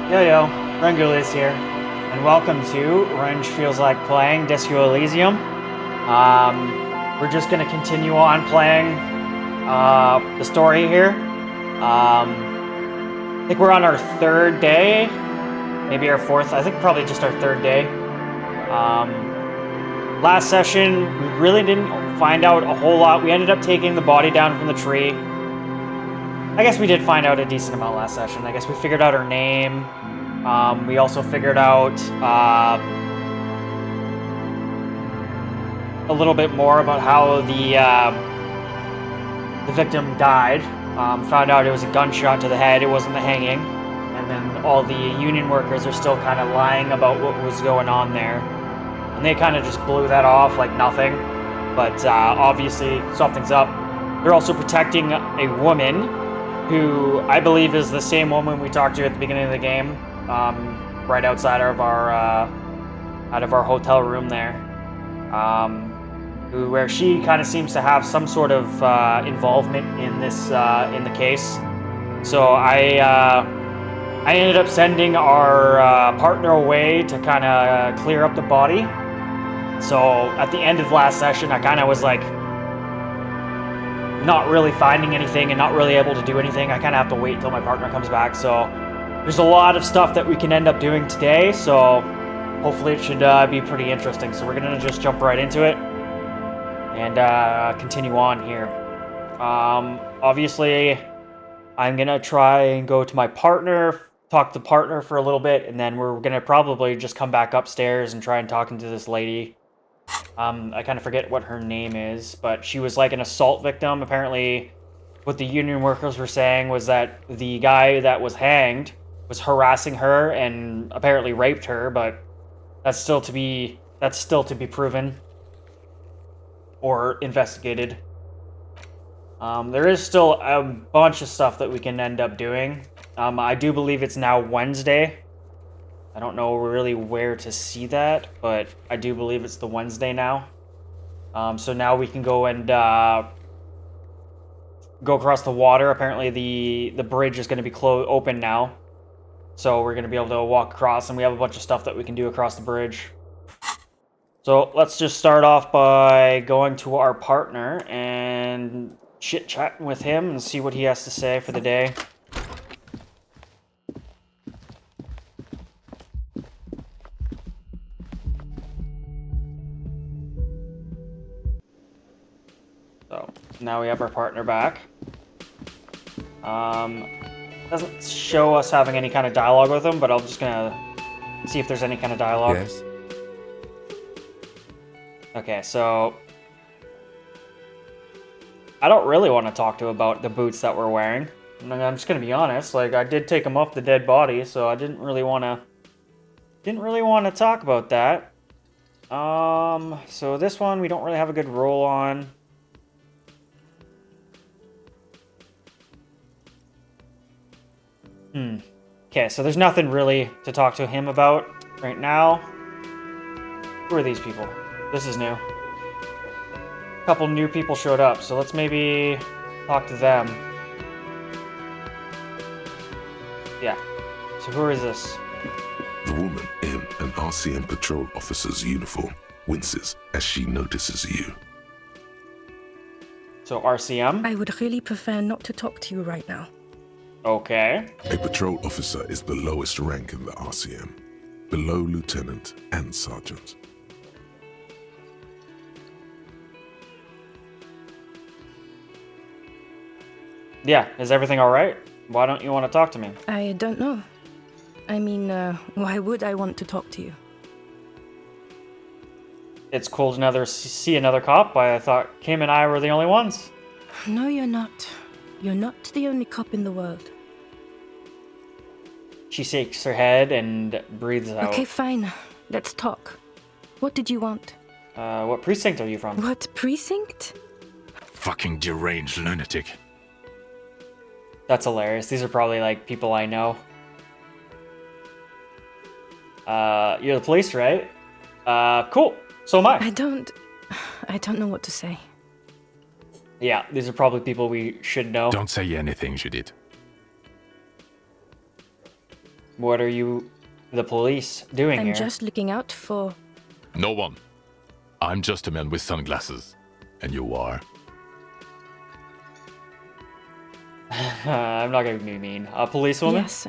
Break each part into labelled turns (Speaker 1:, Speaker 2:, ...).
Speaker 1: Yo, Renguleus here, and welcome to Renge Feels Like Playing Disco Elysium. We're just gonna continue on playing the story here. I think we're on our third day, maybe our fourth. I think probably just our third day. Last session, we really didn't find out a whole lot. We ended up taking the body down from the tree. I guess we did find out a decent amount last session. I guess we figured out her name. We also figured out a little bit more about how the victim died. Found out it was a gunshot to the head. It wasn't the hanging. And then all the union workers are still kind of lying about what was going on there. And they kind of just blew that off like nothing. But obviously something's up. They're also protecting a woman who I believe is the same woman we talked to at the beginning of the game, right outside of our hotel room there, where she kind of seems to have some sort of involvement in this in the case. So I ended up sending our partner away to kind of clear up the body. So at the end of last session, I kind of was like, not really finding anything and not really able to do anything. I kind of have to wait until my partner comes back. So there's a lot of stuff that we can end up doing today. So hopefully it should be pretty interesting. So we're going to just jump right into it and continue on here. Obviously, I'm going to try and go to my partner, talk to the partner for a little bit, and then we're going to probably just come back upstairs and try and talking to this lady. I kind of forget what her name is, but she was like an assault victim. Apparently, what the union workers were saying was that the guy that was hanged was harassing her and apparently raped her, but that's still to be proven or investigated. There is still a bunch of stuff that we can end up doing. I do believe it's now Wednesday. I don't know really where to see that, but I do believe it's the Wednesday now. So now we can go and go across the water. Apparently the bridge is going to be open now. So we're going to be able to walk across, and we have a bunch of stuff that we can do across the bridge. So let's just start off by going to our partner and chit-chatting with him and see what he has to say for the day. So now we have our partner back. Doesn't show us having any kind of dialogue with him, but I'm just gonna see if there's any kind of dialogue.
Speaker 2: Yes.
Speaker 1: Okay, so I don't really want to talk to about the boots that we're wearing. I'm just gonna be honest. Like, I did take them off the dead body, so I didn't really want to talk about that. So this one we don't really have a good roll on. Okay, so there's nothing really to talk to him about right now. Who are these people? This is new. A couple new people showed up, so let's maybe talk to them. Yeah. So who is this?
Speaker 3: The woman in an RCM patrol officer's uniform winces as she notices you.
Speaker 1: So RCM?
Speaker 4: I would really prefer not to talk to you right now.
Speaker 1: Okay.
Speaker 3: A patrol officer is the lowest rank in the RCM, below lieutenant and sergeant.
Speaker 1: Yeah, is everything alright? Why don't you want to talk to me?
Speaker 4: I don't know. I mean, why would I want to talk to you?
Speaker 1: It's cool to see another cop, but I thought Kim and I were the only ones.
Speaker 4: No, you're not. You're not the only cop in the world.
Speaker 1: She shakes her head and breathes out.
Speaker 4: Okay, fine. Let's talk. What did you want?
Speaker 1: What precinct are you from?
Speaker 4: What precinct?
Speaker 2: Fucking deranged lunatic.
Speaker 1: That's hilarious. These are probably, like, people I know. You're the police, right? Cool. So am I.
Speaker 4: I don't know what to say.
Speaker 1: Yeah, these are probably people we should know.
Speaker 2: Don't say anything, Judith.
Speaker 1: What are you, the police, doing
Speaker 4: I'm
Speaker 1: here?
Speaker 4: just looking out for.
Speaker 2: No one. I'm just a man with sunglasses. And you are?
Speaker 1: I'm not gonna be mean. A policewoman?
Speaker 4: Yes.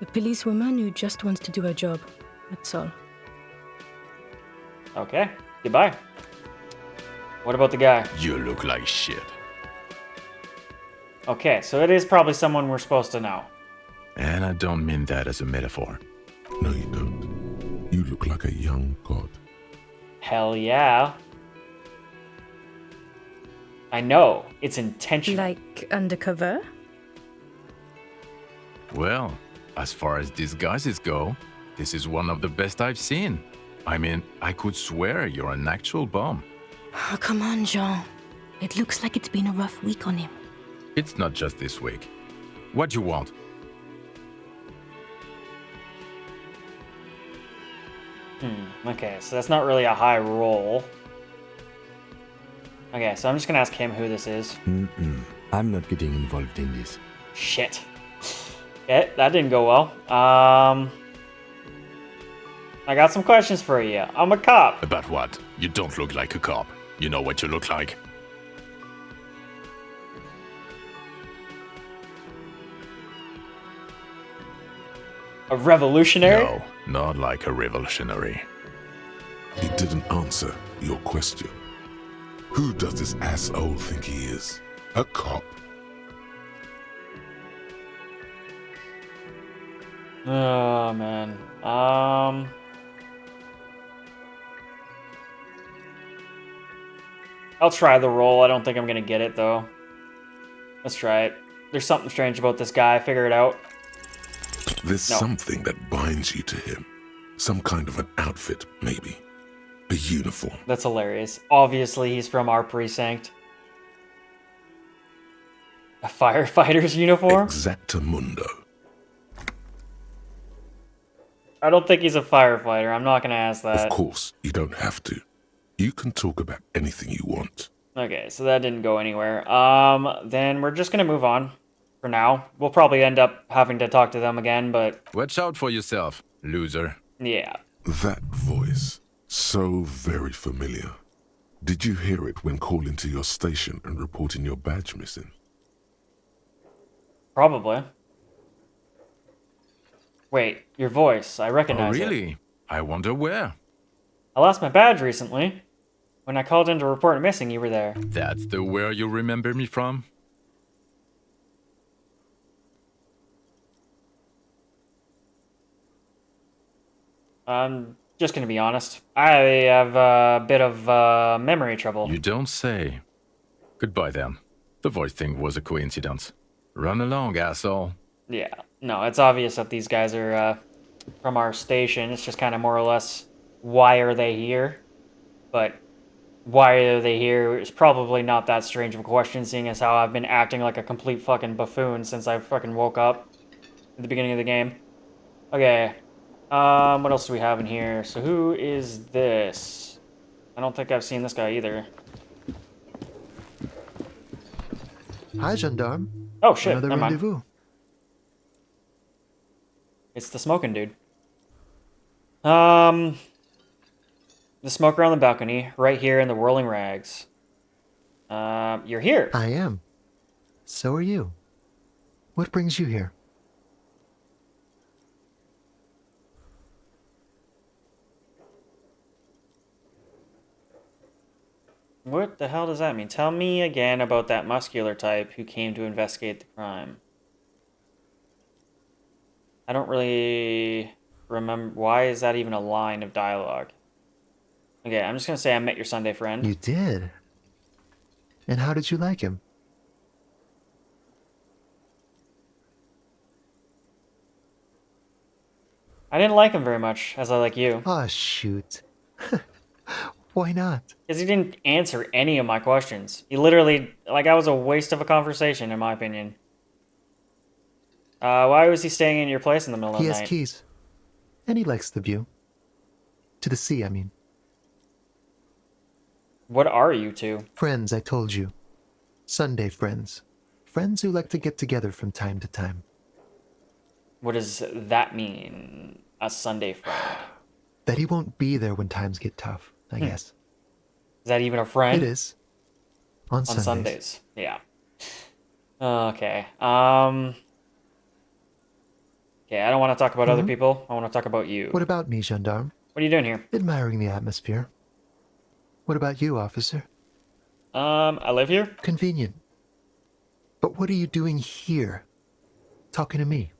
Speaker 4: A policewoman who just wants to do her job. That's all.
Speaker 1: Okay. Goodbye. What about the guy?
Speaker 2: You look like shit.
Speaker 1: Okay, so it is probably someone we're supposed to know.
Speaker 2: And I don't mean that as a metaphor.
Speaker 3: No, you don't. You look like a young god.
Speaker 1: Hell yeah. I know. It's intentional.
Speaker 4: Like undercover?
Speaker 2: Well, as far as disguises go, this is one of the best I've seen. I mean, I could swear you're an actual bum.
Speaker 4: Oh, come on, Jean. It looks like it's been a rough week on him.
Speaker 2: It's not just this week. What you want?
Speaker 1: Okay, so that's not really a high roll. Okay, so I'm just gonna ask him who this is.
Speaker 5: I'm not getting involved in this.
Speaker 1: Shit. Okay, that didn't go well. I got some questions for you. I'm a cop.
Speaker 2: About what? You don't look like a cop. You know what you look like.
Speaker 1: A revolutionary?
Speaker 2: No, not like a revolutionary.
Speaker 3: He didn't answer your question. Who does this asshole think he is? A cop?
Speaker 1: Oh, man. I'll try the roll. I don't think I'm gonna get it, though. Let's try it. There's something strange about this guy. Figure it out.
Speaker 3: There's
Speaker 1: No.
Speaker 3: something that binds you to him. Some kind of an outfit, maybe. A uniform.
Speaker 1: That's hilarious. Obviously, he's from our precinct. A firefighter's uniform?
Speaker 3: Exactamundo.
Speaker 1: I don't think he's a firefighter. I'm not gonna ask that.
Speaker 3: Of course, you don't have to. You can talk about anything you want.
Speaker 1: Okay, so that didn't go anywhere. Then we're just gonna move on for now. We'll probably end up having to talk to them again, but
Speaker 2: Watch out for yourself, loser.
Speaker 1: yeah.
Speaker 3: That voice, so very familiar. Did you hear it when calling to your station and reporting your badge missing?
Speaker 1: Probably. Wait, your voice. I
Speaker 2: Oh,
Speaker 1: recognize it.
Speaker 2: really? I wonder where.
Speaker 1: I lost my badge recently. When I called in to report it missing, you were there.
Speaker 2: That's the where you remember me from?
Speaker 1: I'm just gonna be honest. I have a bit of memory trouble.
Speaker 2: You don't say. Goodbye then. The voice thing was a coincidence. Run along, asshole.
Speaker 1: Yeah, no, it's obvious that these guys are from our station. It's just kind of more or less, why are they here? But why are they here is probably not that strange of a question, seeing as how I've been acting like a complete fucking buffoon since I fucking woke up at the beginning of the game. Okay, what else do we have in here? So who is this? I don't think I've seen this guy either.
Speaker 6: Hi, gendarme.
Speaker 1: Oh shit,
Speaker 6: Another
Speaker 1: never mind.
Speaker 6: rendezvous.
Speaker 1: It's the smoking dude. The smoker on the balcony, right here in the whirling rags. You're here.
Speaker 6: I am. So are you. What brings you here?
Speaker 1: What the hell does that mean? Tell me again about that muscular type who came to investigate the crime. I don't really remember. Why is that even a line of dialogue? Okay, I'm just gonna say I met your Sunday friend.
Speaker 6: You did. And how did you like him?
Speaker 1: I didn't like him very much, as I like you.
Speaker 6: Ah, shoot. Why not?
Speaker 1: Because he didn't answer any of my questions. He literally, like, I was a waste of a conversation, in my opinion. Why was he staying in your place in the middle of
Speaker 6: He
Speaker 1: the
Speaker 6: has
Speaker 1: night?
Speaker 6: keys. And he likes the view. To the sea, I mean.
Speaker 1: What are you two?
Speaker 6: Friends, I told you. Sunday friends. Friends who like to get together from time to time.
Speaker 1: What does that mean? A Sunday friend?
Speaker 6: That he won't be there when times get tough, I guess.
Speaker 1: Is that even a friend?
Speaker 6: It is. On
Speaker 1: On
Speaker 6: Sundays.
Speaker 1: Sundays. Yeah. Okay. Okay, I don't want to talk about other people. I want to talk about you.
Speaker 6: What about me, gendarme?
Speaker 1: What are you doing here?
Speaker 6: Admiring the atmosphere. What about you, officer?
Speaker 1: I live here.
Speaker 6: Convenient. But what are you doing here? Talking to me?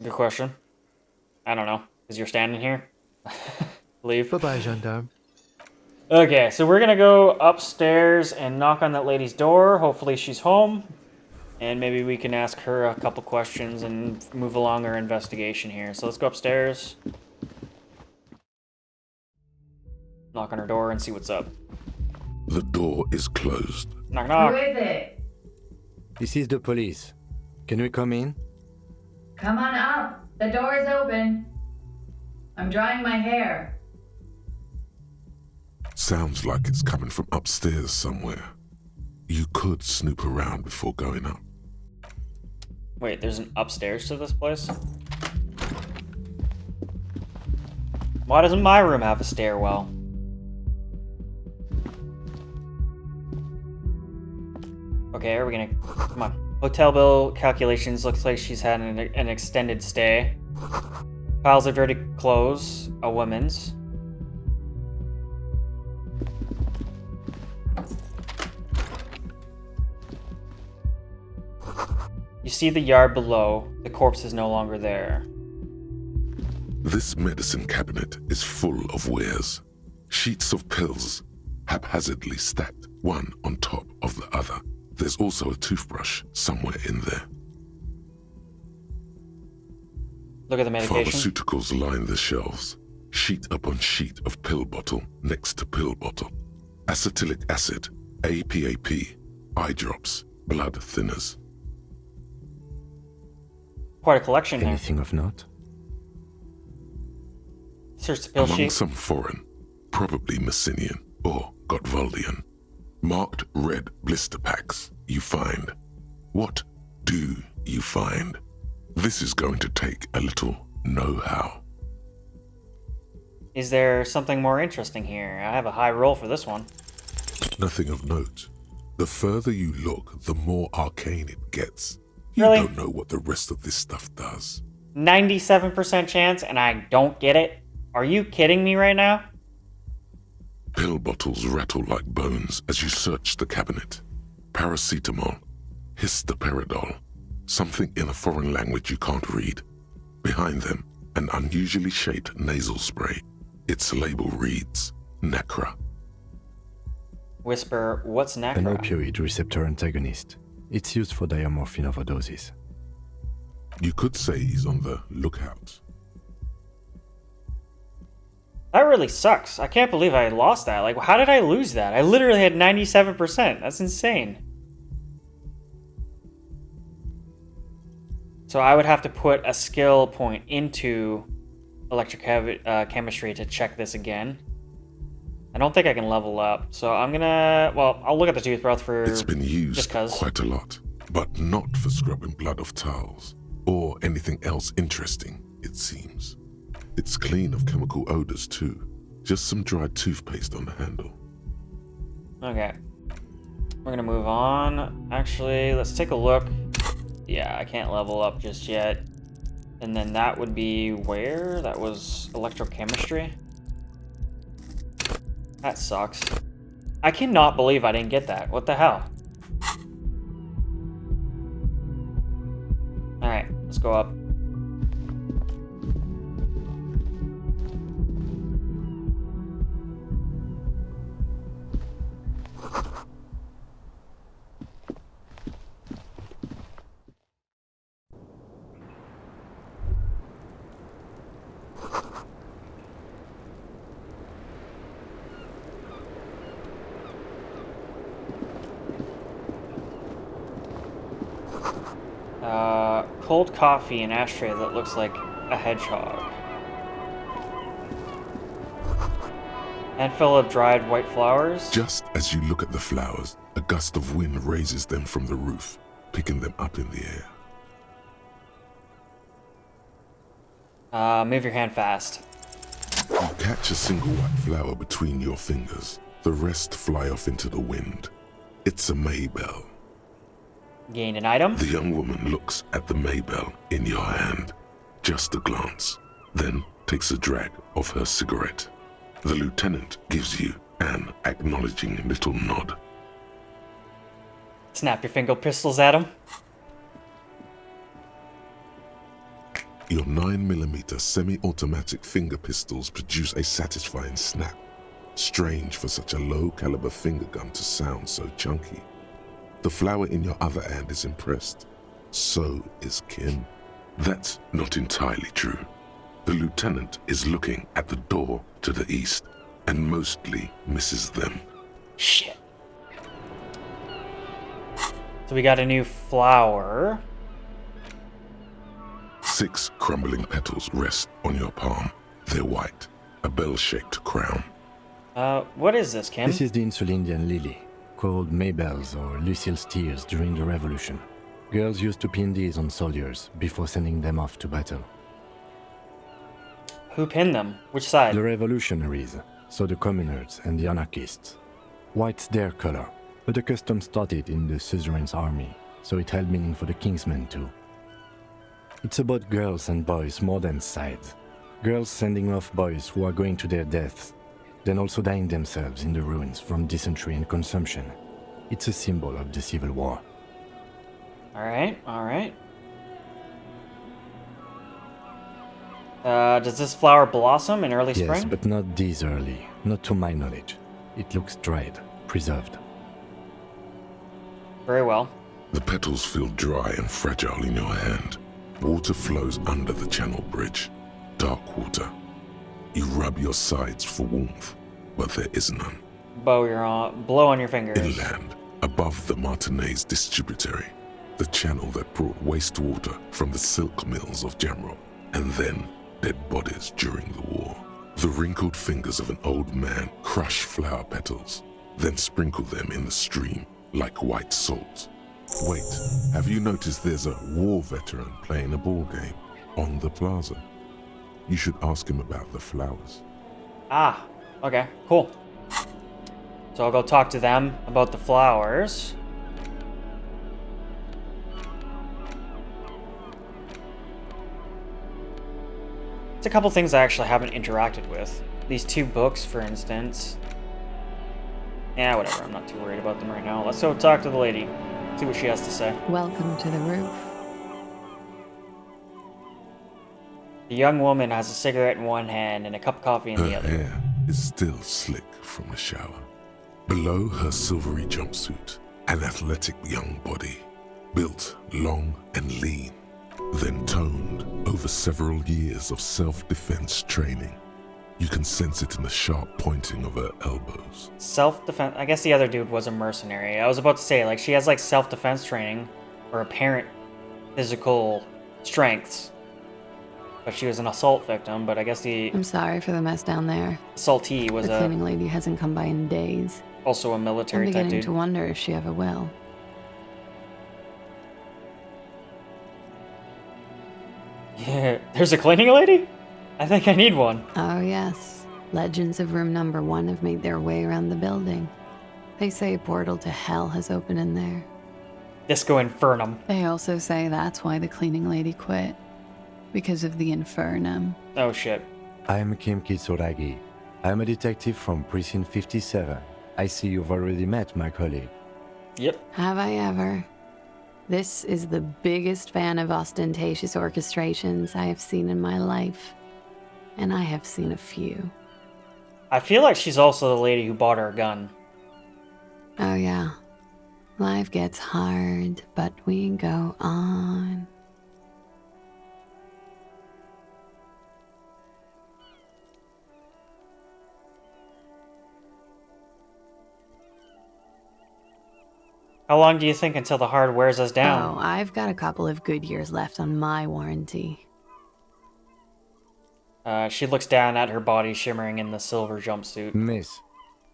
Speaker 1: Good question. I don't know. Because you're standing here. Leave.
Speaker 6: Bye-bye, gendarme.
Speaker 1: Okay, so we're gonna go upstairs and knock on that lady's door. Hopefully she's home. And maybe we can ask her a couple questions and move along our investigation here. So let's go upstairs. Knock on her door and see what's up.
Speaker 3: The door is closed.
Speaker 1: Knock,
Speaker 7: Who
Speaker 1: knock.
Speaker 7: is it?
Speaker 5: This is the police. Can we come in?
Speaker 7: Come on up. The door is open. I'm drying my hair.
Speaker 3: Sounds like it's coming from upstairs somewhere. You could snoop around before going up.
Speaker 1: Wait, there's an upstairs to this place? Why doesn't my room have a stairwell? Okay, are we gonna... Come on. Hotel bill calculations. Looks like she's had an extended stay. Piles of dirty clothes. A woman's. You see the yard below. The corpse is no longer there.
Speaker 3: This medicine cabinet is full of wares. Sheets of pills, haphazardly stacked one on top of the other. There's also a toothbrush somewhere in there.
Speaker 1: Look at the medication.
Speaker 3: Pharmaceuticals line the shelves. Sheet upon sheet of pill bottle next to pill bottle. Acetylic acid, APAP, eye drops, blood thinners.
Speaker 1: Quite a collection here.
Speaker 5: Anything of note?
Speaker 1: Search the pill
Speaker 3: Among
Speaker 1: sheet.
Speaker 3: some foreign, probably Messinian or Gottwaldian, marked red blister packs you find. What do you find? This is going to take a little know-how.
Speaker 1: Is there something more interesting here? I have a high roll for this one.
Speaker 3: Nothing of note. The further you look, the more arcane it gets. You
Speaker 1: Really?
Speaker 3: don't know what the rest of this stuff does.
Speaker 1: 97% chance and I don't get it? Are you kidding me right now?
Speaker 3: Pill bottles rattle like bones as you search the cabinet. Paracetamol, histoperidol, something in a foreign language you can't read. Behind them, an unusually shaped nasal spray. Its label reads, Nacra.
Speaker 1: Whisper, what's
Speaker 5: An
Speaker 1: Nacra?
Speaker 5: opioid receptor antagonist. It's used for diamorphine overdoses.
Speaker 3: You could say he's on the lookout.
Speaker 1: That really sucks. I can't believe I lost that. Like, how did I lose that? I literally had 97%. That's insane. So I would have to put a skill point into chemistry to check this again. I don't think I can level up, so I'm gonna... Well, I'll look at the toothbrush for...
Speaker 3: It's been
Speaker 1: just
Speaker 3: used
Speaker 1: 'cause.
Speaker 3: quite a lot, but not for scrubbing blood off towels or anything else interesting, it seems. It's clean of chemical odors too. Just some dried toothpaste on the handle.
Speaker 1: Okay. We're gonna move on. Actually, let's take a look. Yeah, I can't level up just yet. And then that would be where? That was electrochemistry. That sucks. I cannot believe I didn't get that. What the hell? Alright, let's go up. Cold coffee and ashtray that looks like a hedgehog. Handful of dried white flowers.
Speaker 3: Just as you look at the flowers, a gust of wind raises them from the roof, picking them up in the air.
Speaker 1: Move your hand fast.
Speaker 3: You catch a single white flower between your fingers. The rest fly off into the wind. It's a Maybell.
Speaker 1: Gain an item.
Speaker 3: The young woman looks at the Maybell in your hand. Just a glance. Then takes a drag of her cigarette. The lieutenant gives you an acknowledging little nod.
Speaker 1: Snap your finger pistols at him.
Speaker 3: Your 9mm semi-automatic finger pistols produce a satisfying snap. Strange for such a low-caliber finger gun to sound so chunky. The flower in your other hand is impressed. So is Kim. That's not entirely true. The lieutenant is looking at the door to the east and mostly misses them.
Speaker 1: Shit. So we got a new flower.
Speaker 3: 6 crumbling petals rest on your palm. They're white, a bell-shaped crown.
Speaker 1: What is this, Kim?
Speaker 5: This is the Insulindian lily, called Maybells or Lucille's tears during the Revolution. Girls used to pin these on soldiers before sending them off to battle.
Speaker 1: Who pinned them? Which side?
Speaker 5: The revolutionaries, so the communards and the anarchists. White's their color, but the custom started in the suzerain's army, so it held meaning for the kingsmen too. It's about girls and boys more than sides. Girls sending off boys who are going to their deaths, then also dying themselves in the ruins from dysentery and consumption. It's a symbol of the Civil War.
Speaker 1: Alright, alright. Does this flower blossom in early
Speaker 5: Yes,
Speaker 1: spring?
Speaker 5: but not this early. Not to my knowledge. It looks dried, preserved.
Speaker 1: Very well.
Speaker 3: The petals feel dry and fragile in your hand. Water flows under the channel bridge. Dark water. You rub your sides for warmth, but there is none.
Speaker 1: Blow on your fingers.
Speaker 3: Inland, above the Martinez distributary, the channel that brought wastewater from the silk mills of Jamrock, and then dead bodies during the war. The wrinkled fingers of an old man crush flower petals, then sprinkle them in the stream like white salt. Wait, have you noticed there's a war veteran playing a ball game on the plaza? You should ask him about the flowers.
Speaker 1: Ah, okay, cool. So I'll go talk to them about the flowers. There's a couple things I actually haven't interacted with. These 2 books, for instance. Yeah, whatever, I'm not too worried about them right now. Let's go talk to the lady. See what she has to say.
Speaker 8: Welcome to the roof.
Speaker 1: The young woman has a cigarette in one hand and a cup of coffee in
Speaker 3: Her
Speaker 1: the other.
Speaker 3: hair is still slick from a shower. Below her silvery jumpsuit, an athletic young body, built long and lean, then toned over several years of self-defense training. You can sense it in the sharp pointing of her elbows.
Speaker 1: Self-defense. I guess the other dude was a mercenary. I was about to say, like, she has, like, self-defense training or apparent physical strengths. But she was an assault victim, but I guess the
Speaker 8: I'm sorry for the mess down there.
Speaker 1: assaultee was
Speaker 8: The cleaning lady hasn't come by in days.
Speaker 1: also a
Speaker 8: I'm
Speaker 1: military type
Speaker 8: beginning
Speaker 1: dude.
Speaker 8: to wonder if she ever will.
Speaker 1: Yeah, there's a cleaning lady? I think I need one.
Speaker 8: Oh yes, legends of room number 1 have made their way around the building. They say a portal to hell has opened in there.
Speaker 1: Disco Infernum.
Speaker 8: They also say that's why the cleaning lady quit. Because of the infernum.
Speaker 1: Oh shit.
Speaker 5: I am Kim Kitsuragi. I am a detective from Precinct 57. I see you've already met my colleague.
Speaker 1: Yep.
Speaker 8: Have I ever? This is the biggest fan of ostentatious orchestrations I have seen in my life. And I have seen a few.
Speaker 1: I feel like she's also the lady who bought her a gun.
Speaker 8: Oh yeah. Life gets hard, but we go on.
Speaker 1: How long do you think until the hard wears us down?
Speaker 8: Oh, I've got a couple of good years left on my warranty.
Speaker 1: She looks down at her body shimmering in the silver jumpsuit.
Speaker 5: Miss,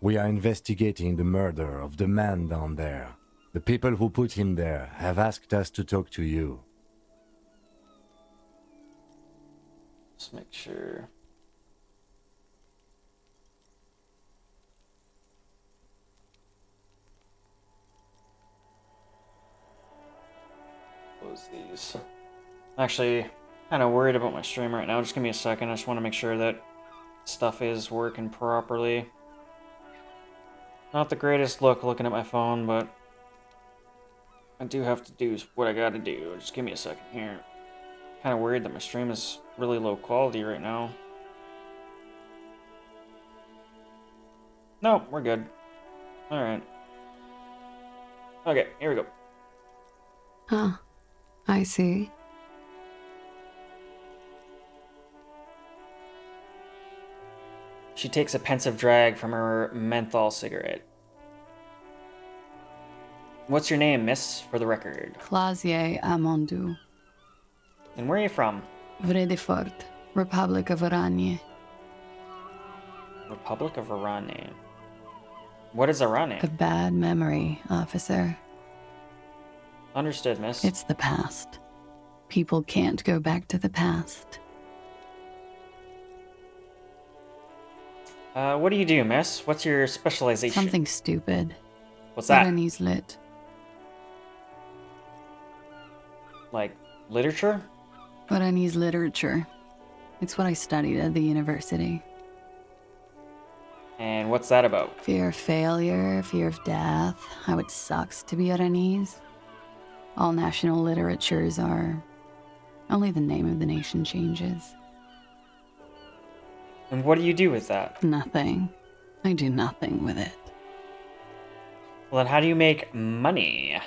Speaker 5: We are investigating the murder of the man down there. The people who put him there have asked us to talk to you.
Speaker 1: Just make sure. Close these. I'm actually kind of worried about my stream right now. Just give me a second. I just want to make sure that stuff is working properly. Not the greatest look looking at my phone, but I do have to do what I gotta do. Just give me a second here. Kind of worried that my stream is really low quality right now. No, we're good. Alright. Okay, here we go.
Speaker 8: Huh. I see.
Speaker 1: She takes a pensive drag from her menthol cigarette. What's your name, miss, for the record?
Speaker 8: Clausier Amondou.
Speaker 1: And where are you from?
Speaker 8: Vredefort, Republic of Oranje.
Speaker 1: Republic of Oranje. What is Oranje?
Speaker 8: A bad memory, officer.
Speaker 1: Understood, miss.
Speaker 8: It's the past. People can't go back to the past.
Speaker 1: What do you do, miss? What's your specialization?
Speaker 8: Something stupid.
Speaker 1: What's that?
Speaker 8: Oranese lit.
Speaker 1: Like, literature?
Speaker 8: Oranese literature. It's what I studied at the university.
Speaker 1: And what's that about?
Speaker 8: Fear of failure, fear of death, how it sucks to be Oranese. All national literatures are. Only the name of the nation changes.
Speaker 1: And what do you do with that?
Speaker 8: Nothing. I do nothing with it.
Speaker 1: Well, then how do you make money?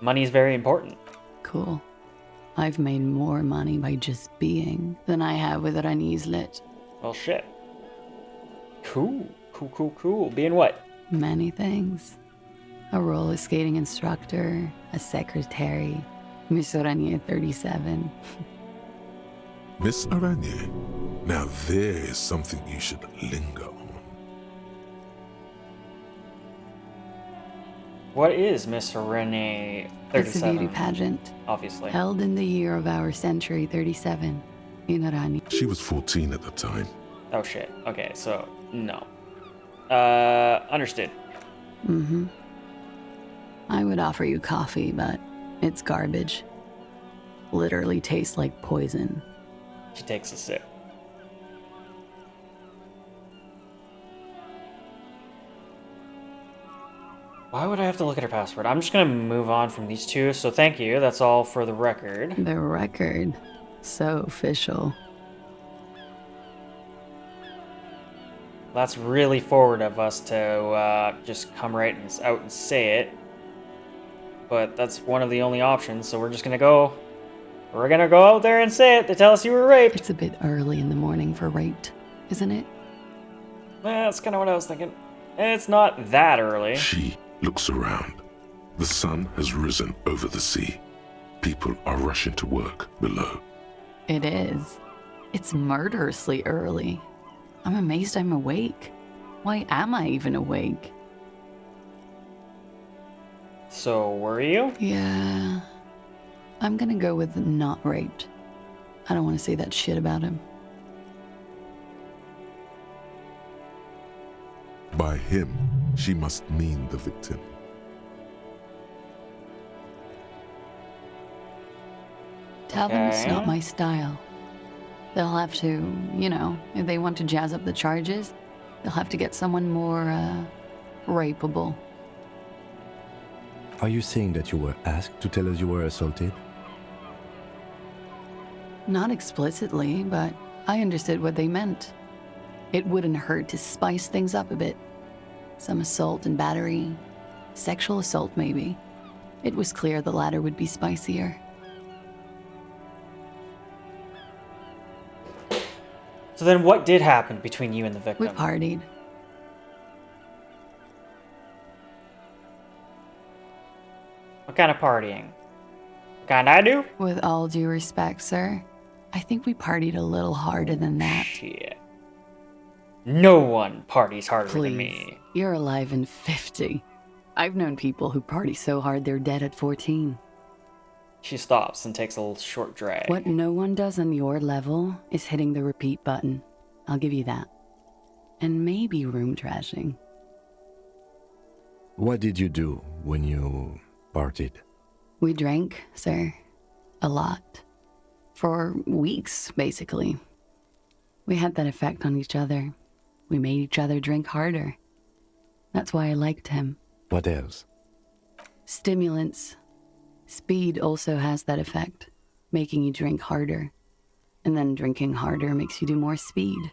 Speaker 1: Money is very important.
Speaker 8: Cool. I've made more money by just being than I have with Oranese lit.
Speaker 1: Well, shit. Cool. Cool. Being what?
Speaker 8: Many things. A roller skating instructor, a secretary, Miss Oranje 37.
Speaker 3: Miss Oranje, now there is something you should linger on.
Speaker 1: What is Miss Renee 37?
Speaker 8: It's a beauty pageant.
Speaker 1: Obviously.
Speaker 8: Held in the year of our century 37 in Oranje.
Speaker 3: She was 14 at the time.
Speaker 1: Oh shit. Okay, so no. Understood.
Speaker 8: Mm-hmm. I would offer you coffee, but it's garbage. Literally tastes like poison.
Speaker 1: She takes a sip. Why would I have to look at her password? I'm just gonna move on from these two, so thank you. That's all for the record.
Speaker 8: The record. So official.
Speaker 1: That's really forward of us to just come right out and say it. But that's one of the only options, so we're just gonna go. We're gonna go out there and say it. They tell us you were raped.
Speaker 8: It's a bit early in the morning for raped, isn't it?
Speaker 1: That's kind of what I was thinking. It's not that early.
Speaker 3: She looks around. The sun has risen over the sea. People are rushing to work below.
Speaker 8: It is. It's murderously early. I'm amazed I'm awake. Why am I even awake?
Speaker 1: So, were you?
Speaker 8: Yeah. I'm gonna go with not raped. I don't want to say that shit about him.
Speaker 3: By him, she must mean the victim.
Speaker 8: Tell them it's
Speaker 1: Okay.
Speaker 8: not my style. They'll have to, if they want to jazz up the charges, they'll have to get someone more, rapeable.
Speaker 5: Are you saying that you were asked to tell us you were assaulted?
Speaker 8: Not explicitly, but I understood what they meant. It wouldn't hurt to spice things up a bit. Some assault and battery. Sexual assault, maybe. It was clear the latter would be spicier.
Speaker 1: So then what did happen between you and the victim?
Speaker 8: We partied.
Speaker 1: What kind of partying? What kind I do?
Speaker 8: With all due respect, sir, I think we partied a little harder than that.
Speaker 1: Shit. No one parties harder than
Speaker 8: Please.
Speaker 1: me.
Speaker 8: You're alive in 50. I've known people who party so hard they're dead at 14.
Speaker 1: She stops and takes a little short drag.
Speaker 8: What no one does on your level is hitting the repeat button. I'll give you that. And maybe room trashing.
Speaker 5: What did you do when you partied?
Speaker 8: We drank, sir. A lot. For weeks, basically. We had that effect on each other. We made each other drink harder. That's why I liked him.
Speaker 5: What else?
Speaker 8: Stimulants. Speed also has that effect, making you drink harder. And then drinking harder makes you do more speed.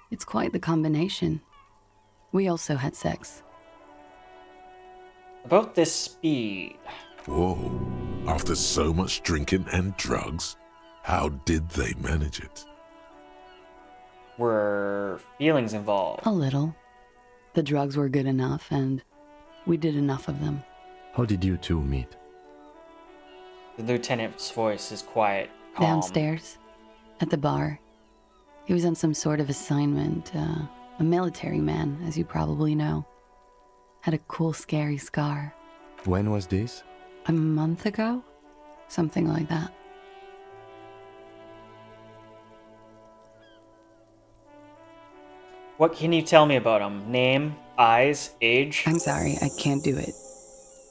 Speaker 8: It's quite the combination. We also had sex.
Speaker 1: About this speed.
Speaker 3: Whoa. After so much drinking and drugs, how did they manage it?
Speaker 1: Were feelings involved?
Speaker 8: A little. The drugs were good enough, and we did enough of them.
Speaker 5: How did you two meet?
Speaker 1: The lieutenant's voice is quiet, calm.
Speaker 8: Downstairs, at the bar. He was on some sort of assignment, a military man, as you probably know. Had a cool, scary scar.
Speaker 5: When was this?
Speaker 8: A month ago? Something like that.
Speaker 1: What can you tell me about him? Name, eyes, age?
Speaker 8: I'm sorry, I can't do it.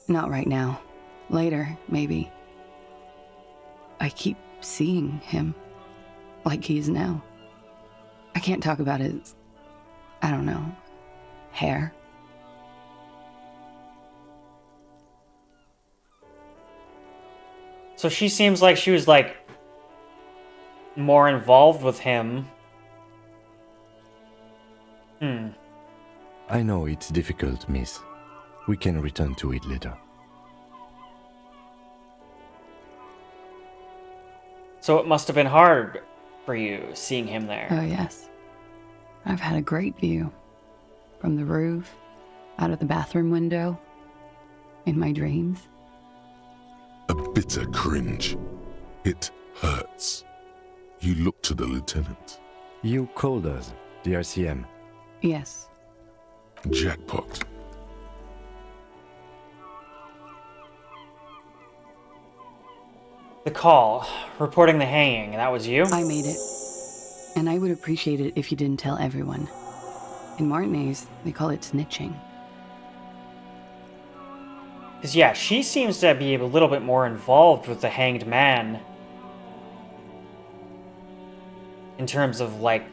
Speaker 8: Not right now. Later, maybe. I keep seeing him. Like he is now. I can't talk about his... I don't know. Hair.
Speaker 1: So she seems like she was, like, more involved with him.
Speaker 5: I know it's difficult, miss. We can return to it later.
Speaker 1: So it must have been hard for you, seeing him there.
Speaker 8: Oh, yes. I've had a great view. From the roof, out of the bathroom window, in my dreams.
Speaker 3: A bitter cringe. It hurts. You look to the lieutenant.
Speaker 5: You called us, the RCM.
Speaker 8: Yes.
Speaker 3: Jackpot.
Speaker 1: The call, reporting the hanging, that was you?
Speaker 8: I made it. And I would appreciate it if you didn't tell everyone. In Martinez, they call it snitching.
Speaker 1: Because, yeah, she seems to be a little bit more involved with the hanged man. In terms of, like,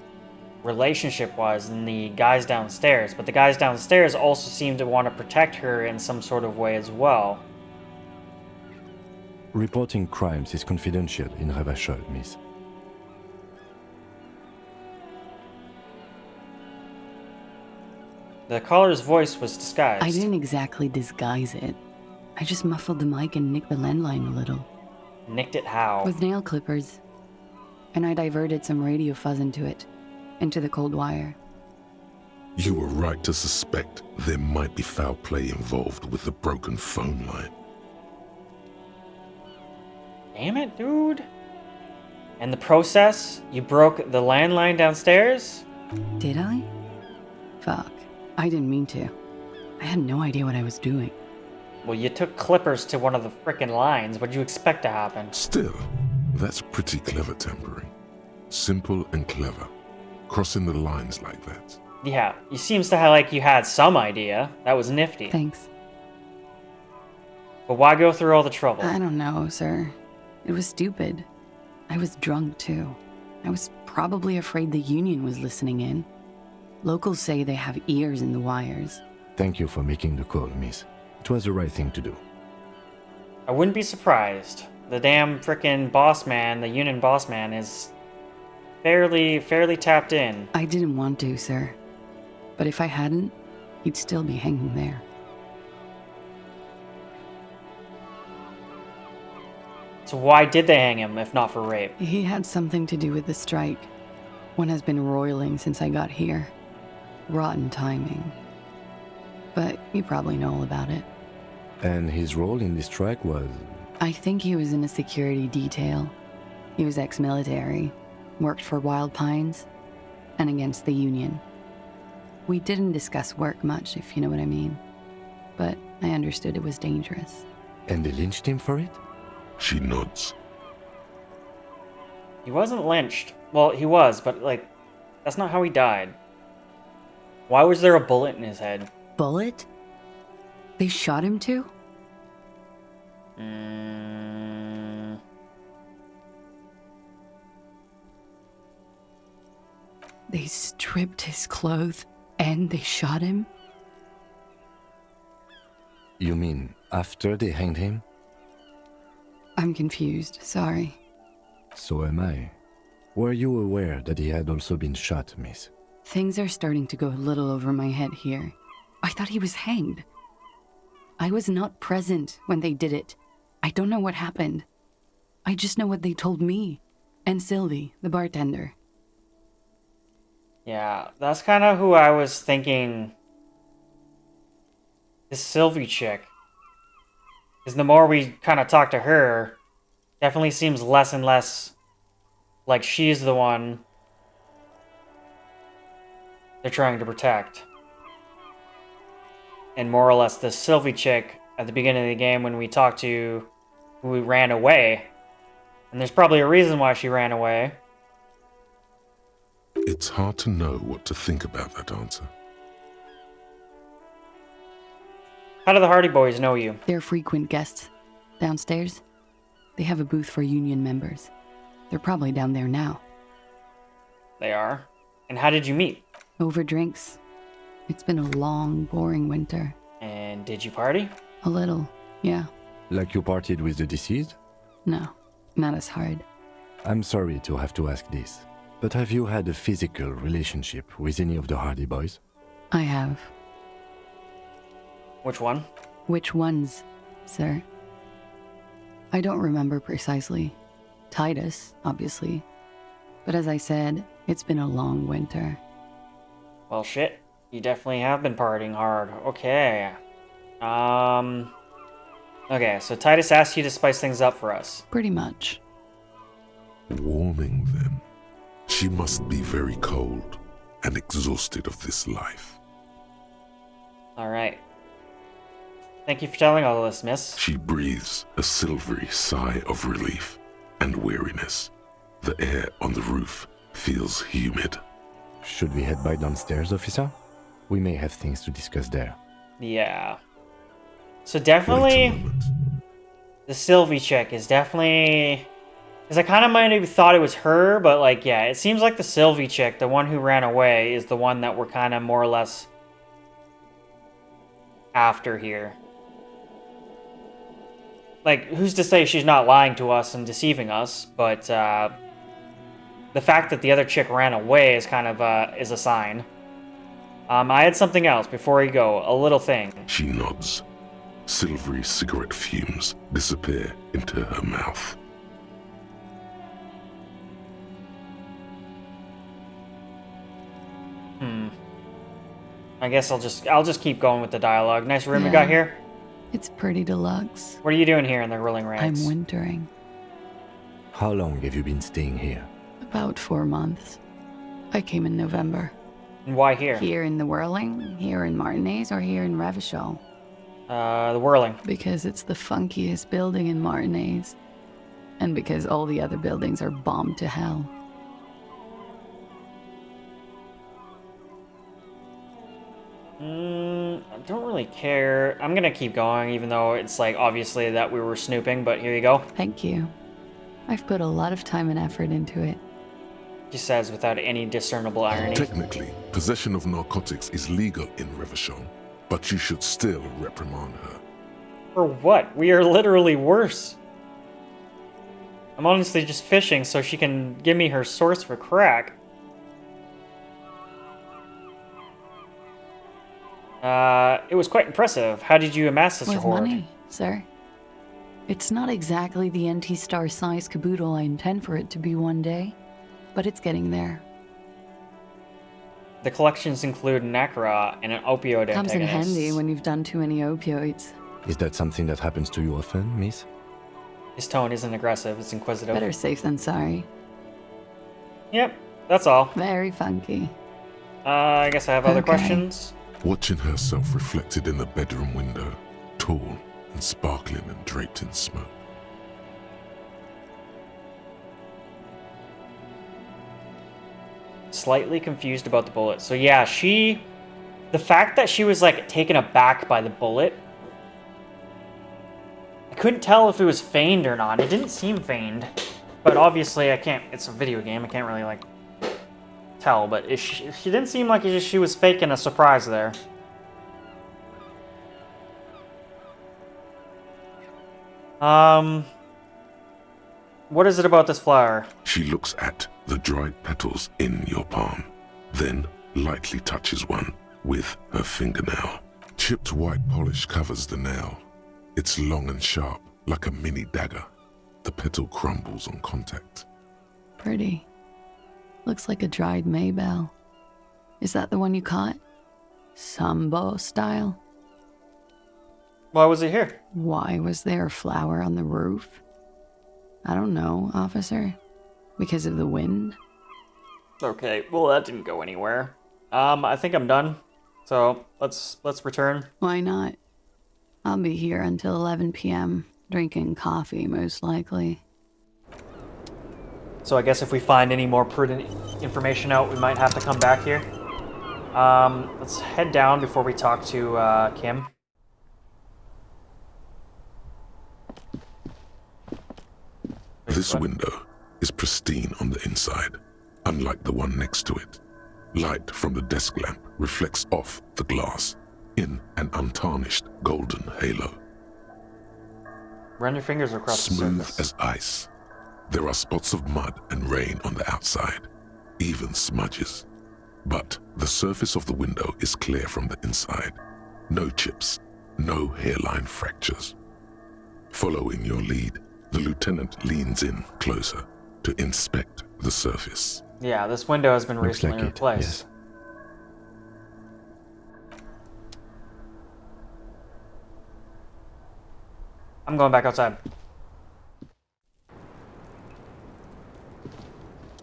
Speaker 1: relationship-wise than the guys downstairs. But the guys downstairs also seem to want to protect her in some sort of way as well.
Speaker 5: Reporting crimes is confidential in Revachol, miss.
Speaker 1: The caller's voice was disguised.
Speaker 8: I didn't exactly disguise it. I just muffled the mic and nicked the landline a little.
Speaker 1: Nicked it how?
Speaker 8: With nail clippers. And I diverted some radio fuzz into it. Into the cold wire.
Speaker 3: You were right to suspect there might be foul play involved with the broken phone line.
Speaker 1: Damn it, dude. And the process? You broke the landline downstairs?
Speaker 8: Did I? Fuck. I didn't mean to. I had no idea what I was doing.
Speaker 1: Well, you took clippers to one of the frickin' lines. What'd you expect to happen?
Speaker 3: Still, that's pretty clever tampering. Simple and clever. Crossing the lines like that.
Speaker 1: Yeah, you seems to have like you had some idea. That was nifty.
Speaker 8: Thanks.
Speaker 1: But why go through all the trouble?
Speaker 8: I don't know, sir. It was stupid. I was drunk, too. I was probably afraid the Union was listening in. Locals say they have ears in the wires.
Speaker 5: Thank you for making the call, miss. It was the right thing to do.
Speaker 1: I wouldn't be surprised. The damn frickin' boss man, the Union boss man, is fairly tapped in.
Speaker 8: I didn't want to, sir. But if I hadn't, he'd still be hanging there.
Speaker 1: So why did they hang him, if not for rape?
Speaker 8: He had something to do with the strike. One has been roiling since I got here. Rotten timing. But you probably know all about it.
Speaker 5: And his role in this strike was...
Speaker 8: I think he was in a security detail. He was ex-military, worked for Wild Pines, and against the Union. We didn't discuss work much, if you know what I mean. But I understood it was dangerous.
Speaker 5: And they lynched him for it?
Speaker 3: She nods.
Speaker 1: He wasn't lynched. Well, he was, but, like, that's not how he died. Why was there a bullet in his head?
Speaker 8: Bullet? They shot him too? They stripped his clothes and they shot him?
Speaker 5: You mean after they hanged him?
Speaker 8: I'm confused, sorry.
Speaker 5: So am I. Were you aware that he had also been shot, miss?
Speaker 8: Things are starting to go a little over my head here. I thought he was hanged. I was not present when they did it. I don't know what happened. I just know what they told me. And Sylvie, the bartender.
Speaker 1: Yeah, that's kind of who I was thinking. This Sylvie chick. Because the more we kind of talk to her, definitely seems less and less like she's the one they're trying to protect. And more or less the Sylvie chick at the beginning of the game when we talked to who ran away. And there's probably a reason why she ran away.
Speaker 3: It's hard to know what to think about that answer.
Speaker 1: How do the Hardy Boys know you?
Speaker 8: They're frequent guests. Downstairs, they have a booth for union members. They're probably down there now.
Speaker 1: They are. And how did you meet?
Speaker 8: Over drinks. It's been a long, boring winter.
Speaker 1: And did you party?
Speaker 8: A little, yeah.
Speaker 5: Like you partied with the deceased?
Speaker 8: No, not as hard.
Speaker 5: I'm sorry to have to ask this, but have you had a physical relationship with any of the Hardy Boys?
Speaker 8: I have.
Speaker 1: Which one?
Speaker 8: Which ones, sir? I don't remember precisely. Titus, obviously. But as I said, it's been a long winter.
Speaker 1: Well, shit. You definitely have been partying hard. Okay. Okay, so Titus asked you to spice things up for us.
Speaker 8: Pretty much.
Speaker 3: Warming them. She must be very cold and exhausted of this life.
Speaker 1: Alright. Thank you for telling all this, miss.
Speaker 3: She breathes a silvery sigh of relief and weariness. The air on the roof feels humid.
Speaker 5: Should we head by downstairs, officer? We may have things to discuss there.
Speaker 1: Yeah. So
Speaker 3: Wait a
Speaker 1: definitely,
Speaker 3: moment.
Speaker 1: the Sylvie chick is definitely... Because I kind of might have thought it was her, but like, yeah, it seems like the Sylvie chick, the one who ran away, is the one that we're kind of more or less after here. Like, who's to say she's not lying to us and deceiving us, but the fact that the other chick ran away is kind of, is a sign. I had something else before you go, a little thing.
Speaker 3: She nods. Silvery cigarette fumes disappear into her mouth.
Speaker 1: I guess I'll just keep going with the dialogue. Nice room you
Speaker 8: Yeah.
Speaker 1: got here.
Speaker 8: It's pretty deluxe.
Speaker 1: What are you doing here in the Rolling Ranks?
Speaker 8: I'm wintering.
Speaker 5: How long have you been staying here?
Speaker 8: About 4 months. I came in November.
Speaker 1: And why here?
Speaker 8: Here in the Whirling, here in Martinez, or here in Revachol?
Speaker 1: The Whirling.
Speaker 8: Because it's the funkiest building in Martinez. And because all the other buildings are bombed to hell.
Speaker 1: I don't really care. I'm gonna keep going, even though it's like obviously that we were snooping, but here you go.
Speaker 8: Thank you. I've put a lot of time and effort into it.
Speaker 1: She says without any discernible irony.
Speaker 3: Technically, possession of narcotics is legal in Revachon, but you should still reprimand her.
Speaker 1: For what? We are literally worse. I'm honestly just fishing so she can give me her source for crack. It was quite impressive. How did you amass such a
Speaker 8: With
Speaker 1: hoard?
Speaker 8: money, sir. It's not exactly the NT-star size caboodle I intend for it to be one day, but it's getting there.
Speaker 1: The collections include Nacra and an opioid
Speaker 8: Comes in
Speaker 1: antagonist.
Speaker 8: handy when you've done too many opioids.
Speaker 5: Is that something that happens to you often, miss?
Speaker 1: His tone isn't aggressive, it's inquisitive.
Speaker 8: Better safe than sorry.
Speaker 1: Yep, that's all.
Speaker 8: Very funky.
Speaker 1: I guess I have other
Speaker 8: Okay.
Speaker 1: questions.
Speaker 3: Watching herself reflected in the bedroom window, tall and sparkling and draped in smoke.
Speaker 1: Slightly confused about the bullet. So yeah, the fact that she was like taken aback by the bullet, I couldn't tell if it was feigned or not. It didn't seem feigned, but obviously I can't, it's a video game, I can't really like tell, but she didn't seem like she was faking a surprise there. What is it about this flower?
Speaker 3: She looks at the dried petals in your palm, then lightly touches one with her fingernail. Chipped white polish covers the nail. It's long and sharp, like a mini dagger. The petal crumbles on contact.
Speaker 8: Pretty. Looks like a dried maybell. Is that the one you caught? Sambo style?
Speaker 1: Why was it here?
Speaker 8: Why was there a flower on the roof? I don't know, officer. Because of the wind?
Speaker 1: Okay, well that didn't go anywhere. I think I'm done. So let's return.
Speaker 8: Why not? I'll be here until 11 p.m. drinking coffee, most likely.
Speaker 1: So I guess if we find any more prudent information out, we might have to come back here. Let's head down before we talk to Kim.
Speaker 3: This window is pristine on the inside, unlike the one next to it. Light from the desk lamp reflects off the glass in an untarnished golden halo.
Speaker 1: Run your fingers across the
Speaker 3: Smooth
Speaker 1: surface.
Speaker 3: as ice. There are spots of mud and rain on the outside, even smudges. But the surface of the window is clear from the inside. No chips, no hairline fractures. Following your lead, the lieutenant leans in closer to inspect the surface.
Speaker 1: Yeah, this window has been
Speaker 5: Looks
Speaker 1: recently
Speaker 5: like it,
Speaker 1: replaced.
Speaker 5: yes.
Speaker 1: I'm going back outside.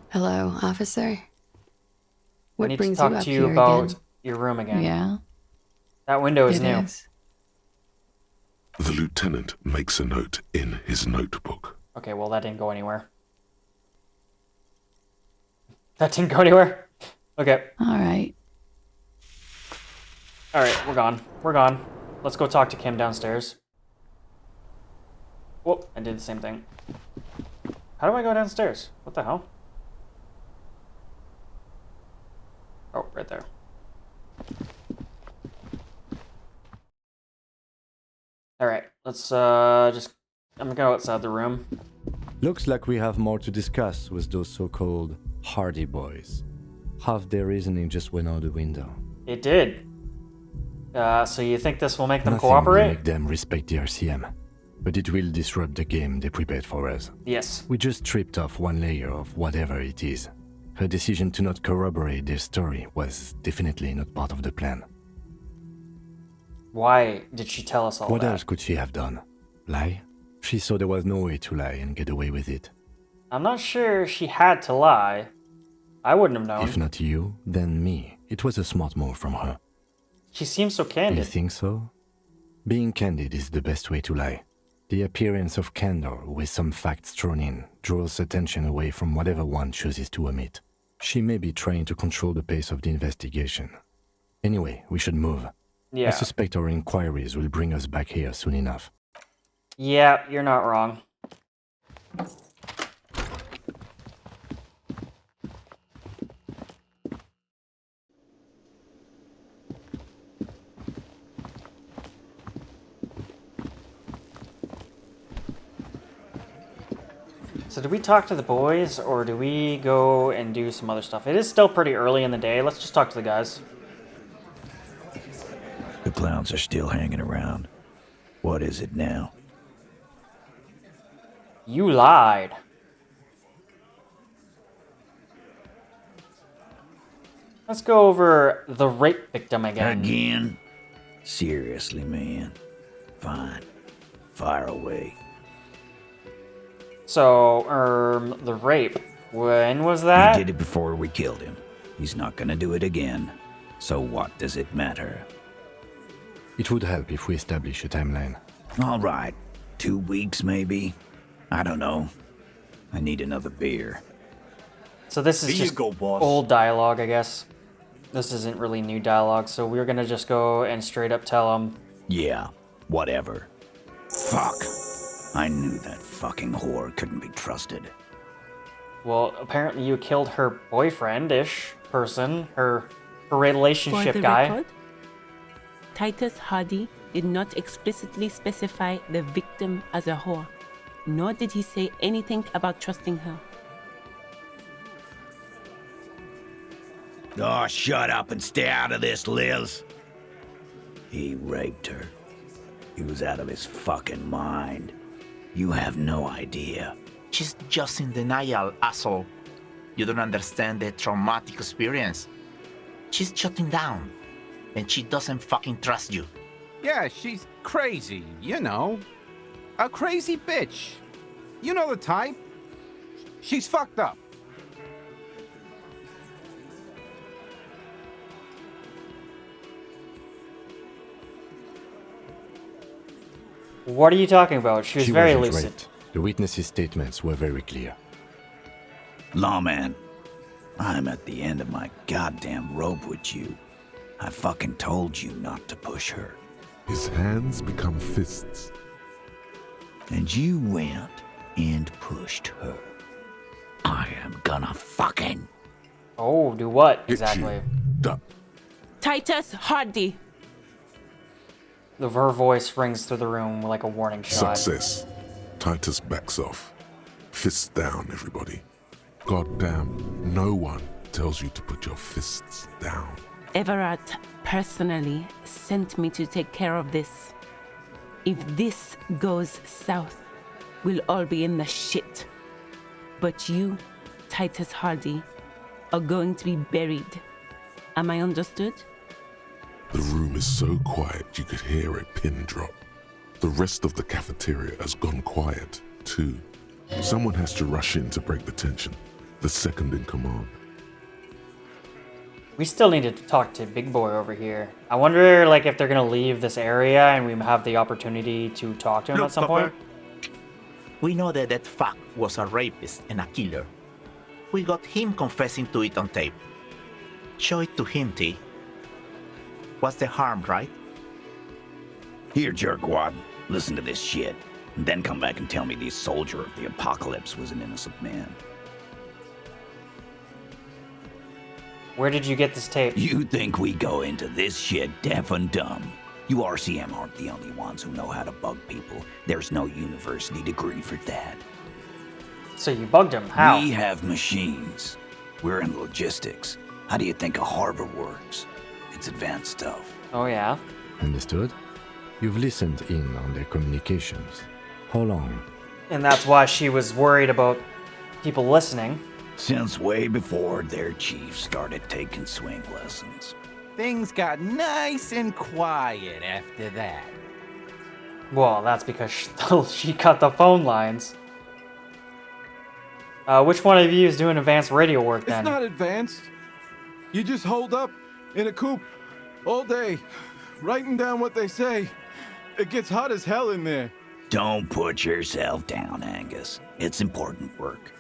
Speaker 8: Hello, officer? What
Speaker 1: I need
Speaker 8: brings
Speaker 1: to talk
Speaker 8: you up
Speaker 1: to you
Speaker 8: here
Speaker 1: about
Speaker 8: again?
Speaker 1: your room again.
Speaker 8: Yeah,
Speaker 1: That window is
Speaker 8: it
Speaker 1: new.
Speaker 8: is.
Speaker 3: The lieutenant makes a note in his notebook.
Speaker 1: Okay, well that didn't go anywhere. That didn't go anywhere? Okay.
Speaker 8: All right.
Speaker 1: Alright, we're gone. We're gone. Let's go talk to Kim downstairs. Whoop, I did the same thing. How do I go downstairs? What the hell? Oh, right there. Alright, let's just... I'm gonna go outside the room.
Speaker 5: Looks like we have more to discuss with those so-called Hardy boys. Half their reasoning just went out the window.
Speaker 1: It did. So you think this will make them
Speaker 5: Nothing will
Speaker 1: cooperate?
Speaker 5: make them respect the RCM, but it will disrupt the game they prepared for us.
Speaker 1: Yes.
Speaker 5: We just stripped off one layer of whatever it is. Her decision to not corroborate their story was definitely not part of the plan.
Speaker 1: Why did she tell us all
Speaker 5: What
Speaker 1: that?
Speaker 5: else could she have done? Lie? She saw there was no way to lie and get away with it.
Speaker 1: I'm not sure she had to lie. I wouldn't have known.
Speaker 5: If not you, then me. It was a smart move from her.
Speaker 1: She seems so
Speaker 5: You
Speaker 1: candid.
Speaker 5: think so? Being candid is the best way to lie. The appearance of candor with some facts thrown in draws attention away from whatever one chooses to omit. She may be trying to control the pace of the investigation. Anyway, we should move.
Speaker 1: Yeah.
Speaker 5: I suspect our inquiries will bring us back here soon enough.
Speaker 1: Yeah, you're not wrong. So do we talk to the boys, or do we go and do some other stuff? It is still pretty early in the day. Let's just talk to the guys.
Speaker 9: The clowns are still hanging around. What is it now?
Speaker 1: You lied. Let's go over the rape victim again.
Speaker 9: Again? Seriously, man. Fine. Fire away.
Speaker 1: So, the rape. When was that?
Speaker 9: We did it before we killed him. He's not gonna do it again. So what does it matter?
Speaker 5: It would help if we establish a timeline.
Speaker 9: All right. 2 weeks, maybe? I don't know. I need another beer.
Speaker 1: So this is
Speaker 10: Here you
Speaker 1: just
Speaker 10: go, boss.
Speaker 1: old dialogue, I guess. This isn't really new dialogue, so we're gonna just go and straight up tell him.
Speaker 9: Yeah, whatever. Fuck. I knew that fucking whore couldn't be trusted.
Speaker 1: Well, apparently you killed her boyfriend-ish person, her relationship
Speaker 11: For the
Speaker 1: guy.
Speaker 11: record, Titus Hardy did not explicitly specify the victim as a whore, nor did he say anything about trusting her.
Speaker 9: Oh, shut up and stay out of this, Liz. He raped her. He was out of his fucking mind. You have no idea.
Speaker 10: She's just in denial, asshole. You don't understand the traumatic experience. She's shutting down, and she doesn't fucking trust you.
Speaker 12: Yeah, she's crazy, you know. A crazy bitch. You know the type. She's fucked up.
Speaker 1: What are you talking about? She was very
Speaker 5: wasn't
Speaker 1: lucid.
Speaker 5: raped. The witnesses' statements were very clear.
Speaker 9: Lawman, I'm at the end of my goddamn rope with you. I fucking told you not to push her.
Speaker 3: His hands become fists.
Speaker 9: And you went and pushed her. I am gonna fucking...
Speaker 1: Oh, do what
Speaker 3: Hit
Speaker 1: exactly?
Speaker 3: you. Duck.
Speaker 11: Titus Hardy!
Speaker 1: Her voice rings through the room like a warning shot.
Speaker 3: Success. Titus backs off. Fists down, everybody. Goddamn, no one tells you to put your fists down.
Speaker 11: Everett personally sent me to take care of this. If this goes south, we'll all be in the shit. But you, Titus Hardy, are going to be buried. Am I understood?
Speaker 3: The room is so quiet you could hear a pin drop. The rest of the cafeteria has gone quiet, too. Someone has to rush in to break the tension. The second in command.
Speaker 1: We still need to talk to Big Boy over here. I wonder, like, if they're gonna leave this area and we have the opportunity to talk to him
Speaker 10: Look,
Speaker 1: at some
Speaker 10: Papa,
Speaker 1: point.
Speaker 10: we know that that fuck was a rapist and a killer. We got him confessing to it on tape. Show it to him, T. What's the harm, right?
Speaker 9: Here, jerkwad, listen to this shit. And then come back and tell me the soldier of the apocalypse was an innocent man.
Speaker 1: Where did you get this tape?
Speaker 9: You think we go into this shit deaf and dumb? You RCM aren't the only ones who know how to bug people. There's no university degree for that.
Speaker 1: So you bugged him. How?
Speaker 9: We have machines. We're in logistics. How do you think a harbor works? It's advanced stuff.
Speaker 1: Oh, yeah.
Speaker 5: Understood? You've listened in on their communications. How long?
Speaker 1: And that's why she was worried about people listening.
Speaker 9: Since way before their chief started taking swing lessons.
Speaker 12: Things got nice and quiet after that.
Speaker 1: Well, that's because she cut the phone lines. Which one of you is doing advanced radio work then?
Speaker 13: It's not advanced. You just hold up in a coop all day, writing down what they say. It gets hot as hell in there.
Speaker 9: Don't put yourself down, Angus. It's important work.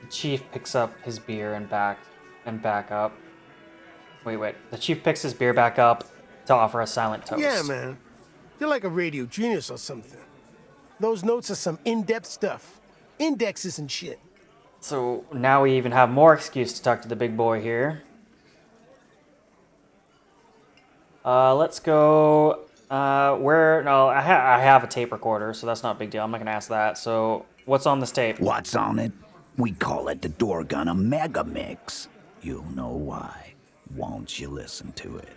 Speaker 1: The chief picks up his beer and back up. Wait. The chief picks his beer back up to offer a silent toast.
Speaker 14: Yeah, man. You're like a radio genius or something. Those notes are some in-depth stuff. Indexes and shit.
Speaker 1: So now we even have more excuse to talk to the big boy here. Let's go. No, I have a tape recorder, so that's not a big deal. I'm not gonna ask that. So what's on this tape?
Speaker 9: What's on it? We call it the door gun a mega mix. You'll know why. Won't you listen to it?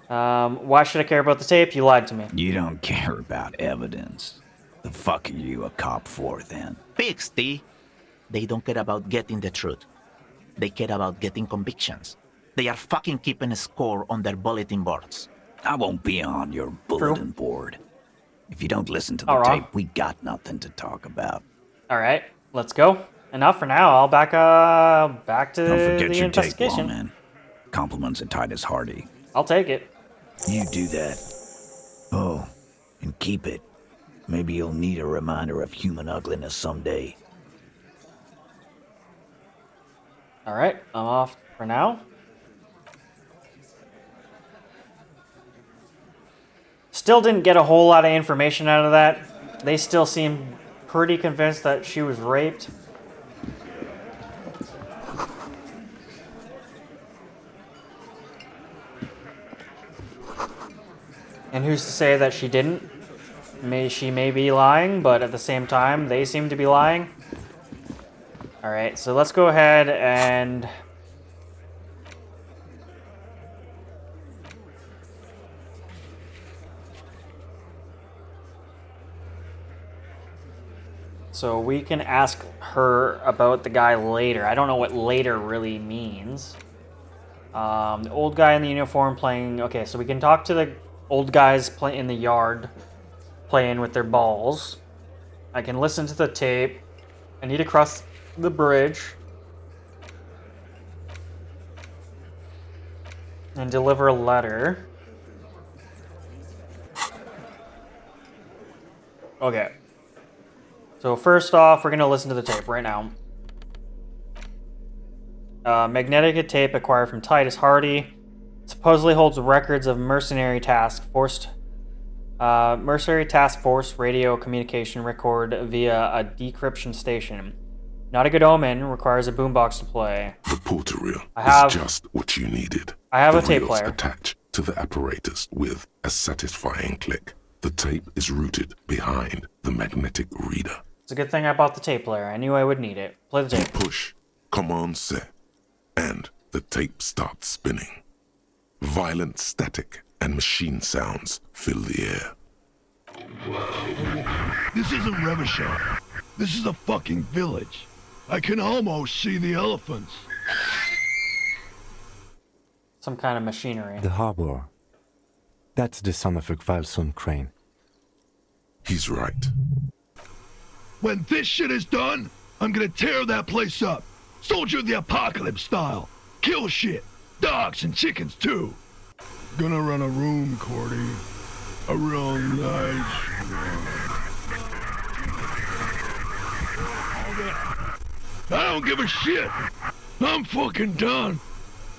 Speaker 1: Why should I care about the tape? You lied to me.
Speaker 9: You don't care about evidence. The fuck are you a cop for, then?
Speaker 10: Pigs, T. They don't care about getting the truth. They care about getting convictions. They are fucking keeping a score on their bulletin boards.
Speaker 9: I won't be on your bulletin board. If you don't listen to the
Speaker 1: All right.
Speaker 9: tape, we got nothing to talk about.
Speaker 1: All right. let's go. Enough for now. I'll back to
Speaker 9: Don't forget
Speaker 1: the
Speaker 9: your tape,
Speaker 1: investigation.
Speaker 9: lawman. Compliments of Titus Hardy.
Speaker 1: I'll take it.
Speaker 9: You do that. Oh, and keep it. Maybe you'll need a reminder of human ugliness someday.
Speaker 1: Alright, I'm off for now. Still didn't get a whole lot of information out of that. They still seem pretty convinced that she was raped. And who's to say that she didn't? She may be lying, but at the same time, they seem to be lying. Alright, so let's go ahead and... So we can ask her about the guy later. I don't know what later really means. The old guy in the uniform playing... Okay, so we can talk to the old guys in the yard playing with their balls. I can listen to the tape. I need to cross the bridge and deliver a letter. Okay. So first off, we're going to listen to the tape right now. Magnetic tape acquired from Titus Hardy. Supposedly holds records of mercenary task force radio communication record via a decryption station. Not a good omen. Requires a boombox to play.
Speaker 3: The portal reel
Speaker 1: is
Speaker 3: just what you needed.
Speaker 1: I have
Speaker 3: the
Speaker 1: a tape
Speaker 3: reels
Speaker 1: player.
Speaker 3: Attached to the apparatus with a satisfying click. The tape is rooted behind the magnetic reader.
Speaker 1: It's a good thing I bought the tape player. I knew I would need it. Play the tape.
Speaker 3: Push command set, and the tape starts spinning. Violent static and machine sounds fill the air.
Speaker 15: This isn't Revachol. This is a fucking village. I can almost see the elephants.
Speaker 1: Some kind of machinery.
Speaker 5: The harbor. That's the son of a Kvalson crane.
Speaker 3: He's right.
Speaker 15: When this shit is done, I'm gonna tear that place up. Soldier of the Apocalypse style. Kill shit. Dogs and chickens too. Gonna run a room, Cordy. A real nice I don't give a shit. I'm fucking done.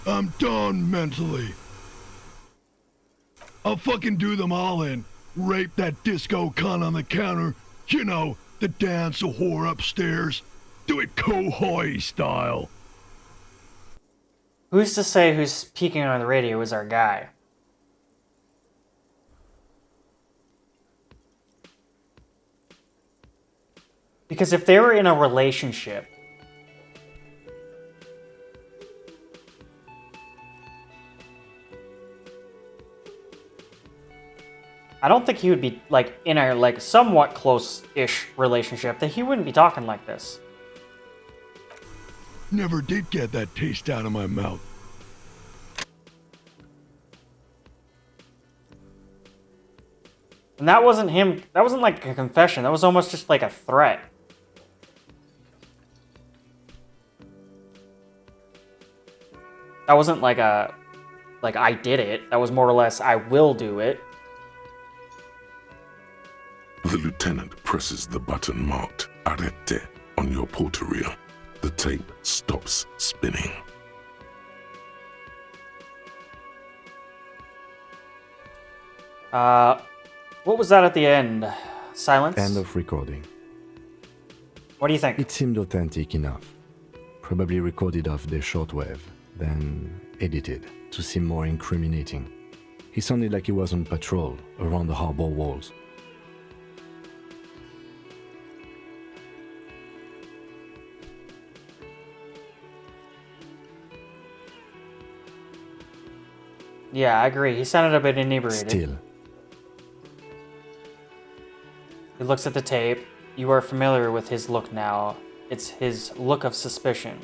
Speaker 15: I'm done mentally. I'll fucking do them all in. Rape that disco cunt on the counter. You know, the dance a whore upstairs. Do it Kohoi style.
Speaker 1: Who's to say who's speaking on the radio is our guy? Because if they were in a relationship, I don't think he would be like in a like somewhat close-ish relationship that he wouldn't be talking like this.
Speaker 15: Never did get that taste out of my mouth.
Speaker 1: And that wasn't him. That wasn't like a confession. That was almost just like a threat. That wasn't like a, like I did it. That was more or less, I will do it.
Speaker 3: The lieutenant presses the button marked Arete on your portal reel. The tape stops spinning.
Speaker 1: What was that at the end? Silence?
Speaker 5: End of recording.
Speaker 1: What do you think?
Speaker 5: It seemed authentic enough. Probably recorded off the shortwave, then edited to seem more incriminating. He sounded like he was on patrol around the harbor walls.
Speaker 1: Yeah, I agree. He sounded a bit inebriated.
Speaker 5: Still.
Speaker 1: He looks at the tape. You are familiar with his look now. It's his look of suspicion.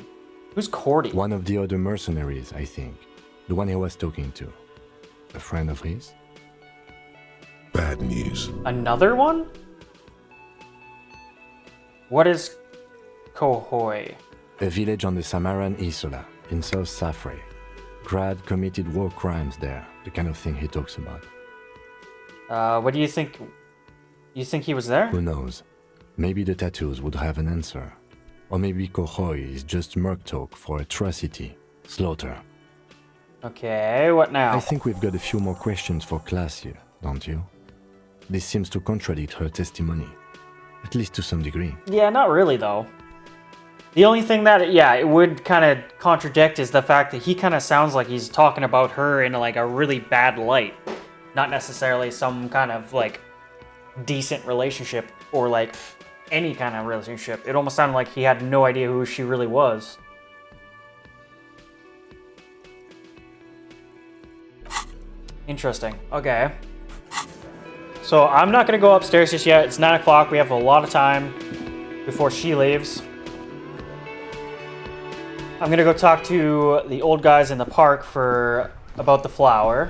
Speaker 1: Who's Cordy?
Speaker 5: One of the other mercenaries, I think. The one he was talking to. A friend of his?
Speaker 3: Bad news.
Speaker 1: Another one? What is Kohoi?
Speaker 5: A village on the Samaran Isola, in South Safre. Grad committed war crimes there, the kind of thing he talks about.
Speaker 1: What do you think? You think he was there?
Speaker 5: Who knows? Maybe the tattoos would have an answer. Or maybe Kohoi is just merc talk for atrocity, slaughter.
Speaker 1: Okay, what now?
Speaker 5: I think we've got a few more questions for class here, don't you? This seems to contradict her testimony, at least to some degree.
Speaker 1: Yeah, not really though. The only thing that, yeah, it would kind of contradict is the fact that he kind of sounds like he's talking about her in like a really bad light. Not necessarily some kind of like decent relationship or like any kind of relationship. It almost sounded like he had no idea who she really was. Interesting. Okay. So I'm not going to go upstairs just yet. It's 9 o'clock. We have a lot of time before she leaves. I'm going to go talk to the old guys in the park about the flower.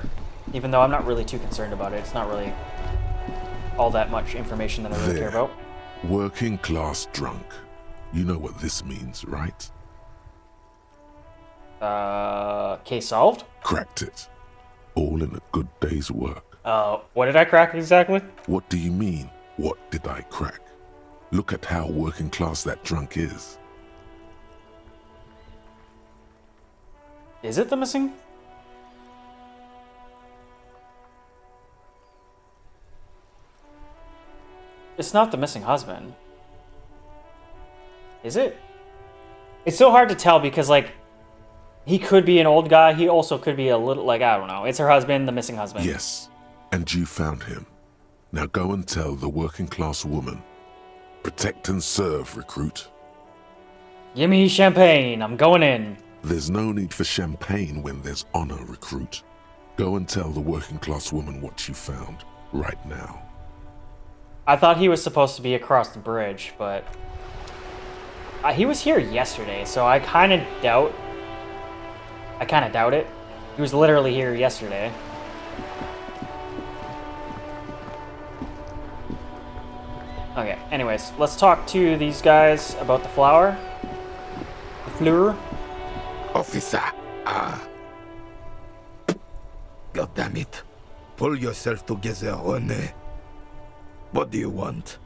Speaker 1: Even though I'm not really too concerned about it. It's not really all that much information that I really care about.
Speaker 3: Working class drunk. You know what this means, right?
Speaker 1: Case solved?
Speaker 3: Cracked it. All in a good day's work.
Speaker 1: What did I crack exactly?
Speaker 3: What do you mean, what did I crack? Look at how working class that drunk is.
Speaker 1: Is it the missing? It's not the missing husband. Is it? It's so hard to tell because, like, he could be an old guy. He also could be a little, like, I don't know. It's her husband, the missing husband.
Speaker 3: Yes, and you found him. Now go and tell the working class woman. Protect and serve, recruit.
Speaker 1: Give me champagne. I'm going in.
Speaker 3: There's no need for champagne when there's honor, recruit. Go and tell the working class woman what you found, right now.
Speaker 1: I thought he was supposed to be across the bridge, but... he was here yesterday, so I kind of doubt it. He was literally here yesterday. Okay, anyways, let's talk to these guys about the flower. The flower.
Speaker 16: Officer, God damn it. Pull yourself together, René. What do you want?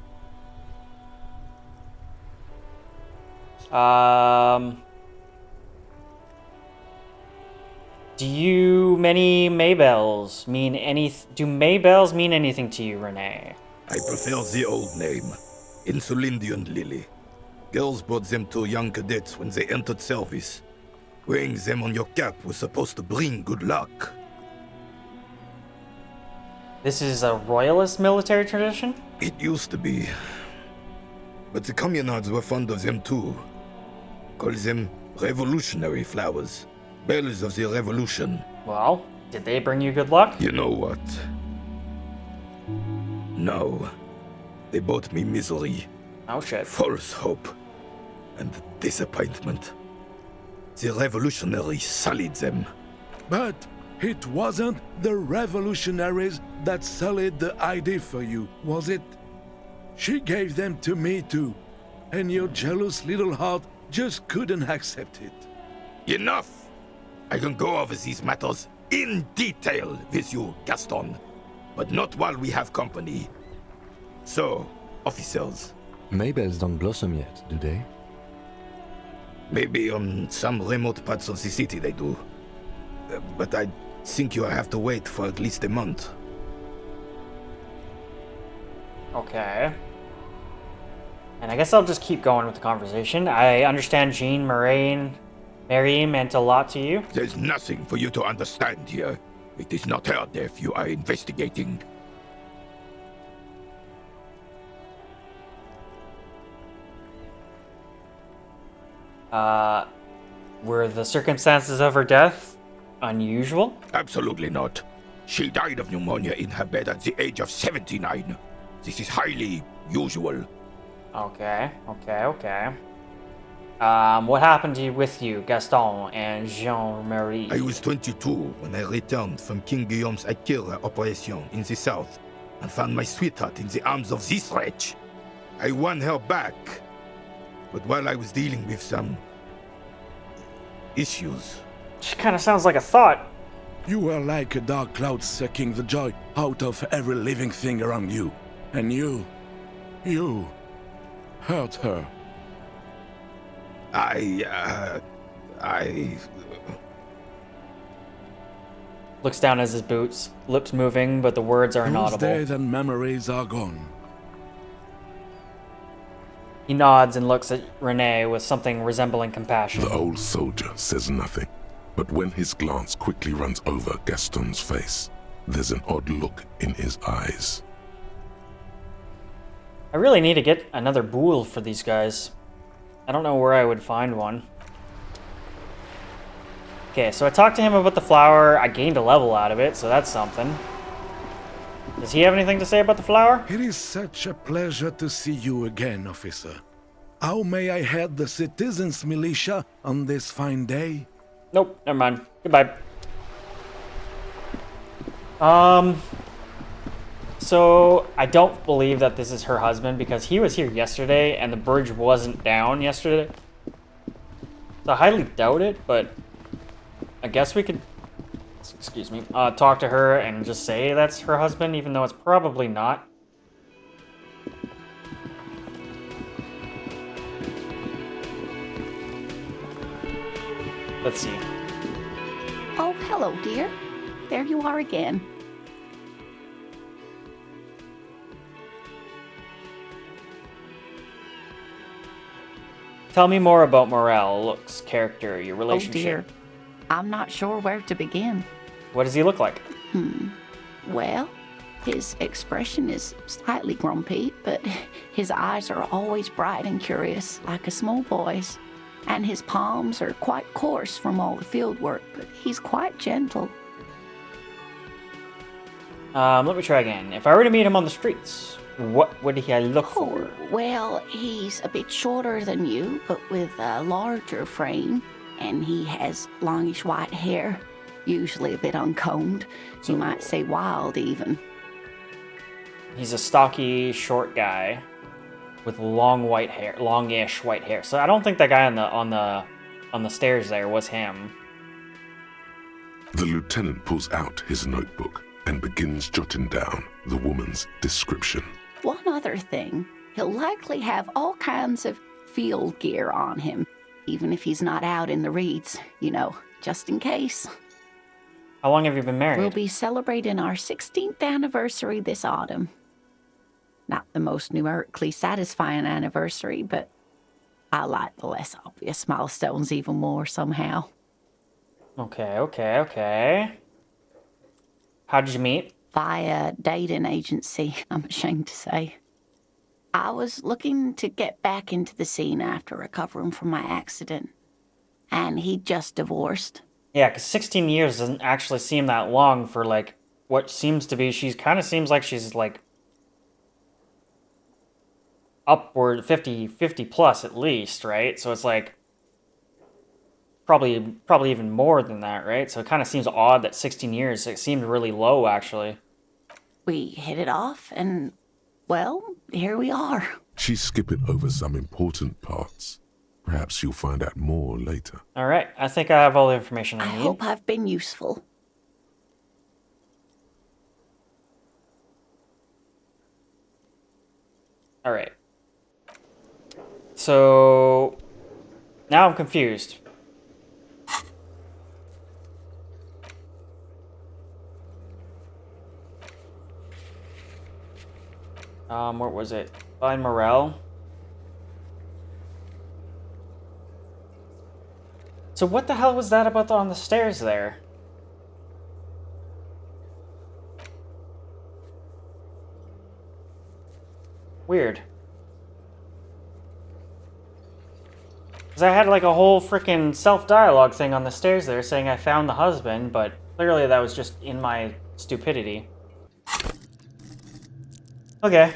Speaker 1: Do many Maybells mean do Maybells mean anything to you, Renee?
Speaker 16: I prefer the old name, Insulindian Lily. Girls brought them to young cadets when they entered service. Wearing them on your cap was supposed to bring good luck.
Speaker 1: This is a royalist military tradition?
Speaker 16: It used to be. But the communards were fond of them too. Call them revolutionary flowers. Bells of the revolution.
Speaker 1: Well, did they bring you good luck?
Speaker 16: You know what? No. They brought me misery.
Speaker 1: Oh shit.
Speaker 16: False hope. And disappointment. The revolutionaries sullied them.
Speaker 15: But it wasn't the revolutionaries that sullied the idea for you, was it? She gave them to me too, and your jealous little heart just couldn't accept it.
Speaker 16: Enough! I can go over these matters in detail with you, Gaston, but not while we have company. So, officers.
Speaker 5: Maybells don't blossom yet, do they?
Speaker 16: Maybe on some remote parts of the city they do. But I think you have to wait for at least a month.
Speaker 1: Okay. And I guess I'll just keep going with the conversation. I understand Jean-Marie meant a lot to you.
Speaker 16: There's nothing for you to understand here. It is not her death you are investigating.
Speaker 1: Were the circumstances of her death unusual?
Speaker 16: Absolutely not. She died of pneumonia in her bed at the age of 79. This is highly usual.
Speaker 1: Okay. What happened with you, Gaston and Jean-Marie?
Speaker 16: I was 22 when I returned from King Guillaume's Akira operation in the south and found my sweetheart in the arms of this wretch. I won her back. but while I was dealing with some issues.
Speaker 1: She kind of sounds like a thought.
Speaker 15: You were like a dark cloud sucking the joy out of every living thing around you. And you hurt her.
Speaker 16: I
Speaker 1: Looks down at his boots, lips moving, but the words are
Speaker 15: Those
Speaker 1: inaudible.
Speaker 15: days and memories are gone.
Speaker 1: He nods and looks at Renee with something resembling compassion.
Speaker 3: The old soldier says nothing, but when his glance quickly runs over Gaston's face, there's an odd look in his eyes.
Speaker 1: I really need to get another boule for these guys. I don't know where I would find one. Okay, so I talked to him about the flower. I gained a level out of it, so that's something. Does he have anything to say about the flower?
Speaker 15: It is such a pleasure to see you again, officer. How may I head the citizens' militia on this fine day?
Speaker 1: Nope, never mind. Goodbye. So I don't believe that this is her husband because he was here yesterday and the bridge wasn't down yesterday. So I highly doubt it, but I guess we could, excuse me, talk to her and just say that's her husband, even though it's probably not. Let's see.
Speaker 17: Oh, hello, dear. There you are again.
Speaker 1: Tell me more about Morel, looks, character, your
Speaker 17: Oh,
Speaker 1: relationship.
Speaker 17: dear. I'm not sure where to begin.
Speaker 1: What does he look like?
Speaker 17: Well, his expression is slightly grumpy, but his eyes are always bright and curious, like a small boy's. And his palms are quite coarse from all the field work, but he's quite gentle.
Speaker 1: Let me try again. If I were to meet him on the streets, what would he look for?
Speaker 17: Well, he's a bit shorter than you, but with a larger frame, and he has longish white hair, usually a bit uncombed. You might say wild, even.
Speaker 1: He's a stocky, short guy with long white hair, longish white hair. So I don't think that guy on the stairs there was him.
Speaker 3: The lieutenant pulls out his notebook and begins jotting down the woman's description.
Speaker 17: One other thing, he'll likely have all kinds of field gear on him, even if he's not out in the reeds, you know, just in case.
Speaker 1: How long have you been married?
Speaker 17: We'll be celebrating our 16th anniversary this autumn. Not the most numerically satisfying anniversary, but I like the less obvious milestones even more somehow.
Speaker 1: Okay. How did you meet?
Speaker 17: Via dating agency, I'm ashamed to say. I was looking to get back into the scene after recovering from my accident, and he'd just divorced.
Speaker 1: Yeah, because 16 years doesn't actually seem that long for, like, what seems to be, she kind of seems like she's, like, upward 50 plus at least, right? So it's, like, probably even more than that, right? So it kind of seems odd that 16 years, it seemed really low, actually.
Speaker 17: We hit it off, and, well, here we are.
Speaker 3: She's skipping over some important parts. Perhaps you'll find out more later.
Speaker 1: All right, I think I have all the information I
Speaker 17: I
Speaker 1: need.
Speaker 17: hope I've been useful.
Speaker 1: All right. So now I'm confused. Where was it? Find Morel. So what the hell was that about on the stairs there? Weird. Because I had like a whole freaking self-dialogue thing on the stairs there saying I found the husband, but clearly that was just in my stupidity. Okay.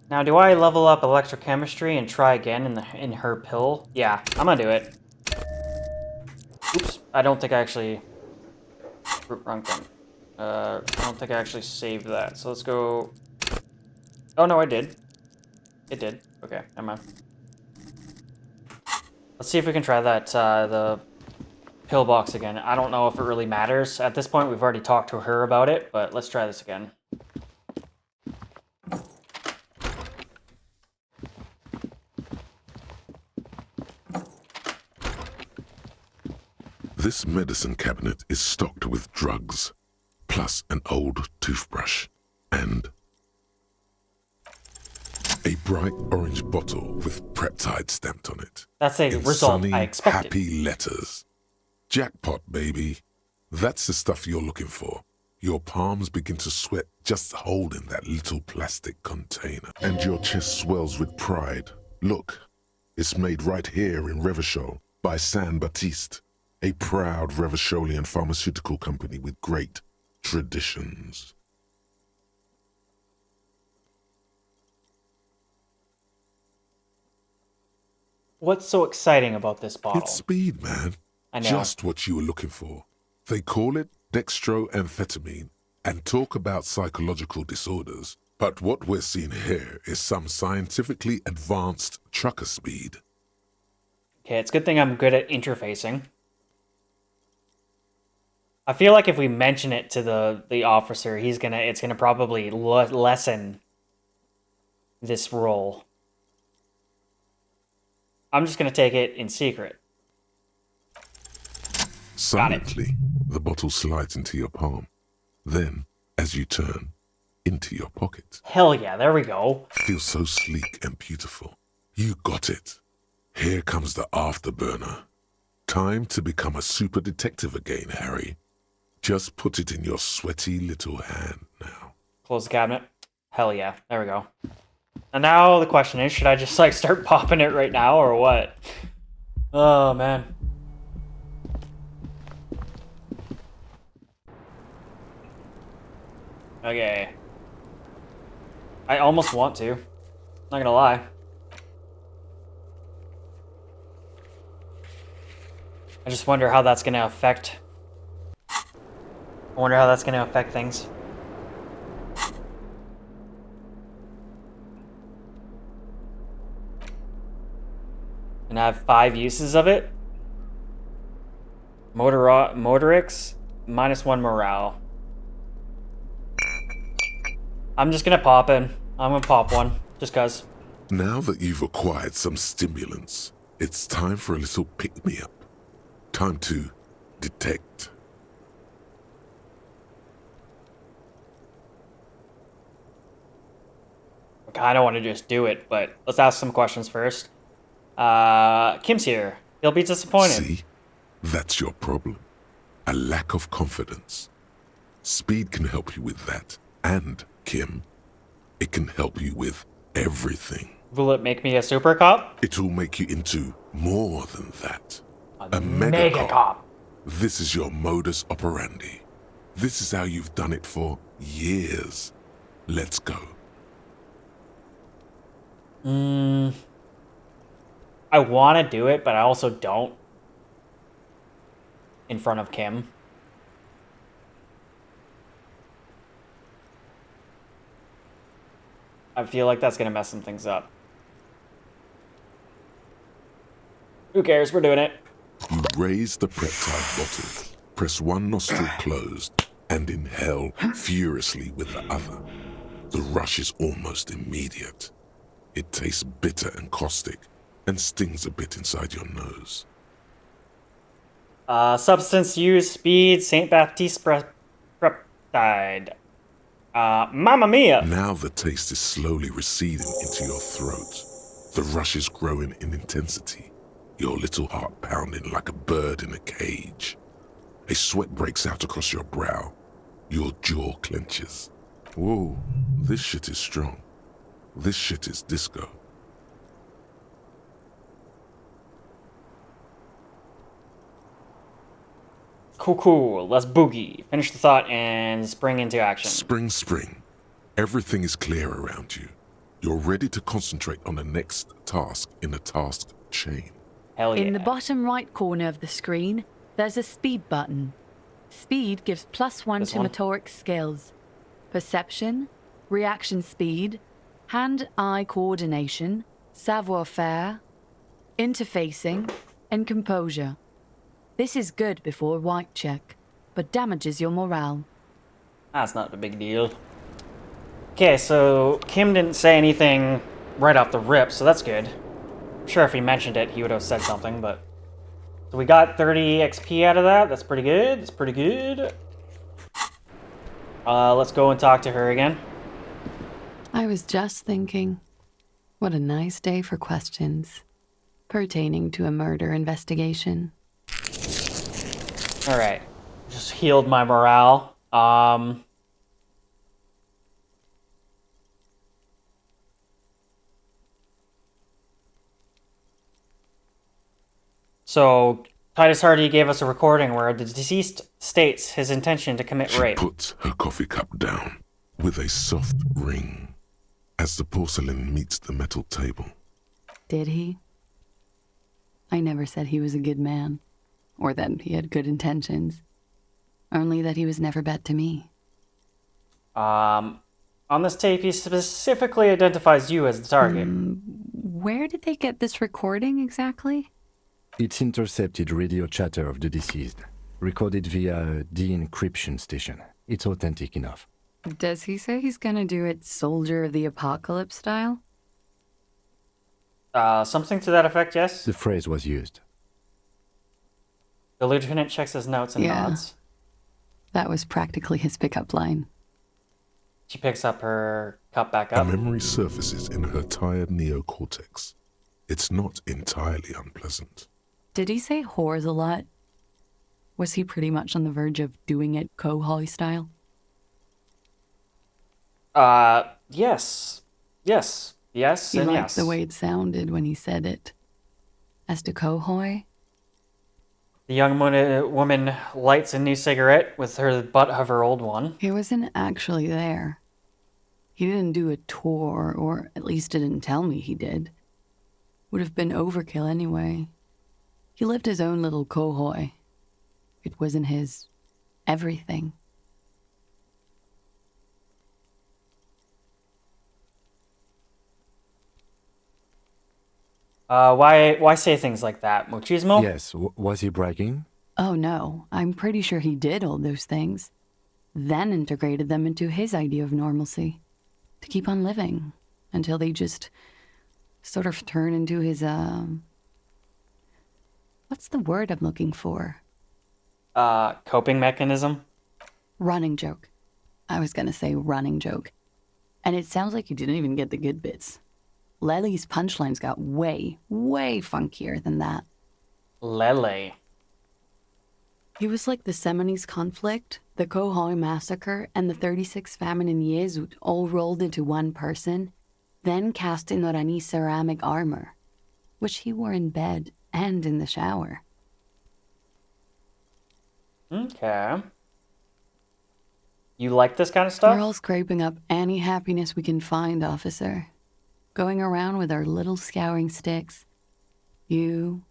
Speaker 1: Now, do I level up electrochemistry and try again in her pill? Yeah, I'm gonna do it. Oops, I don't think I actually... Wrong thing. I don't think I actually saved that. So let's go... Oh, no, I did. It did. Okay, never mind. Let's see if we can try that, the pillbox again. I don't know if it really matters. At this point, we've already talked to her about it, but let's try this again.
Speaker 3: This medicine cabinet is stocked with drugs, plus an old toothbrush, and a bright orange bottle with Preptide stamped on it.
Speaker 1: That's a
Speaker 3: in
Speaker 1: result
Speaker 3: sunny,
Speaker 1: I expected.
Speaker 3: happy letters. Jackpot, baby. That's the stuff you're looking for. Your palms begin to sweat just holding that little plastic container. And your chest swells with pride. Look, it's made right here in Revachol by San Baptiste, a proud Revacholian pharmaceutical company with great traditions.
Speaker 1: What's so exciting about this bottle?
Speaker 3: It's speed, man.
Speaker 1: I know.
Speaker 3: Just what you were looking for. They call it dextroamphetamine and talk about psychological disorders. But what we're seeing here is some scientifically advanced trucker speed.
Speaker 1: Okay, it's a good thing I'm good at interfacing. I feel like if we mention it to the officer, it's gonna probably lessen this role. I'm just gonna take it in secret.
Speaker 3: Silently, the bottle slides into your palm. Then, as you turn, into your pocket.
Speaker 1: Hell yeah, there we go.
Speaker 3: Feels so sleek and beautiful. You got it. Here comes the afterburner. Time to become a super detective again, Harry. Just put it in your sweaty little hand now.
Speaker 1: Close the cabinet. Hell yeah, there we go. And now the question is, should I just like start popping it right now or what? Oh man. Okay. I almost want to. Not gonna lie. I just wonder how that's gonna affect... I wonder how that's gonna affect things. And I have 5 uses of it. Motorix, -1 morale. I'm just gonna pop in. I'm gonna pop one, just cuz.
Speaker 3: Now that you've acquired some stimulants, it's time for a little pick-me-up. Time to detect.
Speaker 1: I kinda wanna just do it, but let's ask some questions first. Kim's here. He'll be disappointed.
Speaker 3: See? That's your problem. A lack of confidence. Speed can help you with that. And, Kim, it can help you with everything.
Speaker 1: Will it make me a super cop?
Speaker 3: It will make you into more than that.
Speaker 1: A mega cop.
Speaker 3: This is your modus operandi. This is how you've done it for years. Let's go.
Speaker 1: I want to do it, but I also don't. In front of Kim. I feel like that's going to mess some things up. Who cares? We're doing it.
Speaker 3: You raise the Preptide bottle, press one nostril closed, and inhale furiously with the other. The rush is almost immediate. It tastes bitter and caustic, and stings a bit inside your nose.
Speaker 1: Substance use, speed, St. Baptiste Preptide. Mamma mia!
Speaker 3: Now the taste is slowly receding into your throat. The rush is growing in intensity, your little heart pounding like a bird in a cage. A sweat breaks out across your brow. Your jaw clenches. Whoa, this shit is strong. This shit is disco.
Speaker 1: Cool. Let's boogie. Finish the thought and spring into action.
Speaker 3: Spring. Everything is clear around you. You're ready to concentrate on the next task in the task chain.
Speaker 1: Hell yeah.
Speaker 18: In the bottom right corner of the screen, there's a speed button. Speed gives +1
Speaker 1: This
Speaker 18: to
Speaker 1: one?
Speaker 18: motoric skills. Perception, reaction speed, hand-eye coordination, savoir-faire, interfacing, and composure. This is good before a white check, but damages your morale.
Speaker 1: That's not a big deal. Okay, so Kim didn't say anything right off the rip, so that's good. I'm sure if he mentioned it, he would have said something, but... So we got 30 XP out of that. That's pretty good. That's pretty good. Let's go and talk to her again.
Speaker 8: I was just thinking, what a nice day for questions pertaining to a murder investigation.
Speaker 1: Alright. Just healed my morale. So, Titus Hardy gave us a recording where the deceased states his intention to commit
Speaker 3: She
Speaker 1: rape.
Speaker 3: puts her coffee cup down with a soft ring as the porcelain meets the metal table.
Speaker 8: Did he? I never said he was a good man, or that he had good intentions. Only that he was never bad to me.
Speaker 1: On this tape, he specifically identifies you as the target.
Speaker 8: Where did they get this recording exactly?
Speaker 5: It's intercepted radio chatter of the deceased, recorded via a de-encryption station. It's authentic enough.
Speaker 8: Does he say he's gonna do it Soldier of the Apocalypse style?
Speaker 1: Something to that effect, yes?
Speaker 5: The phrase was used.
Speaker 1: The lieutenant checks his notes and nods.
Speaker 8: That was practically his pickup line.
Speaker 1: She picks up her cup back
Speaker 3: A
Speaker 1: up.
Speaker 3: memory surfaces in her tired neocortex. It's not entirely unpleasant.
Speaker 8: Did he say whores a lot? Was he pretty much on the verge of doing it Kohoi style?
Speaker 1: Yes. Yes. Yes
Speaker 8: He
Speaker 1: and
Speaker 8: liked
Speaker 1: yes.
Speaker 8: the way it sounded when he said it. As to Kohoi,
Speaker 1: The young woman lights a new cigarette with her butt of her old one.
Speaker 8: he wasn't actually there. He didn't do a tour, or at least didn't tell me he did. Would have been overkill anyway. He lived his own little Kohoi. It wasn't his everything.
Speaker 1: Why say things like that? Machismo?
Speaker 5: Yes, was he bragging?
Speaker 8: Oh no, I'm pretty sure he did all those things. Then integrated them into his idea of normalcy. To keep on living. Until they just sort of turn into his, what's the word I'm looking for?
Speaker 1: Coping mechanism?
Speaker 8: Running joke. I was gonna say running joke. And it sounds like you didn't even get the good bits. Lely's punchlines got way, way funkier than that.
Speaker 1: Lele.
Speaker 8: He was like the Seminoles conflict, the Kohoi massacre, and the 36 famine in Yezut all rolled into one person, then cast in Orani ceramic armor, which he wore in bed and in the shower.
Speaker 1: Okay. You like this kind of stuff?
Speaker 8: We're all scraping up any happiness we can find, officer. Going around with our little scouring sticks. You,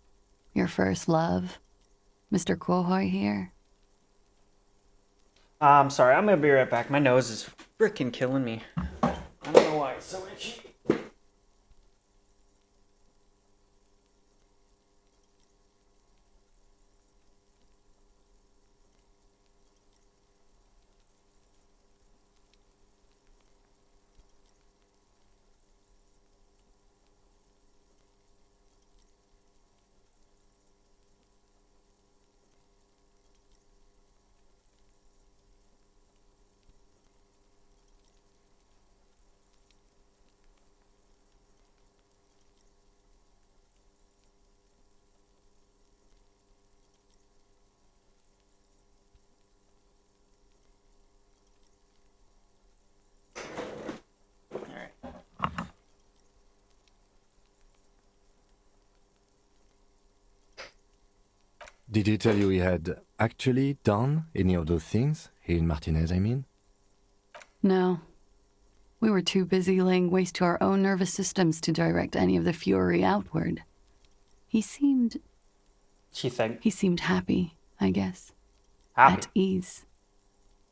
Speaker 8: your first love, Mr. Kohoi here.
Speaker 1: I'm sorry, I'm gonna be right back. My nose is freaking killing me. I don't know why it's so itchy.
Speaker 5: Did he tell you he had actually done any of those things? He and Martinez, I mean?
Speaker 8: No. We were too busy laying waste to our own nervous systems to direct any of the fury outward. He seemed...
Speaker 1: He seemed
Speaker 8: happy, I guess.
Speaker 1: Happy.
Speaker 8: at ease.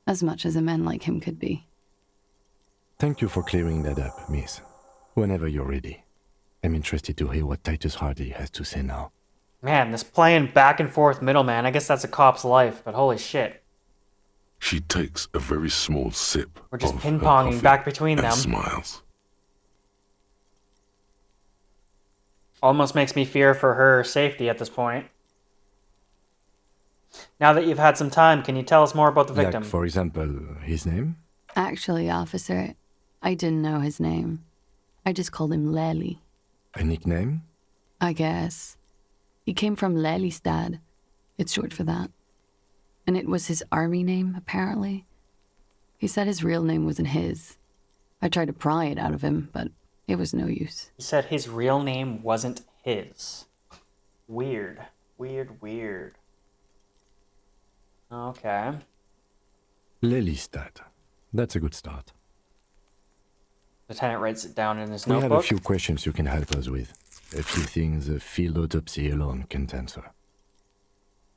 Speaker 8: As much as a man like him could be.
Speaker 5: Thank you for clearing that up, miss. Whenever you're ready. I'm interested to hear what Titus Hardy has to say now.
Speaker 1: Man, this playing back and forth middleman, I guess that's a cop's life, but holy shit.
Speaker 3: She takes a very small sip.
Speaker 1: We're just
Speaker 3: of her
Speaker 1: ping-ponging
Speaker 3: coffee
Speaker 1: back between
Speaker 3: and
Speaker 1: them.
Speaker 3: Smiles.
Speaker 1: Almost makes me fear for her safety at this point. Now that you've had some time, can you tell us more about the victim?
Speaker 5: Like, for example, his name?
Speaker 8: Actually, officer, I didn't know his name. I just called him Lely.
Speaker 5: A nickname?
Speaker 8: I guess. He came from Lelystad. It's short for that. And it was his army name, apparently. He said his real name wasn't his. I tried to pry it out of him, but it was no use.
Speaker 1: He said his real name wasn't his. Weird. Weird. Okay.
Speaker 5: Lelystad. That's a good start.
Speaker 1: Lieutenant writes it down in his
Speaker 5: We
Speaker 1: notebook.
Speaker 5: have a few questions you can help us with. A few things a field autopsy alone can't answer.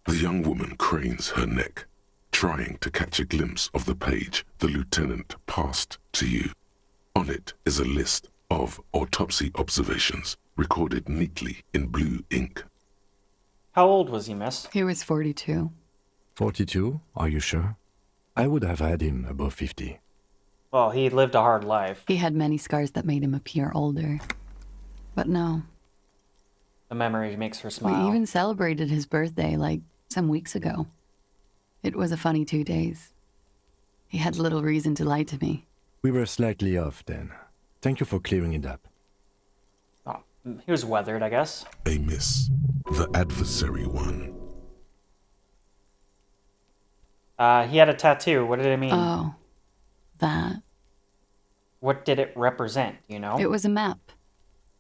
Speaker 3: The young woman cranes her neck, trying to catch a glimpse of the page the lieutenant passed to you. On it is a list of autopsy observations recorded neatly in blue ink.
Speaker 1: How old was he, miss?
Speaker 8: He was 42.
Speaker 5: 42? Are you sure? I would have had him above 50.
Speaker 1: Well, he lived a hard life.
Speaker 8: He had many scars that made him appear older. But no.
Speaker 1: The memory makes her smile.
Speaker 8: We even celebrated his birthday, like, some weeks ago. It was a funny 2 days. He had little reason to lie to me.
Speaker 5: We were slightly off then. Thank you for clearing it up.
Speaker 1: Oh, he was weathered, I guess.
Speaker 3: A miss. The adversary one.
Speaker 1: He had a tattoo. What did it mean?
Speaker 8: Oh, that.
Speaker 1: What did it represent, you know?
Speaker 8: It was a map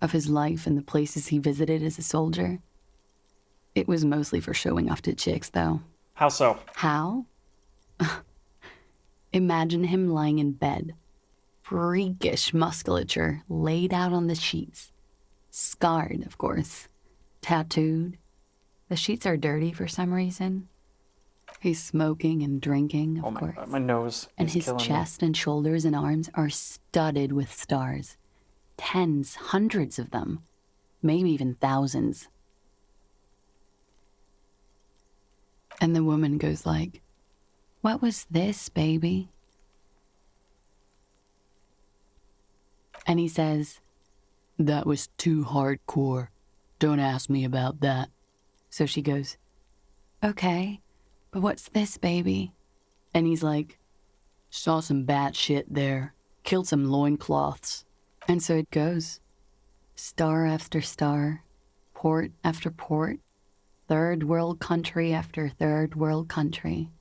Speaker 8: of his life and the places he visited as a soldier. It was mostly for showing off to chicks, though.
Speaker 1: How so?
Speaker 8: How? Imagine him lying in bed. Freakish musculature laid out on the sheets. Scarred, of course. Tattooed. The sheets are dirty for some reason. He's smoking and drinking, of course.
Speaker 1: God, my nose.
Speaker 8: And
Speaker 1: is
Speaker 8: his
Speaker 1: killing me.
Speaker 8: chest and shoulders and arms are studded with stars. Tens, hundreds of them. Maybe even thousands. And the woman goes like, "What was this, baby?" And he says, "That was too hardcore. Don't ask me about that." So she goes, "Okay, but what's this, baby?" And he's like, "Saw some bat shit there. Killed some loincloths." And so it goes. Star after star, port after port, third world country after third world country.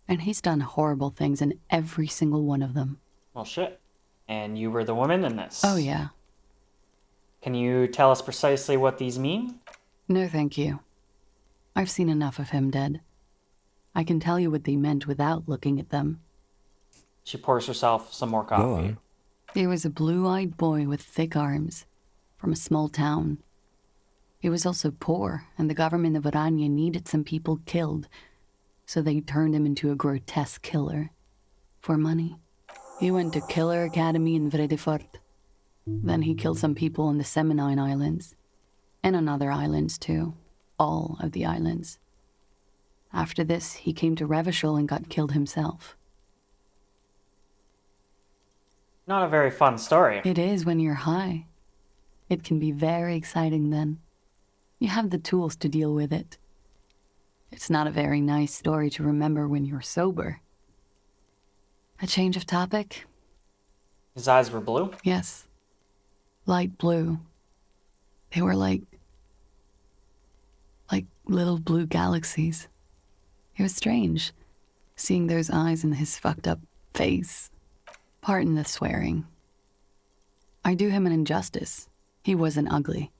Speaker 8: And he's done horrible things in every single one of them.
Speaker 1: Well, shit. And you were the woman in this.
Speaker 8: Oh, yeah.
Speaker 1: Can you tell us precisely what these mean?
Speaker 8: No, thank you. I've seen enough of him dead. I can tell you what they meant without looking at them.
Speaker 1: She pours herself some more coffee.
Speaker 5: Go on.
Speaker 8: He was a blue-eyed boy with thick arms, from a small town. He was also poor, and the government of Oranje needed some people killed, so they turned him into a grotesque killer. For money. He went to Killer Academy in Vredefort. Then he killed some people on the Seminine Islands, and on other islands too. All of the islands. After this, he came to Revachol and got killed himself.
Speaker 1: Not a very fun story.
Speaker 8: It is when you're high. It can be very exciting then. You have the tools to deal with it. It's not a very nice story to remember when you're sober. A change of topic?
Speaker 1: His eyes were blue?
Speaker 8: Yes. Light blue. They were like little blue galaxies. It was strange, seeing those eyes in his fucked up face. Pardon the swearing. I do him an injustice. He wasn't ugly.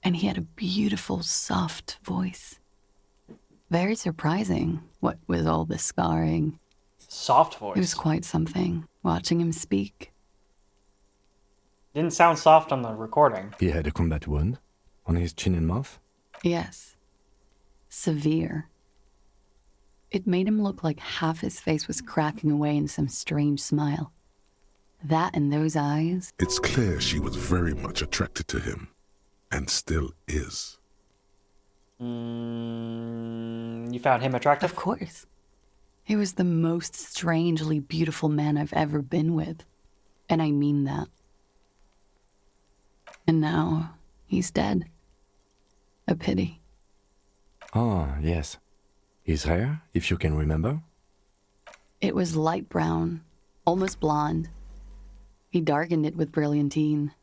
Speaker 8: And he had a beautiful, soft voice. Very surprising, what with all the scarring.
Speaker 1: Soft voice?
Speaker 8: It was quite something, watching him speak.
Speaker 1: Didn't sound soft on the recording.
Speaker 5: He had a combat wound on his chin and mouth?
Speaker 8: Yes. Severe. It made him look like half his face was cracking away in some strange smile. That and those eyes.
Speaker 3: It's clear she was very much attracted to him, and still is.
Speaker 1: You found him attractive?
Speaker 8: Of course. He was the most strangely beautiful man I've ever been with. And I mean that. And now, he's dead. A pity.
Speaker 5: Ah, yes. His hair, if you can remember?
Speaker 8: It was light brown, almost blonde. He darkened it with brilliantine.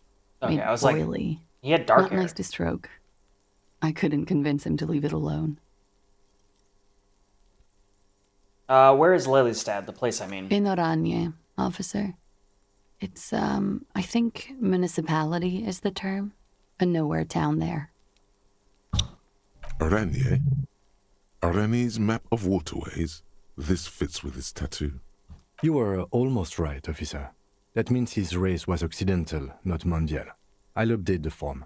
Speaker 1: Okay,
Speaker 8: Made
Speaker 1: I was
Speaker 8: oily.
Speaker 1: like, he had dark
Speaker 8: Not
Speaker 1: hair.
Speaker 8: nice to stroke. I couldn't convince him to leave it alone.
Speaker 1: Where is Lelystad, the place I mean?
Speaker 8: In Oranje, officer. It's, I think municipality is the term. A nowhere town there.
Speaker 3: Oranje? Oranje's map of waterways? This fits with his tattoo.
Speaker 5: You were almost right, officer. That means his race was occidental, not mondial. I'll update the form.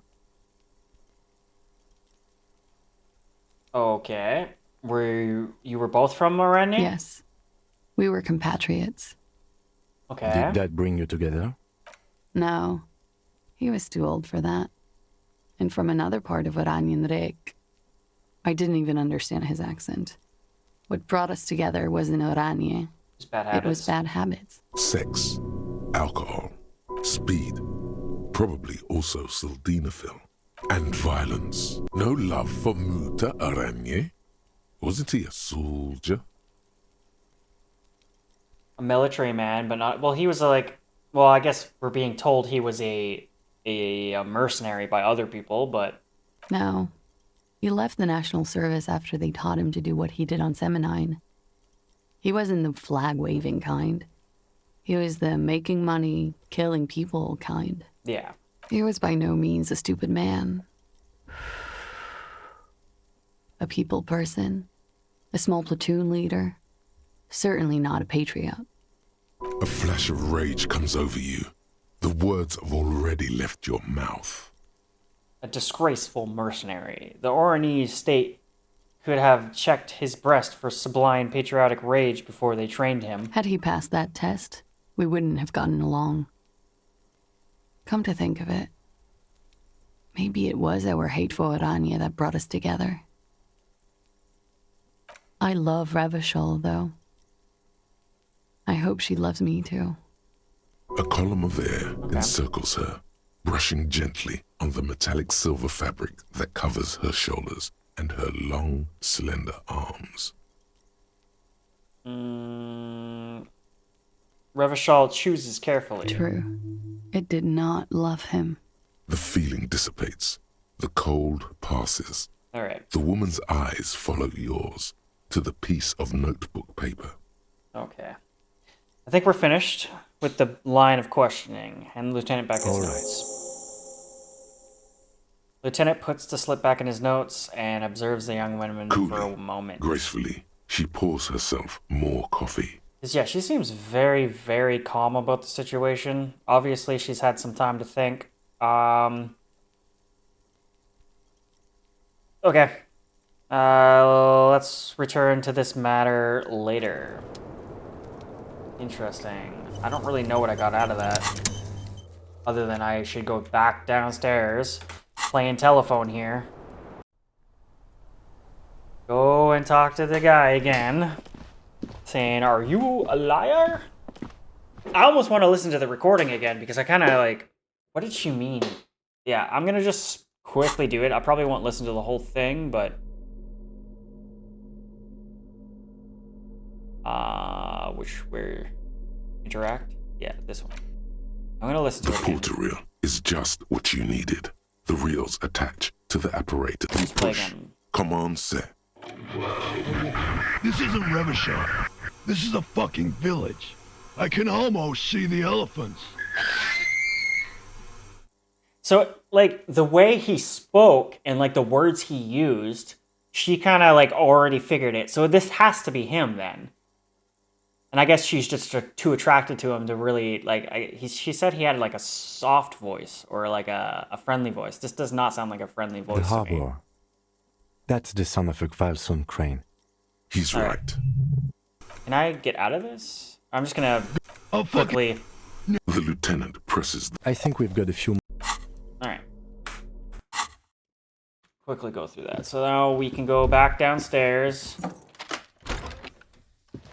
Speaker 1: Okay. You were both from Oranje?
Speaker 8: Yes. We were compatriots.
Speaker 1: Okay.
Speaker 5: Did that bring you together?
Speaker 8: No. He was too old for that. And from another part of Oranjenrijk. I didn't even understand his accent. What brought us together wasn't Oranje. It was bad habits.
Speaker 3: Sex, alcohol, speed, probably also sildenafil, and violence. No love for Muta Oranje? Wasn't he a soldier?
Speaker 1: A military man, but not... Well, he was like... Well, I guess we're being told he was a mercenary by other people, but...
Speaker 8: No. He left the National Service after they taught him to do what he did on Seminine. He wasn't the flag-waving kind. He was the making money, killing people kind.
Speaker 1: Yeah.
Speaker 8: He was by no means a stupid man. A people person. A small platoon leader. Certainly not a patriot.
Speaker 3: A flash of rage comes over you. The words have already left your mouth.
Speaker 1: A disgraceful mercenary. The Oranese state could have checked his breast for sublime patriotic rage before they trained him.
Speaker 8: Had he passed that test, we wouldn't have gotten along. Come to think of it, maybe it was our hate for Oranje that brought us together. I love Revachol, though. I hope she loves me, too.
Speaker 3: A column of air encircles her, brushing gently on the metallic silver fabric that covers her shoulders and her long, slender arms.
Speaker 1: Revachol chooses carefully.
Speaker 8: True. It did not love him.
Speaker 3: The feeling dissipates. The cold passes.
Speaker 1: All right.
Speaker 3: The woman's eyes follow yours to the piece of notebook paper.
Speaker 1: Okay. I think we're finished with the line of questioning. Hand the lieutenant back his notes. Lieutenant puts the slip back in his notes and observes the young woman for a moment.
Speaker 3: Gracefully, she pours herself more coffee.
Speaker 1: Yeah, she seems very, very calm about the situation. Obviously, she's had some time to think. Okay. Let's return to this matter later. Interesting. I don't really know what I got out of that. Other than I should go back downstairs. Playing telephone here. Go and talk to the guy again. Saying, are you a liar? I almost want to listen to the recording again because I kind of like, what did she mean? Yeah, I'm going to just quickly do it. I probably won't listen to the whole thing, but... where interact? Yeah, this one. I'm going to listen to it again.
Speaker 3: The porter reel is just what you needed. The reels attach to the apparatus.
Speaker 1: Let's play again.
Speaker 3: Come on, set.
Speaker 15: This isn't Revachol. This is a fucking village. I can almost see the elephants.
Speaker 1: So, like, the way he spoke and, like, the words he used, she kind of, like, already figured it. So this has to be him, then. And I guess she's just too attracted to him to really, like, she said he had, like, a soft voice or, like, a friendly voice. This does not sound like a friendly voice
Speaker 5: The
Speaker 1: to me.
Speaker 5: harbor. That's the son of a Kvalson crane.
Speaker 3: He's right.
Speaker 1: Can I get out of this? I'm just gonna quickly...
Speaker 3: The lieutenant presses...
Speaker 5: I think we've got a few...
Speaker 1: Alright. Quickly go through that. So now we can go back downstairs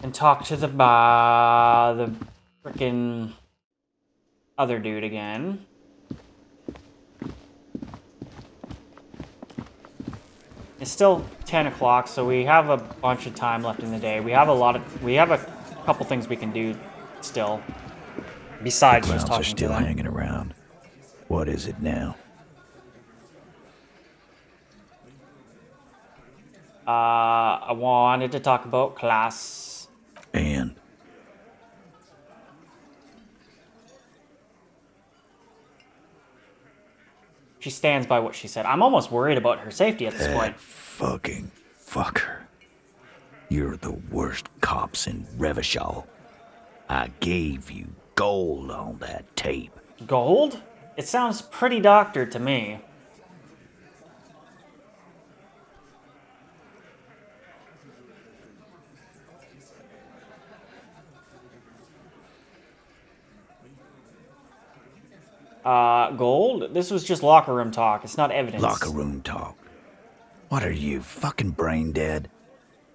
Speaker 1: and talk to the frickin' other dude again. It's still 10 o'clock, so we have a bunch of time left in the day. We have a couple things we can do still, besides just talking
Speaker 9: are still
Speaker 1: to them.
Speaker 9: hanging around. What is it now?
Speaker 1: I wanted to talk about class.
Speaker 9: And?
Speaker 1: She stands by what she said. I'm almost worried about her safety at this point.
Speaker 9: Fucking fucker. You're the worst cops in Revachol. I gave you gold on that tape.
Speaker 1: Gold? It sounds pretty doctored to me. Gold? This was just locker room talk. It's not evidence.
Speaker 9: Locker room talk? What are you, fucking brain dead?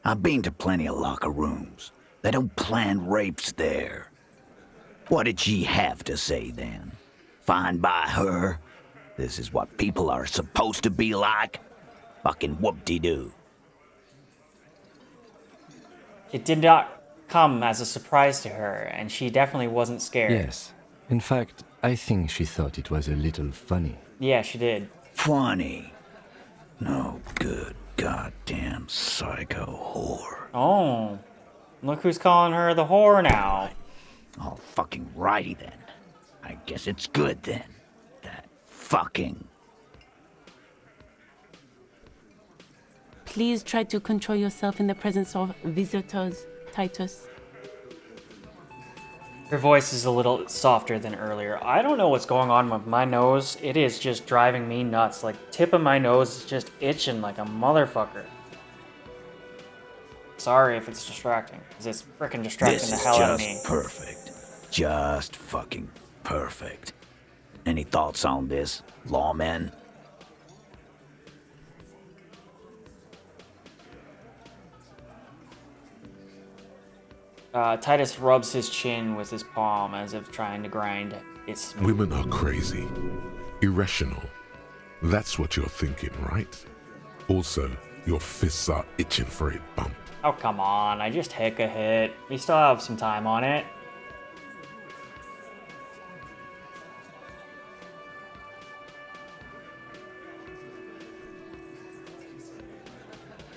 Speaker 9: I've been to plenty of locker rooms. They don't plan rapes there. What did she have to say then? Fine by her? This is what people are supposed to be like? Fucking whoop-de-doo.
Speaker 1: It did not come as a surprise to her, and she definitely wasn't scared.
Speaker 5: Yes. In fact, I think she thought it was a little funny.
Speaker 1: Yeah, she did.
Speaker 9: Funny? No good goddamn psycho whore.
Speaker 1: Oh. Look who's calling her the whore now.
Speaker 9: Oh, fucking righty then. I guess it's good then. That fucking...
Speaker 11: Please try to control yourself in the presence of visitors, Titus.
Speaker 1: Her voice is a little softer than earlier. I don't know what's going on with my nose. It is just driving me nuts. Like, tip of my nose is just itching like a motherfucker. Sorry if it's distracting, because it's frickin' distracting the hell out of me.
Speaker 9: This is just perfect. Just fucking perfect. Any thoughts on this, lawmen?
Speaker 1: Titus rubs his chin with his palm as if trying to grind its...
Speaker 3: Women are crazy. Irrational. That's what you're thinking, right? Also, your fists are itching for a bump.
Speaker 1: Oh, come on. I just took a hit. We still have some time on it.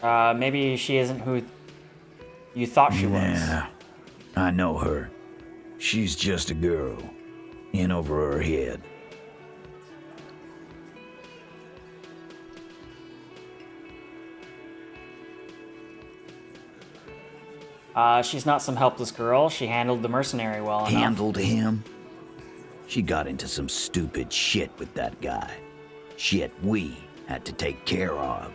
Speaker 1: Maybe she isn't who you thought she was.
Speaker 9: Yeah, I know her. She's just a girl. In over her head.
Speaker 1: She's not some helpless girl. She handled the mercenary well enough.
Speaker 9: Handled him? She got into some stupid shit with that guy. Shit we had to take care of.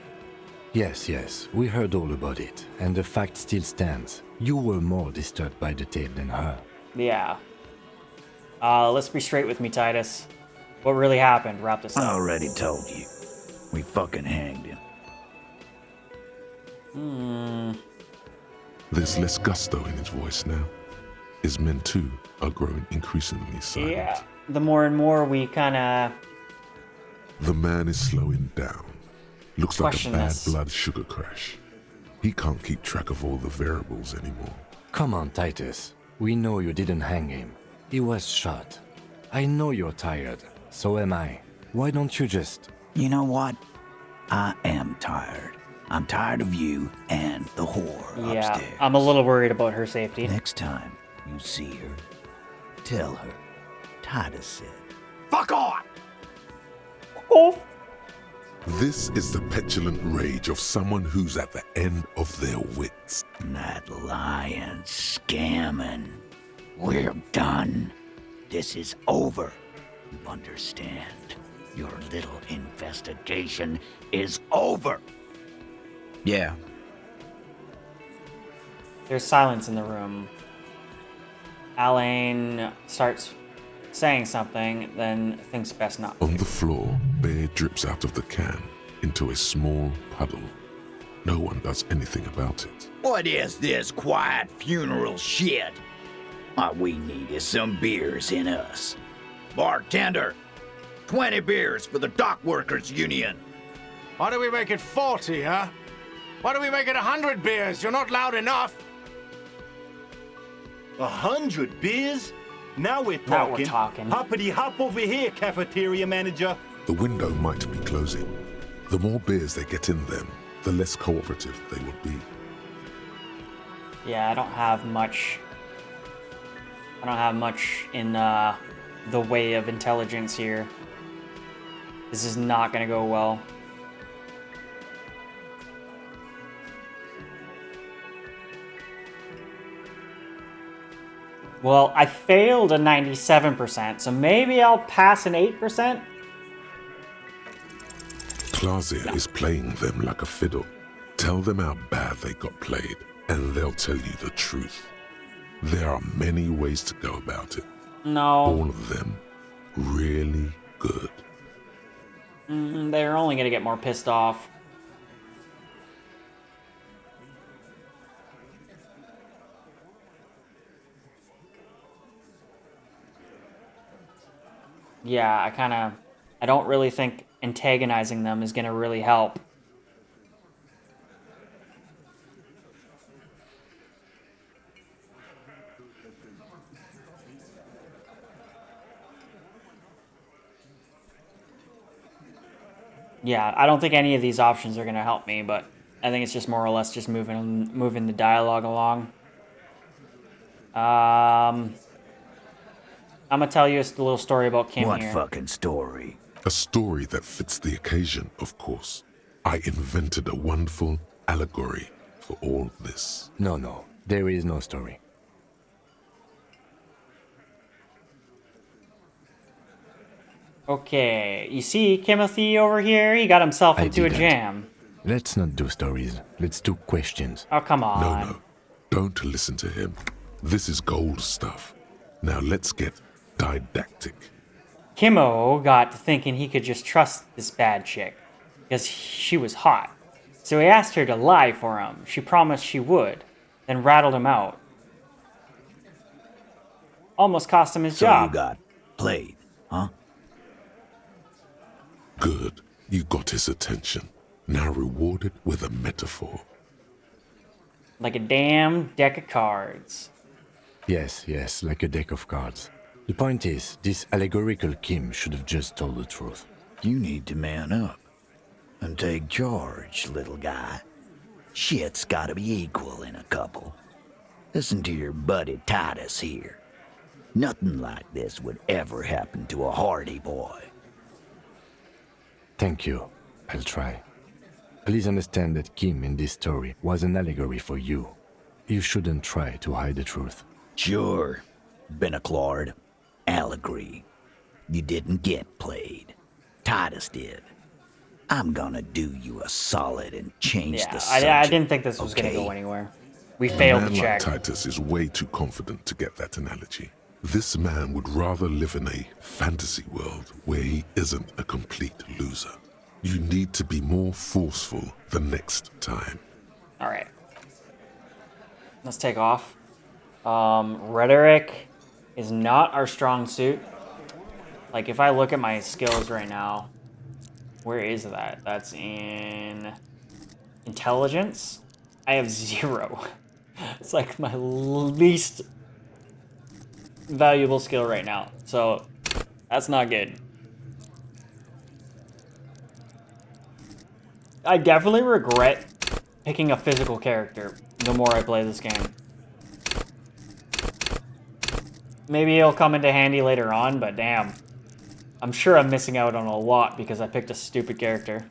Speaker 5: Yes, we heard all about it, and the fact still stands. You were more disturbed by the tape than her.
Speaker 1: Yeah. Let's be straight with me, Titus. What really happened? Wrap this up.
Speaker 9: I already told you. We fucking hanged him.
Speaker 3: There's less gusto in his voice now. His men, too, are growing increasingly silent.
Speaker 1: Yeah. The more and more we kinda...
Speaker 3: The man is slowing down. Looks like a
Speaker 1: Question
Speaker 3: bad
Speaker 1: this.
Speaker 3: blood sugar crash. He can't keep track of all the variables anymore.
Speaker 5: Come on, Titus. We know you didn't hang him. He was shot. I know you're tired. So am I. Why don't you just...
Speaker 9: You know what? I am tired. I'm tired of you and the whore
Speaker 1: Yeah,
Speaker 9: upstairs.
Speaker 1: I'm a little worried about her safety.
Speaker 9: Next time you see her, tell her Titus said, "Fuck on!"
Speaker 1: Oh.
Speaker 3: This is the petulant rage of someone who's at the end of their wits.
Speaker 9: That lying, scamming. We're done. This is over. You understand? Your little investigation is over.
Speaker 12: Yeah.
Speaker 1: There's silence in the room. Alain starts saying something, then thinks best not to.
Speaker 3: On the floor, beer drips out of the can into a small puddle. No one does anything about it.
Speaker 9: What is this quiet funeral shit? All we need is some beers in us. Bartender, 20 beers for the Dock Workers Union.
Speaker 14: Why do we make it 40, huh? Why do we make it 100 beers? You're not loud enough.
Speaker 19: 100 beers? Now we're talking.
Speaker 1: Now we're talking.
Speaker 19: Hoppity hop over here, cafeteria manager.
Speaker 3: The window might be closing. The more beers they get in them, the less cooperative they will be.
Speaker 1: Yeah, I don't have much in the way of intelligence here. This is not gonna go well. Well, I failed a 97%, so maybe I'll pass an 8%?
Speaker 3: Klasia is playing them like a fiddle. Tell them how bad they got played, and they'll tell you the truth. There are many ways to go about it.
Speaker 1: No.
Speaker 3: All of them really good.
Speaker 1: They're only gonna get more pissed off. Yeah, I don't really think antagonizing them is gonna really help. Yeah, I don't think any of these options are gonna help me, but I think it's just more or less just moving the dialogue along. I'm gonna tell you a little story about Kim
Speaker 9: What
Speaker 1: here.
Speaker 9: fucking story?
Speaker 3: A story that fits the occasion, of course. I invented a wonderful allegory for all this.
Speaker 5: No, there is no story.
Speaker 1: Okay, you see Timothy over here? He got himself into a jam.
Speaker 5: Let's not do stories. Let's do questions.
Speaker 1: Oh, come on.
Speaker 3: No. Don't listen to him. This is gold stuff. Now let's get didactic.
Speaker 1: Kimmo got to thinking he could just trust this bad chick because she was hot. So he asked her to lie for him. She promised she would, then rattled him out. Almost cost him his job.
Speaker 9: So you got played, huh?
Speaker 3: Good. You got his attention. Now rewarded with a metaphor.
Speaker 1: Like a damn deck of cards.
Speaker 5: Yes, like a deck of cards. The point is, this allegorical Kim should have just told the truth.
Speaker 9: You need to man up and take charge, little guy. Shit's gotta be equal in a couple. Listen to your buddy Titus here. Nothing like this would ever happen to a hardy boy.
Speaker 5: Thank you. I'll try. Please understand that Kim in this story was an allegory for you. You shouldn't try to hide the truth.
Speaker 9: Sure. Benaclard. Allegory. You didn't get played. Titus did. I'm gonna do you a solid and change the subject.
Speaker 1: I didn't think this was gonna go anywhere. We failed
Speaker 3: A man
Speaker 1: the check.
Speaker 3: like Titus is way too confident to get that analogy. This man would rather live in a fantasy world where he isn't a complete loser. You need to be more forceful the next time.
Speaker 1: Alright. Let's take off. Rhetoric is not our strong suit. Like, if I look at my skills right now, where is that? That's in intelligence. I have 0. It's like my least valuable skill right now. So, that's not good. I definitely regret picking a physical character the more I play this game. Maybe it'll come into handy later on, but damn. I'm sure I'm missing out on a lot because I picked a stupid character.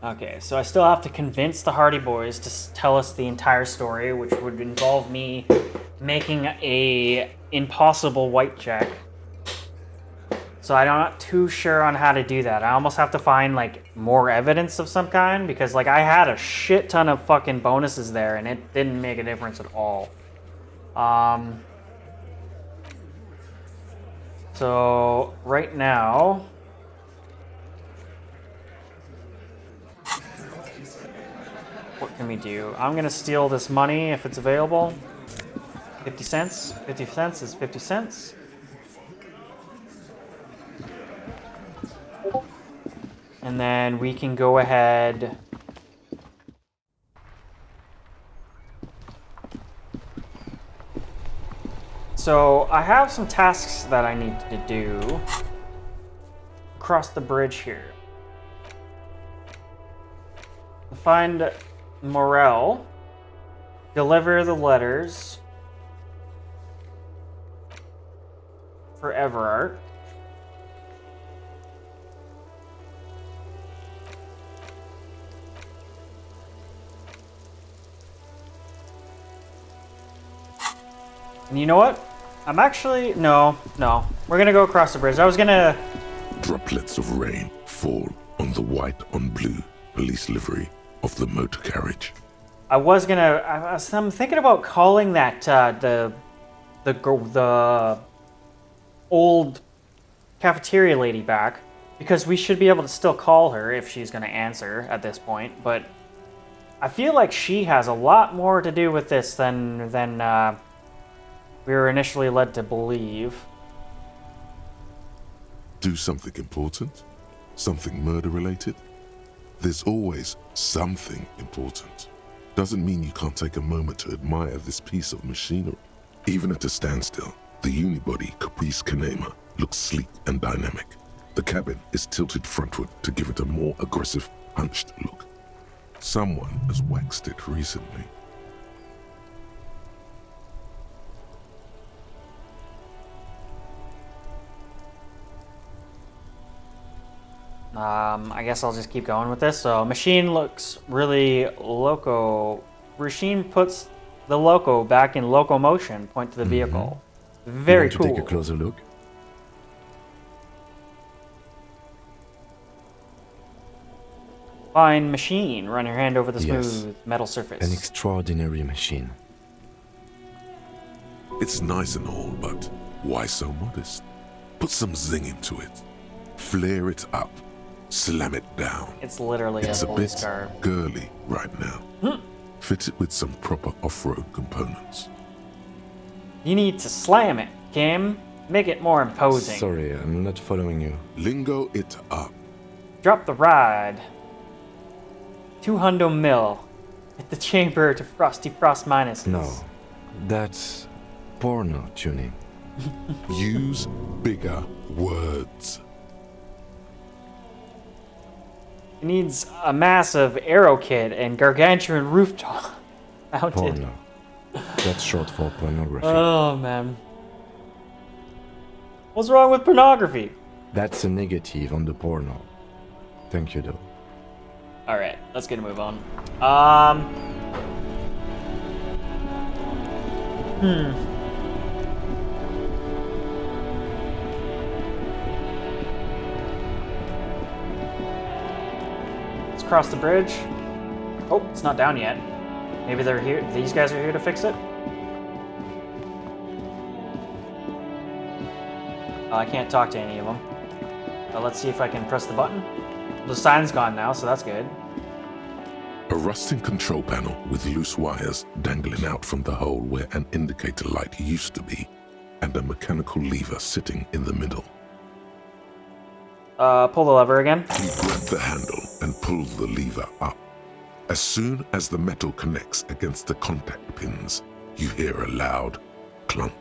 Speaker 1: Okay, so I still have to convince the Hardy Boys to tell us the entire story, which would involve me making a impossible white check. So I'm not too sure on how to do that. I almost have to find like more evidence of some kind because like I had a shit ton of fucking bonuses there and it didn't make a difference at all. So right now, what can we do? I'm gonna steal this money if it's available. 50 cents. 50 cents is 50 cents. And then we can go ahead. So I have some tasks that I need to do. Cross the bridge here. Find Morel. Deliver the letters for Everard. And you know what? I'm actually... No. We're gonna go across the bridge. I was gonna...
Speaker 3: Droplets of rain fall on the white on blue police livery of the motor carriage.
Speaker 1: I was gonna... I'm thinking about calling that, the old cafeteria lady back. Because we should be able to still call her if she's gonna answer at this point. But I feel like she has a lot more to do with this than we were initially led to believe.
Speaker 3: Do something important? Something murder-related? There's always something important. Doesn't mean you can't take a moment to admire this piece of machinery. Even at a standstill, the unibody Caprice Kanema looks sleek and dynamic. The cabin is tilted frontward to give it a more aggressive, hunched look. Someone has waxed it recently.
Speaker 1: I guess I'll just keep going with this. So, machine looks really loco. Machine puts the loco back in locomotion. Point to the vehicle. Very cool.
Speaker 5: Take a closer look.
Speaker 1: Fine machine. Run your hand over the smooth metal surface.
Speaker 5: An extraordinary machine.
Speaker 3: It's nice and all, but why so modest? Put some zing into it. Flare it up. Slam it down.
Speaker 1: It's literally
Speaker 3: it's
Speaker 1: a
Speaker 3: bit
Speaker 1: police car.
Speaker 3: girly right now. Fit it with some proper off-road components.
Speaker 1: You need to slam it, Kim. Make it more imposing.
Speaker 5: Sorry, I'm not following you.
Speaker 3: Lingo it up.
Speaker 1: Drop the ride. 200 mil. Hit the chamber to Frosty Frost minuses.
Speaker 5: No, that's porno tuning.
Speaker 3: Use bigger words.
Speaker 1: It needs a massive aero kit and gargantuan rooftop mounted.
Speaker 5: Porno. That's short for pornography.
Speaker 1: Oh, man. What's wrong with pornography?
Speaker 5: That's a negative on the porno. Thank you, though.
Speaker 1: Alright, let's get a move on. Cross the bridge. Oh, it's not down yet. Maybe they're here. These guys are here to fix it. I can't talk to any of them. Let's see if I can press the button. The sign's gone now, so that's good.
Speaker 3: A rusting control panel with loose wires dangling out from the hole where an indicator light used to be, and a mechanical lever sitting in the middle.
Speaker 1: Pull the lever again.
Speaker 3: You grab the handle and pull the lever up. As soon as the metal connects against the contact pins, you hear a loud clunk.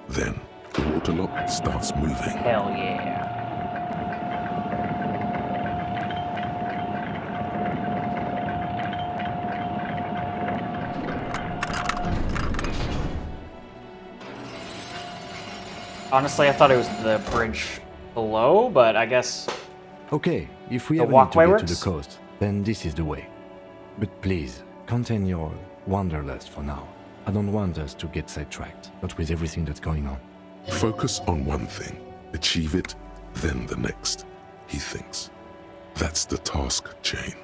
Speaker 3: Then the water lock starts moving.
Speaker 1: Hell yeah. Honestly, I thought it was the bridge below, but I guess...
Speaker 5: Okay, if we
Speaker 1: the
Speaker 5: ever need to
Speaker 1: walkway
Speaker 5: get
Speaker 1: works?
Speaker 5: to the coast, then this is the way. But please, contain your wanderlust for now. I don't want us to get sidetracked, not with everything that's going on.
Speaker 3: Focus on one thing, achieve it, then the next, he thinks. That's the task chain.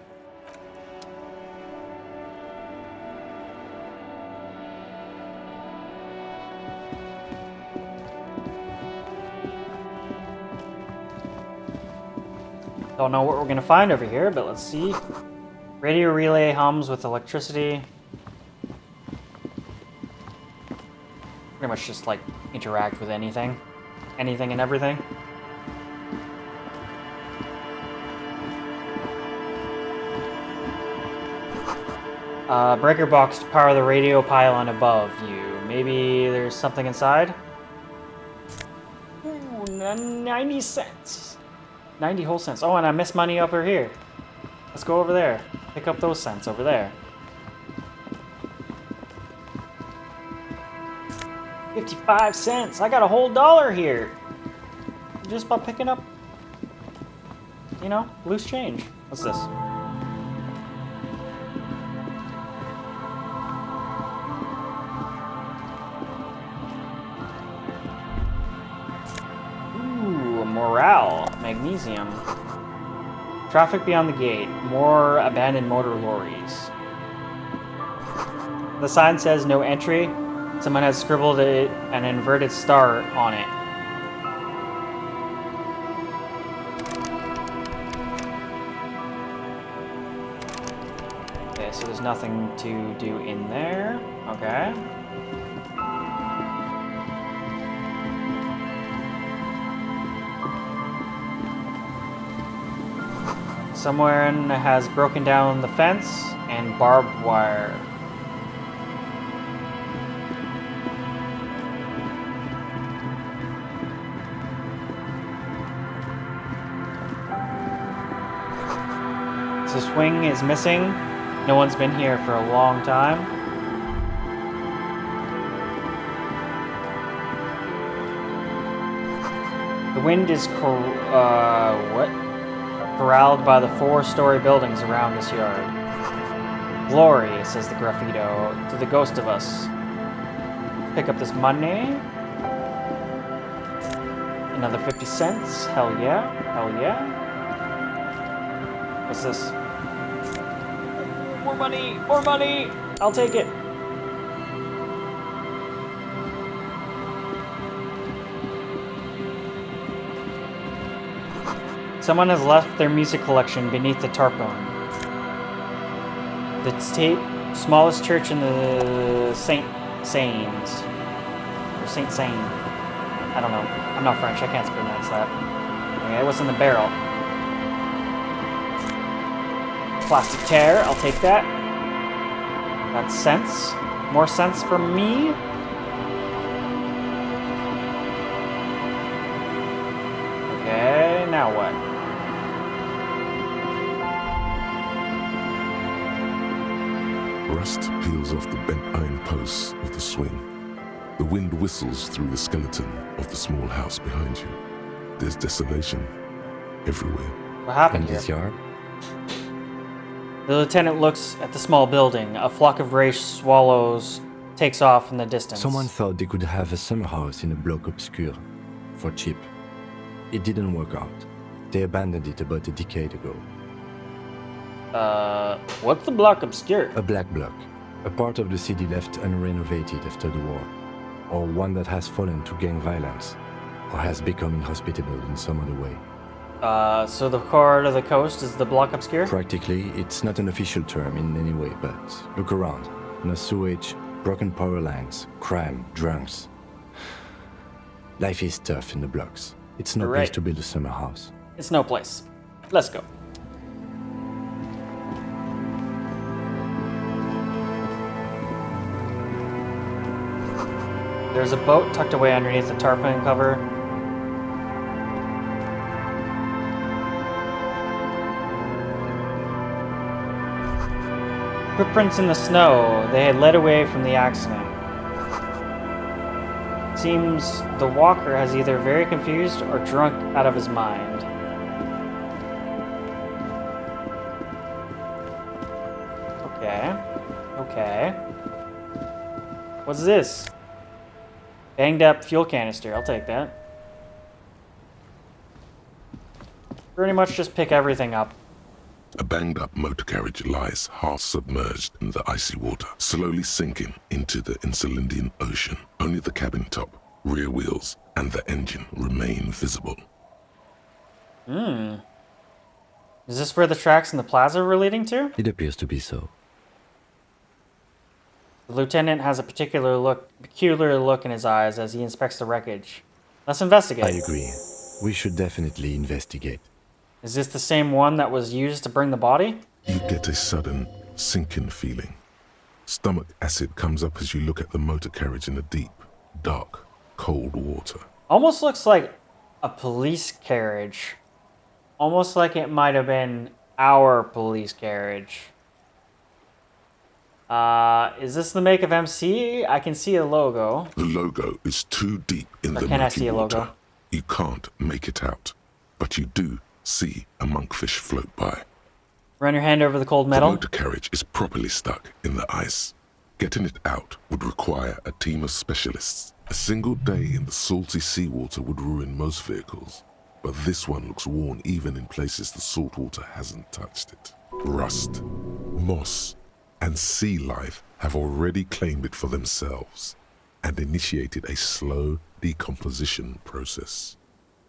Speaker 1: Don't know what we're gonna find over here, but let's see. Radio relay hums with electricity. Pretty much just like interact with anything. Anything and everything. Breaker box to power the radio pylon above you. Maybe there's something inside? Ooh, 90 cents. 90 whole cents. Oh, and I missed money over here. Let's go over there. Pick up those cents over there. 55 cents. I got a whole dollar here. Just by picking up, you know, loose change. What's this? Ooh, morale. Magnesium. Traffic beyond the gate. More abandoned motor lorries. The sign says no entry. Someone has scribbled an inverted star on it. Okay, so there's nothing to do in there. Okay. Someone has broken down the fence and barbed wire. The swing is missing. No one's been here for a long time. The wind is corralled by the 4-story buildings around this yard. Glory, says the graffito, to the ghost of us. Pick up this money. Another 50 cents. Hell yeah. Hell yeah. What's this? More money! More money! I'll take it. Someone has left their music collection beneath the tarpaulin. The smallest church in the Saint Sains. Or Saint Sain. I don't know. I'm not French. I can't pronounce that. Okay, what's in the barrel? Plastic tear, I'll take that. That's cents. More cents for me. Okay, now what?
Speaker 3: Rust peels off the bent iron posts of the swing. The wind whistles through the skeleton of the small house behind you. There's desolation everywhere.
Speaker 1: What happened
Speaker 5: in this yard?
Speaker 1: The lieutenant looks at the small building. A flock of gray swallows takes off in the distance.
Speaker 5: Someone thought they could have a summer house in a bloc obscure for cheap. It didn't work out. They abandoned it about a decade ago.
Speaker 1: What's the bloc obscure?
Speaker 5: A black bloc. A part of the city left unrenovated after the war. Or one that has fallen to gang violence. Or has become inhospitable in some other way.
Speaker 1: So the core of the coast is the bloc obscure?
Speaker 5: Practically, it's not an official term in any way, but look around. No sewage, broken power lines, crime, drunks. Life is tough in the blocks. It's no place to build a summer house.
Speaker 1: It's no place. Let's go. There's a boat tucked away underneath the tarpaulin cover. Footprints in the snow. They had led away from the accident. Seems the walker has either very confused or drunk out of his mind. Okay. Okay. What's this? Banged up fuel canister. I'll take that. pretty much just pick everything up.
Speaker 3: A banged-up motor carriage lies half-submerged in the icy water, slowly sinking into the Insulindian Ocean. Only the cabin top, rear wheels, and the engine remain visible.
Speaker 1: Is this where the tracks in the plaza were leading to?
Speaker 5: It appears to be so.
Speaker 1: The lieutenant has a peculiar look in his eyes as he inspects the wreckage. Let's investigate.
Speaker 5: I agree. We should definitely investigate.
Speaker 1: Is this the same one that was used to bring the body?
Speaker 3: You get a sudden sinking feeling. Stomach acid comes up as you look at the motor carriage in the deep, dark, cold water.
Speaker 1: Almost looks like a police carriage. Almost like it might have been our police carriage. Is this the make of MC? I can see a logo.
Speaker 3: The logo is too deep in the
Speaker 1: can I
Speaker 3: murky
Speaker 1: see a
Speaker 3: water.
Speaker 1: logo?
Speaker 3: You can't make it out, but you do see a monkfish float by.
Speaker 1: Run your hand over the cold metal.
Speaker 3: The motor carriage is properly stuck in the ice. Getting it out would require a team of specialists. A single day in the salty seawater would ruin most vehicles, but this one looks worn even in places the salt water hasn't touched it. Rust, moss, and sea life have already claimed it for themselves and initiated a slow decomposition process.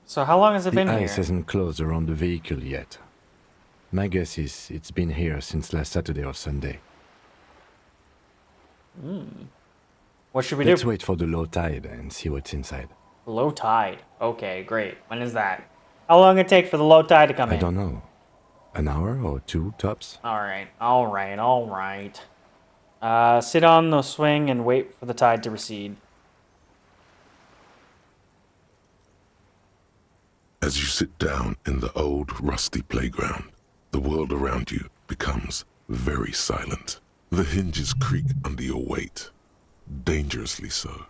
Speaker 1: So how long has it been
Speaker 5: The
Speaker 1: here?
Speaker 5: ice hasn't closed around the vehicle yet. My guess is it's been here since last Saturday or Sunday.
Speaker 1: What should we
Speaker 5: Let's
Speaker 1: do?
Speaker 5: wait for the low tide and see what's inside.
Speaker 1: Low tide. Okay, great. When is that? How long it take for the low tide to come
Speaker 5: I
Speaker 1: in?
Speaker 5: don't know. An hour or two, tops?
Speaker 1: Alright. Sit on the swing and wait for the tide to recede.
Speaker 3: As you sit down in the old, rusty playground, the world around you becomes very silent. The hinges creak under your weight, dangerously so.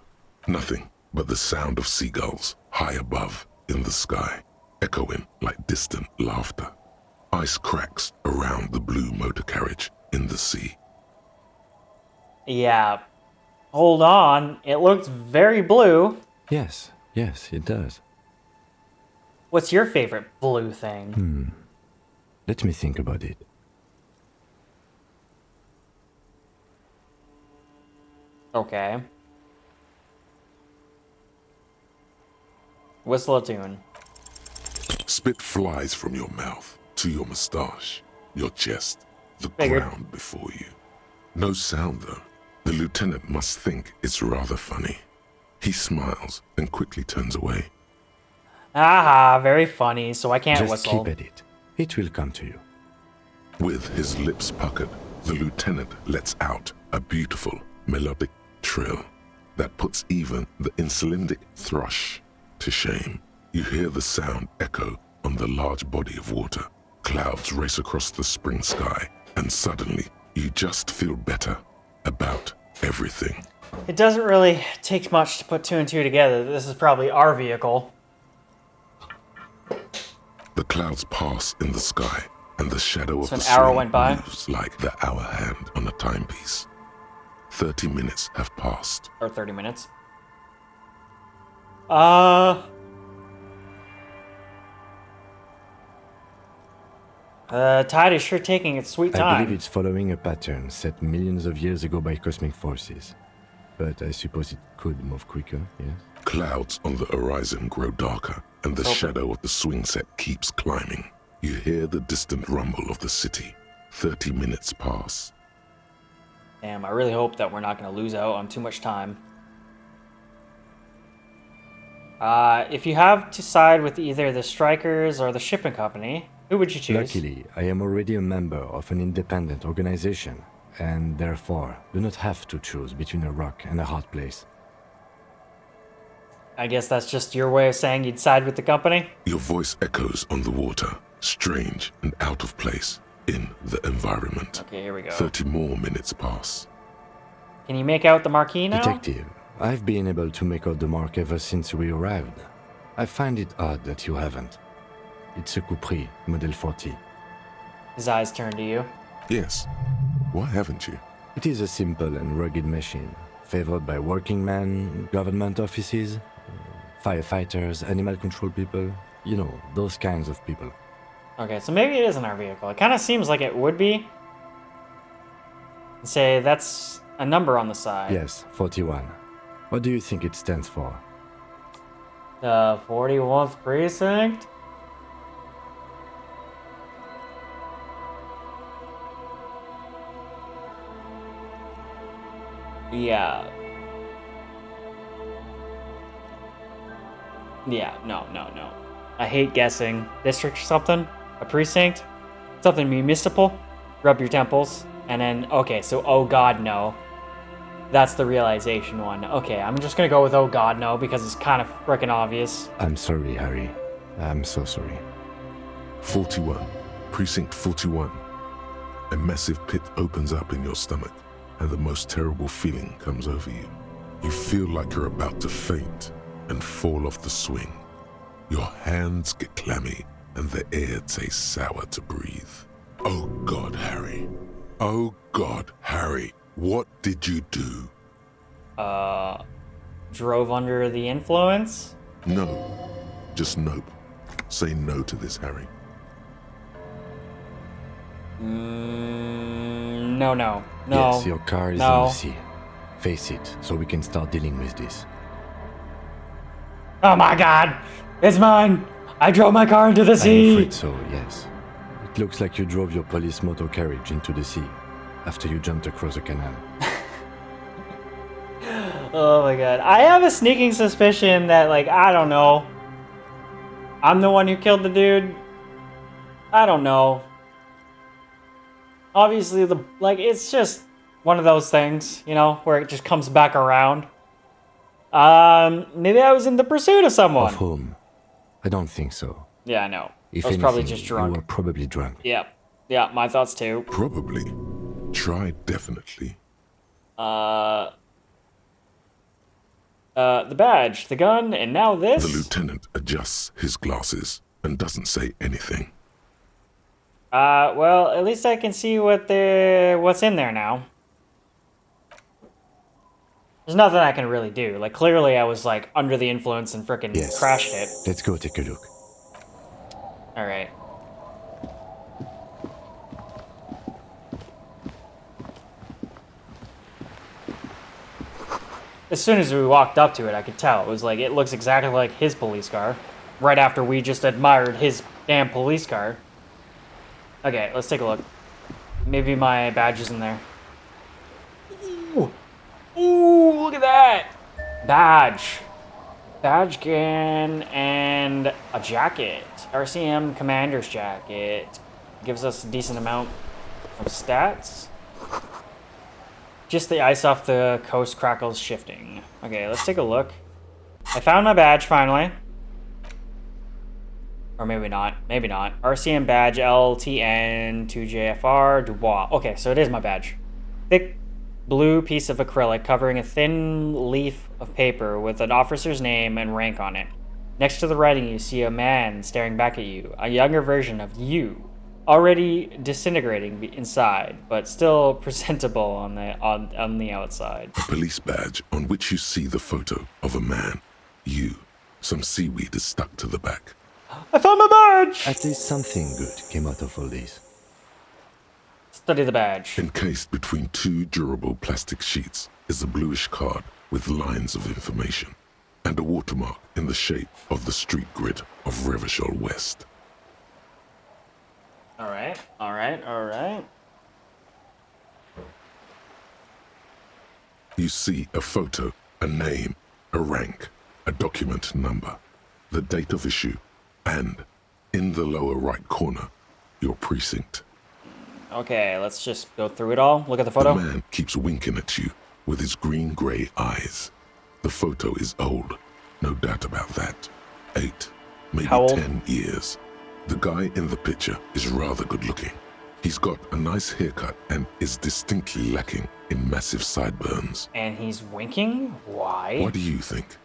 Speaker 3: Nothing but the sound of seagulls high above in the sky, echoing like distant laughter. Ice cracks around the blue motor carriage in the sea.
Speaker 1: Yeah. Hold on. It looks very blue.
Speaker 5: Yes, it does.
Speaker 1: What's your favorite blue thing?
Speaker 5: Let me think about it.
Speaker 1: Okay. Whistle a tune.
Speaker 3: Spit flies from your mouth to your mustache, your chest, the
Speaker 1: Figured.
Speaker 3: ground before you. No sound though. The lieutenant must think it's rather funny. He smiles and quickly turns away.
Speaker 1: Aha, very funny, so I can't
Speaker 5: Just
Speaker 1: whistle.
Speaker 5: keep at it. It will come to you.
Speaker 3: With his lips puckered, the lieutenant lets out a beautiful, melodic trill that puts even the insulindic thrush to shame. You hear the sound echo on the large body of water. Clouds race across the spring sky, and suddenly you just feel better about everything.
Speaker 1: It doesn't really take much to put two and two together. This is probably our vehicle.
Speaker 3: The clouds pass in the sky, and the shadow
Speaker 1: So
Speaker 3: of
Speaker 1: an
Speaker 3: the
Speaker 1: hour
Speaker 3: swing
Speaker 1: went by?
Speaker 3: moves like the hour hand on a timepiece. 30 minutes have passed.
Speaker 1: Or 30 minutes. Tide is sure taking its sweet
Speaker 5: I
Speaker 1: time.
Speaker 5: believe it's following a pattern set millions of years ago by cosmic forces. But I suppose it could move quicker, yes?
Speaker 3: Clouds on the horizon grow darker, and the
Speaker 1: Okay.
Speaker 3: shadow of the swing set keeps climbing. You hear the distant rumble of the city. 30 minutes pass.
Speaker 1: Damn, I really hope that we're not going to lose out on too much time. If you have to side with either the strikers or the shipping company, who would you choose?
Speaker 5: Luckily, I am already a member of an independent organization, and therefore do not have to choose between a rock and a hard place.
Speaker 1: I guess that's just your way of saying you'd side with the company?
Speaker 3: Your voice echoes on the water, strange and out of place in the environment.
Speaker 1: Okay, here we go.
Speaker 3: 30 more minutes pass.
Speaker 1: Can you make out the marquee now?
Speaker 5: Detective, I've been able to make out the mark ever since we arrived. I find it odd that you haven't. It's a Coupri, Model 40.
Speaker 1: His eyes turn to you.
Speaker 3: Yes. Why haven't you?
Speaker 5: It is a simple and rugged machine, favored by working men, government offices, firefighters, animal control people, you know, those kinds of people.
Speaker 1: Okay, so maybe it isn't our vehicle. It kind of seems like it would be. Say that's a number on the side.
Speaker 5: Yes, 41. What do you think it stands for?
Speaker 1: The 41st precinct? Yeah. Yeah, no. I hate guessing. District or something? A precinct? Something municipal? Rub your temples. And then, okay, so oh god, no. That's the realization one. Okay, I'm just gonna go with oh god, no, because it's kind of freaking obvious.
Speaker 5: I'm sorry, Harry. I'm so sorry.
Speaker 3: 41. Precinct 41. A massive pit opens up in your stomach, and the most terrible feeling comes over you. You feel like you're about to faint and fall off the swing. Your hands get clammy, and the air tastes sour to breathe. Oh God, Harry. Oh God, Harry. What did you do?
Speaker 1: Drove under the influence?
Speaker 3: No. Just nope. Say no to this, Harry.
Speaker 1: No.
Speaker 5: Yes, your car is on the sea. Face it, so we can start dealing with this.
Speaker 1: Oh my god! It's mine! I drove my car into the sea!
Speaker 5: I'm afraid so, yes. It looks like you drove your police motor carriage into the sea after you jumped across a canal.
Speaker 1: Oh my god. I have a sneaking suspicion that, like, I don't know. I'm the one who killed the dude. I don't know. Obviously, it's just one of those things, you know, where it just comes back around. Maybe I was in the pursuit of someone.
Speaker 5: Of whom? I don't think so.
Speaker 1: Yeah, I know.
Speaker 5: If
Speaker 1: I was
Speaker 5: anything,
Speaker 1: probably just drunk.
Speaker 5: You were probably drunk.
Speaker 1: Yeah, my thoughts too.
Speaker 3: Probably. Try definitely.
Speaker 1: The badge, the gun, and now this?
Speaker 3: The lieutenant adjusts his glasses and doesn't say anything.
Speaker 1: Well, at least I can see what's in there now. There's nothing I can really do. Like, clearly I was, like, under the influence and frickin' crashed it.
Speaker 5: Let's go take a look.
Speaker 1: Alright. As soon as we walked up to it, I could tell. It was like, it looks exactly like his police car. Right after we just admired his damn police car. Okay, let's take a look. Maybe my badge is in there. Ooh, look at that! Badge. Badge can and a jacket. RCM Commander's jacket. Gives us a decent amount of stats. Just the ice off the coast crackles shifting. Okay, let's take a look. I found my badge finally. Or maybe not. Maybe not. RCM badge LTN 2JFR Dubois. Okay, so it is my badge. Thick blue piece of acrylic covering a thin leaf of paper with an officer's name and rank on it. Next to the writing, you see a man staring back at you, a younger version of you, already disintegrating inside, but still presentable on the outside.
Speaker 3: A police badge on which you see the photo of a man. You. Some seaweed is stuck to the back.
Speaker 1: I found my badge!
Speaker 5: At least something good came out of all this.
Speaker 1: Study the badge.
Speaker 3: Encased between two durable plastic sheets is a bluish card with lines of information and a watermark in the shape of the street grid of Revachol West.
Speaker 1: Alright.
Speaker 3: You see a photo, a name, a rank, a document number, the date of issue, and, in the lower right corner, your precinct.
Speaker 1: Okay, let's just go through it all. Look at the photo.
Speaker 3: The man keeps winking at you with his green-gray eyes. The photo is old, no doubt about that. 8, maybe 10 years. The guy in the picture is rather good-looking. He's got a nice haircut and is distinctly lacking in massive sideburns.
Speaker 1: And he's winking? Why?
Speaker 3: What do you think?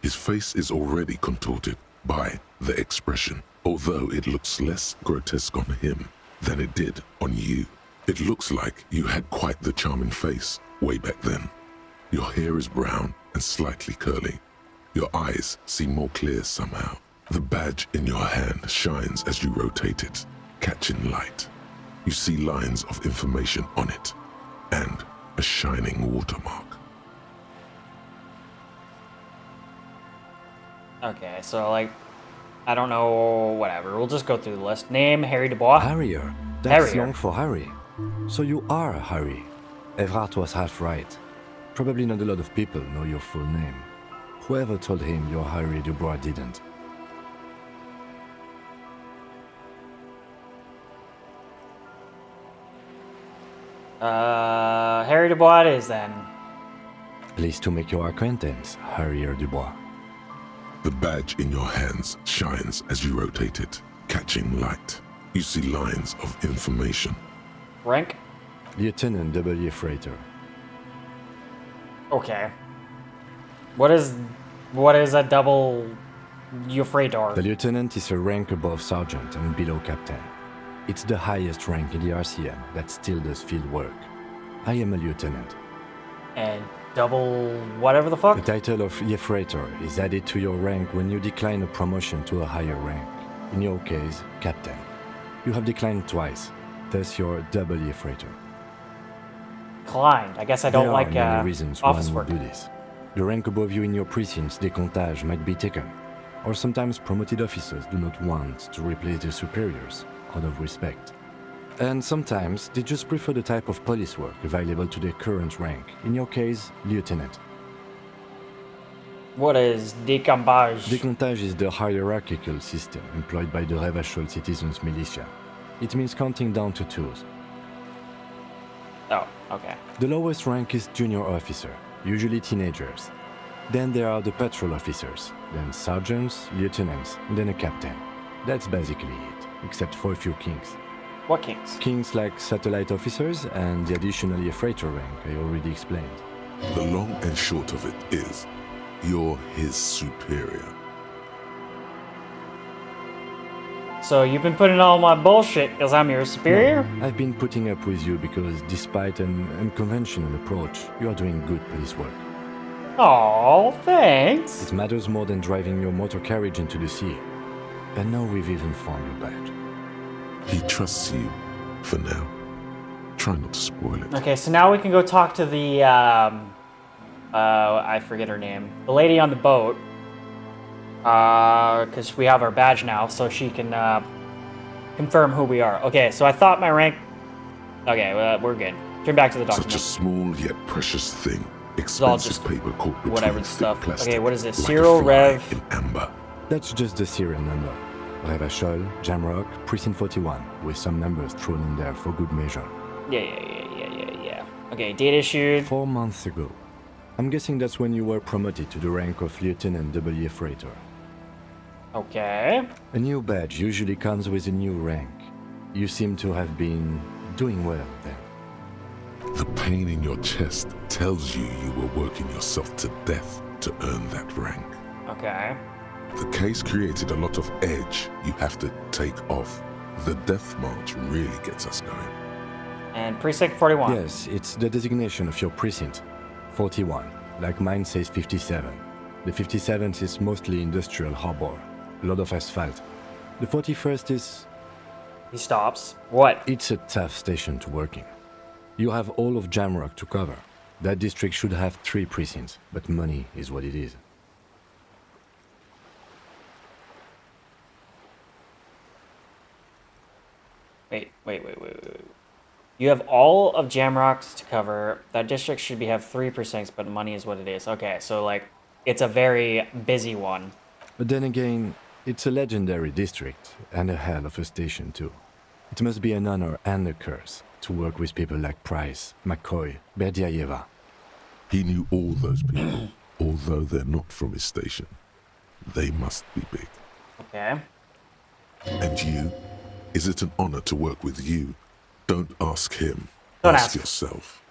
Speaker 3: His face is already contorted by the expression, although it looks less grotesque on him than it did on you. It looks like you had quite the charming face way back then. Your hair is brown and slightly curly. Your eyes seem more clear somehow. The badge in your hand shines as you rotate it. catching light. You see lines of information on it, and a shining watermark.
Speaker 1: Okay, so like, I don't know, whatever. We'll just go through the list. Name, Harry Dubois.
Speaker 5: Harrier. That's
Speaker 1: Harrier.
Speaker 5: long for Harry. So you are Harry. Everard was half right. Probably not a lot of people know your full name. Whoever told him you're Harry Dubois didn't.
Speaker 1: Harry Dubois it is then.
Speaker 5: Pleased to make your acquaintance, Harrier Dubois.
Speaker 3: The badge in your hands shines as you rotate it, catching light. You see lines of information.
Speaker 1: Rank?
Speaker 5: Lieutenant W. Freighter.
Speaker 1: Okay. What is a double Euphrator?
Speaker 5: The lieutenant is a rank above sergeant and below captain. It's the highest rank in the RCM that still does field work. I am a lieutenant.
Speaker 1: And double whatever the fuck?
Speaker 5: The title of Euphrator is added to your rank when you decline a promotion to a higher rank. In your case, captain. You have declined twice, thus you're double Euphrator.
Speaker 1: Declined. I guess I don't like
Speaker 5: there are many reasons
Speaker 1: office
Speaker 5: one
Speaker 1: work.
Speaker 5: would do this. The rank above you in your precinct's décomptage might be taken, or sometimes promoted officers do not want to replace their superiors out of respect. And sometimes they just prefer the type of police work available to their current rank, in your case, lieutenant.
Speaker 1: What is décomptage?
Speaker 5: Décomptage is the hierarchical system employed by the Revachol Citizens Militia. It means counting down to twos.
Speaker 1: Oh, okay.
Speaker 5: The lowest rank is junior officer, usually teenagers. Then there are the patrol officers, then sergeants, lieutenants, and then a captain. That's basically it, except for a few kings.
Speaker 1: What kings?
Speaker 5: Kings like satellite officers and the additionally a freighter rank I already explained.
Speaker 3: The long and short of it is, you're his superior.
Speaker 1: So you've been putting all my bullshit because I'm your superior?
Speaker 5: No, I've been putting up with you because despite an unconventional approach, you are doing good police work.
Speaker 1: Oh, thanks.
Speaker 5: It matters more than driving your motor carriage into the sea. And now we've even found your badge.
Speaker 3: He trusts you, for now. Try not to spoil it.
Speaker 1: Okay, so now we can go talk to the, I forget her name. The lady on the boat. Because we have our badge now, so she can, confirm who we are. Okay, so I thought my rank... Okay, we're good. Turn back to the document.
Speaker 3: Such a small yet precious thing.
Speaker 1: It's all
Speaker 3: Expensive
Speaker 1: just
Speaker 3: paper caught between
Speaker 1: whatever
Speaker 3: thick
Speaker 1: stuff.
Speaker 3: plastic,
Speaker 1: Okay, what is this?
Speaker 3: like a
Speaker 1: Serial
Speaker 3: fly
Speaker 1: Rev...
Speaker 3: in amber.
Speaker 5: That's just the serial number. Revachol, Jamrock, Precinct 41, with some numbers thrown in there for good measure.
Speaker 1: Yeah. Okay, date issued.
Speaker 5: 4 months ago. I'm guessing that's when you were promoted to the rank of Lieutenant W. Freighter.
Speaker 1: Okay.
Speaker 5: A new badge usually comes with a new rank. You seem to have been doing well then.
Speaker 3: The pain in your chest tells you you were working yourself to death to earn that rank.
Speaker 1: Okay.
Speaker 3: The case created a lot of edge you have to take off. The death march really gets us going.
Speaker 1: And precinct 41.
Speaker 5: Yes, it's the designation of your precinct. 41, like mine says 57. The 57th is mostly industrial harbor, a lot of asphalt. The 41st is...
Speaker 1: He stops. What?
Speaker 5: It's a tough station to work in. You have all of Jamrock to cover. That district should have 3 precincts, but money is what it is.
Speaker 1: Wait. You have all of Jamrock's to cover. That district should have 3 precincts, but money is what it is. Okay, so like, it's a very busy one.
Speaker 5: But then again, it's a legendary district, and a hell of a station too. It must be an honor and a curse to work with people like Price, McCoy, Berdiaeva.
Speaker 3: He knew all those people, although they're not from his station. They must be big.
Speaker 1: Okay.
Speaker 3: And you? Is it an honor to work with you? Don't ask him.
Speaker 1: Don't
Speaker 3: ask
Speaker 1: ask.
Speaker 3: yourself.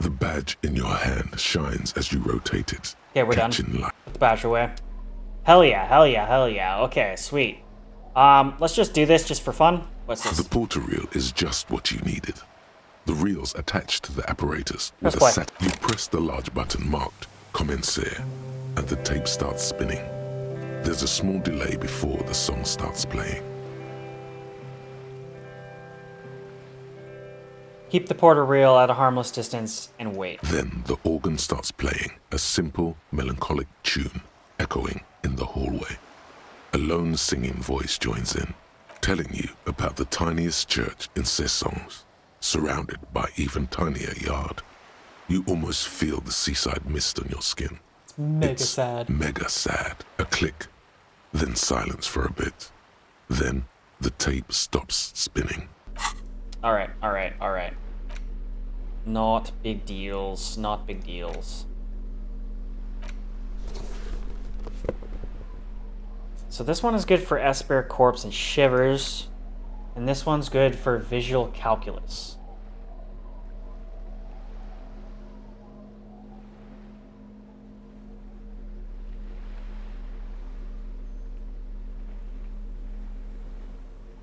Speaker 3: The badge in your hand shines as you rotate it.
Speaker 1: Okay, we're done.
Speaker 3: catching light.
Speaker 1: Put the badge away. Hell yeah. Okay, sweet. Let's just do this just for fun. What's this?
Speaker 3: The porter reel is just what you needed. The reel's attached to the apparatus
Speaker 1: Press
Speaker 3: with
Speaker 1: play.
Speaker 3: a set. You press the large button marked Commencer, and the tape starts spinning. There's a small delay before the song starts playing.
Speaker 1: Keep the porter reel at a harmless distance and wait.
Speaker 3: Then the organ starts playing a simple, melancholic tune echoing in the hallway. A lone singing voice joins in, telling you about the tiniest church in Cessons, surrounded by even tinier yard. You almost feel the seaside mist on your skin.
Speaker 1: It's sad.
Speaker 3: Mega sad. A click, then silence for a bit. Then the tape stops spinning.
Speaker 1: Alright. Not big deals, not big deals. So this one is good for Esper, Corpse, and Shivers. And this one's good for Visual Calculus.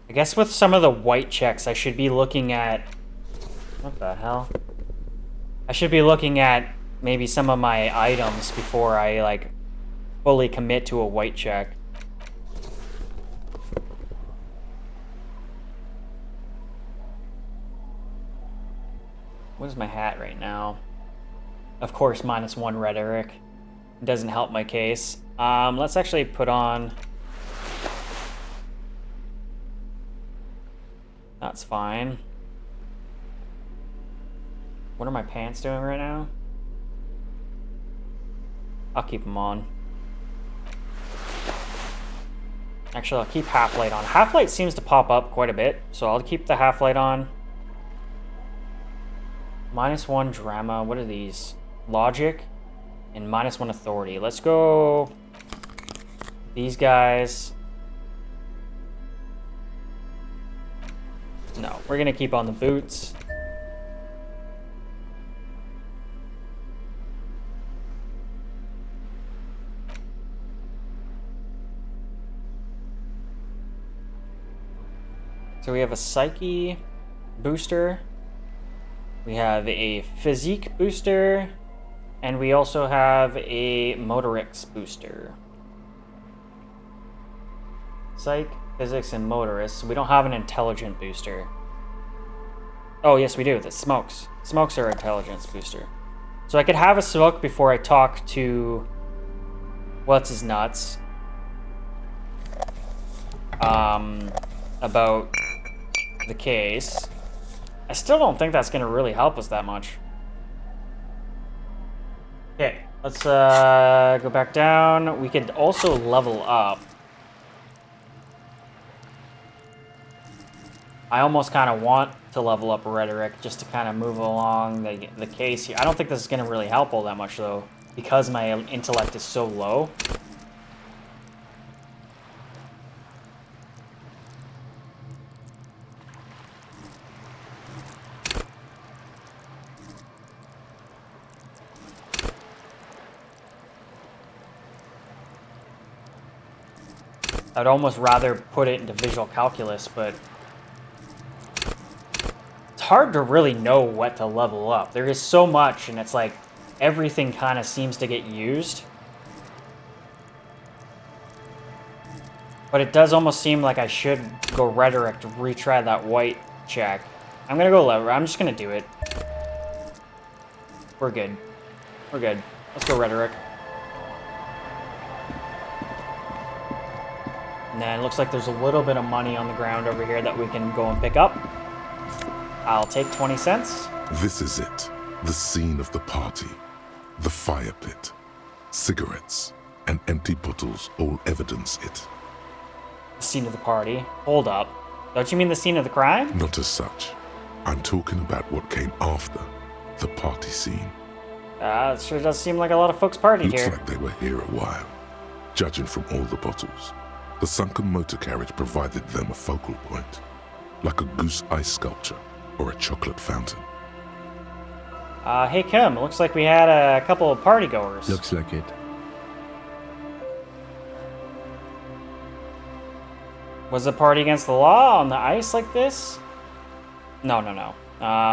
Speaker 1: I guess with some of the white checks, I should be looking at... What the hell? I should be looking at maybe some of my items before I, like, fully commit to a white check. What is my hat right now? Of course, -1 rhetoric. It doesn't help my case. Let's actually put on... That's fine. What are my pants doing right now? I'll keep them on. Actually, I'll keep half light on. Half light seems to pop up quite a bit, so I'll keep the half light on. -1 drama. What are these? Logic and -1 authority. Let's go. These guys. No, we're gonna keep on the boots. So we have a Psyche booster, we have a Physique booster, and we also have a Motorix booster. Psych, Physics, and Motorist. We don't have an Intelligent booster. Oh, yes, we do. The Smokes. Smokes are Intelligence booster. So I could have a Smoke before I talk to... What's his nuts? About the case. I still don't think that's going to really help us that much. Okay, let's go back down. We could also level up. I almost kind of want to level up Rhetoric just to kind of move along the case here. I don't think this is going to really help all that much, though, because my intellect is so low. I'd almost rather put it into Visual Calculus, but it's hard to really know what to level up. There is so much, and it's like everything kind of seems to get used. But it does almost seem like I should go Rhetoric to retry that white check. I'm gonna go lever. I'm just gonna do it. We're good. We're good. Let's go Rhetoric. And then it looks like there's a little bit of money on the ground over here that we can go and pick up. I'll take 20 cents.
Speaker 3: This is it. The scene of the party. The fire pit. Cigarettes and empty bottles all evidence it.
Speaker 1: The scene of the party? Hold up. Don't you mean the scene of the crime?
Speaker 3: Not as such. I'm talking about what came after the party scene.
Speaker 1: It sure does seem like a lot of folks partied
Speaker 3: Looks
Speaker 1: here.
Speaker 3: like they were here a while, judging from all the bottles. The sunken motor carriage provided them a focal point, like a goose ice sculpture or a chocolate fountain.
Speaker 1: Hey Kim, looks like we had a couple of partygoers.
Speaker 5: Looks like it.
Speaker 1: Was the party against the law on the ice like this? No.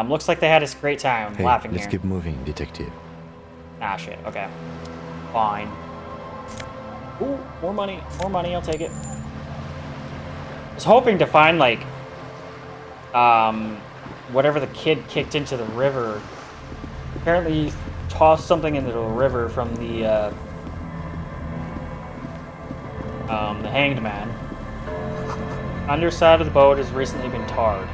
Speaker 1: Looks like they had a great time
Speaker 5: Hey,
Speaker 1: laughing
Speaker 5: let's
Speaker 1: here.
Speaker 5: keep moving, detective.
Speaker 1: Ah, shit. Okay. Fine. Ooh, more money. More money. I'll take it. I was hoping to find, like, whatever the kid kicked into the river. Apparently he tossed something into the river from the Hanged Man. Underside of the boat has recently been tarred.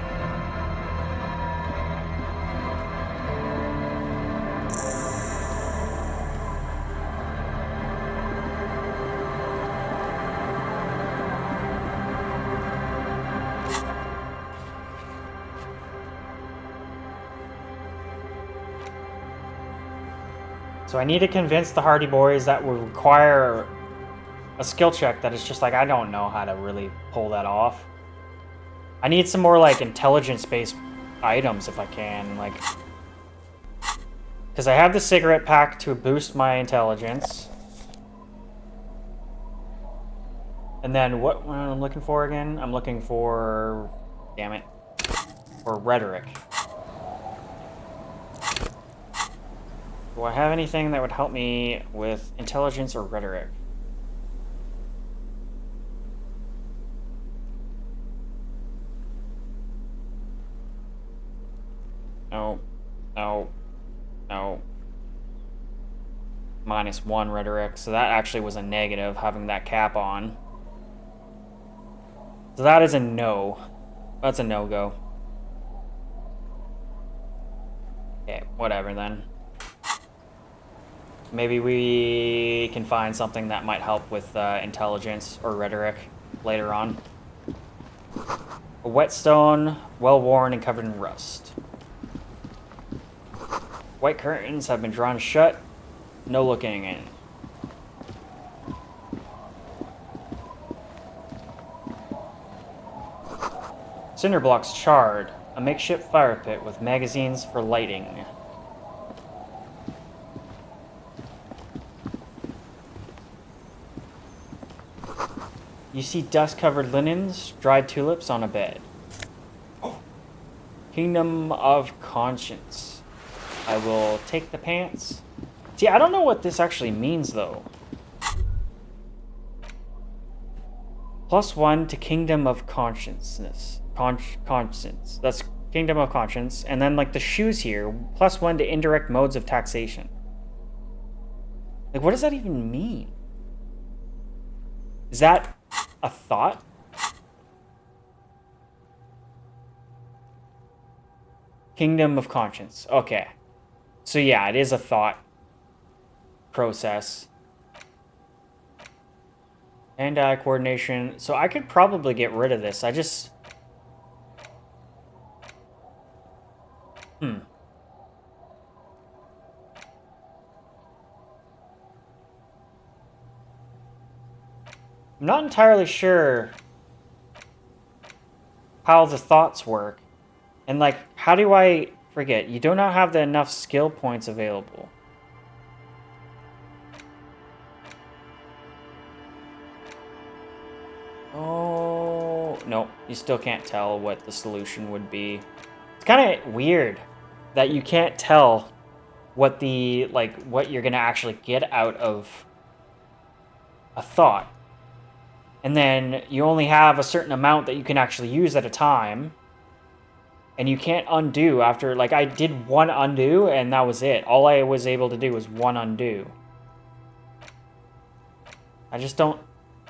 Speaker 1: So I need to convince the Hardy Boys that will require a skill check that is just like, I don't know how to really pull that off. I need some more like intelligence-based items if I can, like, because I have the cigarette pack to boost my intelligence. And then what I'm looking for again? I'm looking for, damn it, for rhetoric. Do I have anything that would help me with intelligence or rhetoric? No, no, no. -1 rhetoric, so that actually was a negative, having that cap on. So that is a no. That's a no-go. Okay, whatever then. Maybe we can find something that might help with intelligence or rhetoric later on. A whetstone, well-worn and covered in rust. White curtains have been drawn shut. No looking in. Cinder blocks charred. A makeshift fire pit with magazines for lighting. You see dust-covered linens, dried tulips on a bed. Kingdom of Conscience. I will take the pants. See, I don't know what this actually means, though. +1 to Kingdom of Consciousness. Conscience. That's Kingdom of Conscience. And then, like, the shoes here. +1 to indirect modes of taxation. Like, what does that even mean? Is that a thought? Kingdom of Conscience. Okay. So yeah, it is a thought process. Hand-eye coordination. So I could probably get rid of this. I just... I'm not entirely sure how the thoughts work. And like, how do I forget? You do not have enough skill points available. Oh, no, you still can't tell what the solution would be. It's kind of weird that you can't tell what the, like, what you're going to actually get out of a thought. And then you only have a certain amount that you can actually use at a time. And you can't undo after, like, I did one undo and that was it. All I was able to do was one undo. I just don't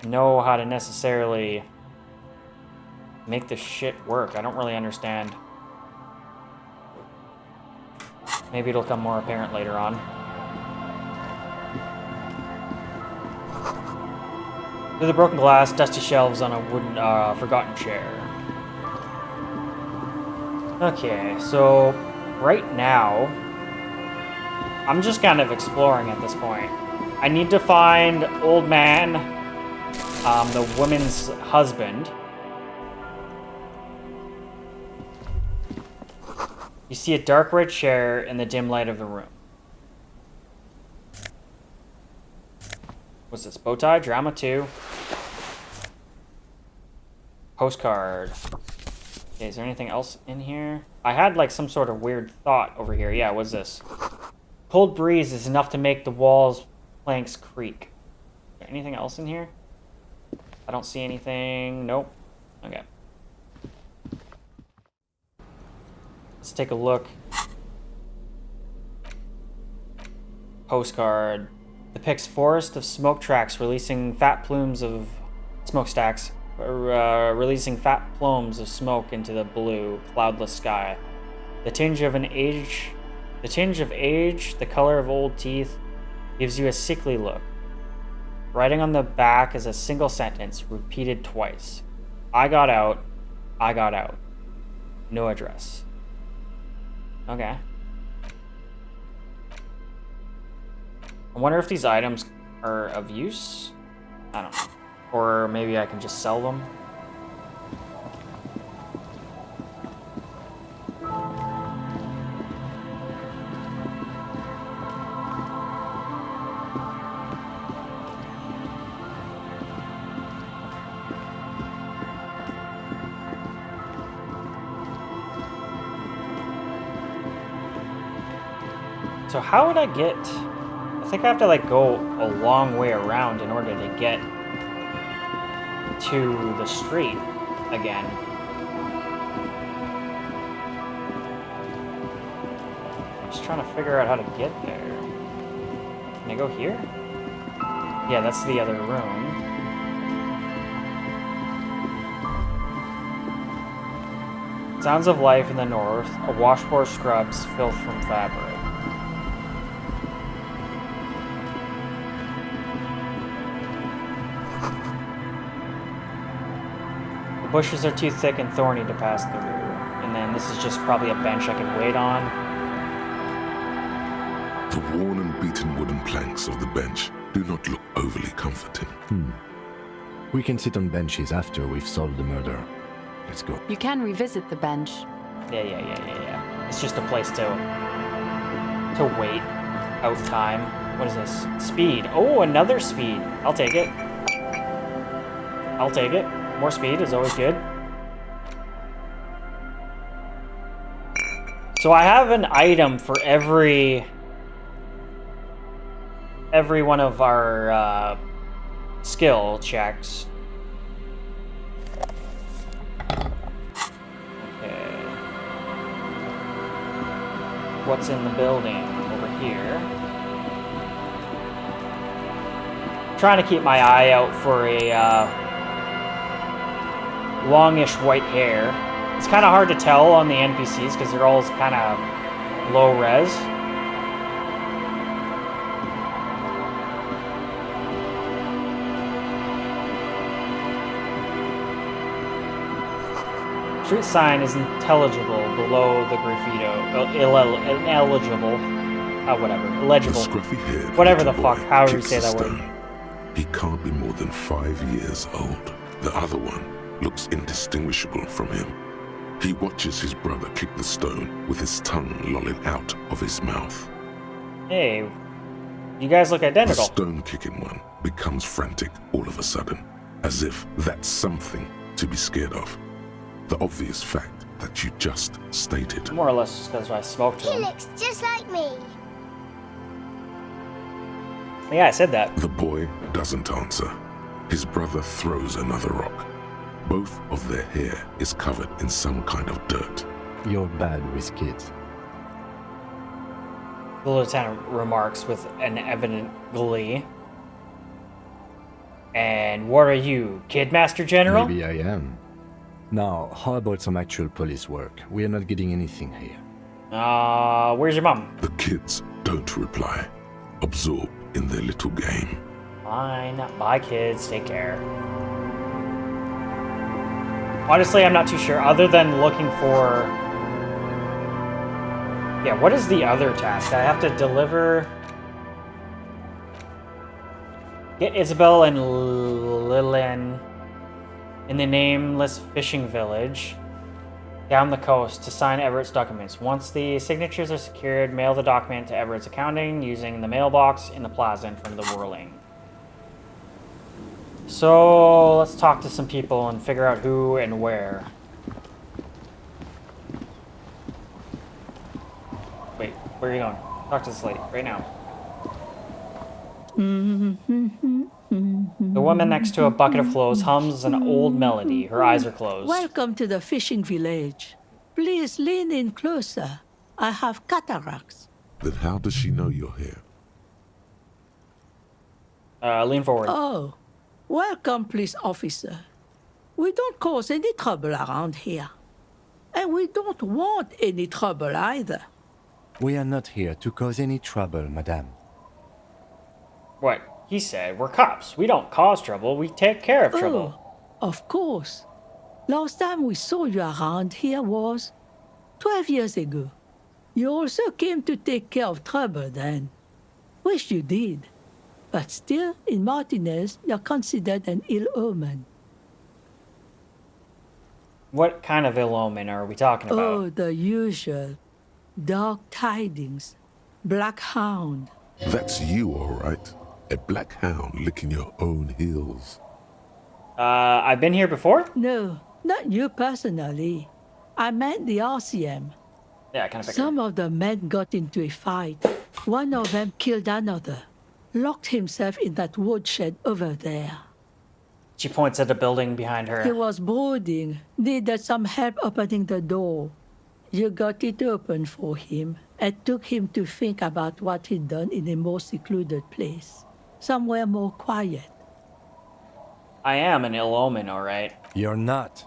Speaker 1: know how to necessarily make this shit work. I don't really understand. Maybe it'll come more apparent later on. Through the broken glass, dusty shelves on a wooden, forgotten chair. Okay, so right now, I'm just kind of exploring at this point. I need to find Old Man, the woman's husband. You see a dark red chair in the dim light of the room. What's this? Bowtie? Drama 2. Postcard. Okay, is there anything else in here? I had like some sort of weird thought over here. Yeah, what's this? Cold breeze is enough to make the walls planks creak. Is there anything else in here? I don't see anything. Nope. Okay. Let's take a look. Postcard depicts forest of smoke tracks releasing fat plumes of smokestacks, releasing fat plumes of smoke into the blue, cloudless sky. The tinge of age, the color of old teeth, gives you a sickly look. Writing on the back is a single sentence, repeated twice. I got out. I got out. No address. Okay. I wonder if these items are of use? I don't know. Or maybe I can just sell them. So how would I get... I think I have to like go a long way around in order to get to the street again. Just trying to figure out how to get there. Can I go here? Yeah, that's the other room. Sounds of life in the north. A washboard scrubs filth from fabric. The bushes are too thick and thorny to pass through. And then this is just probably a bench I can wait on.
Speaker 3: The worn and beaten wooden planks of the bench do not look overly comforting.
Speaker 5: We can sit on benches after we've solved the murder. Let's go.
Speaker 18: You can revisit the bench.
Speaker 1: Yeah. It's just a place to wait out time. What is this? Speed. Oh, another speed. I'll take it. I'll take it. More speed is always good. So I have an item for every one of our skill checks. Okay. What's in the building over here? Trying to keep my eye out for a longish white hair. It's kind of hard to tell on the NPCs because they're all kind of low res. Street sign is intelligible below the graffito. Ineligible. Whatever. Illegible.
Speaker 3: The scruffy-haired
Speaker 1: whatever the
Speaker 3: little
Speaker 1: fuck.
Speaker 3: boy
Speaker 1: However you
Speaker 3: kicks
Speaker 1: say
Speaker 3: the
Speaker 1: that word.
Speaker 3: stone. He can't be more than 5 years old. The other one looks indistinguishable from him. He watches his brother kick the stone with his tongue lolling out of his mouth.
Speaker 1: Hey, you guys look
Speaker 3: The
Speaker 1: identical.
Speaker 3: stone-kicking one becomes frantic all of a sudden, as if that's something to be scared of. The obvious fact that you just stated.
Speaker 1: More or less just because I smoked
Speaker 20: He
Speaker 1: him.
Speaker 20: looks just like me.
Speaker 1: Yeah, I said that.
Speaker 3: The boy doesn't answer. His brother throws another rock. Both of their hair is covered in some kind of dirt.
Speaker 5: You're bad with kids.
Speaker 1: The lieutenant remarks with an evident glee. And what are you, Kidmaster General?
Speaker 5: Maybe I am. Now, how about some actual police work? We are not getting anything here.
Speaker 1: Where's your mom?
Speaker 3: The kids don't reply, absorbed in their little game.
Speaker 1: Fine. Bye, kids. Take care. Honestly, I'm not too sure. Other than looking for... Yeah, what is the other task? I have to deliver... Get Isabel and Lillian in the nameless fishing village down the coast to sign Everett's documents. Once the signatures are secured, mail the document to Everett's accounting using the mailbox in the plaza in front of the whirling. So let's talk to some people and figure out who and where. Wait, where are you going? Talk to this lady right now. The woman next to a bucket of clothes hums an old melody. Her eyes are closed.
Speaker 21: Welcome to the fishing village.
Speaker 20: Please lean in closer. I have cataracts.
Speaker 3: Then how does she know you're here?
Speaker 1: Lean forward.
Speaker 20: Oh, welcome, police officer. We don't cause any trouble around here. And we don't want any trouble either.
Speaker 5: We are not here to cause any trouble, madame.
Speaker 1: What? He said we're cops. We don't cause trouble. We take care of trouble.
Speaker 20: Oh, of course. Last time we saw you around here was 12 years ago. You also came to take care of trouble then. Wish you did. But still, in Martinez, you're considered an ill omen.
Speaker 1: What kind of ill omen are we talking about?
Speaker 20: Oh, the usual. Dark tidings. Black hound.
Speaker 3: That's you, all right. A black hound licking your own heels.
Speaker 1: I've been here before?
Speaker 20: No, not you personally. I meant the RCM.
Speaker 1: Yeah, I kind of figured.
Speaker 20: Some of the men got into a fight. One of them killed another. Locked himself in that woodshed over there.
Speaker 1: She points at the building behind her.
Speaker 20: He was brooding, needed some help opening the door. You got it open for him and took him to think about what he'd done in a more secluded place. Somewhere more quiet.
Speaker 1: I am an ill omen, all right.
Speaker 5: You're not.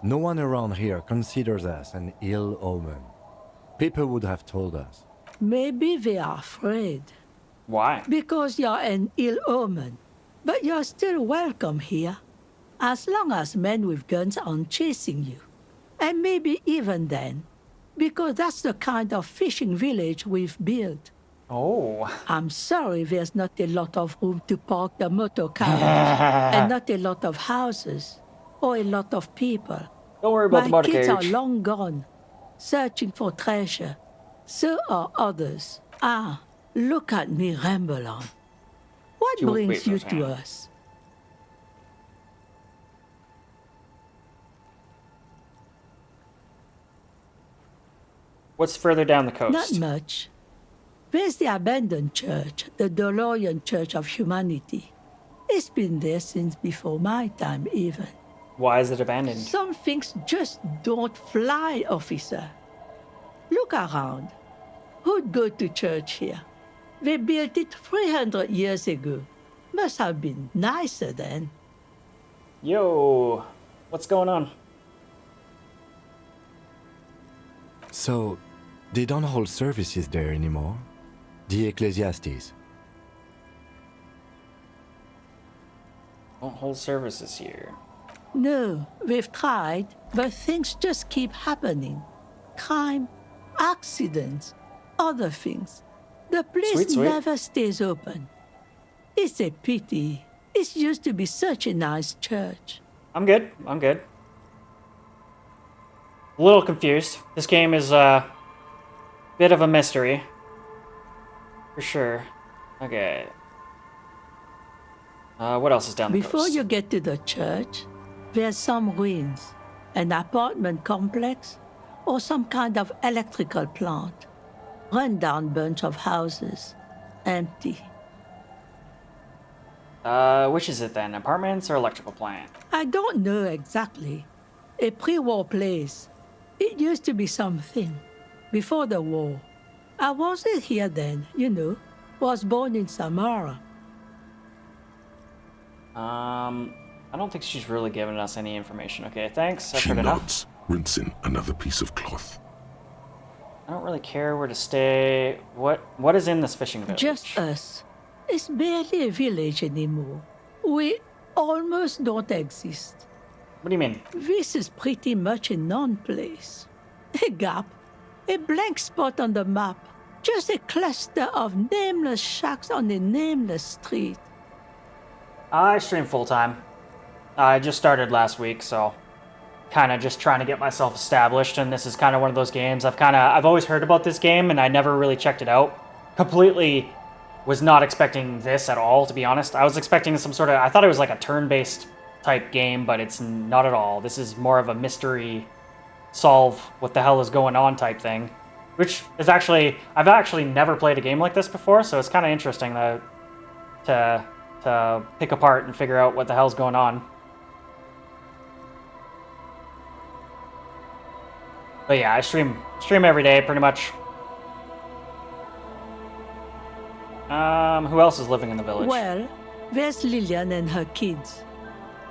Speaker 5: No one around here considers us an ill omen. People would have told us.
Speaker 20: Maybe they are afraid.
Speaker 1: Why?
Speaker 20: Because you're an ill omen. But you're still welcome here. As long as men with guns aren't chasing you. And maybe even then. Because that's the kind of fishing village we've built.
Speaker 1: Oh.
Speaker 20: I'm sorry there's not a lot of room to park the motor carriage. And not a lot of houses. Or a lot of people.
Speaker 1: Don't worry about the motor
Speaker 20: carriage. My kids
Speaker 1: carriage.
Speaker 20: are long gone. Searching for treasure. So are others. Ah, look at me ramble on. What brings you to us?
Speaker 1: What's further down the coast?
Speaker 20: Not much. There's the abandoned church, the DeLorean Church of Humanity. It's been there since before my time, even.
Speaker 1: Why is it abandoned?
Speaker 20: Some things just don't fly, officer. Look around. Who'd go to church here? They built it 300 years ago. Must have been nicer then.
Speaker 1: Yo, what's going on?
Speaker 5: So, they don't hold services there anymore? The Ecclesiastes?
Speaker 1: Don't hold services here.
Speaker 20: No, we've tried, but things just keep happening. Crime, accidents, other things. The place
Speaker 1: Sweet.
Speaker 20: never stays open. It's a pity. It used to be such a nice church.
Speaker 1: I'm good. A little confused. This game is a bit of a mystery. For sure. Okay. What else is down the coast?
Speaker 20: Before you get to the church, there's some ruins. An apartment complex or some kind of electrical plant. Run-down bunch of houses. Empty.
Speaker 1: Which is it then? Apartments or electrical plant?
Speaker 20: I don't know exactly. A pre-war place. It used to be something. Before the war. I wasn't here then, you know. Was born in Samara.
Speaker 1: I don't think she's really giving us any information. Okay, thanks. I've
Speaker 3: She
Speaker 1: heard enough.
Speaker 3: nods, rinsing another piece of cloth.
Speaker 1: I don't really care where to stay. What is in this fishing village?
Speaker 20: Just us. It's barely a village anymore. We almost don't exist.
Speaker 1: What do you mean?
Speaker 20: This is pretty much a non-place. A gap. A blank spot on the map. Just a cluster of nameless shacks on a nameless street.
Speaker 1: I stream full-time. I just started last week, so kind of just trying to get myself established, and this is kind of one of those games I've always heard about this game, and I never really checked it out. Completely was not expecting this at all, to be honest. I was expecting some sort of, I thought it was like a turn-based type game, but it's not at all. This is more of a mystery, solve what the hell is going on type thing, which is actually, I've actually never played a game like this before, so it's kind of interesting to pick apart and figure out what the hell's going on. But yeah, I stream every day pretty much. Who else is living in the village?
Speaker 20: Well, there's Lillian and her kids.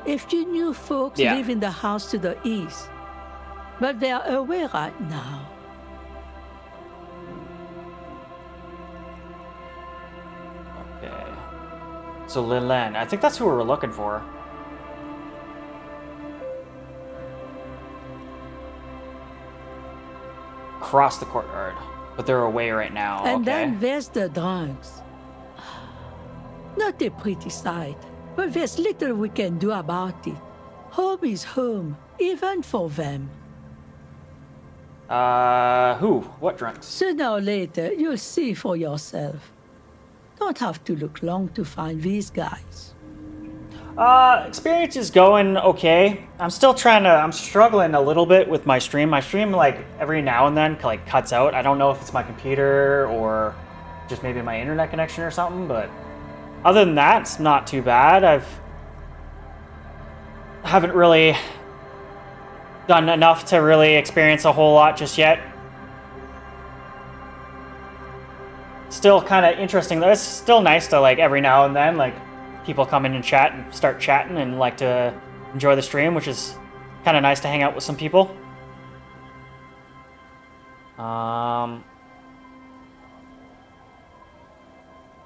Speaker 20: A few new folks
Speaker 1: Yeah.
Speaker 20: live in the house to the east, but they are away right now.
Speaker 1: Okay. So Lillian, I think that's who we were looking for. Across the courtyard, but they're away right now.
Speaker 20: And
Speaker 1: Okay.
Speaker 20: then there's the drunks. Not a pretty sight, but there's little we can do about it. Home is home, even for them.
Speaker 1: Who? What drunks?
Speaker 20: Sooner or later, you'll see for yourself. Don't have to look long to find these guys.
Speaker 1: Experience is going okay. I'm struggling a little bit with my stream. My stream, like, every now and then, like, cuts out. I don't know if it's my computer or just maybe my internet connection or something, but other than that, it's not too bad. Haven't really done enough to really experience a whole lot just yet. Still kind of interesting though. It's still nice to, like, every now and then, like, people come in and chat and start chatting and like to enjoy the stream, which is kind of nice to hang out with some people.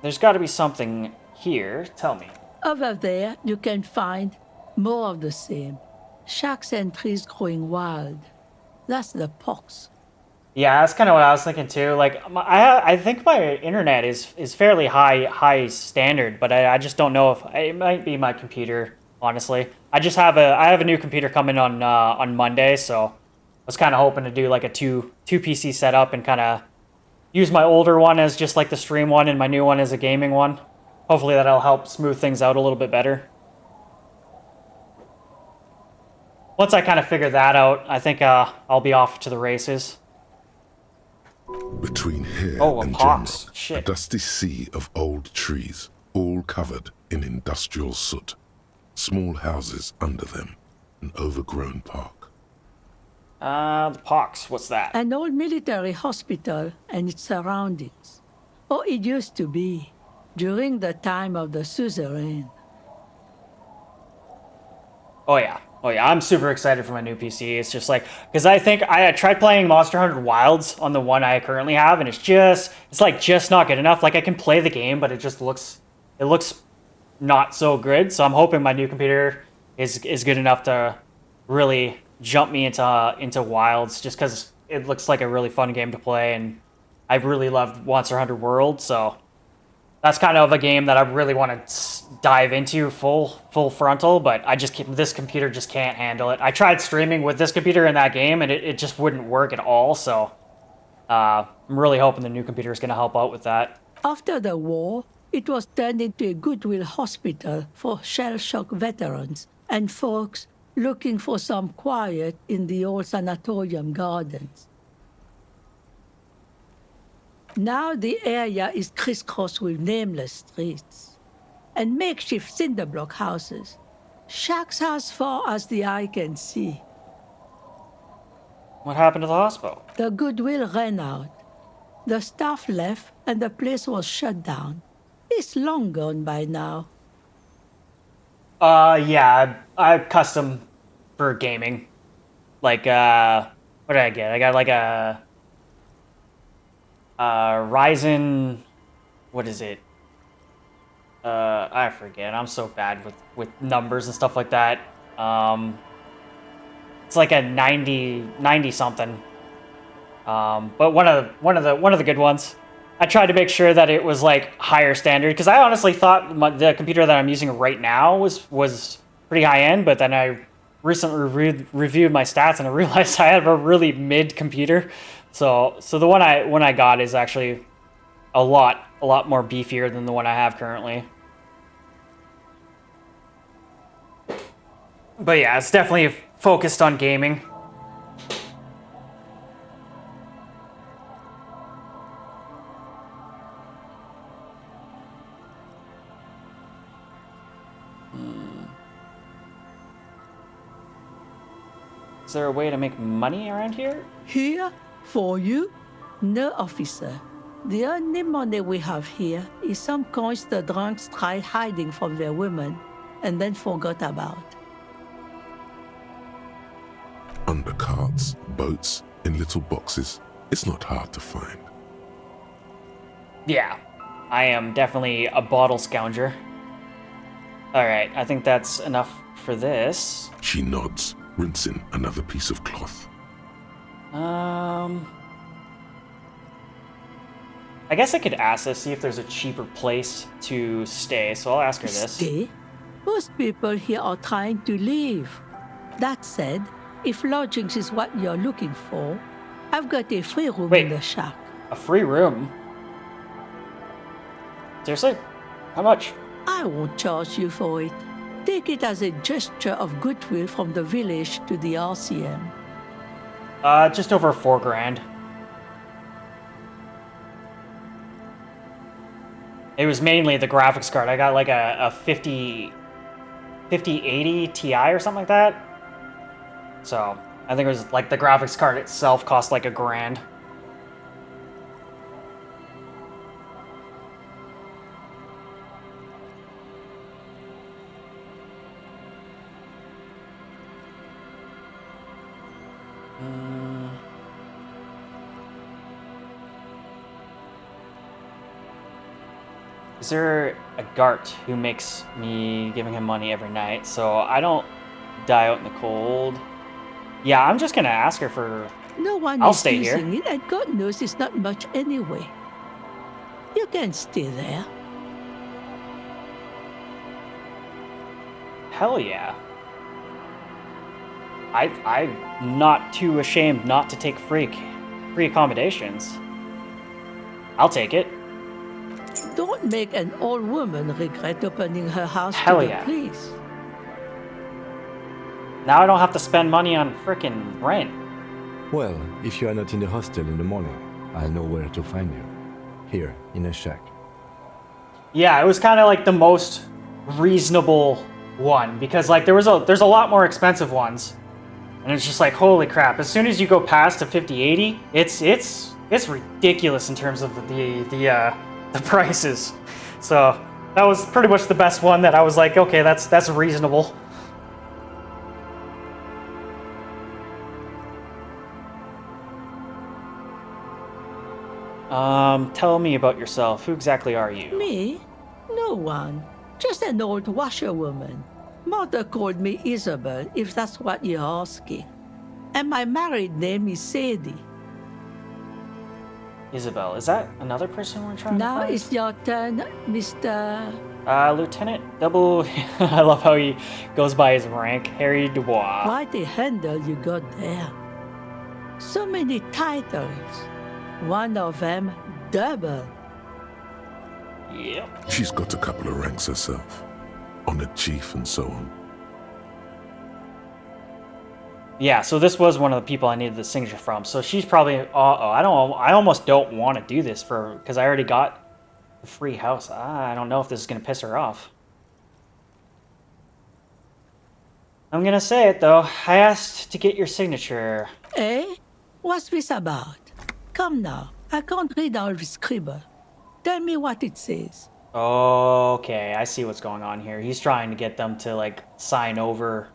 Speaker 1: There's got to be something here. Tell me.
Speaker 20: Over there, you can find more of the same. Shacks and trees growing wild. That's the pox.
Speaker 1: Yeah, that's kind of what I was thinking too. Like, I think my internet is fairly high standard, but I just don't know if it might be my computer. Honestly, I have a new computer coming on Monday, so I was kind of hoping to do like a two PC setup and kind of use my older one as just like the stream one and my new one as a gaming one. Hopefully that'll help smooth things out a little bit better. Once I kind of figure that out, I think I'll be off to the races.
Speaker 3: Between here and
Speaker 1: pox.
Speaker 3: Gemma, a dusty sea of old trees, all covered in industrial soot. Small houses under them, an overgrown park.
Speaker 1: The pox, what's that?
Speaker 20: An old military hospital and its surroundings. Or it used to be, during the time of the suzerain.
Speaker 1: Oh yeah, I'm super excited for my new PC. It's just like, because I think I tried playing Monster Hunter Wilds on the one I currently have, and it's just not good enough. Like, I can play the game, but it looks not so good. So I'm hoping my new computer is good enough to really jump me into Wilds, just because it looks like a really fun game to play, and I really loved Monster Hunter World, so that's kind of a game that I really want to dive into full frontal, but this computer just can't handle it. I tried streaming with this computer in that game, and it just wouldn't work at all, so I'm really hoping the new computer is going to help out with that.
Speaker 20: After the war, it was turned into a goodwill hospital for shell-shock veterans and folks looking for some quiet in the old sanatorium gardens. Now the area is crisscrossed with nameless streets and makeshift cinder block houses, shacks as far as the eye can see.
Speaker 1: What happened to the hospital?
Speaker 20: The goodwill ran out. The staff left and the place was shut down. It's long gone by now.
Speaker 1: Yeah, I custom for gaming. Like, what did I get? I got like a Ryzen, what is it? I forget. I'm so bad with numbers and stuff like that. It's like a 90 something. But one of the good ones. I tried to make sure that it was like higher standard, because I honestly thought the computer that I'm using right now was pretty high end, but then I recently reviewed my stats and I realized I have a really mid computer. So the one I got is actually a lot more beefier than the one I have currently. But yeah, it's definitely focused on gaming. there a way to make money around here?
Speaker 20: Here? For you? No, officer. The only money we have here is some coins the drunks tried hiding from their women and then forgot about.
Speaker 3: Under carts, boats, in little boxes. It's not hard to find.
Speaker 1: Yeah, I am definitely a bottle scounger. Alright, I think that's enough for this.
Speaker 3: She nods, rinsing another piece of cloth.
Speaker 1: I guess I could ask this, see if there's a cheaper place to stay, so I'll ask her this.
Speaker 20: Stay? Most people here are trying to leave. That said, if lodgings is what you're looking for, I've got a free room in the shack.
Speaker 1: A free room? Seriously? How much?
Speaker 20: I won't charge you for it. Take it as a gesture of goodwill from the village to the RCM.
Speaker 1: Just over 4 grand. It was mainly the graphics card. I got like a 5080 Ti or something like that. So, I think it was like the graphics card itself cost like $1 grand. Is there a guard who makes me giving him money every night so I don't die out in the cold? Yeah, I'm just gonna ask her for...
Speaker 20: No one
Speaker 1: I'll
Speaker 20: is
Speaker 1: stay here.
Speaker 20: using it, and God knows it's not much anyway. You can stay there.
Speaker 1: Hell yeah. I'm not too ashamed not to take free accommodations. I'll take it.
Speaker 20: Don't make an old woman regret opening her house
Speaker 1: Hell
Speaker 20: to
Speaker 1: yeah.
Speaker 20: the police.
Speaker 1: Now I don't have to spend money on frickin' rent.
Speaker 5: Well, if you are not in the hostel in the morning, I'll know where to find you. Here, in a shack.
Speaker 1: Yeah, it was kind of like the most reasonable one because like there's a lot more expensive ones, and it's just like holy crap. As soon as you go past a 5080, it's ridiculous in terms of the prices. So that was pretty much the best one that I was like, okay, that's reasonable. Tell me about yourself. Who exactly are you?
Speaker 20: Me? No one. Just an old washerwoman. Mother called me Isabel, if that's what you're asking. And my married name is Sadie.
Speaker 1: Isabel, is that another person we're trying
Speaker 20: Now
Speaker 1: to find?
Speaker 20: it's your turn, Mr.
Speaker 1: Lieutenant Double... I love how he goes by his rank. Harry Dubois.
Speaker 20: Quite a handle you got there. So many titles. One of them double.
Speaker 1: Yep.
Speaker 3: She's got a couple of ranks herself. Honored chief and so on.
Speaker 1: Yeah, so this was one of the people I needed the signature from. So she's probably... I almost don't want to do this for... Because I already got the free house. I don't know if this is going to piss her off. I'm going to say it, though. I asked to get your signature.
Speaker 20: Eh? What's this about? Come now. I can't read all this scribble. Tell me what it says.
Speaker 1: Okay, I see what's going on here. He's trying to get them to, like, sign over...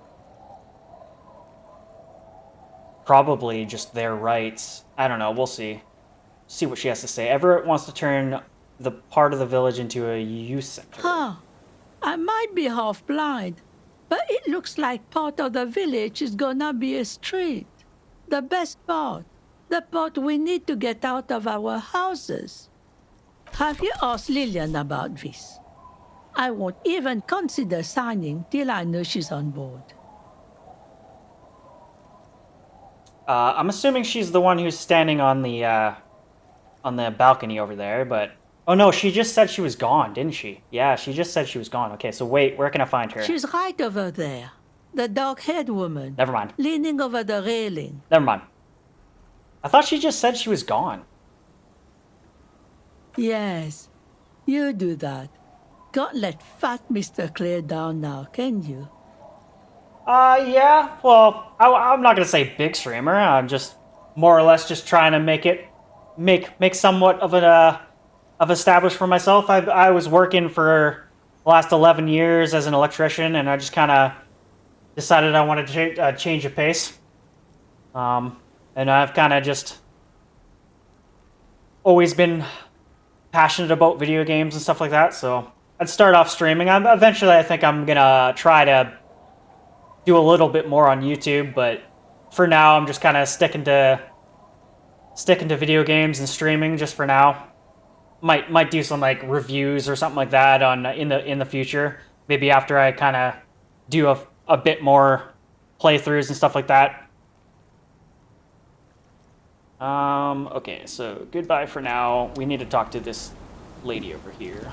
Speaker 1: Probably just their rights. I don't know. We'll see. See what she has to say. Everett wants to turn the part of the village into a youth center.
Speaker 20: Huh. I might be half blind, but it looks like part of the village is gonna be a street. The best part. The part we need to get out of our houses. Have you asked Lillian about this? I won't even consider signing till I know she's on board.
Speaker 1: I'm assuming she's the one who's standing on the balcony over there, but... Oh no, she just said she was gone, didn't she? Yeah, she just said she was gone. Okay, so wait, where can I find her?
Speaker 20: She's right over there. The dark-haired woman.
Speaker 1: Never mind.
Speaker 20: Leaning over the railing.
Speaker 1: Never mind. I thought she just said she was gone.
Speaker 20: Yes, you do that. Can't let fat Mr. Clare down now, can you?
Speaker 1: Yeah. Well, I'm not gonna say big streamer. I'm just more or less just trying to make somewhat of established for myself. I was working for the last 11 years as an electrician, and I just kind of decided I wanted to change of pace. And I've kind of just always been passionate about video games and stuff like that. So I'd start off streaming. Eventually, I think I'm gonna try to do a little bit more on YouTube, but for now, I'm just kind of sticking to video games and streaming just for now. Might do some like reviews or something like that on in the future. Maybe after I kind of do a bit more playthroughs and stuff like that. Okay, so goodbye for now. We need to talk to this lady over here.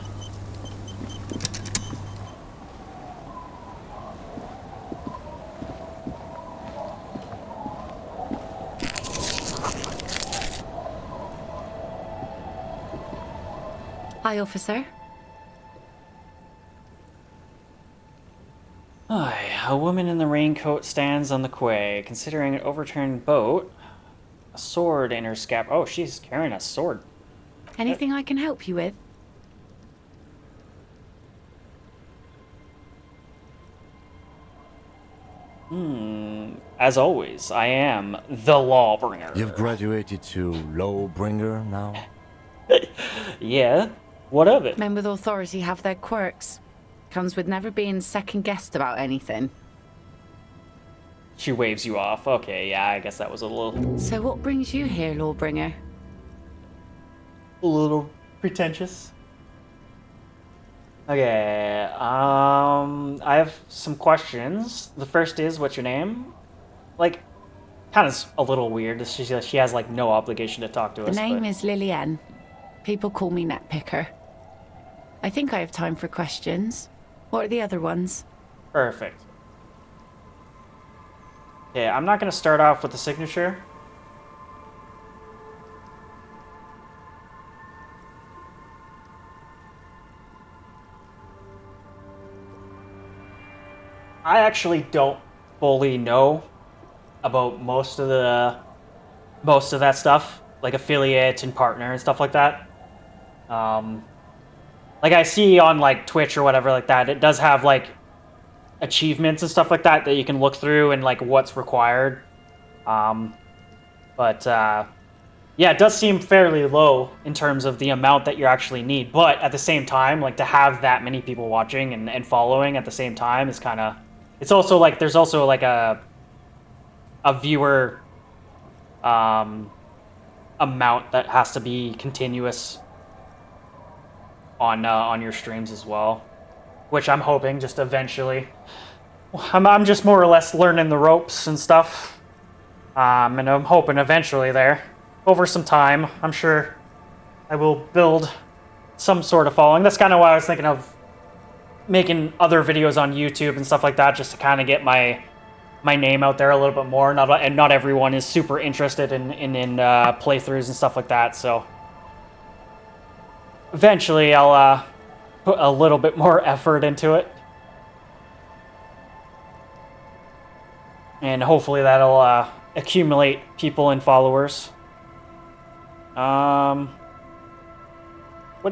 Speaker 18: Hi, officer.
Speaker 1: A woman in the raincoat stands on the quay, considering an overturned boat. A sword in her scab. Oh, she's carrying a sword.
Speaker 18: Anything I can help you with?
Speaker 1: As always, I am the Lawbringer.
Speaker 5: You've graduated to Lawbringer now?
Speaker 1: Yeah? What of it?
Speaker 18: Men with authority have their quirks. Comes with never being second-guessed about anything.
Speaker 1: She waves you off. Okay, yeah, I guess that was a little...
Speaker 18: So what brings you here, Lawbringer?
Speaker 1: A little pretentious. Okay, I have some questions. The first is, what's your name? Like, kind of a little weird. She has, like, no obligation to talk to us.
Speaker 18: The name is Lillian. People call me Netpicker. I think I have time for questions. What are the other ones?
Speaker 1: Perfect. Okay, I'm not going to start off with the signature. I actually don't fully know about most of that stuff, like affiliate and partner and stuff like that. Like I see on like Twitch or whatever like that, it does have like achievements and stuff like that you can look through and like what's required. Yeah, it does seem fairly low in terms of the amount that you actually need. But at the same time, like to have that many people watching and following at the same time is kind of... It's also like there's also like a viewer amount that has to be continuous on your streams as well, which I'm hoping just eventually. I'm just more or less learning the ropes and stuff, and I'm hoping eventually there, over some time, I'm sure I will build some sort of following. That's kind of why I was thinking of making other videos on YouTube and stuff like that, just to kind of get my name out there a little bit more. Not everyone is super interested in playthroughs and stuff like that, so eventually I'll put a little bit more effort into it, and hopefully that'll accumulate people and followers. What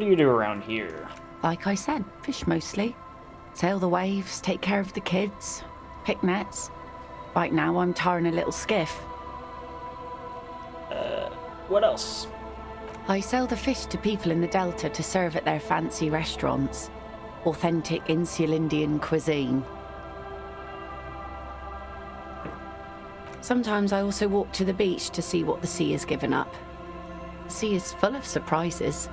Speaker 1: do you do around here?
Speaker 17: Like I said, fish mostly. Sail the waves, take care of the kids, pick nets. Right now I'm tarring a little skiff.
Speaker 1: What else?
Speaker 17: I sell the fish to people in the Delta to serve at their fancy restaurants. Authentic insular Indian cuisine. Sometimes I also walk to the beach to see what the sea has given up. The sea is full of surprises.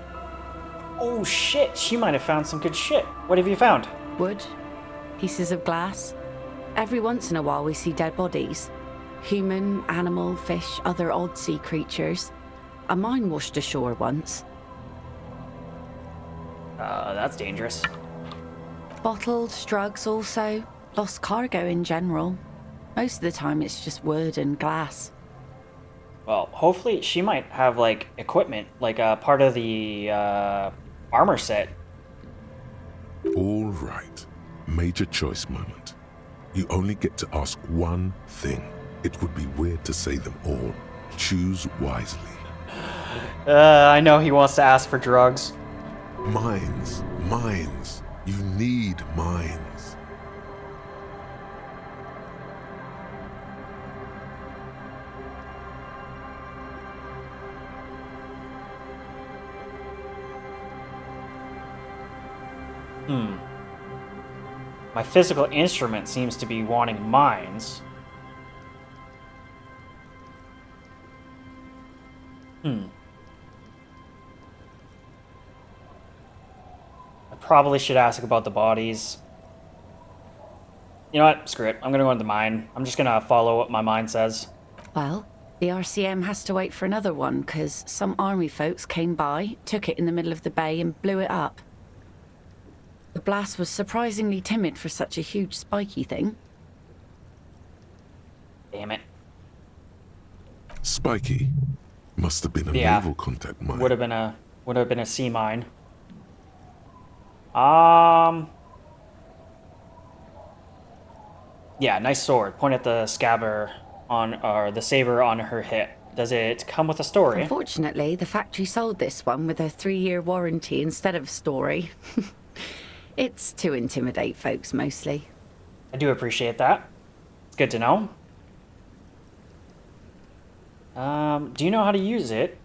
Speaker 1: Oh shit, she might have found some good shit. What have you found?
Speaker 17: Wood, pieces of glass. Every once in a while we see dead bodies. Human, animal, fish, other odd sea creatures. A mine washed ashore once.
Speaker 1: That's dangerous.
Speaker 17: Bottles, drugs also. Lost cargo in general. Most of the time it's just wood and glass.
Speaker 1: Well, hopefully she might have, like, equipment, like part of the armor set.
Speaker 3: All right. Major choice moment. You only get to ask one thing. It would be weird to say them all. Choose wisely.
Speaker 1: I know he wants to ask for drugs.
Speaker 3: Mines. Mines. You need mines.
Speaker 1: My physical instrument seems to be wanting mines. I probably should ask about the bodies. You know what? Screw it. I'm gonna go into the mine. I'm just gonna follow what my mind says.
Speaker 18: Well, the RCM has to wait for another one, because some army folks came by, took it in the middle of the bay, and blew it up. The blast was surprisingly timid for such a huge spiky thing.
Speaker 1: Damn it.
Speaker 3: Spiky. Must have been a naval contact mine.
Speaker 1: Would have been a sea mine. Yeah, nice sword. Point at the scabbard or the saber on her hip. Does it come with a story?
Speaker 18: Unfortunately, the factory sold this one with a 3-year warranty instead of story. It's to intimidate folks, mostly.
Speaker 1: I do appreciate that. It's good to know. Do you know how to use it?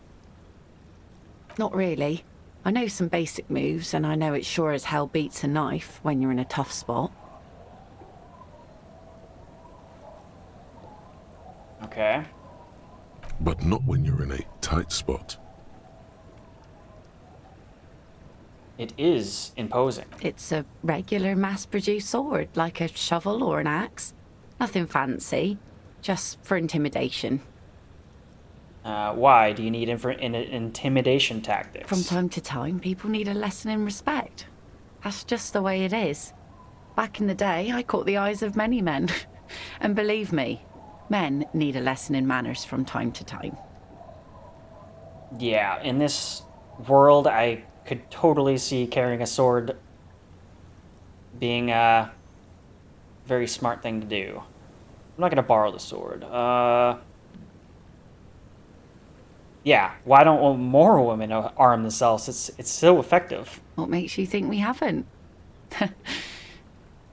Speaker 18: Not really. I know some basic moves, and I know it sure as hell beats a knife when you're in a tough spot.
Speaker 1: Okay.
Speaker 3: But not when you're in a tight spot.
Speaker 1: It is imposing.
Speaker 18: It's a regular mass-produced sword, like a shovel or an axe. Nothing fancy, just for intimidation.
Speaker 1: Why do you need intimidation tactics?
Speaker 18: From time to time, people need a lesson in respect. That's just the way it is. Back in the day, I caught the eyes of many men. And believe me, men need a lesson in manners from time to time.
Speaker 1: Yeah, in this world, I could totally see carrying a sword being a very smart thing to do. I'm not going to borrow the sword. Yeah, why don't more women arm themselves? It's so effective.
Speaker 18: What makes you think we haven't?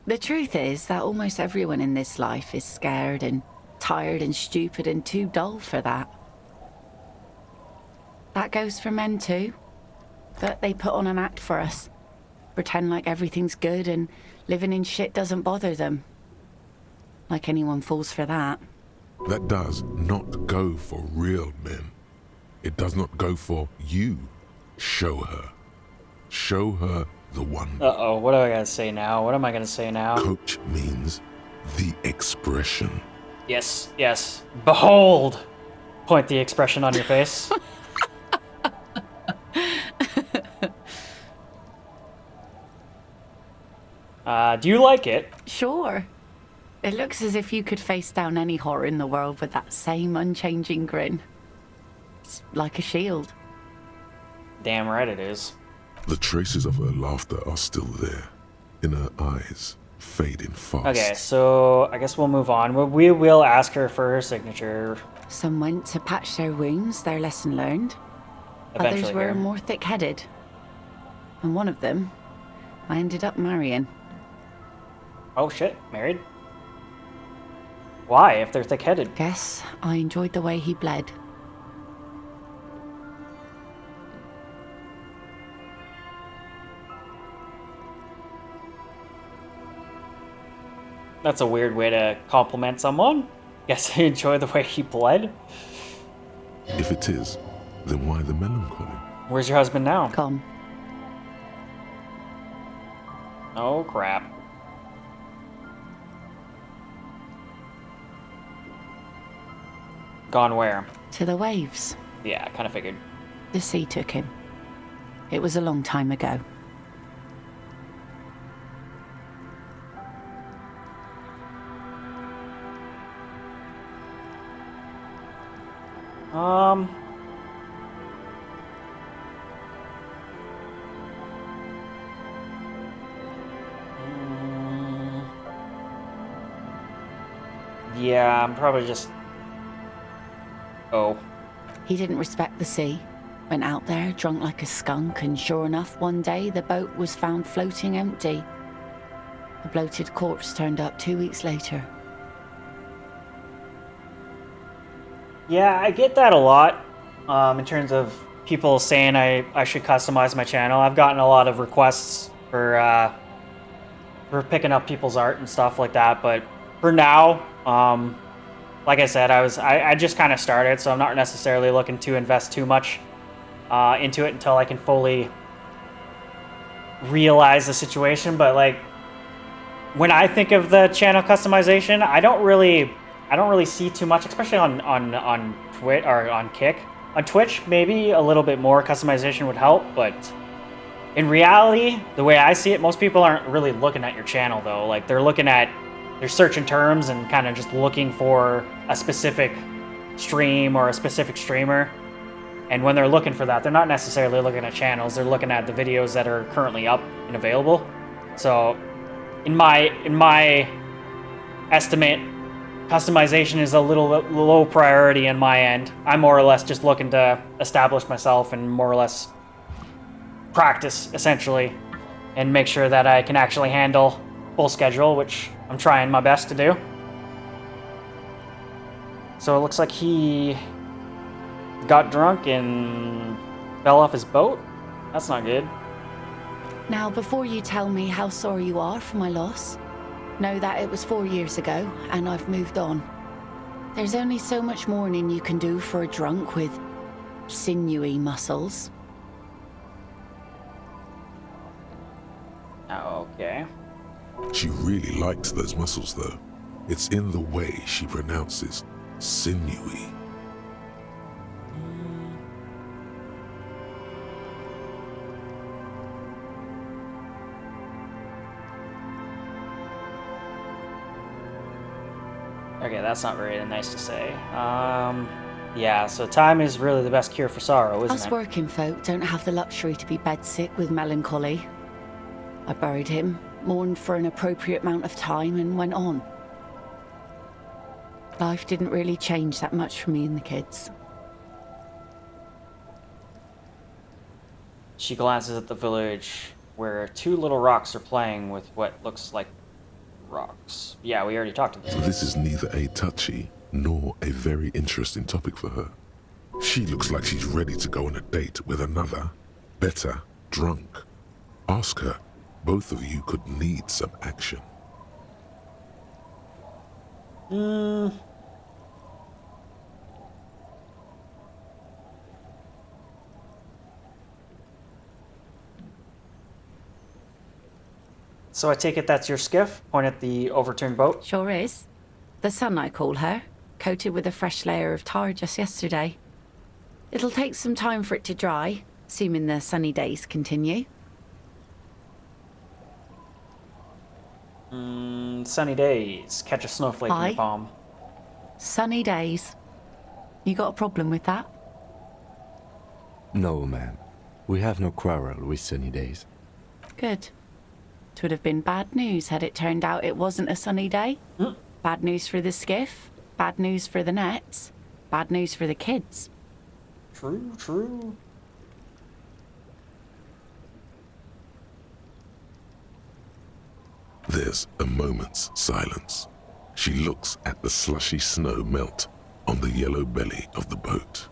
Speaker 18: The truth is that almost everyone in this life is scared and tired and stupid and too dull for that. That goes for men too. But they put on an act for us. Pretend like everything's good and living in shit doesn't bother them. Like anyone falls for that.
Speaker 3: That does not go for real men. It does not go for you. Show her. Show her the wonder.
Speaker 1: Uh-oh, what do I gotta say now? What am I gonna say now?
Speaker 3: Coach means the expression.
Speaker 1: Yes, yes. Behold! Point the expression on your face. Do you like it?
Speaker 18: Sure. It looks as if you could face down any horror in the world with that same unchanging grin. It's like a shield.
Speaker 1: Damn right it is.
Speaker 3: The traces of her laughter are still there, in her eyes, fading fast.
Speaker 1: Okay, so I guess we'll move on. We will ask her for her signature.
Speaker 18: Some went to patch their wounds, their lesson learned.
Speaker 1: Eventually
Speaker 18: Others were
Speaker 1: here.
Speaker 18: more thick-headed. And one of them, I ended up marrying.
Speaker 1: Oh shit, married? Why, if they're thick-headed?
Speaker 18: Guess I enjoyed the way he bled.
Speaker 1: That's a weird way to compliment someone. Guess I enjoy the way he bled.
Speaker 3: If it is, then why the melancholy?
Speaker 1: Where's your husband now?
Speaker 18: Gone.
Speaker 1: Oh crap. Gone where?
Speaker 18: To the waves.
Speaker 1: Yeah, I kind of figured.
Speaker 18: The sea took him. It was a long time ago.
Speaker 1: Yeah, I'm probably just... Oh.
Speaker 18: He didn't respect the sea. Went out there, drunk like a skunk, and sure enough, one day the boat was found floating empty. A bloated corpse turned up 2 weeks later.
Speaker 1: Yeah, I get that a lot, in terms of people saying I should customize my channel. I've gotten a lot of requests for picking up people's art and stuff like that, but for now, like I said, I just kind of started, so I'm not necessarily looking to invest too much into it until I can fully realize the situation. But like, when I think of the channel customization, I don't really see too much, especially on Twitch or on Kick. On Twitch, maybe a little bit more customization would help, but in reality, the way I see it, most people aren't really looking at your channel though. Like, they're searching terms and kind of just looking for a specific stream or a specific streamer. And when they're looking for that, they're not necessarily looking at channels. They're looking at the videos that are currently up and available. So, in my estimate, customization is a little low priority on my end. I'm more or less just looking to establish myself and more or less practice, essentially, and make sure that I can actually handle full schedule, which I'm trying my best to do. So it looks like he got drunk and fell off his boat. That's not good.
Speaker 18: Now, before you tell me how sorry you are for my loss, know that it was 4 years ago, and I've moved on. There's only so much mourning you can do for a drunk with sinewy muscles.
Speaker 1: Okay.
Speaker 3: She really likes those muscles, though. It's in the way she pronounces sinewy.
Speaker 1: Okay, that's not very nice to say. Yeah, so time is really the best cure for sorrow, isn't
Speaker 18: Us
Speaker 1: it?
Speaker 18: working folk don't have the luxury to be bedsick with melancholy. I buried him, mourned for an appropriate amount of time, and went on. Life didn't really change that much for me and the kids.
Speaker 1: She glances at the village where two little rocks are playing with what looks like rocks. Yeah, we already talked about
Speaker 3: So this is neither a touchy nor a very interesting topic for her. She looks like she's ready to go on a date with another, better, drunk. Ask her. Both of you could need some action.
Speaker 1: So I take it that's your skiff? Point at the overturned boat?
Speaker 18: Sure is. The Sun, I call her, coated with a fresh layer of tar just yesterday. It'll take some time for it to dry, assuming the sunny days continue.
Speaker 1: Sunny days. Catch a snowflake in
Speaker 18: Aye.
Speaker 1: the palm.
Speaker 18: Sunny days. You got a problem with that?
Speaker 5: No, ma'am. We have no quarrel with sunny days.
Speaker 18: Good. It would have been bad news had it turned out it wasn't a sunny day. Bad news for the skiff, bad news for the nets, bad news for the kids.
Speaker 1: True, true.
Speaker 3: There's a moment's silence. She looks at the slushy snow melt on the yellow belly of the boat.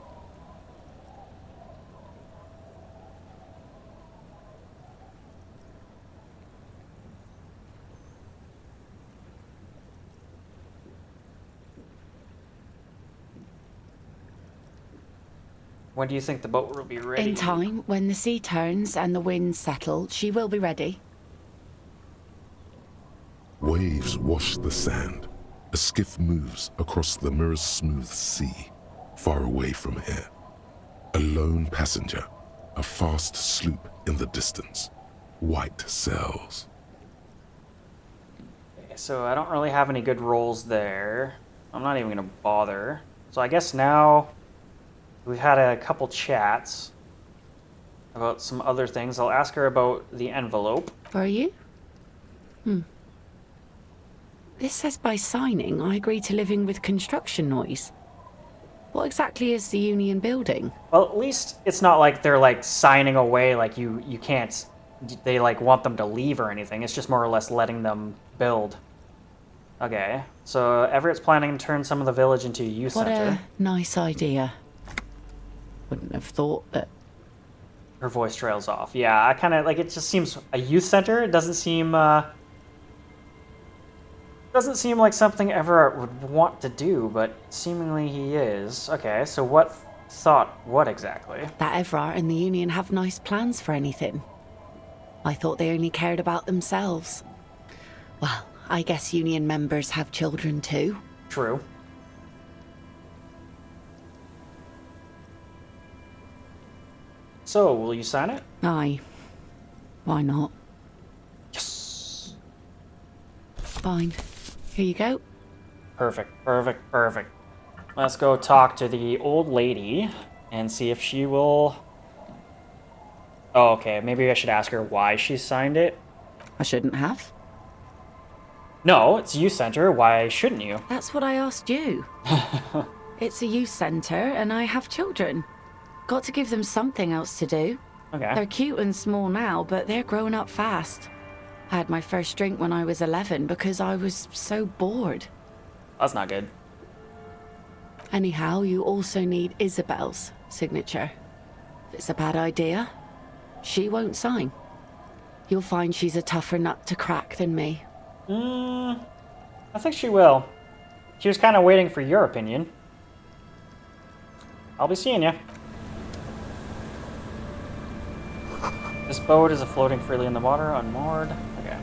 Speaker 1: When do you think the boat will be ready?
Speaker 18: In time, when the sea turns and the winds settle, she will be ready.
Speaker 3: Waves wash the sand. A skiff moves across the mirror-smooth sea, far away from here. A lone passenger, a fast sloop in the distance. White sails.
Speaker 1: Okay, so I don't really have any good rolls there. I'm not even gonna bother. So I guess now we've had a couple chats about some other things. I'll ask her about the envelope.
Speaker 18: For you? This says by signing, I agree to living with construction noise. What exactly is the Union building?
Speaker 1: Well, at least it's not like they're like signing away like you can't, they like want them to leave or anything. It's just more or less letting them build. Okay, so Everett's planning to turn some of the village into a youth
Speaker 18: What
Speaker 1: center.
Speaker 18: a nice idea. Wouldn't have thought that.
Speaker 1: Her voice trails off. Yeah, I kind of like, it just seems a youth center. It doesn't seem like something Everett would want to do, but seemingly he is. Okay, so what exactly?
Speaker 18: That Everard and the Union have nice plans for anything. I thought they only cared about themselves. Well, I guess Union members have children too.
Speaker 1: True. So, will you sign it?
Speaker 18: Aye. Why not?
Speaker 1: Yes.
Speaker 18: Fine. Here you go.
Speaker 1: Perfect. Let's go talk to the old lady and see if she will... Oh, okay. Maybe I should ask her why she signed it.
Speaker 18: I shouldn't have.
Speaker 1: No, it's a youth center. Why shouldn't you?
Speaker 18: That's what I asked you. It's a youth center, and I have children. Got to give them something else to do.
Speaker 1: Okay.
Speaker 18: They're cute and small now, but they're growing up fast. I had my first drink when I was 11 because I was so bored.
Speaker 1: That's not good.
Speaker 18: Anyhow, you also need Isabel's signature. If it's a bad idea, she won't sign. You'll find she's a tougher nut to crack than me.
Speaker 1: I think she will. She was kind of waiting for your opinion. I'll be seeing you. This boat is floating freely in the water, unmoored. Okay.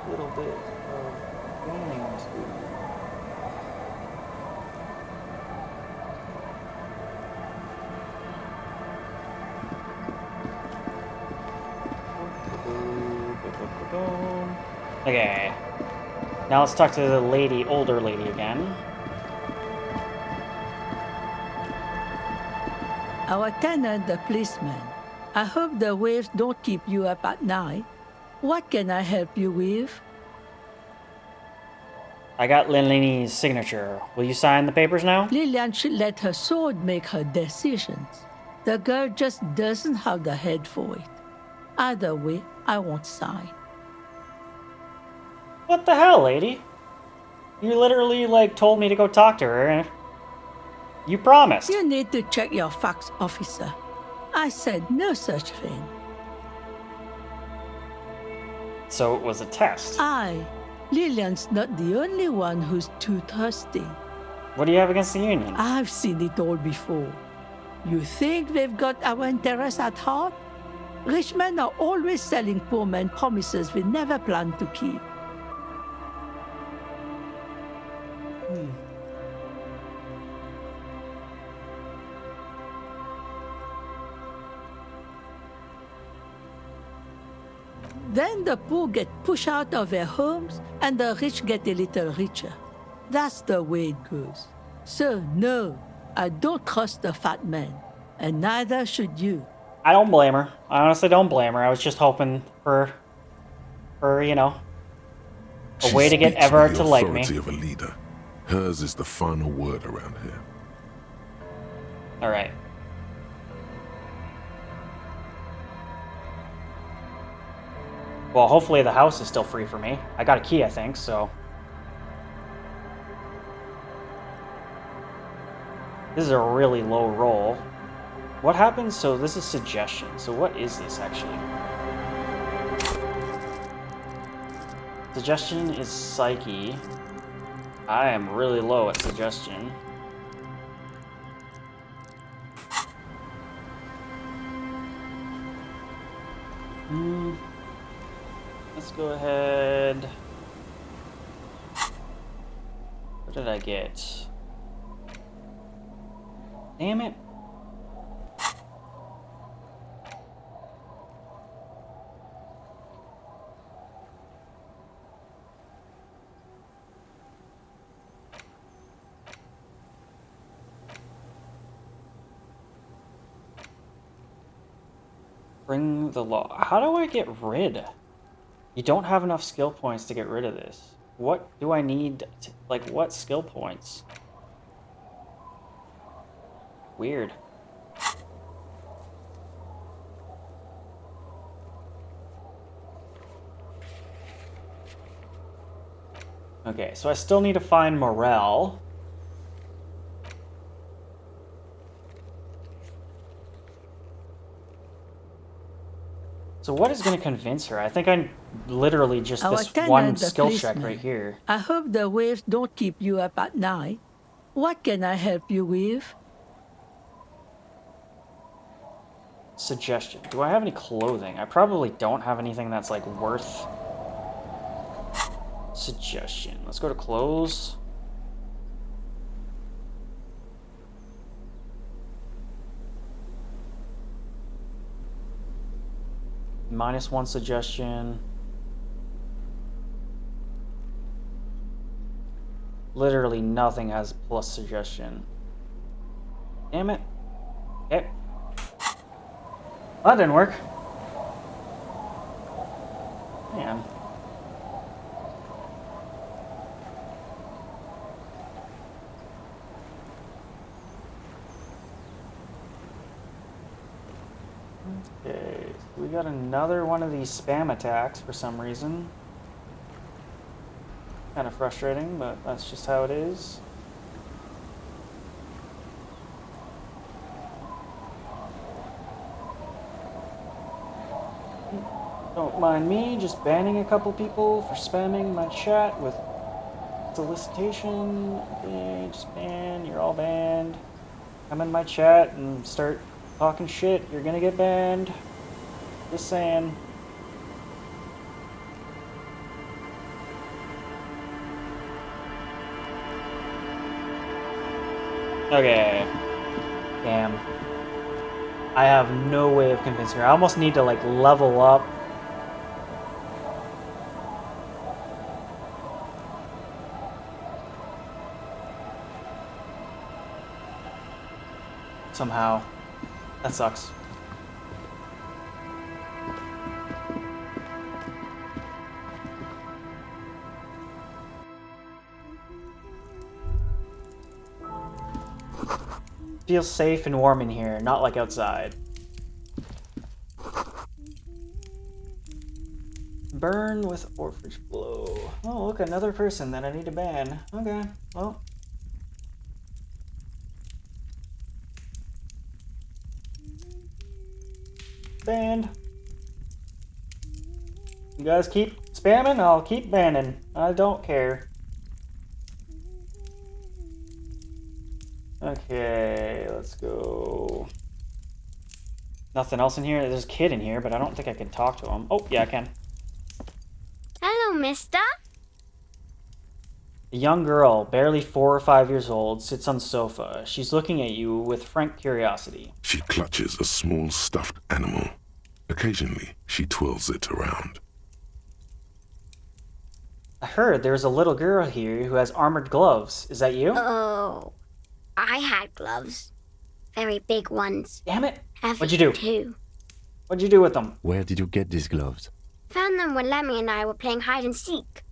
Speaker 1: A little bit of warning on this boat. Okay. Now let's talk to the older lady again.
Speaker 20: Our tenant, the policeman. I hope the waves don't keep you up at night. What can I help you with?
Speaker 1: I got Lili's signature. Will you sign the papers now?
Speaker 20: Lillian should let her sword make her decisions. The girl just doesn't have the head for it. Either way, I won't sign.
Speaker 1: What the hell, lady? You literally, like, told me to go talk to her. You promised.
Speaker 20: You need to check your facts, officer. I said no such thing.
Speaker 1: So it was a test.
Speaker 20: Lillian's not the only one who's too thirsty.
Speaker 1: What do you have against the Union?
Speaker 20: I've seen it all before. You think they've got our interests at heart? Rich men are always selling poor men promises we never planned to keep. Then the poor get pushed out of their homes and the rich get a little richer. That's the way it goes. So no, I don't trust the fat man, and neither should you.
Speaker 1: I don't blame her. I honestly don't blame her. I was just hoping for you know, a way to get Everett to like me.
Speaker 3: Of a leader. Hers is the final word around here.
Speaker 1: All right. Well, hopefully the house is still free for me. I got a key, I think, so. This is a really low roll. What happens? So this is suggestion. So what is this actually? Suggestion is psyche. I am really low at suggestion. Let's go ahead. What did I get? Damn it. Bring the law. How do I get rid? You don't have enough skill points to get rid of this. What do I need to, like, what skill points? Weird. Okay, so I still need to find Morel. So what is going to convince her? I think I'm literally just
Speaker 20: Our
Speaker 1: this
Speaker 20: tenant,
Speaker 1: one
Speaker 20: the
Speaker 1: skill check
Speaker 20: policeman.
Speaker 1: right here.
Speaker 20: I hope the waves don't keep you up at night. What can I help you with?
Speaker 1: Suggestion. Do I have any clothing? I probably don't have anything that's like worth... Suggestion. Let's go to clothes. -1 suggestion. Literally nothing has plus suggestion. Damn it. Okay. That didn't work. Man. Okay, so we got another one of these spam attacks for some reason. Kind of frustrating, but that's just how it is. Don't mind me just banning a couple people for spamming my chat with solicitation. Okay, just ban, you're all banned. Come in my chat and start talking shit, you're gonna get banned. Just saying. Okay. Damn. I have no way of convincing her. I almost need to like level up. Somehow. That sucks. Feels safe and warm in here, not like outside. Burn with Orphanage Blow. Oh, look, another person that I need to ban. Okay, well. Banned. You guys keep spamming, I'll keep banning. I don't care. Okay, let's go. Nothing else in here? There's a kid in here, but I don't think I can talk to him. Oh, yeah, I can.
Speaker 21: Hello, mister.
Speaker 1: A young girl, barely 4 or 5 years old, sits on the sofa. She's looking at you with frank curiosity.
Speaker 3: She clutches a small stuffed animal. Occasionally, she twirls it around.
Speaker 1: I heard there's a little girl here who has armored gloves. Is that you?
Speaker 21: Oh, I had gloves. Very big ones.
Speaker 1: Damn it.
Speaker 21: Heavy,
Speaker 1: What'd you do?
Speaker 21: Too.
Speaker 1: What'd you do with them?
Speaker 5: Where did you get these gloves?
Speaker 21: Found them when Lemmy and I were playing hide and seek.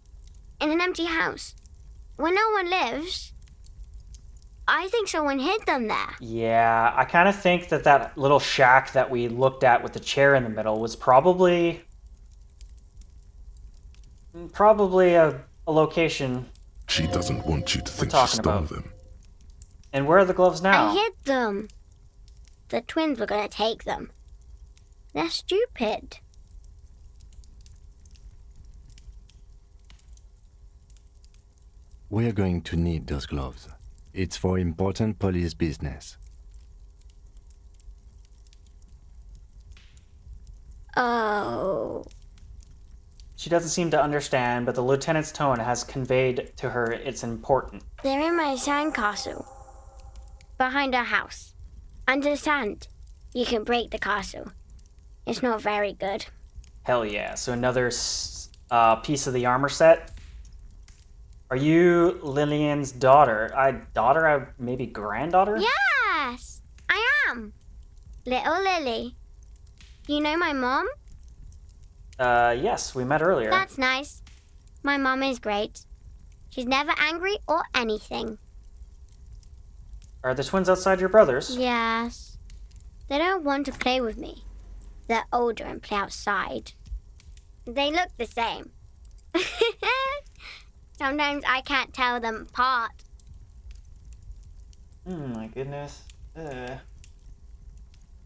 Speaker 21: In an empty house. Where no one lives. I think someone hid them there.
Speaker 1: Yeah, I kind of think that that little shack that we looked at with the chair in the middle was probably a location.
Speaker 3: She doesn't want you to think she stole them.
Speaker 1: And where are the gloves now?
Speaker 21: I hid them. The twins were gonna take them. They're stupid.
Speaker 5: We are going to need those gloves. It's for important police business.
Speaker 21: Oh.
Speaker 1: She doesn't seem to understand, but the lieutenant's tone has conveyed to her it's important.
Speaker 21: They're in my sandcastle. Behind our house. Under the sand. You can break the castle. It's not very good.
Speaker 1: Hell yeah. So another piece of the armor set. Are you Lillian's daughter? Maybe granddaughter?
Speaker 21: Yes, I am. Little Lily. You know my mom?
Speaker 1: Yes, we met earlier.
Speaker 21: That's nice. My mom is great. She's never angry or anything.
Speaker 1: Are the twins outside your brothers?
Speaker 21: Yes. They don't want to play with me. They're older and play outside. They look the same. Sometimes I can't tell them apart.
Speaker 1: My goodness. I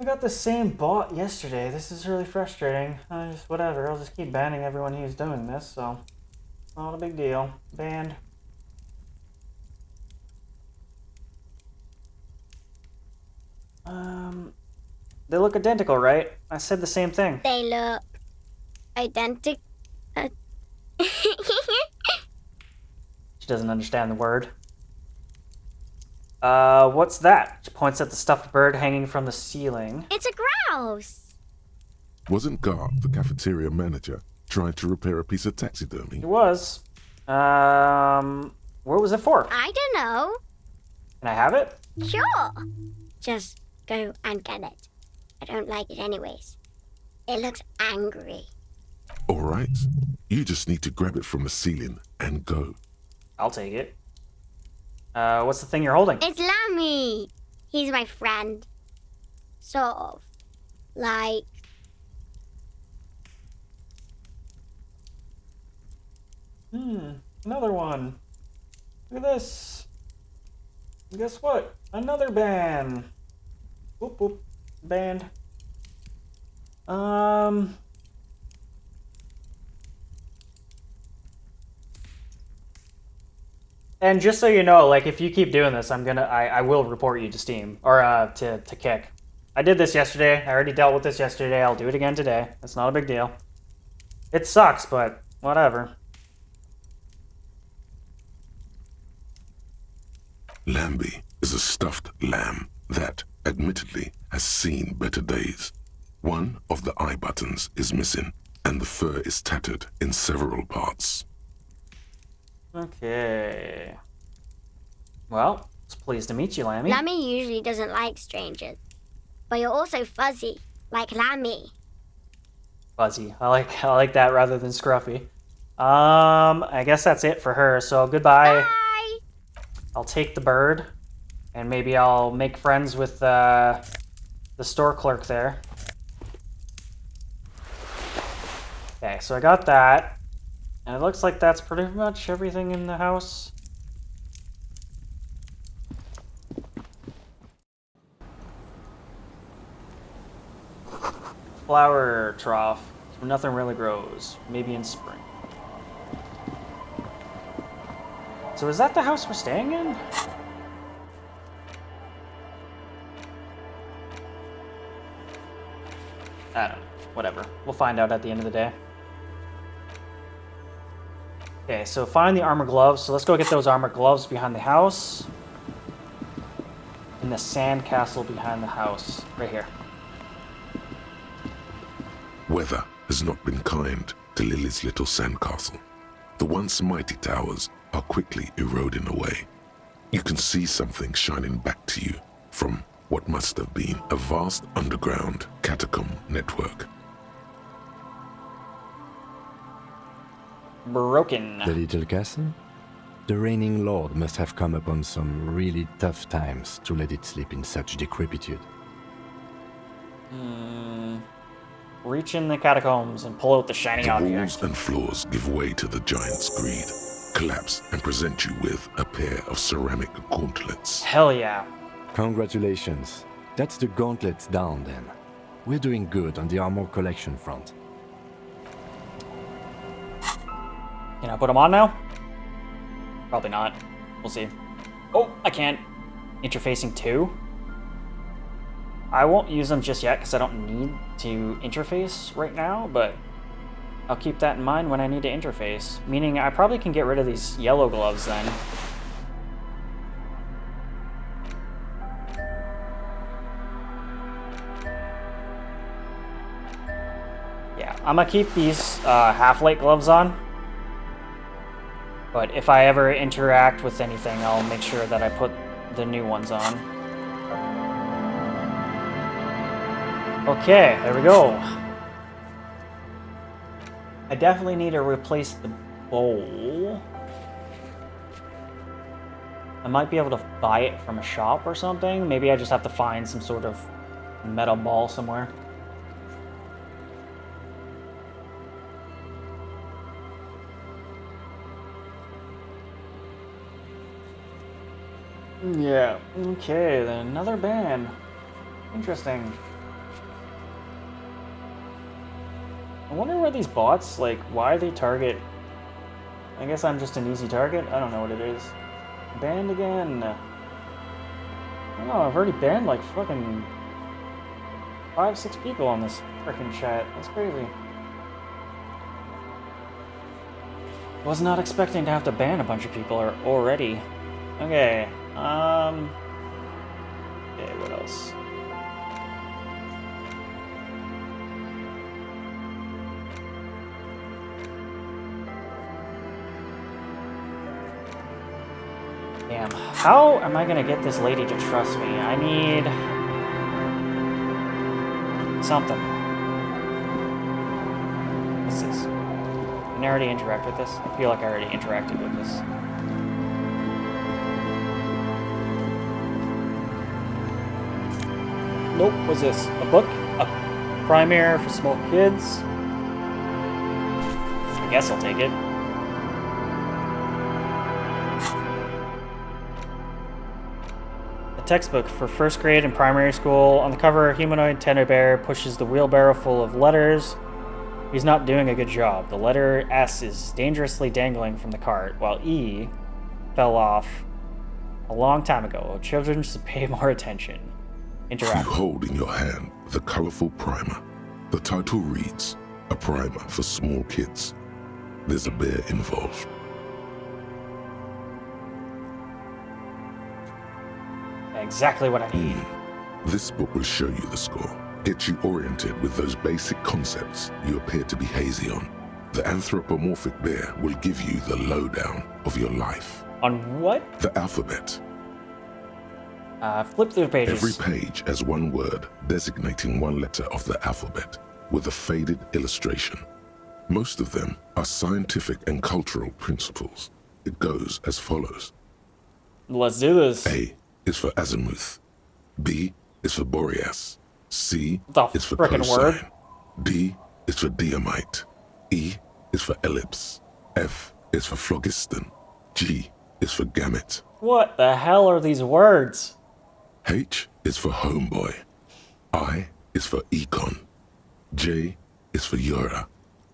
Speaker 1: got the same bot yesterday. This is really frustrating. Whatever. I'll just keep banning everyone who's doing this, so it's not a big deal. Banned. They look identical, right? I said the same thing.
Speaker 21: They look identical.
Speaker 1: She doesn't understand the word. What's that? She points at the stuffed bird hanging from the ceiling.
Speaker 21: It's a grouse.
Speaker 3: Wasn't Garth, the cafeteria manager, trying to repair a piece of taxidermy?
Speaker 1: It was. What was it for?
Speaker 21: I don't know.
Speaker 1: Can I have it?
Speaker 21: Sure. Just go and get it. I don't like it anyways. It looks angry.
Speaker 3: All right. You just need to grab it from the ceiling and go.
Speaker 1: I'll take it. What's the thing you're holding?
Speaker 21: It's Lammy. He's my friend. Sort of. Like...
Speaker 1: Another one. Look at this. Guess what? Another band. Whoop whoop. Band. And just so you know, like, if you keep doing this, I will report you to Steam, or, to Kick. I did this yesterday. I already dealt with this yesterday. I'll do it again today. It's not a big deal. It sucks, but whatever.
Speaker 3: Lambie is a stuffed lamb that, admittedly, has seen better days. One of the eye buttons is missing, and the fur is tattered in several parts.
Speaker 1: Okay. Well, it's pleased to meet you, Lammy.
Speaker 21: Lammy usually doesn't like strangers. But you're also fuzzy, like Lammy.
Speaker 1: Fuzzy. I like that rather than scruffy. I guess that's it for her, so goodbye.
Speaker 21: Bye!
Speaker 1: I'll take the bird, and maybe I'll make friends with the store clerk there. Okay, so I got that. And it looks like that's pretty much everything in the house. Flower trough. So nothing really grows. Maybe in spring. So is that the house we're staying in? I don't know. Whatever. We'll find out at the end of the day. Okay, so find the armor gloves. So let's go get those armor gloves behind the house. In the sand castle behind the house. Right here.
Speaker 3: Weather has not been kind to Lily's little sandcastle. The once mighty towers are quickly eroding away. You can see something shining back to you from what must have been a vast underground catacomb network.
Speaker 1: Broken.
Speaker 5: The little castle? The reigning lord must have come upon some really tough times to let it sleep in such decrepitude.
Speaker 1: Reach in the catacombs and pull out the shiny
Speaker 3: The
Speaker 1: object.
Speaker 3: walls and floors give way to the giant's greed, collapse and present you with a pair of ceramic gauntlets.
Speaker 1: Hell yeah.
Speaker 5: Congratulations. That's the gauntlets down then. We're doing good on the armor collection front.
Speaker 1: Can I put them on now? Probably not. We'll see. Oh, I can't. Interfacing 2? I won't use them just yet because I don't need to interface right now, but I'll keep that in mind when I need to interface. Meaning I probably can get rid of these yellow gloves then. Yeah, I'm gonna keep these half-light gloves on. But if I ever interact with anything, I'll make sure that I put the new ones on. Okay, there we go. I definitely need to replace the bowl. I might be able to buy it from a shop or something. Maybe I just have to find some sort of metal ball somewhere. Yeah, okay, then another band. Interesting. I wonder where these bots, like, why they target... I guess I'm just an easy target? I don't know what it is. Banned again. I don't know, I've already banned like fucking 5-6 people on this freaking chat. That's crazy. Was not expecting to have to ban a bunch of people already. Okay, okay, what else? Damn, how am I gonna get this lady to trust me? I need... something. What's this? Can I already interact with this? I feel like I already interacted with this. Nope, what's this? A book? A primer for small kids? I guess I'll take it. Textbook for first grade and primary school. On the cover, a humanoid teddy bear pushes the wheelbarrow full of letters. He's not doing a good job. The letter S is dangerously dangling from the cart, while E fell off a long time ago. Children should pay more attention. Interact.
Speaker 3: You hold in your hand the colorful primer. The title reads, A Primer for Small Kids. There's a bear involved.
Speaker 1: Exactly what I need.
Speaker 3: This book will show you the score, get you oriented with those basic concepts you appear to be hazy on. The anthropomorphic bear will give you the lowdown of your life.
Speaker 1: On what?
Speaker 3: The alphabet.
Speaker 1: Flip through the pages.
Speaker 3: Every page has one word designating one letter of the alphabet with a faded illustration. Most of them are scientific and cultural principles. It goes as follows.
Speaker 1: Let's do this.
Speaker 3: A is for azimuth. B is for boreas. C is for
Speaker 1: frickin' word?
Speaker 3: cosine. D is for diamite. E is for ellipse. F is for phlogiston. G is for gamete.
Speaker 1: What the hell are these words?
Speaker 3: H is for homeboy. I is for econ. J is for Eura.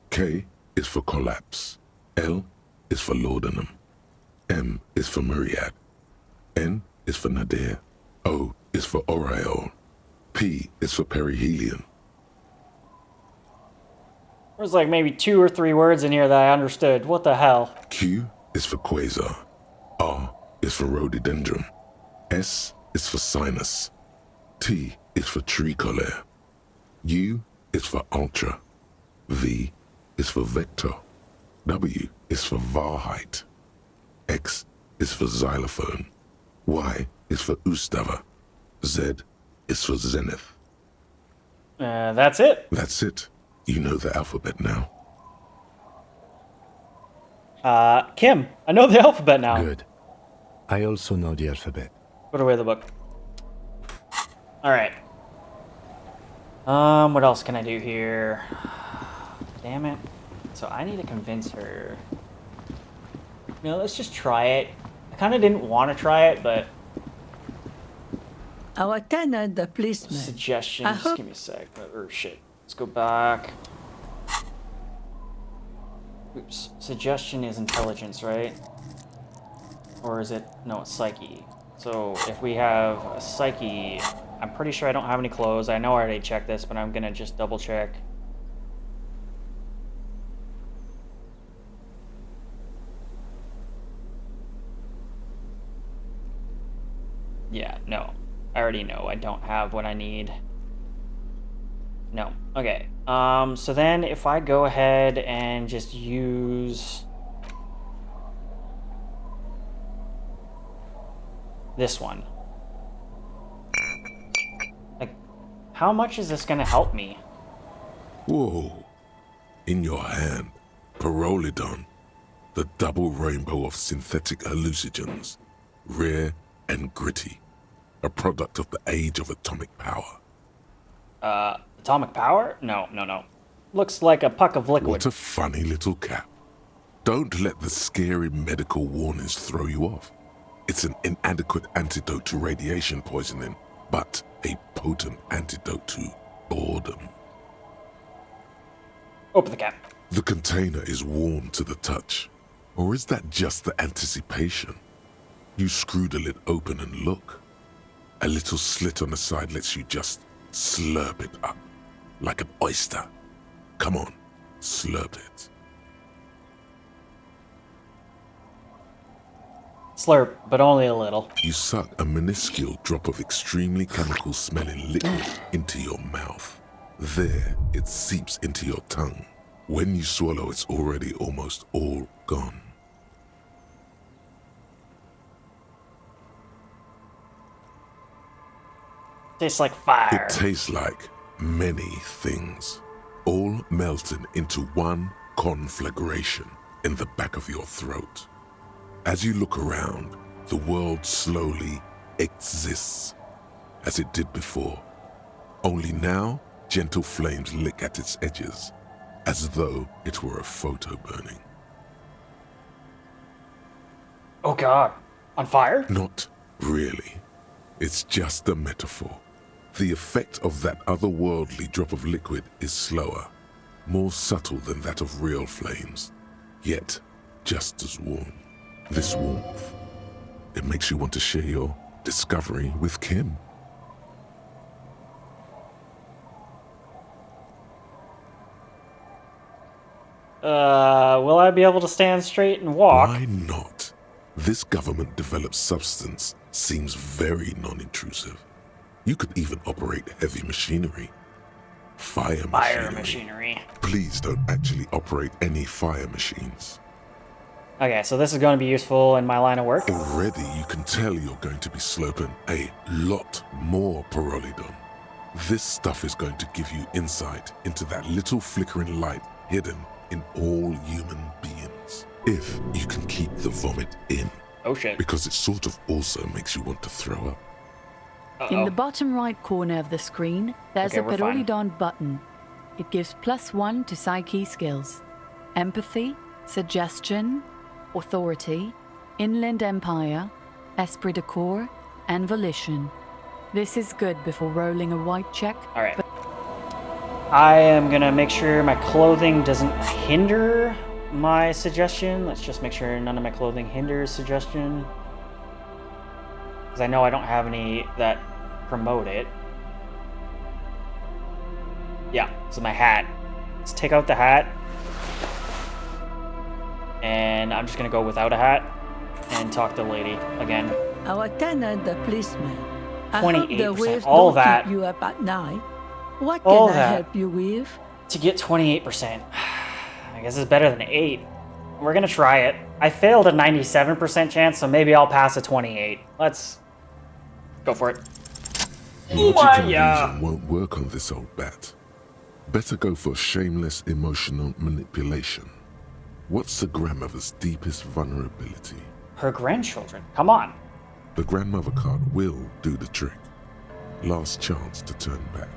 Speaker 3: K is for collapse. L is for laudanum. M is for myriad. N is for nadir. O is for aureole. P is for perihelion.
Speaker 1: There's like maybe 2 or 3 words in here that I understood. What the hell?
Speaker 3: Q is for quasar. R is for rhododendron. S is for sinus. T is for tricolor. U is for ultra. V is for vector. W is for Wahrheit. X is for xylophone. Y is for Ustava. Z is for zenith.
Speaker 1: That's it.
Speaker 3: That's it. You know the alphabet now.
Speaker 1: Kim, I know the alphabet now.
Speaker 5: Good. I also know the alphabet.
Speaker 1: Put away the book. Alright. What else can I do here? Damn it. So I need to convince her. No, let's just try it. I kind of didn't want to try it, but...
Speaker 20: Our tenant, the policeman.
Speaker 1: Suggestions. Give me a sec. Or shit. Let's go back. Oops. Suggestion is intelligence, right? Or is it... No, it's psyche. So if we have a psyche... I'm pretty sure I don't have any clothes. I know I already checked this, but I'm going to just double check. Yeah, no. I already know I don't have what I need. No. Okay. So then if I go ahead and just use this one. Like, how much is this gonna help me?
Speaker 3: Whoa. In your hand, Pyrrolidon, the double rainbow of synthetic hallucinogens, rare and gritty, a product of the age of atomic power.
Speaker 1: Atomic power? No. Looks like a puck of liquid.
Speaker 3: What a funny little cap. Don't let the scary medical warnings throw you off. It's an inadequate antidote to radiation poisoning, but a potent antidote to boredom.
Speaker 1: Open the cap.
Speaker 3: The container is warm to the touch. Or is that just the anticipation? You screw the lid open and look. A little slit on the side lets you just slurp it up. Like an oyster. Come on, slurp it.
Speaker 1: Slurp, but only a little.
Speaker 3: You suck a minuscule drop of extremely chemical-smelling liquid into your mouth. There, it seeps into your tongue. When you swallow, it's already almost all gone.
Speaker 1: Tastes like fire.
Speaker 3: It tastes like many things, all melting into one conflagration in the back of your throat. As you look around, the world slowly exists, as it did before. Only now, gentle flames lick at its edges, as though it were a photo burning.
Speaker 1: Oh god. On fire?
Speaker 3: Not really. It's just a metaphor. The effect of that otherworldly drop of liquid is slower, more subtle than that of real flames, yet just as warm. This warmth, it makes you want to share your discovery with Kim.
Speaker 1: Will I be able to stand straight and walk?
Speaker 3: Why not? This government-developed substance seems very non-intrusive. You could even operate heavy machinery. Fire
Speaker 1: machinery.
Speaker 3: Please don't actually operate any fire machines.
Speaker 1: Okay, so this is going to be useful in my line of work.
Speaker 3: Already you can tell you're going to be slurping a lot more Pyrrolidon. This stuff is going to give you insight into that little flickering light hidden in all human beings. If you can keep the vomit in.
Speaker 1: Oh shit.
Speaker 3: Because it sort of also makes you want to throw up.
Speaker 20: In the bottom right corner of the screen, there's a Pyrrolidon button. It gives +1 to psyche skills. Empathy, suggestion, authority, inland empire, esprit de corps, and volition. This is good before rolling a white check.
Speaker 1: Alright. I am gonna make sure my clothing doesn't hinder my suggestion. Let's just make sure none of my clothing hinders suggestion. Because I know I don't have any that promote it. Yeah, so my hat. Let's take out the hat. And I'm just gonna go without a hat and talk to the lady again.
Speaker 20: Our tenant, the policeman. I hope the
Speaker 1: 28%.
Speaker 20: waves
Speaker 1: All
Speaker 20: don't
Speaker 1: that.
Speaker 20: keep you up at night. What
Speaker 1: All
Speaker 20: can I
Speaker 1: that.
Speaker 20: help you with?
Speaker 1: To get 28%. I guess it's better than 8. We're gonna try it. I failed a 97% chance, so maybe I'll pass a 28. Let's go for it.
Speaker 3: Logic illusion won't work on this old bat. Better go for shameless emotional manipulation. What's the grandmother's deepest vulnerability?
Speaker 1: Her grandchildren. Come on.
Speaker 3: The grandmother card will do the trick. Last chance to turn back.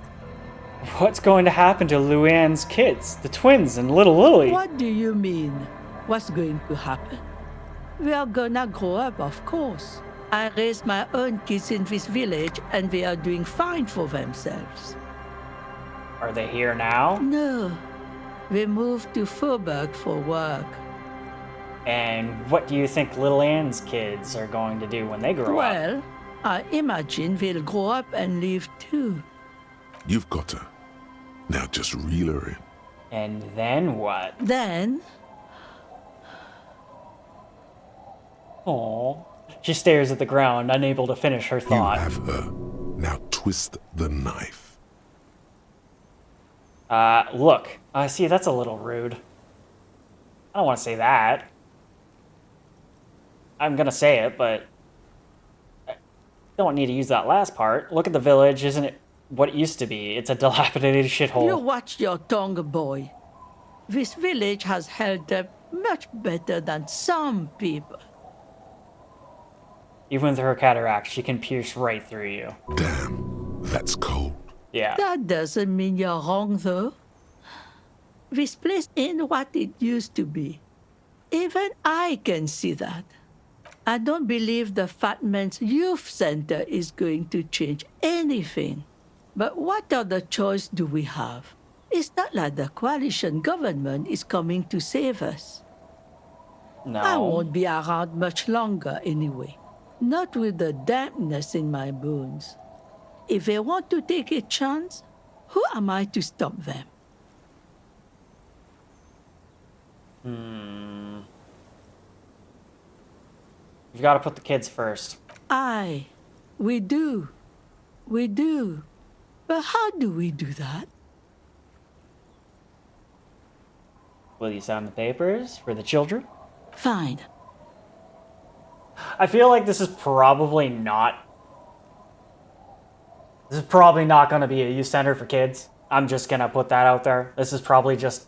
Speaker 1: What's going to happen to Luann's kids, the twins and little Lily?
Speaker 20: What do you mean? What's going to happen? We are gonna grow up, of course. I raised my own kids in this village and they are doing fine for themselves.
Speaker 1: Are they here now?
Speaker 20: No. They moved to Faubourg for work.
Speaker 1: And what do you think little Ann's kids are going to do when they grow up?
Speaker 20: Well, I imagine they'll grow up and leave too.
Speaker 3: You've got her. Now just reel her in.
Speaker 1: And then what?
Speaker 20: Then...
Speaker 1: Aww. She stares at the ground, unable to finish her thought.
Speaker 3: You have her. Now twist the knife.
Speaker 1: Look. See, that's a little rude. I don't want to say that. I'm gonna say it, but I don't need to use that last part. Look at the village, isn't it what it used to be. It's a dilapidated
Speaker 20: You
Speaker 1: shithole.
Speaker 20: watch your tongue, boy. This village has held up much better than some people.
Speaker 1: Even with her cataract, she can pierce right through you.
Speaker 3: Damn, that's cold.
Speaker 1: Yeah.
Speaker 20: That doesn't mean you're wrong, though. This place ain't what it used to be. Even I can see that. I don't believe the Fat Man's Youth Center is going to change anything. But what other choice do we have? It's not like the coalition government is coming to save us.
Speaker 1: No.
Speaker 20: I won't be around much longer anyway. Not with the dampness in my bones. If they want to take a chance, who am I to stop them?
Speaker 1: You've got to put the kids first.
Speaker 20: Aye, we do. We do. But how do we do that?
Speaker 1: Will you sign the papers for the children?
Speaker 20: Fine.
Speaker 1: I feel like this is probably not... This is probably not going to be a youth center for kids. I'm just going to put that out there. This is probably just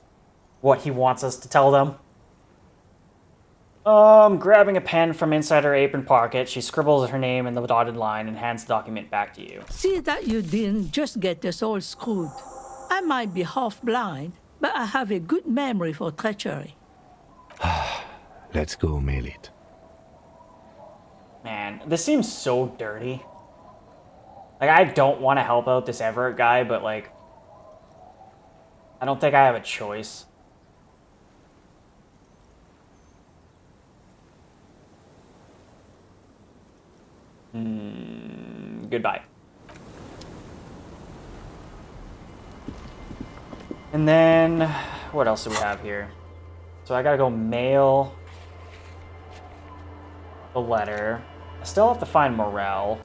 Speaker 1: what he wants us to tell them. Grabbing a pen from inside her apron pocket, she scribbles her name in the dotted line and hands the document back to you.
Speaker 20: See that you didn't just get us all screwed. I might be half blind, but I have a good memory for treachery.
Speaker 5: Let's go mail it.
Speaker 1: Man, this seems so dirty. Like, I don't want to help out this Everett guy, but, like, I don't think I have a choice. Goodbye. And then, what else do we have here? So I gotta go mail the letter. I still have to find Morel.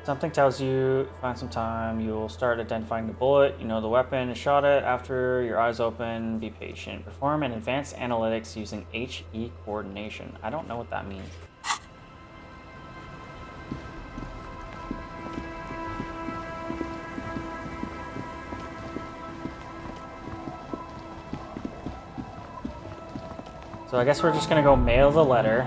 Speaker 1: Something tells you, find some time, you'll start identifying the bullet, you know the weapon, and shot it after your eyes open, be patient. Perform an advanced analytics using HE coordination. I don't know what that means. So I guess we're just gonna go mail the letter.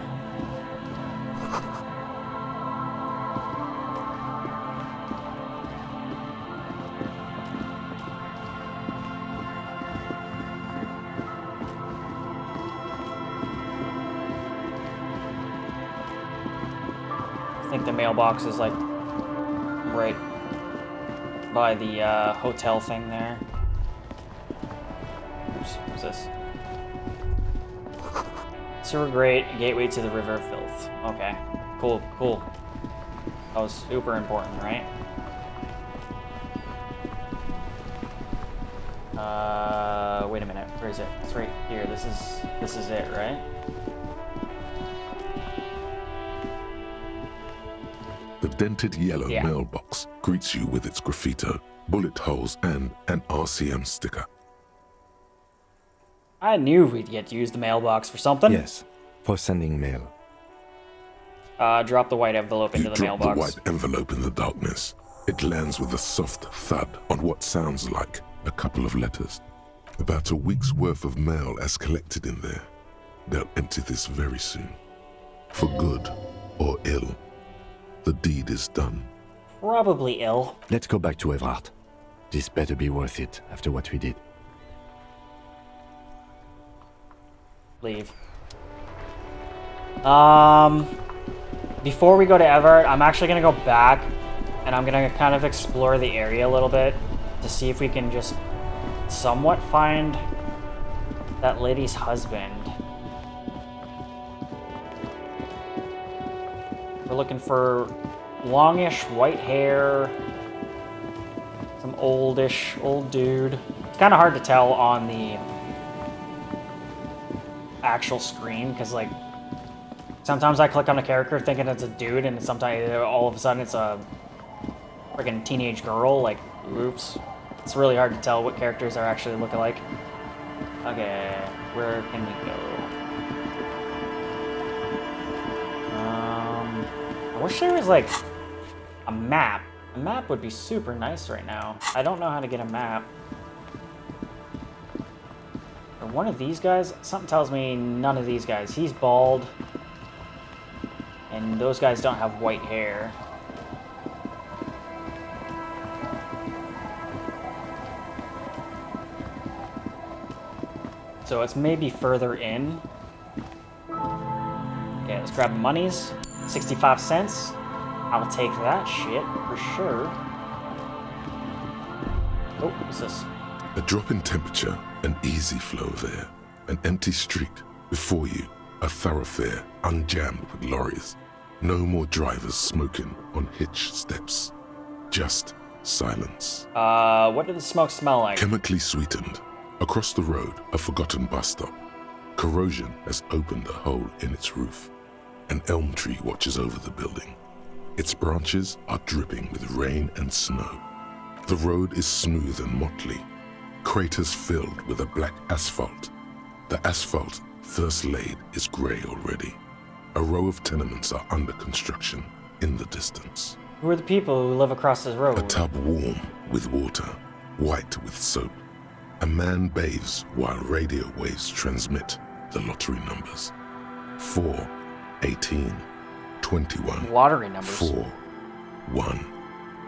Speaker 1: I think the mailbox is like right by the hotel thing there. Oops, what's this? Sewer grate, gateway to the river of filth. Okay, cool, cool. That was super important, right? Wait a minute. Where is it? It's right here. This is it, right?
Speaker 3: The dented yellow mailbox greets you with its graffito, bullet holes, and an RCM sticker.
Speaker 1: I knew we'd get to use the mailbox for something.
Speaker 5: Yes, for sending mail.
Speaker 1: Drop the white envelope into the
Speaker 3: Drop
Speaker 1: mailbox.
Speaker 3: the white envelope in the darkness. It lands with a soft thud on what sounds like a couple of letters. About a week's worth of mail as collected in there. They'll empty this very soon. For good or ill. The deed is done.
Speaker 1: Probably ill.
Speaker 5: Let's go back to Everard. This better be worth it after what we did.
Speaker 1: Leave. Before we go to Everett, I'm actually gonna go back and I'm gonna kind of explore the area a little bit to see if we can just somewhat find that lady's husband. We're looking for longish white hair, some old dude. It's kind of hard to tell on the actual screen because, like, sometimes I click on a character thinking it's a dude and sometimes all of a sudden it's a freaking teenage girl. Like, oops. It's really hard to tell what characters are actually looking like. Okay, where can we go? wish there was like a map. A map would be super nice right now. I don't know how to get a map. Or one of these guys, something tells me none of these guys. He's bald. And those guys don't have white hair. So it's maybe further in. Okay, let's grab the monies. 65 cents. I'll take that shit for sure. Oh, what's this?
Speaker 3: A drop in temperature, an easy flow of air, an empty street. Before you, a thoroughfare unjammed with lorries. No more drivers smoking on hitch steps. Just silence.
Speaker 1: What did the smoke smell like?
Speaker 3: Chemically sweetened. Across the road, a forgotten bus stop. Corrosion has opened a hole in its roof. An elm tree watches over the building. Its branches are dripping with rain and snow. The road is smooth and motley. Craters filled with a black asphalt. The asphalt, first laid, is grey already. A row of tenements are under construction in the distance.
Speaker 1: Who are the people who live across this road?
Speaker 3: A tub warm with water, white with soap. A man bathes while radio waves transmit the lottery numbers. 4, 18, 21.
Speaker 1: Lottery numbers.
Speaker 3: 4, 1.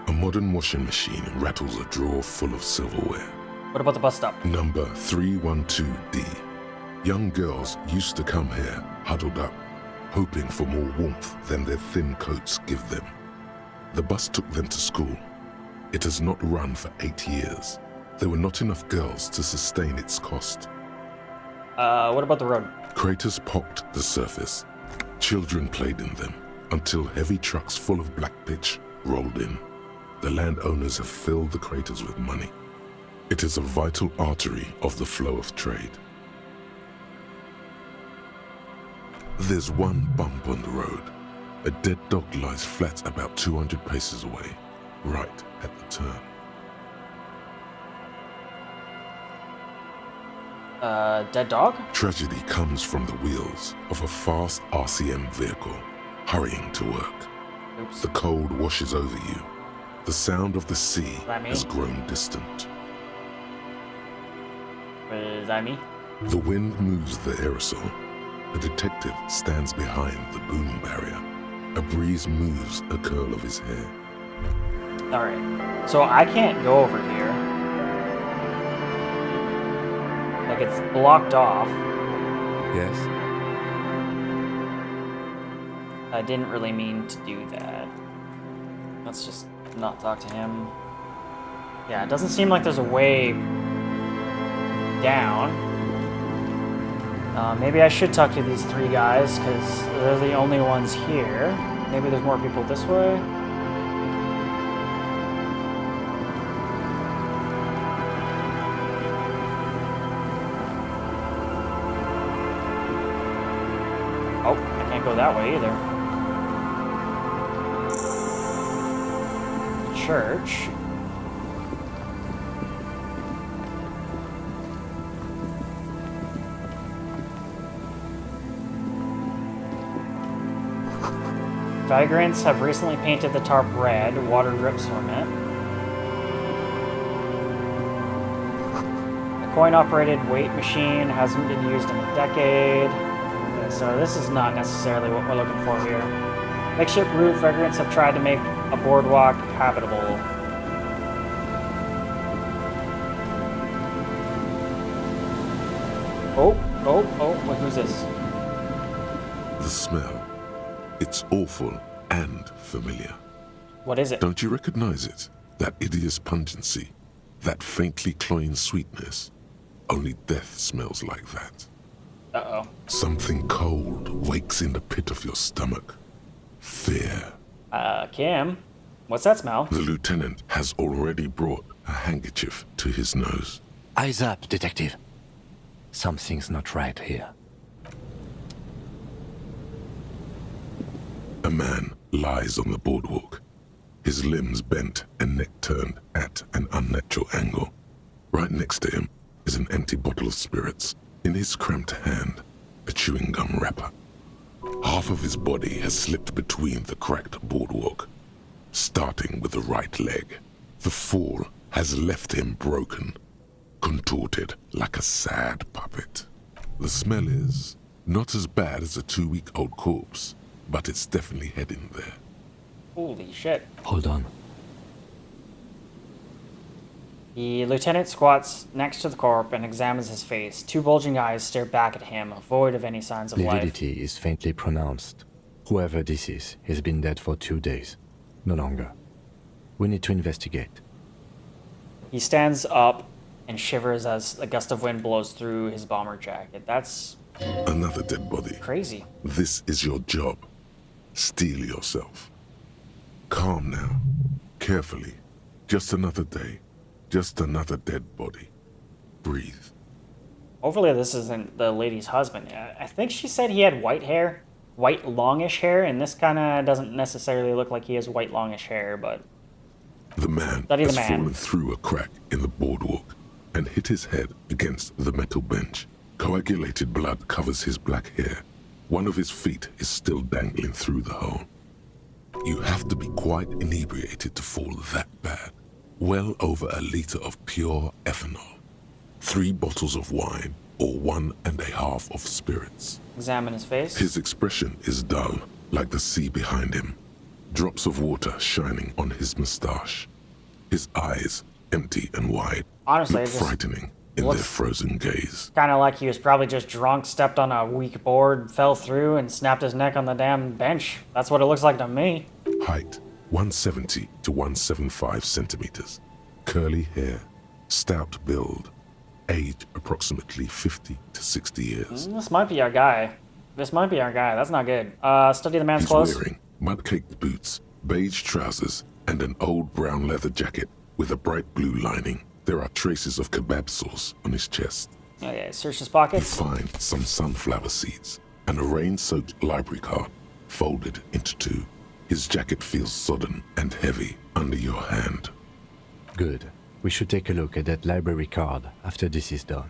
Speaker 3: A modern washing machine rattles a drawer full of silverware.
Speaker 1: What about the bus stop?
Speaker 3: Number 312D. Young girls used to come here, huddled up, hoping for more warmth than their thin coats give them. The bus took them to school. It has not run for 8 years. There were not enough girls to sustain its cost.
Speaker 1: What about the road?
Speaker 3: Craters pocked the surface. Children played in them until heavy trucks full of black pitch rolled in. The landowners have filled the craters with money. It is a vital artery of the flow of trade. There's one bump on the road. A dead dog lies flat about 200 paces away, right at the turn.
Speaker 1: Dead dog?
Speaker 3: Tragedy comes from the wheels of a fast RCM vehicle, hurrying to work.
Speaker 1: Oops.
Speaker 3: The cold washes over you. The sound of the sea has grown distant.
Speaker 1: Is that me?
Speaker 3: The wind moves the aerosol. A detective stands behind the boom barrier. A breeze moves a curl of his hair.
Speaker 1: Alright, so I can't go over here. Like, it's blocked off.
Speaker 5: Yes?
Speaker 1: I didn't really mean to do that. Let's just not talk to him. Yeah, it doesn't seem like there's a way down. Maybe I should talk to these three guys, because they're the only ones here. Maybe there's more people this way. Oh, I can't go that way either. Church. Vagrants have recently painted the tarp red. Water drips from it. The coin-operated weight machine hasn't been used in a decade. Okay, so this is not necessarily what we're looking for here. Makeshift roof. Vagrants have tried to make a boardwalk habitable. Oh, who's this?
Speaker 3: The smell. It's awful and familiar.
Speaker 1: What is it?
Speaker 3: Don't you recognize it? That hideous pungency, that faintly cloying sweetness. Only death smells like that.
Speaker 1: Uh-oh.
Speaker 3: Something cold wakes in the pit of your stomach. Fear.
Speaker 1: Kim, what's that smell?
Speaker 3: The lieutenant has already brought a handkerchief to his nose.
Speaker 5: Eyes up, detective. Something's not right here.
Speaker 3: A man lies on the boardwalk, his limbs bent and neck turned at an unnatural angle. Right next to him is an empty bottle of spirits. In his cramped hand, a chewing gum wrapper. Half of his body has slipped between the cracked boardwalk, starting with the right leg. The fall has left him broken, contorted like a sad puppet. The smell is not as bad as a 2-week-old corpse, but it's definitely heading there.
Speaker 1: Holy shit.
Speaker 5: Hold on.
Speaker 1: The lieutenant squats next to the corpse and examines his face. 2 bulging eyes stare back at him, void of any signs of life.
Speaker 5: Lividity is faintly pronounced. Whoever this is, he's been dead for 2 days. No longer. We need to investigate.
Speaker 1: He stands up and shivers as a gust of wind blows through his bomber jacket. That's
Speaker 3: another dead body.
Speaker 1: Crazy.
Speaker 3: This is your job. Steel yourself. Calm now. Carefully. Just another day. Just another dead body. Breathe.
Speaker 1: Hopefully this isn't the lady's husband. I think she said he had white hair. White longish hair, and this kind of doesn't necessarily look like he has white longish hair, but...
Speaker 3: The man has fallen through a crack in the boardwalk and hit his head against the metal bench. Coagulated blood covers his black hair. One of his feet is still dangling through the hole. You have to be quite inebriated to fall that bad. Well over a liter of pure ethanol. 3 bottles of wine, or 1.5 of spirits.
Speaker 1: Examine his face.
Speaker 3: His expression is dull, like the sea behind him. Drops of water shining on his mustache. His eyes, empty and wide,
Speaker 1: honestly,
Speaker 3: look frightening in their frozen gaze.
Speaker 1: Kind of like he was probably just drunk, stepped on a weak board, fell through, and snapped his neck on the damn bench. That's what it looks like to me.
Speaker 3: Height, 170 to 175 centimeters. Curly hair, stout build. Age, approximately 50 to 60 years.
Speaker 1: This might be our guy. This might be our guy. That's not good. Study the man's
Speaker 3: He's
Speaker 1: clothes.
Speaker 3: Wearing mud-caked boots, beige trousers, and an old brown leather jacket with a bright blue lining. There are traces of kebab sauce on his chest.
Speaker 1: Okay, search his pockets.
Speaker 3: You find some sunflower seeds and a rain-soaked library card folded into 2. His jacket feels sodden and heavy under your hand.
Speaker 5: Good. We should take a look at that library card after this is done.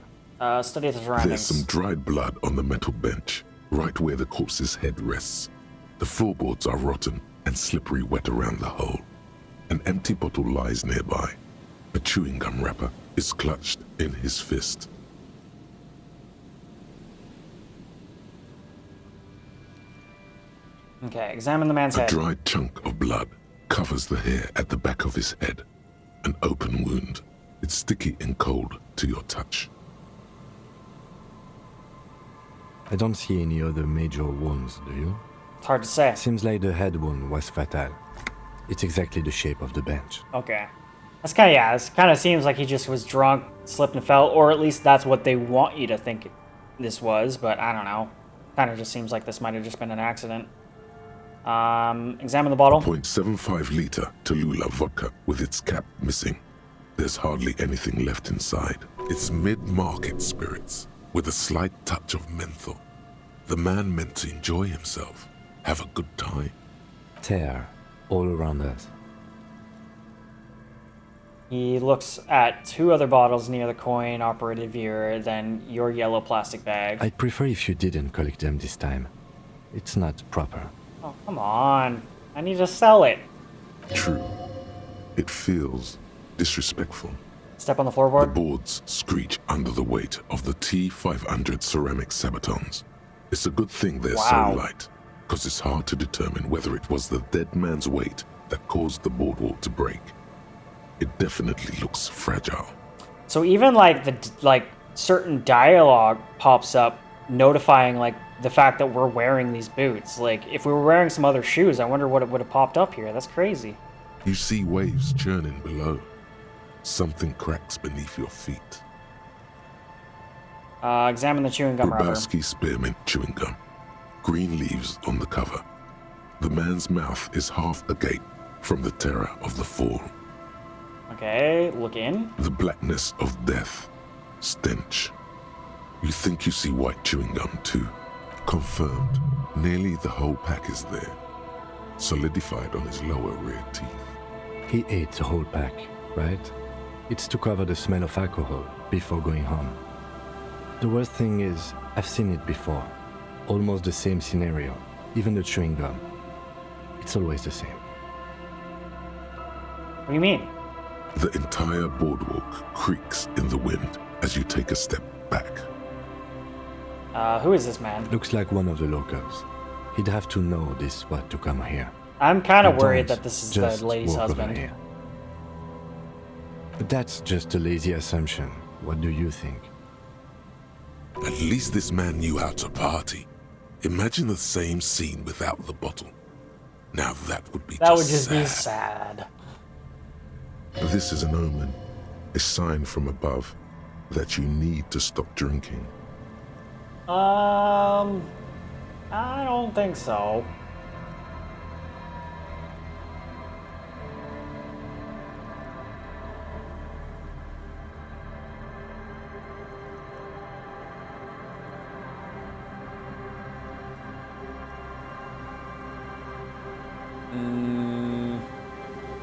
Speaker 1: Study the
Speaker 3: There's
Speaker 1: surroundings.
Speaker 3: some dried blood on the metal bench, right where the corpse's head rests. The floorboards are rotten and slippery wet around the hole. An empty bottle lies nearby. A chewing gum wrapper is clutched in his fist.
Speaker 1: Okay, examine the man's
Speaker 3: A
Speaker 1: head.
Speaker 3: dried chunk of blood covers the hair at the back of his head. An open wound. It's sticky and cold to your touch.
Speaker 5: I don't see any other major wounds, do you?
Speaker 1: It's hard to say.
Speaker 5: Seems like the head wound was fatal. It's exactly the shape of the bench.
Speaker 1: Okay. That's kind of, yeah, this kind of seems like he just was drunk, slipped and fell, or at least that's what they want you to think this was, but I don't know. Kind of just seems like this might have just been an accident. Examine the bottle.
Speaker 3: 0.75 liter Tallulah vodka with its cap missing. There's hardly anything left inside. It's mid-market spirits with a slight touch of menthol. The man meant to enjoy himself, have a good time.
Speaker 5: Tear all around us.
Speaker 1: He looks at 2 other bottles near the coin-operated viewer, then your yellow plastic bag.
Speaker 5: I'd prefer if you didn't collect them this time. It's not proper.
Speaker 1: Oh, come on. I need to sell it.
Speaker 3: True. It feels disrespectful.
Speaker 1: Step on the floorboard.
Speaker 3: The boards screech under the weight of the T500 ceramic sabatons. It's a good thing they're so light, because it's hard to determine whether it was the dead man's weight that caused the boardwalk to break. It definitely looks fragile.
Speaker 1: So even like certain dialogue pops up notifying like the fact that we're wearing these boots. Like if we were wearing some other shoes, I wonder what it would have popped up here. That's crazy.
Speaker 3: You see waves churning below. Something cracks beneath your feet.
Speaker 1: Examine the chewing gum wrapper.
Speaker 3: Grabowski spearmint chewing gum. Green leaves on the cover. The man's mouth is half agape from the terror of the fall.
Speaker 1: Okay, look in.
Speaker 3: The blackness of death. Stench. You think you see white chewing gum too. Confirmed. Nearly the whole pack is there. Solidified on his lower rear teeth.
Speaker 5: He ate the whole pack, right? It's to cover the smell of alcohol before going home. The worst thing is, I've seen it before. Almost the same scenario. even the chewing gum. It's always the same.
Speaker 1: What do you mean?
Speaker 3: The entire boardwalk creaks in the wind as you take a step back.
Speaker 1: Who is this man?
Speaker 5: Looks like one of the locals. He'd have to know this spot to come here.
Speaker 1: I'm kind of
Speaker 5: But
Speaker 1: worried
Speaker 5: don't
Speaker 1: that this is
Speaker 5: just
Speaker 1: the lady's
Speaker 5: walk over
Speaker 1: husband.
Speaker 5: here. But that's just a lazy assumption. What do you think?
Speaker 3: At least this man knew how to party. Imagine the same scene without the bottle. Now that would be
Speaker 1: That
Speaker 3: just
Speaker 1: would just
Speaker 3: sad.
Speaker 1: be sad.
Speaker 3: This is an omen, a sign from above that you need to stop drinking.
Speaker 1: I don't think so.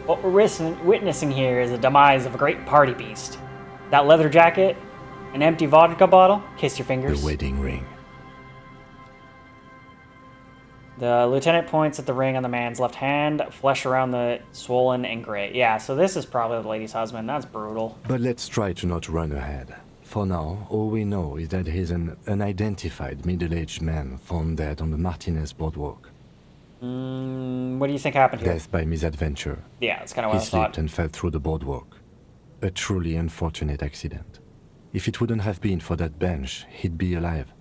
Speaker 1: What we're witnessing here is the demise of a great party beast. That leather jacket, an empty vodka bottle, kiss your fingers.
Speaker 5: The wedding ring.
Speaker 1: The lieutenant points at the ring on the man's left hand, flesh around the swollen and gray. Yeah, so this is probably the lady's husband. That's brutal.
Speaker 5: But let's try to not run ahead. For now, all we know is that he's an unidentified middle-aged man found dead on the Martinez boardwalk.
Speaker 1: What do you think happened here?
Speaker 5: Death by misadventure.
Speaker 1: Yeah, that's kind of
Speaker 5: He
Speaker 1: what I thought.
Speaker 5: slipped and fell through the boardwalk. A truly unfortunate accident. If it wouldn't have been for that bench, he'd be alive.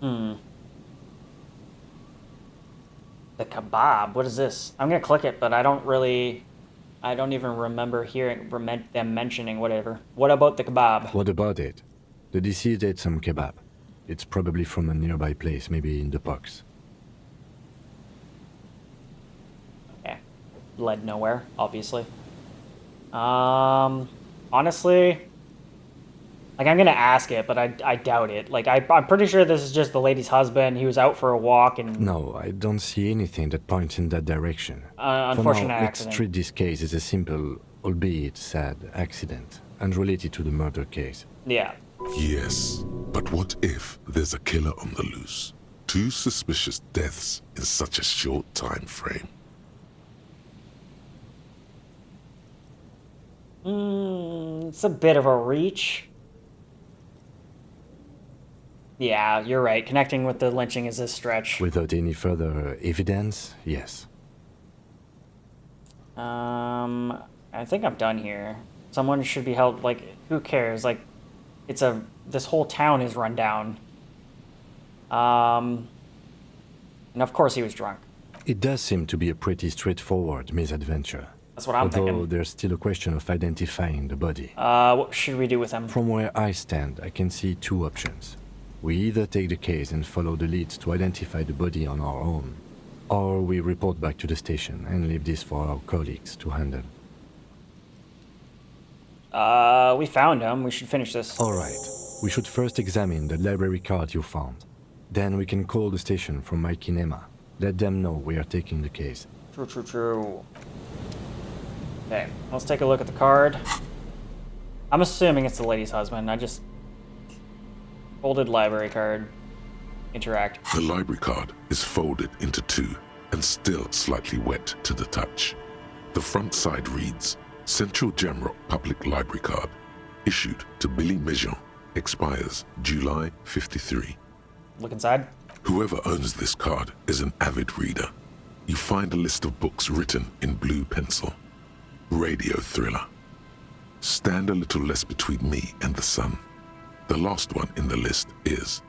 Speaker 1: The kebab. What is this? I'm gonna click it, but I don't even remember hearing them mentioning whatever. What about the kebab?
Speaker 5: What about it? The deceased ate some kebab. It's probably from a nearby place, maybe in the box.
Speaker 1: Okay. Led nowhere, obviously. Honestly, like, I'm gonna ask it, but I doubt it. Like, I'm pretty sure this is just the lady's husband. He was out for a walk and...
Speaker 5: No, I don't see anything that points in that direction.
Speaker 1: Unfortunate
Speaker 5: For now,
Speaker 1: accident.
Speaker 5: let's treat this case as a simple, albeit sad, accident, unrelated to the murder case.
Speaker 1: Yeah.
Speaker 3: Yes, but what if there's a killer on the loose? 2 suspicious deaths in such a short time frame.
Speaker 1: It's a bit of a reach. Yeah, you're right. Connecting with the lynching is a stretch.
Speaker 5: Without any further evidence, yes.
Speaker 1: I think I'm done here. Someone should be held, like, who cares? Like, this whole town is run down. And of course he was drunk.
Speaker 5: It does seem to be a pretty straightforward misadventure.
Speaker 1: That's what I'm thinking.
Speaker 5: Although there's still a question of identifying the body.
Speaker 1: What should we do with him?
Speaker 5: From where I stand, I can see 2 options. We either take the case and follow the leads to identify the body on our own, or we report back to the station and leave this for our colleagues to handle.
Speaker 1: We found him. We should finish this.
Speaker 5: Alright. We should first examine the library card you found. Then we can call the station from my kinema. Let them know we are taking the case.
Speaker 1: True. Okay, let's take a look at the card. I'm assuming it's the lady's husband. I just... folded library card. Interact.
Speaker 3: The library card is folded into 2 and still slightly wet to the touch. The front side reads, Central Jamrock Public Library Card, issued to Billy Mejean, expires July 53.
Speaker 1: Look inside.
Speaker 3: Whoever owns this card is an avid reader. You find a list of books written in blue pencil. Radio thriller. Stand a little less between me and the sun. The last one in the list is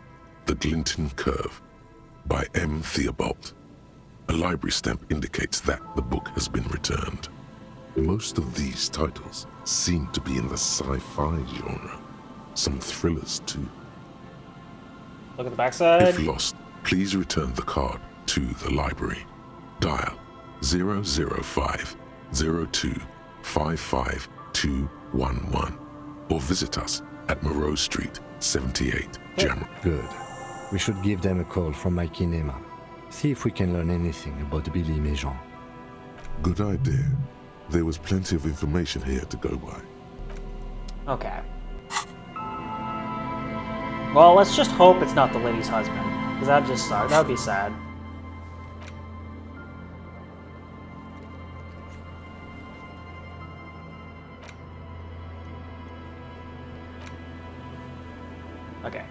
Speaker 3: The Glinton Curve by M. Theobald. A library stamp indicates that the book has been returned. Most of these titles seem to be in the sci-fi genre. Some thrillers too.
Speaker 1: Look at the backside.
Speaker 3: If lost, please return the card to the library. Dial 005 02 55211 or visit us at Moreau Street, 78, Jamrock.
Speaker 5: Good. We should give them a call from my kinema. See if we can learn anything about Billy Mejean.
Speaker 3: Good idea. There was plenty of information here to go by.
Speaker 1: Okay. Well, let's just hope it's not the lady's husband, because that'd just suck. That would be sad. Okay.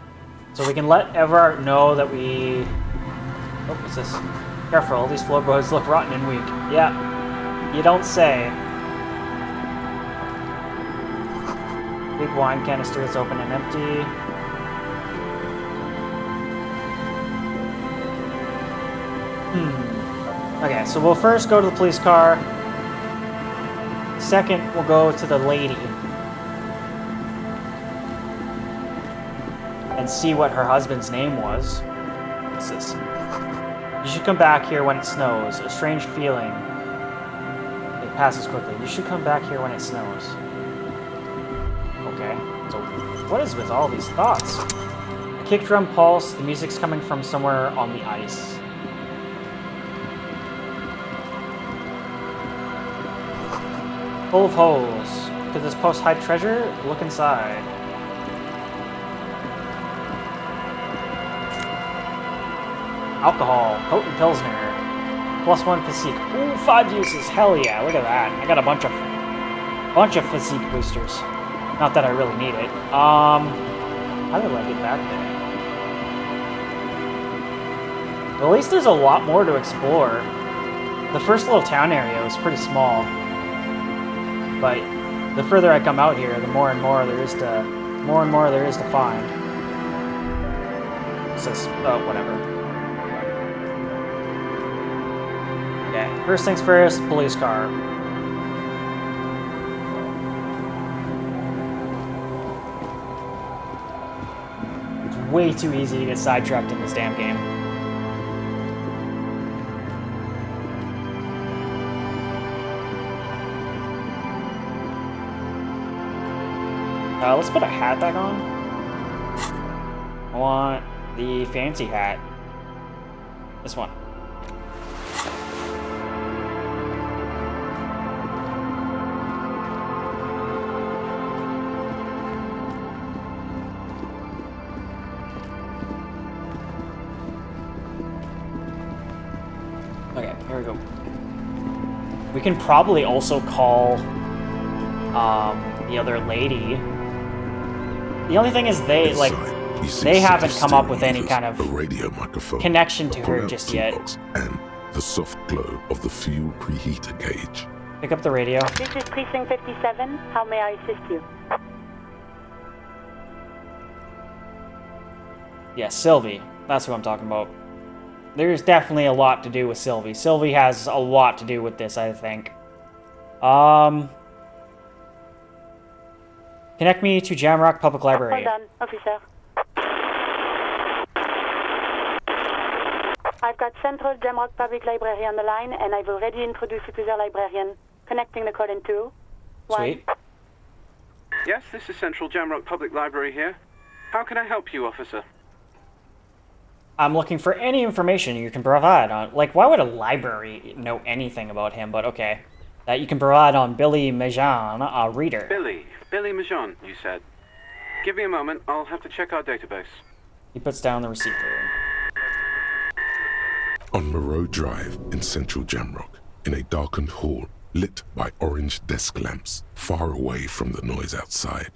Speaker 1: So we can let Everard know that we... Oh, what's this? Careful, these floorboards look rotten and weak. Yeah, you don't say. Big wine canister is open and empty. Okay, so we'll first go to the police car. Second, we'll go to the lady. And see what her husband's name was. What's this? You should come back here when it snows. A strange feeling. It passes quickly. You should come back here when it snows. Okay, so what is with all these thoughts? A kick drum pulse. The music's coming from somewhere on the ice. Full of holes. Could this post hide treasure? Look inside. Alcohol, potent pilsner, +1 physique. Ooh, 5 uses. Hell yeah! Look at that. I got a bunch of physique boosters. Not that I really need it. How do I get back there? Well, at least there's a lot more to explore. The first little town area was pretty small, but the further I come out here, the more and more there is to find. It says, oh, whatever. Okay, first things first, police car. It's way too easy to get sidetracked in this damn game. Let's put a hat back on. I want the fancy hat. This one. Okay, here we go. We can probably also call the other lady. The only thing is they haven't come up with any kind of
Speaker 3: radio microphone,
Speaker 1: connection to her just yet.
Speaker 3: And the soft glow of the fuel preheater gauge.
Speaker 1: Pick up the radio.
Speaker 4: This is Precinct 57. How may I assist you?
Speaker 1: Yeah, Sylvie. That's who I'm talking about. There's definitely a lot to do with Sylvie. Sylvie has a lot to do with this, I think. Connect me to Jamrock Public Library.
Speaker 4: Hold on, officer. I've got Central Jamrock Public Library on the line, and I've already introduced you to the librarian. Connecting the call in 2. 1.
Speaker 1: Sweet.
Speaker 22: Yes, this is Central Jamrock Public Library here. How can I help you, officer?
Speaker 1: I'm looking for any information you can provide on... Like, why would a library know anything about him? But okay. That you can provide on Billy Majan, a reader.
Speaker 22: Billy Majan, you said. Give me a moment. I'll have to check our database.
Speaker 1: He puts down the receiver.
Speaker 3: On Moreau Drive in central Jamrock, in a darkened hall lit by orange desk lamps far away from the noise outside,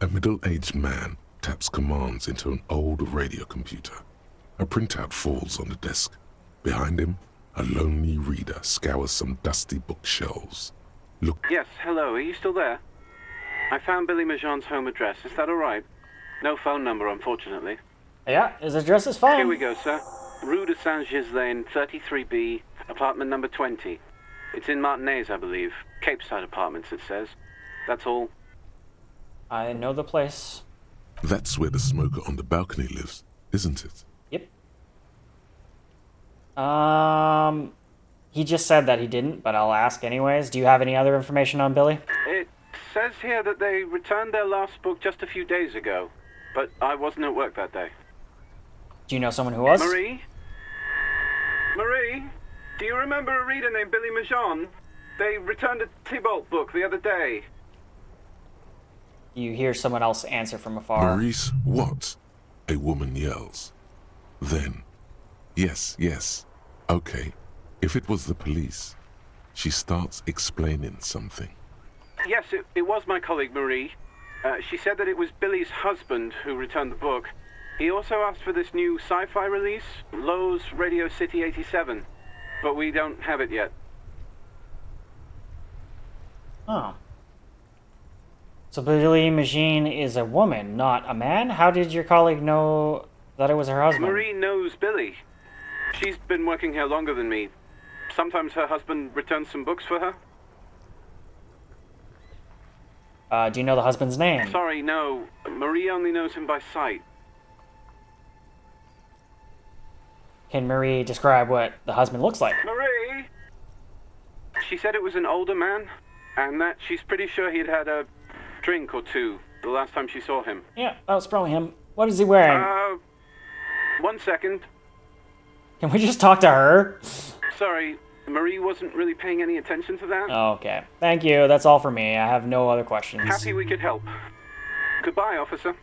Speaker 3: a middle-aged man taps commands into an old radio computer. A printout falls on the desk. Behind him, a lonely reader scours some dusty bookshelves. Look.
Speaker 22: Yes, hello. Are you still there? I found Billy Majan's home address. Is that all right? No phone number, unfortunately.
Speaker 1: Yeah, his address is fine.
Speaker 22: Here we go, sir. Rue de Saint-Ghislain, 33B, apartment number 20. It's in Martinez, I believe. Capeside Apartments, it says. That's all.
Speaker 1: I know the place.
Speaker 3: That's where the smoker on the balcony lives, isn't it?
Speaker 1: Yep. He just said that he didn't, but I'll ask anyways. Do you have any other information on Billy?
Speaker 22: It says here that they returned their last book just a few days ago, but I wasn't at work that day.
Speaker 1: Do you know someone who was?
Speaker 22: Marie? Marie? Do you remember a reader named Billy Majan? They returned a Tybalt book the other day.
Speaker 1: you hear someone else answer from afar.
Speaker 3: Maurice, what? A woman yells. Then, yes, okay, if it was the police, she starts explaining something.
Speaker 22: Yes, it was my colleague Marie. She said that it was Billy's husband who returned the book. He also asked for this new sci-fi release, Lowe's Radio City 87, but we don't have it yet.
Speaker 1: Oh. So Billy Magine is a woman, not a man? How did your colleague know that it was her husband?
Speaker 22: Marie knows Billy. She's been working here longer than me. Sometimes her husband returns some books for her.
Speaker 1: Do you know the husband's name?
Speaker 22: Sorry, no. Marie only knows him by sight.
Speaker 1: Can Marie describe what the husband looks like?
Speaker 22: Marie! She said it was an older man, and that she's pretty sure he'd had a drink or two the last time she saw him.
Speaker 1: Yeah, that was probably him. What is he wearing?
Speaker 22: 1 second.
Speaker 1: Can we just talk to her?
Speaker 22: Sorry, Marie wasn't really paying any attention to that.
Speaker 1: Okay. Thank you. That's all for me. I have no other questions.
Speaker 22: Happy we could help. Goodbye, officer.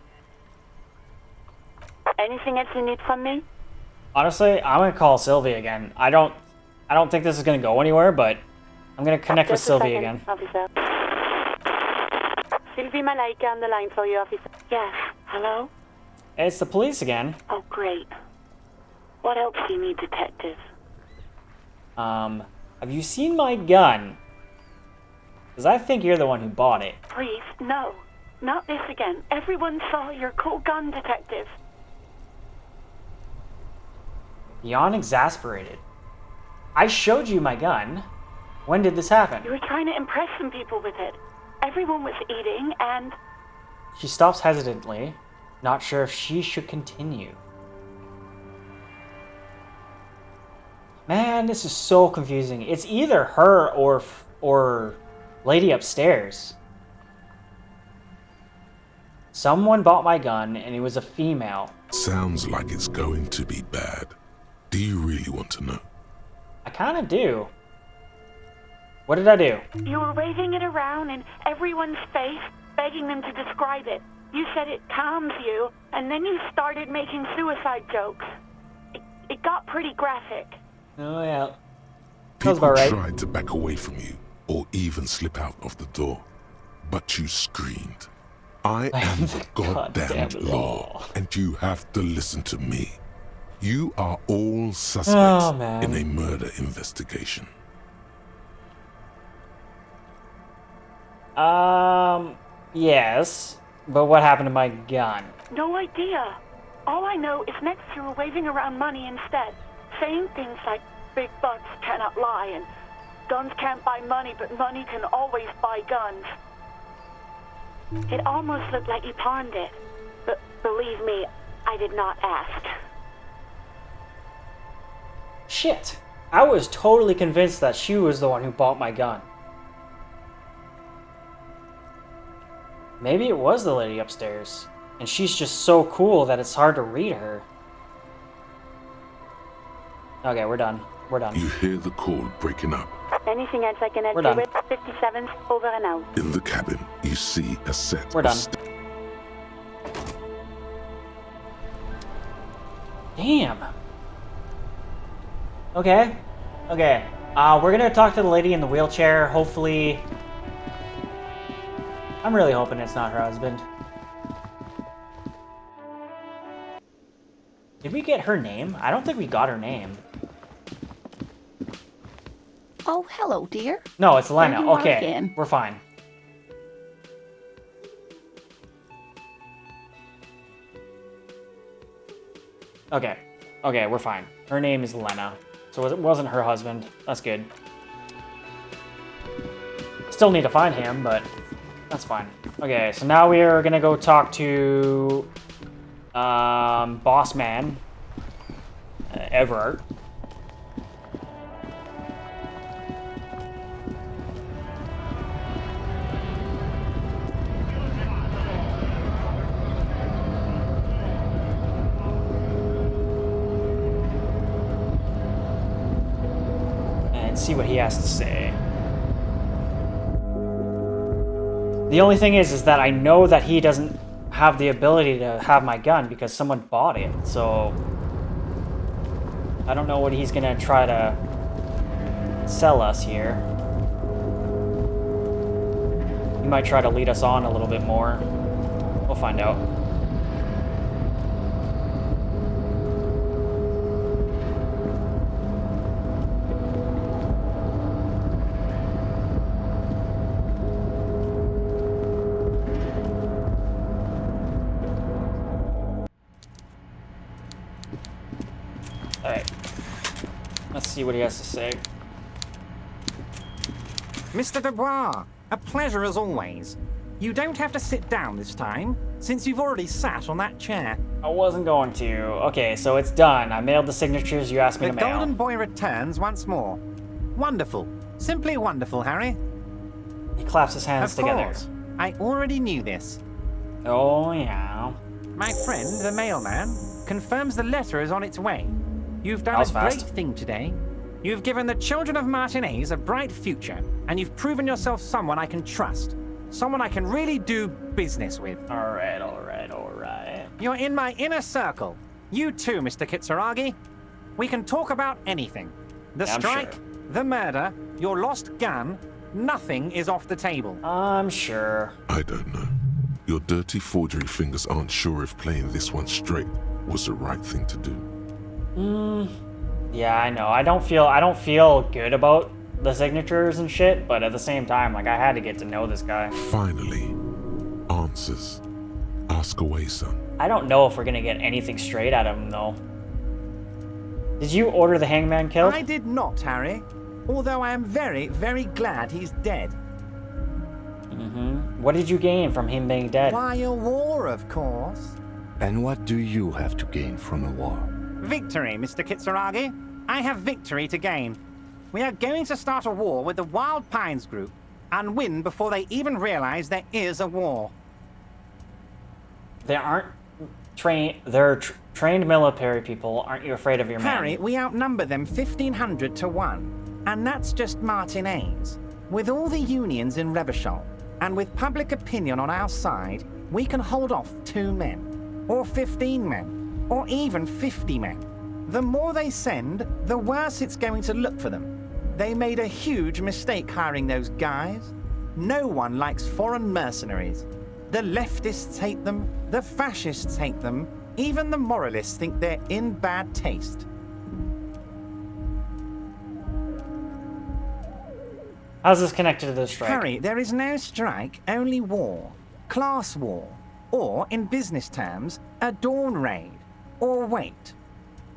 Speaker 4: Anything else you need from me?
Speaker 1: Honestly, I'm gonna call Sylvie again. I don't think this is gonna go anywhere, but I'm gonna connect with Sylvie again.
Speaker 4: Officer. Sylvie Malaika on the line for you, officer. Yes. Hello?
Speaker 1: It's the police again.
Speaker 4: Oh, great. What else do you need, detective?
Speaker 1: Have you seen my gun? Because I think you're the one who bought it.
Speaker 4: Please, no. Not this again. Everyone saw your cool gun, detective.
Speaker 1: Beyond exasperated. I showed you my gun. When did this happen?
Speaker 4: You were trying to impress some people with it. Everyone was eating, and...
Speaker 1: She stops hesitantly, not sure if she should continue. Man, this is so confusing. It's either her or lady upstairs. Someone bought my gun, and it was a female.
Speaker 3: Sounds like it's going to be bad. Do you really want to know?
Speaker 1: I kind of do. What did I do?
Speaker 4: You were waving it around in everyone's face, begging them to describe it. You said it calms you, and then you started making suicide jokes. It got pretty graphic.
Speaker 1: Oh, yeah.
Speaker 3: People
Speaker 1: about right.
Speaker 3: tried to back away from you, or even slip out of the door, but you screamed, I am the goddamn law, and you have to listen to me. You are all suspects in a murder investigation.
Speaker 1: Yes, but what happened to my gun?
Speaker 4: No idea. All I know is next you were waving around money instead, saying things like big bucks cannot lie and guns can't buy money, but money can always buy guns. It almost looked like you pawned it, but believe me, I did not ask.
Speaker 1: Shit. I was totally convinced that she was the one who bought my gun. Maybe it was the lady upstairs, and she's just so cool that it's hard to read her. Okay, we're done. We're done.
Speaker 3: You hear the call breaking up.
Speaker 4: Anything else I can help
Speaker 1: We're
Speaker 4: you
Speaker 1: done.
Speaker 4: with? 57's over and out.
Speaker 3: In the cabin, you see a set
Speaker 1: We're
Speaker 3: of
Speaker 1: done. Damn. Okay. Okay. We're gonna talk to the lady in the wheelchair. Hopefully... I'm really hoping it's not her husband. Did we get her name? I don't think we got her name.
Speaker 17: Oh, hello, dear.
Speaker 1: No, it's
Speaker 17: There
Speaker 1: Lena.
Speaker 17: you are
Speaker 1: Okay,
Speaker 17: again.
Speaker 1: we're fine. Okay. Okay, we're fine. Her name is Lena. So it wasn't her husband. That's good. Still need to find him, but that's fine. Okay, so now we are gonna go talk to Boss Man Everard. And see what he has to say. The only thing is that I know that he doesn't have the ability to have my gun because someone bought it, so I don't know what he's gonna try to sell us here. He might try to lead us on a little bit more. We'll find out. Alright. Let's see what he has to say.
Speaker 2: Mr. Dubois, a pleasure as always. You don't have to sit down this time, since you've already sat on that chair.
Speaker 1: I wasn't going to. Okay, so it's done. I mailed the signatures you asked me
Speaker 2: The
Speaker 1: to mail.
Speaker 2: Golden Boy returns once more. Wonderful. Simply wonderful, Harry.
Speaker 1: He claps his hands
Speaker 2: Of
Speaker 1: together.
Speaker 2: course. I already knew this.
Speaker 1: Oh, yeah.
Speaker 2: My friend, the mailman, confirms the letter is on its way. You've done
Speaker 1: That was
Speaker 2: a great
Speaker 1: fast.
Speaker 2: thing today. You've given the children of Martinez a bright future, and you've proven yourself someone I can trust. Someone I can really do business with.
Speaker 1: Alright, alright, alright.
Speaker 2: You're in my inner circle. You too, Mr. Kitsuragi. We can talk about anything. The
Speaker 1: I'm
Speaker 2: strike,
Speaker 1: sure.
Speaker 2: the murder, your lost gun, nothing is off the table.
Speaker 1: I'm sure.
Speaker 3: I don't know. Your dirty forgery fingers aren't sure if playing this one straight was the right thing to do.
Speaker 1: Yeah, I know. I don't feel good about the signatures and shit, but at the same time, like, I had to get to know this guy.
Speaker 3: Finally, answers. Ask away, son.
Speaker 1: I don't know if we're gonna get anything straight out of him, though. Did you order the hangman killed?
Speaker 2: I did not, Harry. Although I am very, very glad he's dead.
Speaker 1: Mm-hmm. What did you gain from him being dead?
Speaker 2: Why, a war, of course.
Speaker 5: And what do you have to gain from a war?
Speaker 2: Victory, Mr. Kitsuragi. I have victory to gain. We are going to start a war with the Wild Pines group and win before they even realize there is a war.
Speaker 1: They aren't trained. They're trained military people. Aren't you afraid of your
Speaker 2: Harry,
Speaker 1: men?
Speaker 2: we outnumber them 1,500 to 1. And that's just Martinez. With all the unions in Revachol, and with public opinion on our side, we can hold off 2 men, or 15 men, or even 50 men. The more they send, the worse it's going to look for them. They made a huge mistake hiring those guys. No one likes foreign mercenaries. The leftists hate them, the fascists hate them, even the moralists think they're in bad taste.
Speaker 1: How's this connected to the strike?
Speaker 2: Harry, there is no strike, only war. Class war. Or, in business terms, a dawn raid. Or wait.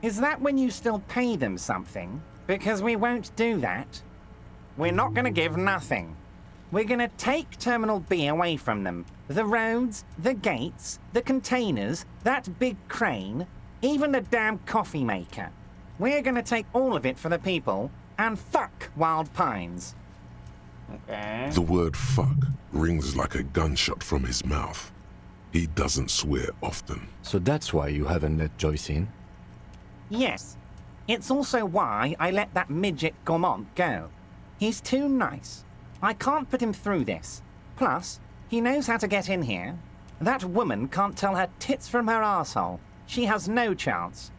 Speaker 2: Is that when you still pay them something? Because we won't do that. We're not going to give nothing. We're going to take Terminal B away from them. The roads, the gates, the containers, that big crane, even the damn coffee maker. We're going to take all of it for the people, and fuck Wild Pines.
Speaker 1: Okay.
Speaker 3: The word fuck rings like a gunshot from his mouth. He doesn't swear often.
Speaker 5: So that's why you haven't let Joyce in?
Speaker 2: Yes. It's also why I let that midget Gaumont go. He's too nice. I can't put him through this. Plus, he knows how to get in here. That woman can't tell her tits from her arsehole. She has no chance.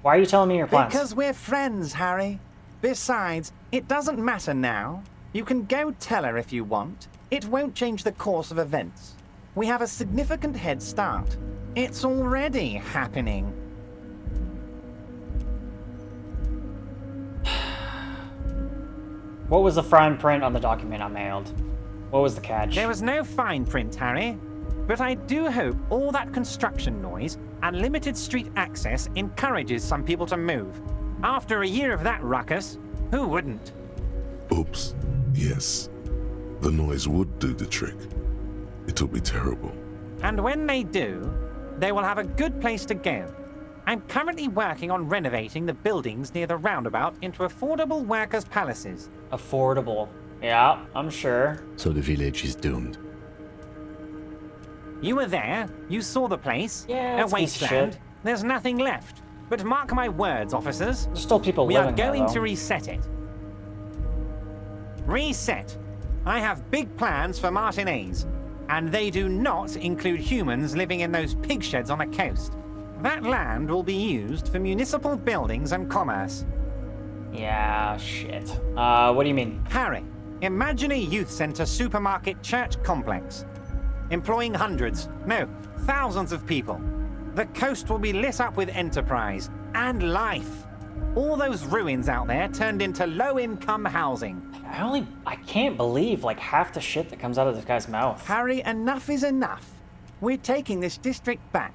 Speaker 1: Why are you telling me your plans?
Speaker 2: Because we're friends, Harry. Besides, it doesn't matter now. You can go tell her if you want. It won't change the course of events. We have a significant head start. It's already happening.
Speaker 1: What was the fine print on the document I mailed? What was the catch?
Speaker 2: There was no fine print, Harry. But I do hope all that construction noise and limited street access encourages some people to move. After a year of that ruckus, who wouldn't?
Speaker 3: Oops. Yes. The noise would do the trick. It'll be terrible.
Speaker 2: And when they do, they will have a good place to go. I'm currently working on renovating the buildings near the roundabout into affordable workers' palaces.
Speaker 1: Affordable. Yeah, I'm sure.
Speaker 5: So the village is doomed.
Speaker 2: You were there. You saw the place.
Speaker 1: Yeah,
Speaker 2: a
Speaker 1: it's a piece of
Speaker 2: wasteland.
Speaker 1: shit.
Speaker 2: There's nothing left. But mark my words, officers.
Speaker 1: There's still people
Speaker 2: we
Speaker 1: living
Speaker 2: are
Speaker 1: there,
Speaker 2: going
Speaker 1: though.
Speaker 2: to reset it. Reset. I have big plans for Martinez, and they do not include humans living in those pig sheds on the coast. That land will be used for municipal buildings and commerce.
Speaker 1: Yeah, shit. What do you mean?
Speaker 2: Harry, imagine a youth center supermarket church complex, employing hundreds, no, thousands of people. The coast will be lit up with enterprise and life. All those ruins out there turned into low-income housing.
Speaker 1: I can't believe like half the shit that comes out of this guy's mouth.
Speaker 2: Harry, enough is enough. We're taking this district back.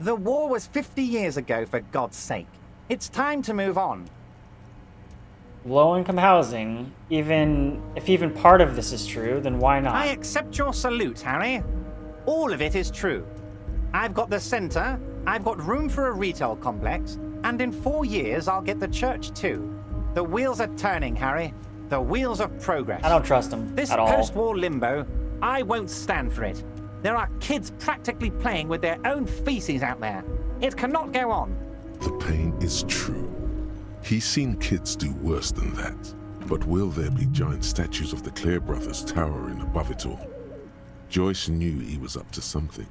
Speaker 2: The war was 50 years ago, for God's sake. It's time to move on.
Speaker 1: Low-income housing, if even part of this is true, then why not?
Speaker 2: I accept your salute, Harry. All of it is true. I've got the center, I've got room for a retail complex, and in 4 years I'll get the church too. The wheels are turning, Harry. The wheels of progress.
Speaker 1: I don't trust him
Speaker 2: This
Speaker 1: at all.
Speaker 2: post-war limbo, I won't stand for it. There are kids practically playing with their own feces out there. It cannot go on.
Speaker 3: The pain is true. He's seen kids do worse than that. But will there be giant statues of the Clare brothers towering above it all? Joyce knew he was up to something.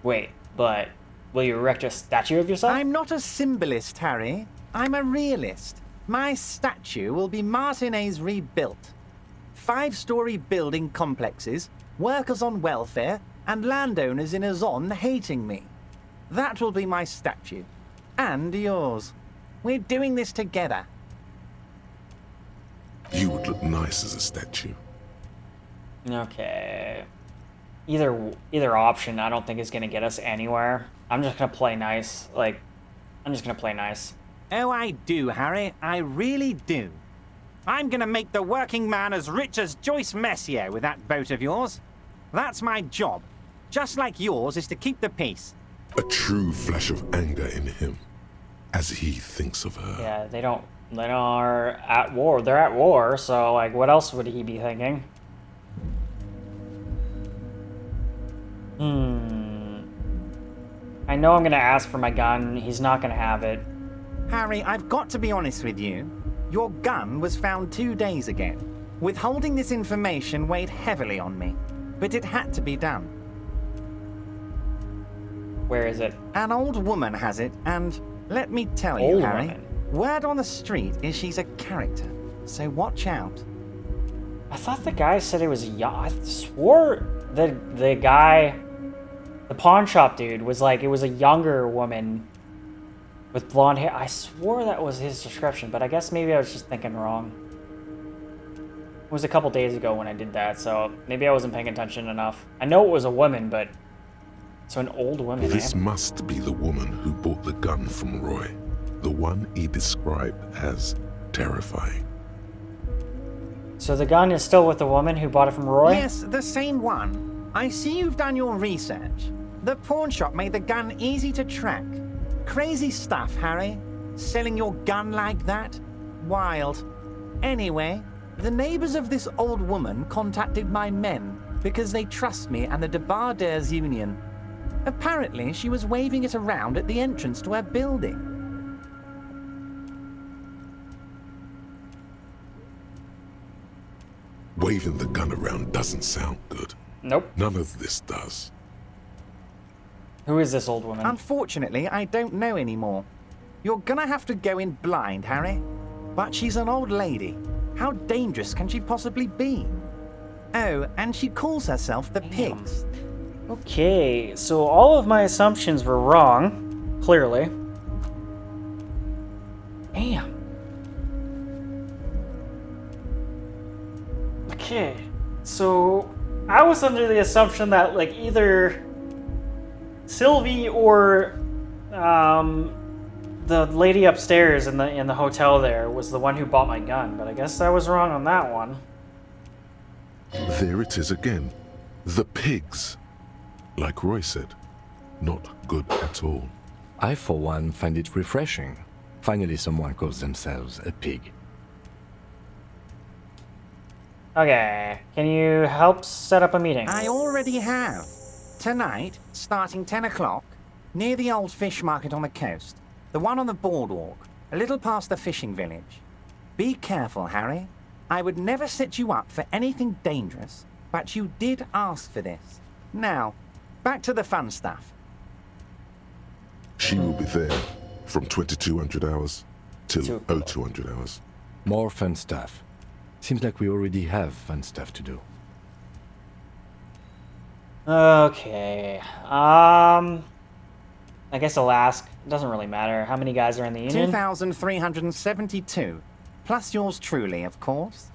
Speaker 1: Wait, but will you erect a statue of yourself?
Speaker 2: I'm not a symbolist, Harry. I'm a realist. My statue will be Martinez rebuilt. 5-story building complexes, workers on welfare, and landowners in Azon hating me. That will be my statue. And yours. We're doing this together.
Speaker 3: You would look nice as a statue.
Speaker 1: Okay. Either option I don't think is gonna get us anywhere. I'm just gonna play nice. I'm just gonna play nice.
Speaker 2: Oh, I do, Harry. I really do. I'm gonna make the working man as rich as Joyce Messier with that vote of yours. That's my job. Just like yours is to keep the peace.
Speaker 3: A true flash of anger in him, as he thinks of her.
Speaker 1: Yeah, they are at war. They're at war, so like what else would he be thinking? I know I'm gonna ask for my gun. He's not gonna have it.
Speaker 2: Harry, I've got to be honest with you. Your gun was found 2 days ago. Withholding this information weighed heavily on me, but it had to be done.
Speaker 1: Where is it?
Speaker 2: An old woman has it, and let me tell you,
Speaker 1: Old
Speaker 2: Harry,
Speaker 1: woman?
Speaker 2: word on the street is she's a character, so watch out.
Speaker 1: I thought the guy said it was young. I swore the guy, the pawn shop dude, was like it was a younger woman with blonde hair. I swore that was his description, but I guess maybe I was just thinking wrong. It was a couple days ago when I did that, so maybe I wasn't paying attention enough. I know it was a woman, but so an old woman.
Speaker 3: This must be the woman who bought the gun from Roy, the one he described as terrifying.
Speaker 1: So the gun is still with the woman who bought it from Roy?
Speaker 2: Yes, the same one. I see you've done your research. The pawn shop made the gun easy to track. Crazy stuff, Harry. Selling your gun like that? Wild. Anyway, the neighbors of this old woman contacted my men because they trust me and the Debardeurs Union. Apparently, she was waving it around at the entrance to her building.
Speaker 3: Waving the gun around doesn't sound good.
Speaker 1: Nope.
Speaker 3: None of this does.
Speaker 1: Who is this old woman?
Speaker 2: Unfortunately, I don't know anymore. You're gonna have to go in blind, Harry. But she's an old lady. How dangerous can she possibly be? Oh, and she calls herself the Pigs.
Speaker 1: Okay, so all of my assumptions were wrong, clearly. Damn. Okay, so I was under the assumption that like either Sylvie or the lady upstairs in the hotel there was the one who bought my gun, but I guess I was wrong on that one.
Speaker 3: There it is again. The pigs. Like Roy said, not good at all.
Speaker 5: I, for one, find it refreshing. Finally, someone calls themselves a pig.
Speaker 1: Okay, can you help set up a meeting?
Speaker 2: I already have. Tonight, starting 10 o'clock, near the old fish market on the coast, the one on the boardwalk, a little past the fishing village. Be careful, Harry. I would never set you up for anything dangerous, but you did ask for this. Now, back to the fun stuff.
Speaker 3: She will be there from 2200 hours till 0200 hours.
Speaker 5: More fun stuff. Seems like we already have fun stuff to do.
Speaker 1: Okay. I guess I'll ask. It doesn't really matter. How many guys are in the union?
Speaker 2: 2,372. Plus yours truly, of course.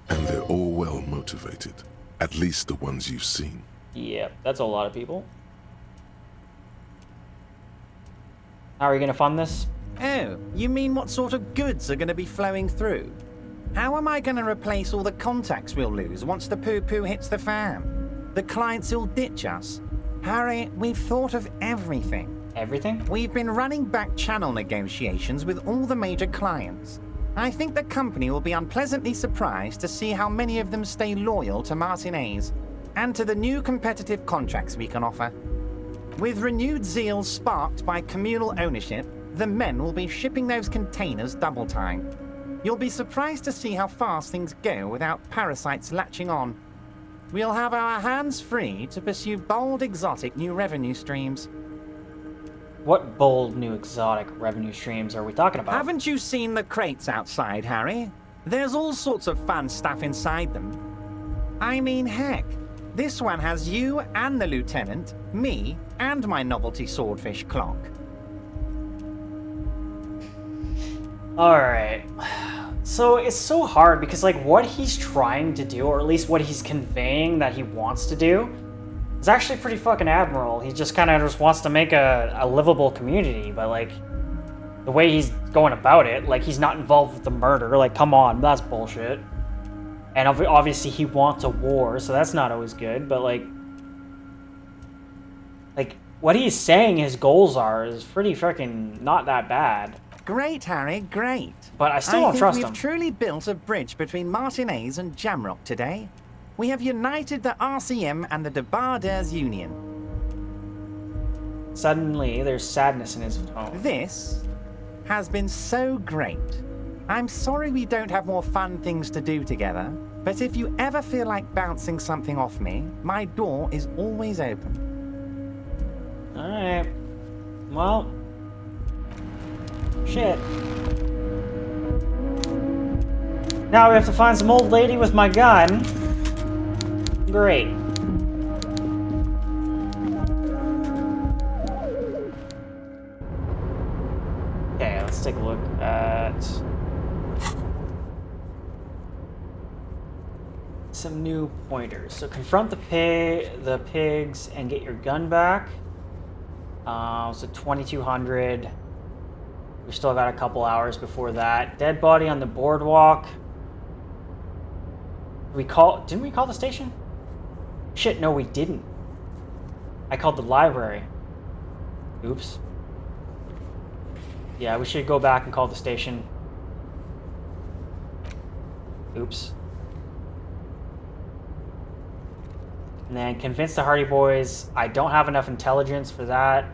Speaker 3: And they're all well motivated. At least the ones you've seen.
Speaker 1: Yep, that's a lot of people. How are you going to fund this?
Speaker 2: Oh, you mean what sort of goods are going to be flowing through? How am I going to replace all the contacts we'll lose once the poo-poo hits the fan? The clients will ditch us. Harry, we've thought of everything.
Speaker 1: Everything?
Speaker 2: We've been running back channel negotiations with all the major clients. I think the company will be unpleasantly surprised to see how many of them stay loyal to Martinez and to the new competitive contracts we can offer. With renewed zeal sparked by communal ownership, the men will be shipping those containers double time. You'll be surprised to see how fast things go without parasites latching on. We'll have our hands free to pursue bold, exotic new revenue streams.
Speaker 1: What bold new exotic revenue streams are we talking about?
Speaker 2: Haven't you seen the crates outside, Harry? There's all sorts of fun stuff inside them. I mean, heck, this one has you and the lieutenant, me, and my novelty swordfish clock.
Speaker 1: Alright. So it's so hard because, like, what he's trying to do, or at least what he's conveying that he wants to do, is actually pretty fucking admirable. He just kind of just wants to make a livable community, but, like, the way he's going about it, like, he's not involved with the murder. Like, come on, that's bullshit. And obviously he wants a war, so that's not always good, but, like, what he's saying his goals are is pretty freaking not that bad.
Speaker 2: Great, Harry, great.
Speaker 1: But I still don't trust him.
Speaker 2: We've truly built a bridge between Martinez and Jamrock today. We have united the RCM and the Debarders Union.
Speaker 1: Suddenly, there's sadness in his tone.
Speaker 2: This has been so great. I'm sorry we don't have more fun things to do together, but if you ever feel like bouncing something off me, my door is always open.
Speaker 1: Alright. Well... shit. Now we have to find some old lady with my gun. Great. Okay, let's take a look at some new pointers. So confront the pigs and get your gun back. So 2200. We still got a couple hours before that. Dead body on the boardwalk. Didn't we call the station? Shit, no, we didn't. I called the library. Oops. Yeah, we should go back and call the station. Oops. And then convince the Hardy Boys. I don't have enough intelligence for that.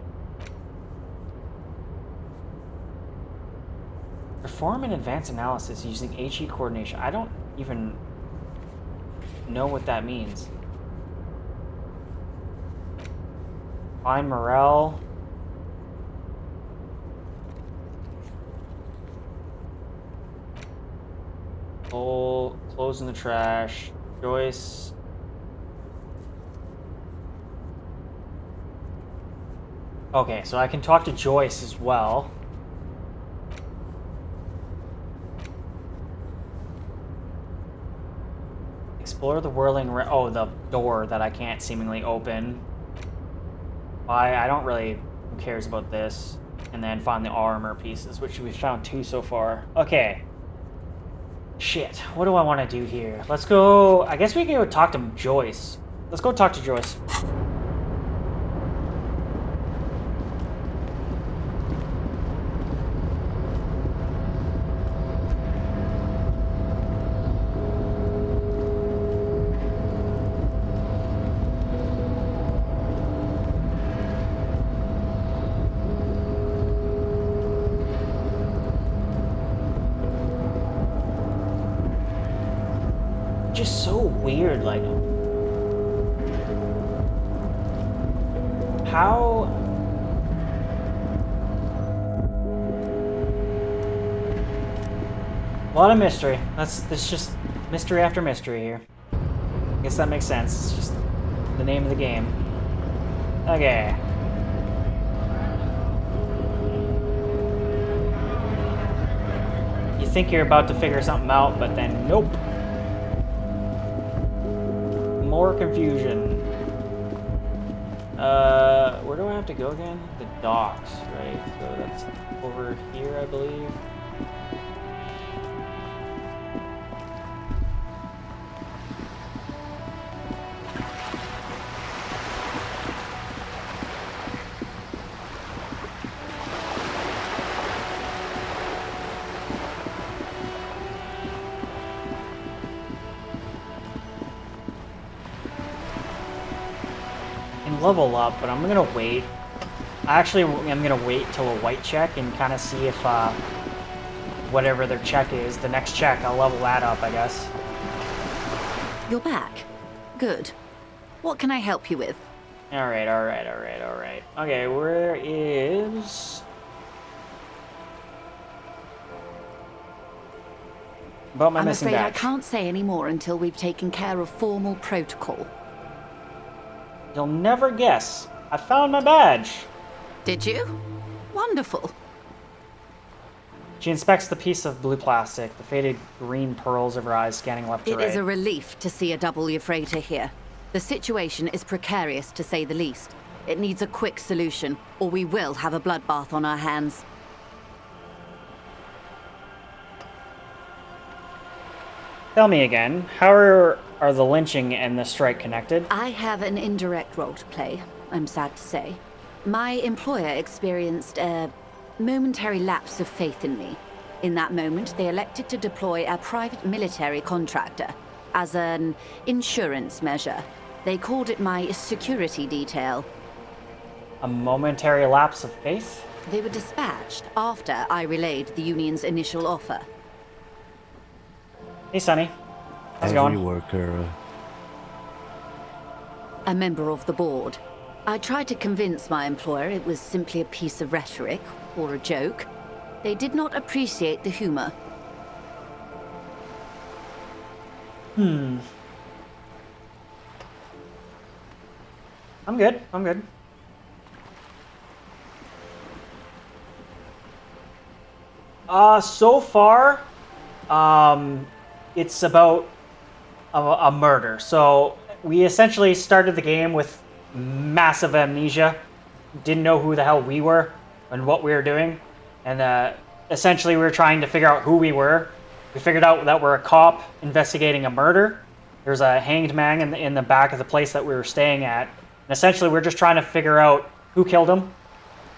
Speaker 1: Perform an advanced analysis using HE coordination. I don't even know what that means. Find Morel. Pull, clothes in the trash. Joyce. Okay, so I can talk to Joyce as well. Explore the whirling the door that I can't seemingly open. I don't really... who cares about this? And then find the armor pieces, which we found 2 so far. Okay. Shit, what do I want to do here? Let's go... I guess we can go talk to Joyce. Let's go talk to Joyce. just so weird, like... How... A lot of mystery. That's just mystery after mystery here. I guess that makes sense. It's just the name of the game. Okay. You think you're about to figure something out, but then nope. More confusion. Where do I have to go again? The docks, right? So that's over here, I believe. Level up, but I'm gonna wait. Actually, I'm gonna wait till a white check and kind of see if whatever their check is, the next check, I'll level that up, I guess.
Speaker 18: You're back. Good. What can I help you with?
Speaker 1: Alright. Okay, where is... About my missing
Speaker 18: I'm afraid
Speaker 1: badge.
Speaker 18: I can't say any more until we've taken care of formal protocol.
Speaker 1: You'll never guess. I found my badge.
Speaker 18: Did you? Wonderful.
Speaker 1: She inspects the piece of blue plastic, the faded green pearls of her eyes scanning left to right.
Speaker 18: It is a relief to see a W freighter here. The situation is precarious, to say the least. It needs a quick solution, or we will have a bloodbath on our hands.
Speaker 1: Tell me again, how are the lynching and the strike connected?
Speaker 18: I have an indirect role to play, I'm sad to say. My employer experienced a momentary lapse of faith in me. In that moment, they elected to deploy a private military contractor as an insurance measure. They called it my security detail.
Speaker 1: A momentary lapse of faith?
Speaker 18: They were dispatched after I relayed the union's initial offer.
Speaker 1: Hey, Sonny. How's it
Speaker 5: Every
Speaker 1: going?
Speaker 5: worker...
Speaker 18: A member of the board. I tried to convince my employer it was simply a piece of rhetoric, or a joke. They did not appreciate the humor.
Speaker 1: I'm good. So far, it's about a murder. So we essentially started the game with massive amnesia. Didn't know who the hell we were and what we were doing. And essentially we were trying to figure out who we were. We figured out that we're a cop investigating a murder. There's a hanged man in the back of the place that we were staying at. And essentially we're just trying to figure out who killed him.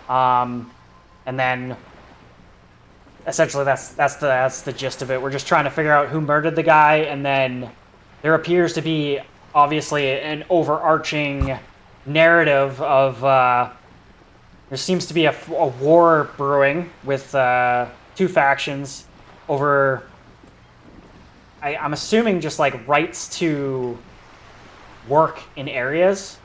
Speaker 1: And then essentially that's the gist of it. We're just trying to figure out who murdered the guy, and then there appears to be obviously an overarching narrative of there seems to be a war brewing with two factions over I'm assuming just like rights to work in areas,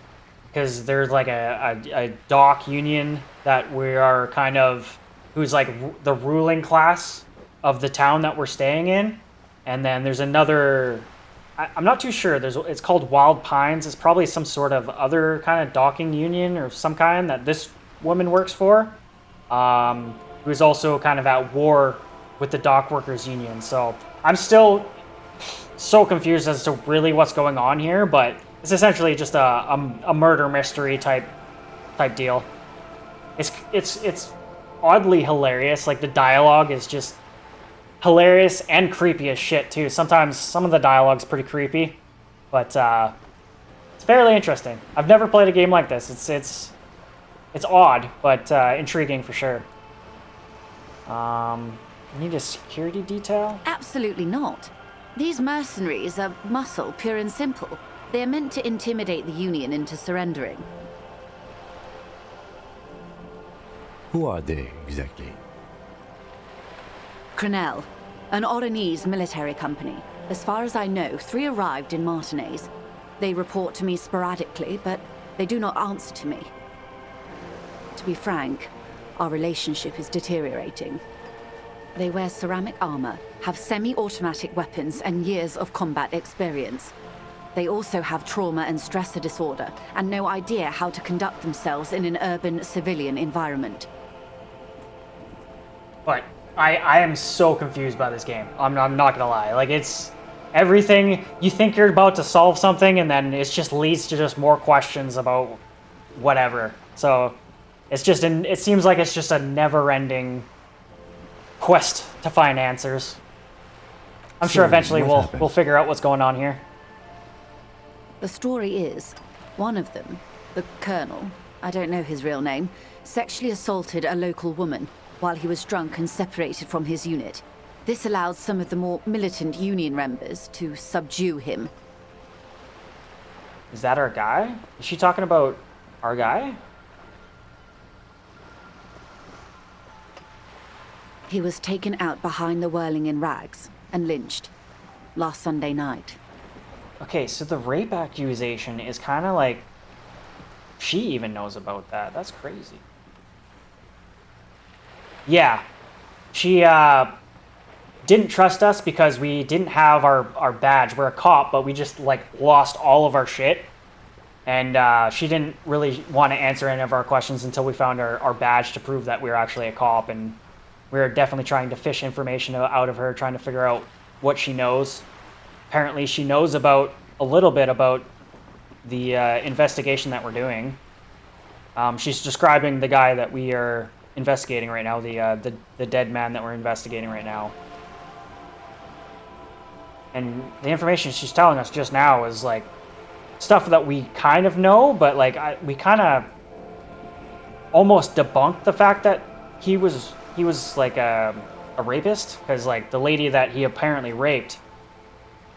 Speaker 1: because there's like a dock union that we are kind of who's like the ruling class of the town that we're staying in, and then there's another. I'm not too sure. It's called Wild Pines. It's probably some sort of other kind of docking union or some kind that this woman works for, who's also kind of at war with the dock workers union. So I'm still so confused as to really what's going on here, but it's essentially just a murder mystery type deal. It's oddly hilarious. Like the dialogue is just hilarious and creepy as shit too. Sometimes some of the dialogue's pretty creepy, but it's fairly interesting. I've never played a game like this. It's odd, but intriguing for sure. Need a security detail?
Speaker 18: Absolutely not. These mercenaries are muscle, pure and simple. They are meant to intimidate the Union into surrendering.
Speaker 5: Who are they, exactly?
Speaker 18: Crenell, an Oranese military company. As far as I know, 3 arrived in Martinez. They report to me sporadically, but they do not answer to me. To be frank, our relationship is deteriorating. They wear ceramic armor, have semi-automatic weapons, and years of combat experience. They also have trauma and stressor disorder, and no idea how to conduct themselves in an urban civilian environment.
Speaker 1: But I am so confused by this game. I'm not gonna lie. Like, it's everything. You think you're about to solve something, and then it just leads to just more questions about whatever. So it's just it seems like it's just a never-ending quest to find answers. I'm sure eventually we'll figure out what's going on here.
Speaker 18: The story is, one of them, the Colonel, I don't know his real name, sexually assaulted a local woman while he was drunk and separated from his unit. This allowed some of the more militant Union members to subdue him.
Speaker 1: Is that our guy? Is she talking about our guy?
Speaker 18: He was taken out behind the whirling in rags and lynched last Sunday night.
Speaker 1: Okay, so the rape accusation is kind of like she even knows about that. That's crazy. Yeah, she didn't trust us because we didn't have our badge. We're a cop, but we just like lost all of our shit. And she didn't really want to answer any of our questions until we found our badge to prove that we were actually a cop. And we were definitely trying to fish information out of her, trying to figure out what she knows. Apparently she knows about a little bit about the investigation that we're doing. She's describing the guy that we are investigating right now, the dead man that we're investigating right now. And the information she's telling us just now is like stuff that we kind of know, but like we kind of almost debunked the fact that he was like a rapist, because like the lady that he apparently raped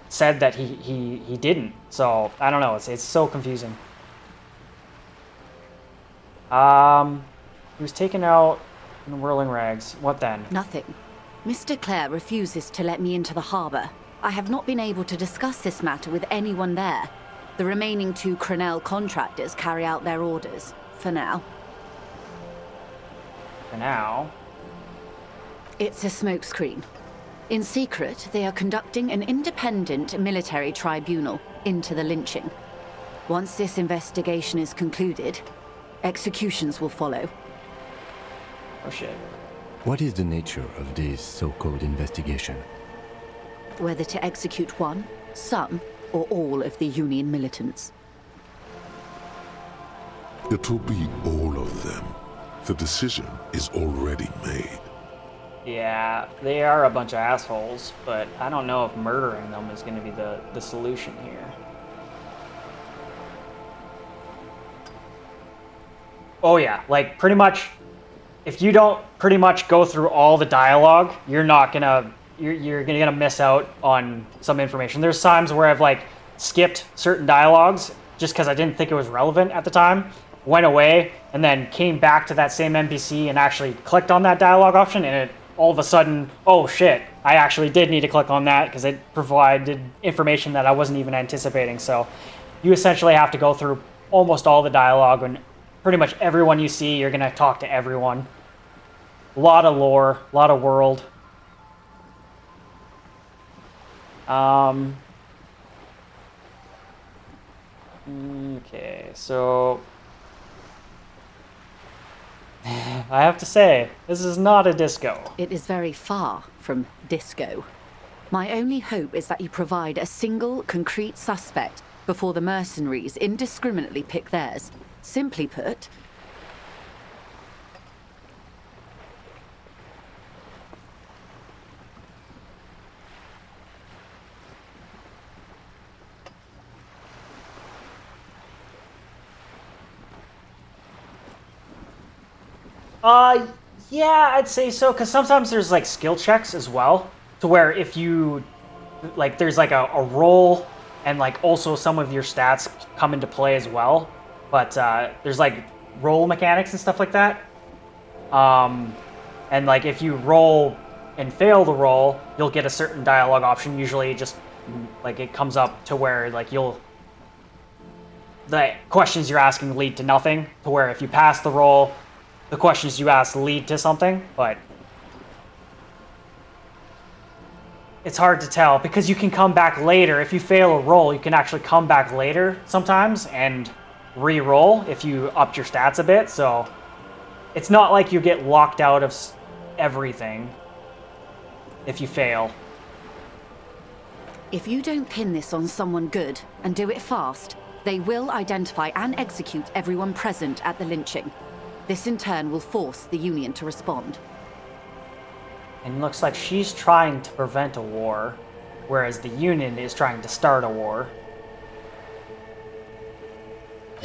Speaker 1: said that he didn't. So I don't know. It's so confusing. He was taken out in the whirling rags. What then?
Speaker 18: Nothing. Mr. Clare refuses to let me into the harbor. I have not been able to discuss this matter with anyone there. The remaining 2 Crenell contractors carry out their orders, for now.
Speaker 1: For now?
Speaker 18: It's a smokescreen. In secret, they are conducting an independent military tribunal into the lynching. Once this investigation is concluded, executions will follow.
Speaker 1: Oh shit.
Speaker 5: What is the nature of this so-called investigation?
Speaker 18: Whether to execute one, some, or all of the Union militants.
Speaker 3: It will be all of them. The decision is already made.
Speaker 1: Yeah, they are a bunch of assholes, but I don't know if murdering them is going to be the solution here. Oh yeah, like pretty much, if you don't pretty much go through all the dialogue, you're gonna miss out on some information. There's times where I've like skipped certain dialogues just because I didn't think it was relevant at the time, went away, and then came back to that same NPC and actually clicked on that dialogue option, and it all of a sudden, oh shit, I actually did need to click on that because it provided information that I wasn't even anticipating. So you essentially have to go through almost all the dialogue, and pretty much everyone you see, you're gonna talk to everyone. A lot of lore, a lot of world. Okay, so I have to say, this is not a disco.
Speaker 18: It is very far from disco. My only hope is that you provide a single, concrete suspect before the mercenaries indiscriminately pick theirs. Simply put,
Speaker 1: Yeah, I'd say so, because sometimes there's like skill checks as well, to where if you, like, there's like a roll, and like also some of your stats come into play as well, but there's like roll mechanics and stuff like that. And like if you roll and fail the roll, you'll get a certain dialogue option, usually just like it comes up to where like the questions you're asking lead to nothing, to where if you pass the roll, the questions you ask lead to something, but it's hard to tell because you can come back later. If you fail a roll, you can actually come back later sometimes and re-roll if you upped your stats a bit, so it's not like you get locked out of everything if you fail.
Speaker 6: If you don't pin this on someone good and do it fast, they will identify and execute everyone present at the lynching. This in turn will force the Union to respond.
Speaker 1: And it looks like she's trying to prevent a war, whereas the Union is trying to start a war.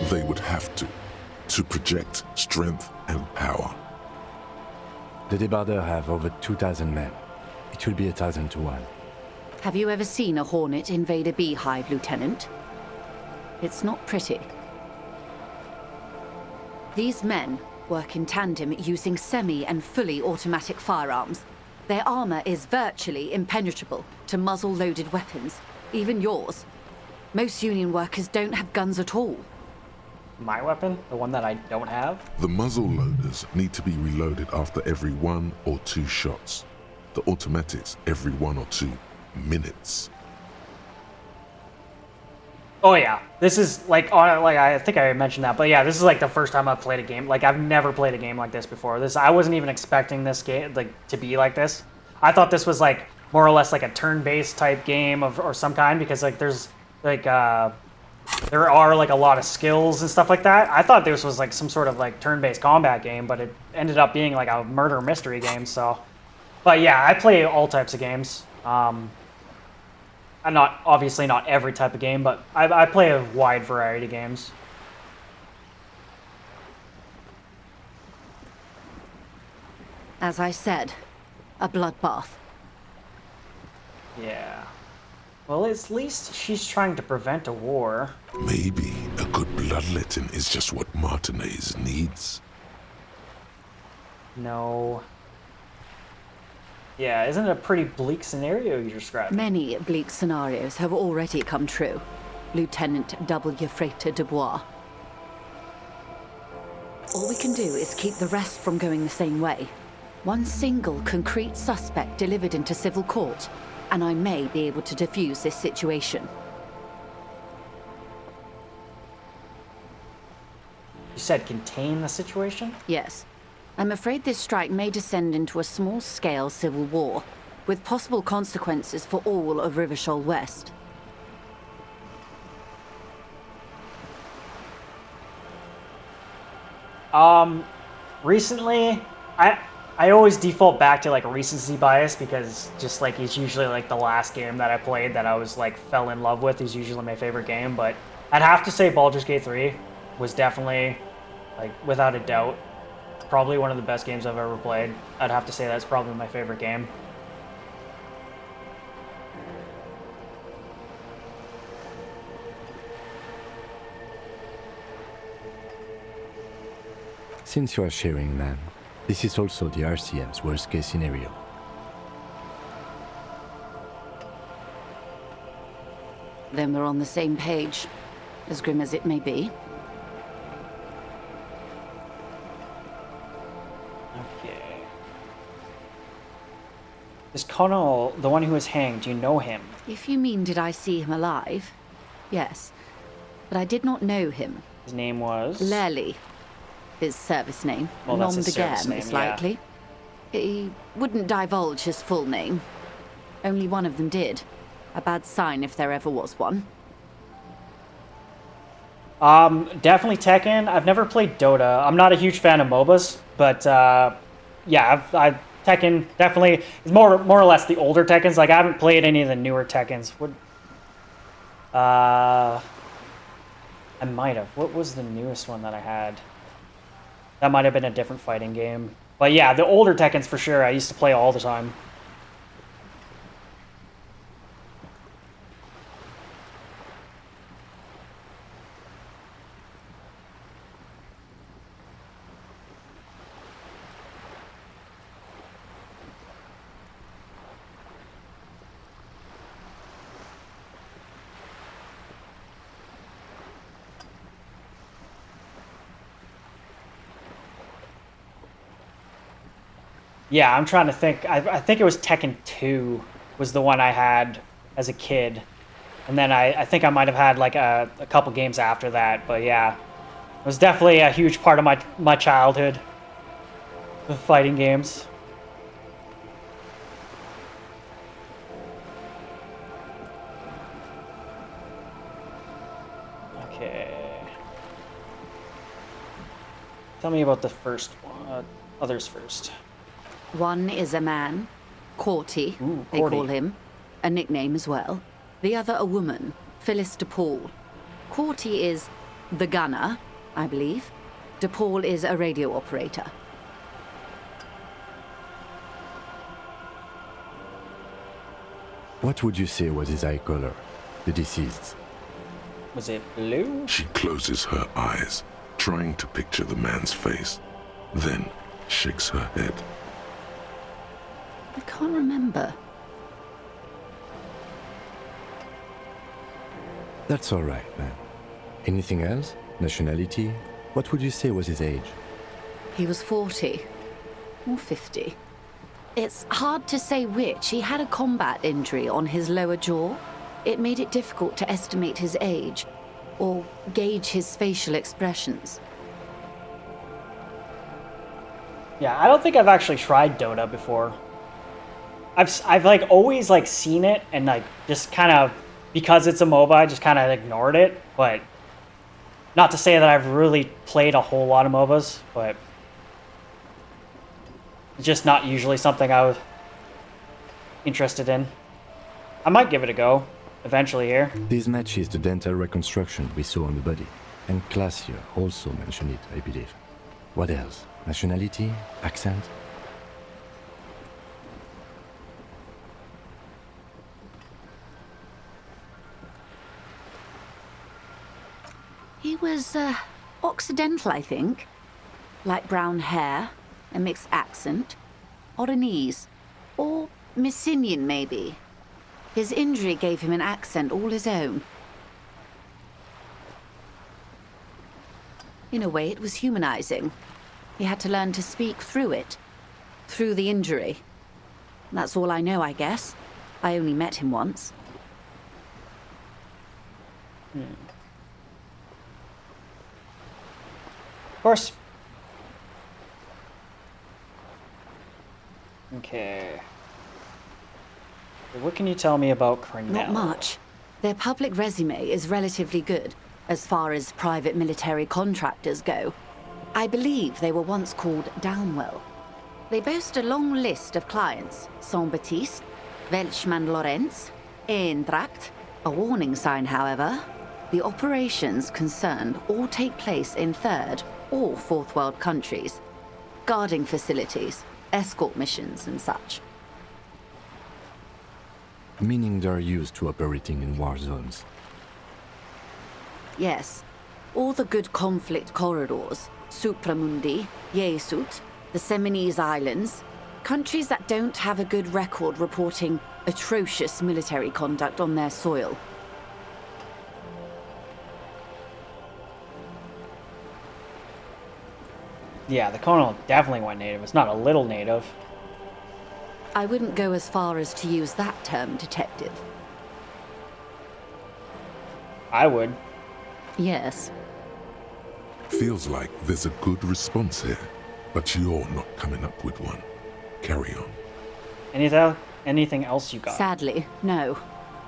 Speaker 3: They would have to project strength and power.
Speaker 5: The Debarders have over 2,000 men. It will be 1,000 to 1.
Speaker 6: Have you ever seen a Hornet invade a beehive, Lieutenant? It's not pretty. These men work in tandem using semi- and fully automatic firearms. Their armor is virtually impenetrable to muzzle-loaded weapons, even yours. Most Union workers don't have guns at all.
Speaker 1: My weapon? The one that I don't have?
Speaker 3: The muzzle loaders need to be reloaded after every 1 or 2 shots. The automatics every 1 or 2 minutes.
Speaker 1: Oh yeah, this is like I think I mentioned that, but yeah, this is like the first time I've played a game. Like I've never played a game like this before. I wasn't even expecting this game like to be like this. I thought this was like more or less like a turn-based type game or some kind, because like there's like there are like a lot of skills and stuff like that. I thought this was like some sort of like turn-based combat game, but it ended up being like a murder mystery game. So, but yeah, I play all types of games. I'm obviously not every type of game, but I play a wide variety of games.
Speaker 6: As I said, a bloodbath.
Speaker 1: Yeah. Well, at least she's trying to prevent a war.
Speaker 3: Maybe a good bloodletting is just what Martinez needs.
Speaker 1: No. Yeah, isn't it a pretty bleak scenario you described?
Speaker 6: Many bleak scenarios have already come true. Lieutenant W. Frater Dubois. All we can do is keep the rest from going the same way. One single concrete suspect delivered into civil court, and I may be able to defuse this situation.
Speaker 1: You said contain the situation?
Speaker 6: Yes. I'm afraid this strike may descend into a small-scale civil war, with possible consequences for all of Rivershoal West.
Speaker 1: Recently, I always default back to like recency bias, because just like it's usually like the last game that I played that I was like fell in love with is usually my favorite game, but I'd have to say Baldur's Gate 3 was definitely, like, without a doubt, probably one of the best games I've ever played. I'd have to say that's probably my favorite game.
Speaker 5: Since you are sharing, man, this is also the RCM's worst-case scenario.
Speaker 6: Then we're on the same page, as grim as it may be.
Speaker 1: Okay. Is Connell the one who was hanged? Do you know him?
Speaker 6: If you mean did I see him alive? Yes. But I did not know him.
Speaker 1: His name was?
Speaker 6: Lely. His service name.
Speaker 1: Well, that's his service
Speaker 6: Nom de guerre,
Speaker 1: name,
Speaker 6: most
Speaker 1: yeah.
Speaker 6: likely. He wouldn't divulge his full name. Only one of them did. A bad sign if there ever was one.
Speaker 1: Definitely Tekken. I've never played Dota. I'm not a huge fan of MOBAs, but yeah, I've Tekken definitely is more or less the older Tekkens. Like I haven't played any of the newer Tekkens. I might have. What was the newest one that I had? That might have been a different fighting game. But yeah, the older Tekkens for sure. I used to play all the time. Yeah, I'm trying to think. I think it was Tekken 2 was the one I had as a kid. And then I think I might have had like a couple games after that. But yeah, it was definitely a huge part of my childhood. The fighting games. Okay. Tell me about the first one. Others first.
Speaker 6: One is a man, Corty,
Speaker 1: Ooh,
Speaker 6: they
Speaker 1: Corty.
Speaker 6: call him, a nickname as well. The other a woman, Phyllis DePaul. Corty is the gunner, I believe. DePaul is a radio operator.
Speaker 5: What would you say was his eye color, the deceased?
Speaker 1: Was it blue?
Speaker 3: She closes her eyes, trying to picture the man's face, then shakes her head.
Speaker 6: I can't remember.
Speaker 5: That's all right, man. Anything else? Nationality? What would you say was his age?
Speaker 6: He was 40 or 50. It's hard to say which. He had a combat injury on his lower jaw. It made it difficult to estimate his age or gauge his facial expressions.
Speaker 1: Yeah, I don't think I've actually tried Dota before. I've like always like seen it and like just kind of, because it's a MOBA, I just kind of ignored it. But not to say that I've really played a whole lot of MOBAs, but it's just not usually something I was interested in. I might give it a go eventually here.
Speaker 5: This matches the dental reconstruction we saw on the body, and Classier also mentioned it, I believe. What else? Nationality? Accent?
Speaker 6: He was Occidental, I think. Light brown hair, a mixed accent, Oranese, or Messinian maybe. His injury gave him an accent all his own. In a way, it was humanizing. He had to learn to speak through it, through the injury. That's all I know, I guess. I only met him once.
Speaker 1: Of course. Okay. What can you tell me about Cornell?
Speaker 6: Not much. Their public resume is relatively good, as far as private military contractors go. I believe they were once called Downwell. They boast a long list of clients: Saint-Baptiste, Welchman-Lorenz, Eintracht. A warning sign, however. The operations concerned all take place in third or fourth world countries. Guarding facilities, escort missions and such.
Speaker 5: Meaning they're used to operating in war zones.
Speaker 6: Yes. All the good conflict corridors, Supramundi, Yesut, the Seminese Islands, countries that don't have a good record reporting atrocious military conduct on their soil.
Speaker 1: Yeah, the colonel definitely went native. It's not a little native.
Speaker 6: I wouldn't go as far as to use that term, detective.
Speaker 1: I would.
Speaker 6: Yes.
Speaker 3: Feels like there's a good response here, but you're not coming up with one. Carry on.
Speaker 1: Anything else you got?
Speaker 6: Sadly, no.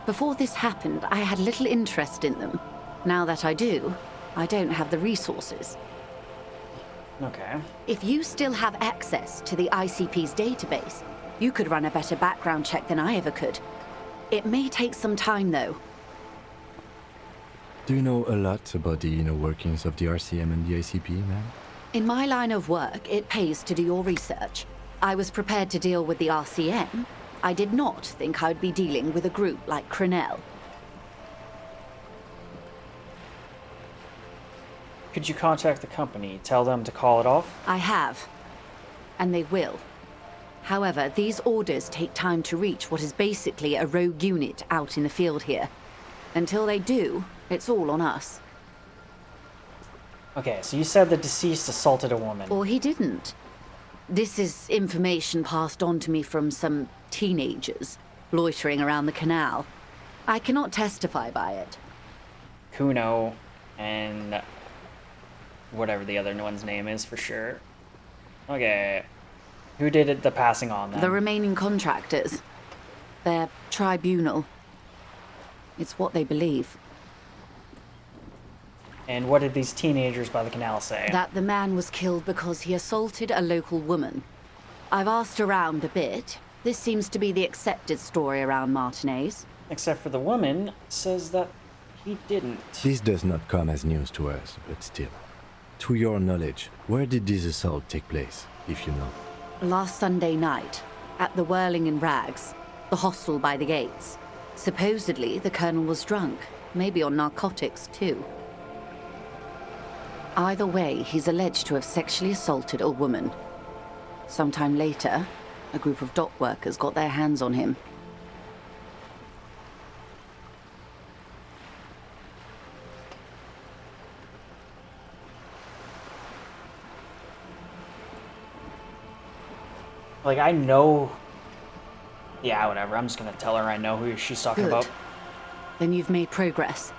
Speaker 6: Before this happened, I had little interest in them. Now that I do, I don't have the resources.
Speaker 1: Okay.
Speaker 6: If you still have access to the ICP's database, you could run a better background check than I ever could. It may take some time, though.
Speaker 5: Do you know a lot about the inner workings of the RCM and the ICP, ma'am?
Speaker 6: In my line of work, it pays to do your research. I was prepared to deal with the RCM. I did not think I'd be dealing with a group like Crenell.
Speaker 1: Could you contact the company, tell them to call it off?
Speaker 6: I have. And they will. However, these orders take time to reach what is basically a rogue unit out in the field here. Until they do, it's all on us.
Speaker 1: Okay, so you said the deceased assaulted a woman.
Speaker 6: Or he didn't. This is information passed on to me from some teenagers loitering around the canal. I cannot testify by it.
Speaker 1: Kuno and whatever the other one's name is for sure. Okay. Who did it, the passing on then?
Speaker 6: The remaining contractors. Their tribunal. It's what they believe.
Speaker 1: And what did these teenagers by the canal say?
Speaker 6: That the man was killed because he assaulted a local woman. I've asked around a bit. This seems to be the accepted story around Martinez.
Speaker 1: Except for the woman says that he didn't.
Speaker 5: This does not come as news to us, but still. To your knowledge, where did this assault take place, if you know?
Speaker 6: Last Sunday night, at the Whirling in Rags, the hostel by the gates. Supposedly, the colonel was drunk, maybe on narcotics too. Either way, he's alleged to have sexually assaulted a woman. Sometime later, a group of dock workers got their hands on him.
Speaker 1: Like, I know... Yeah, whatever. I'm just gonna tell her I know who she's talking
Speaker 6: Good.
Speaker 1: about.
Speaker 6: Then you've made progress.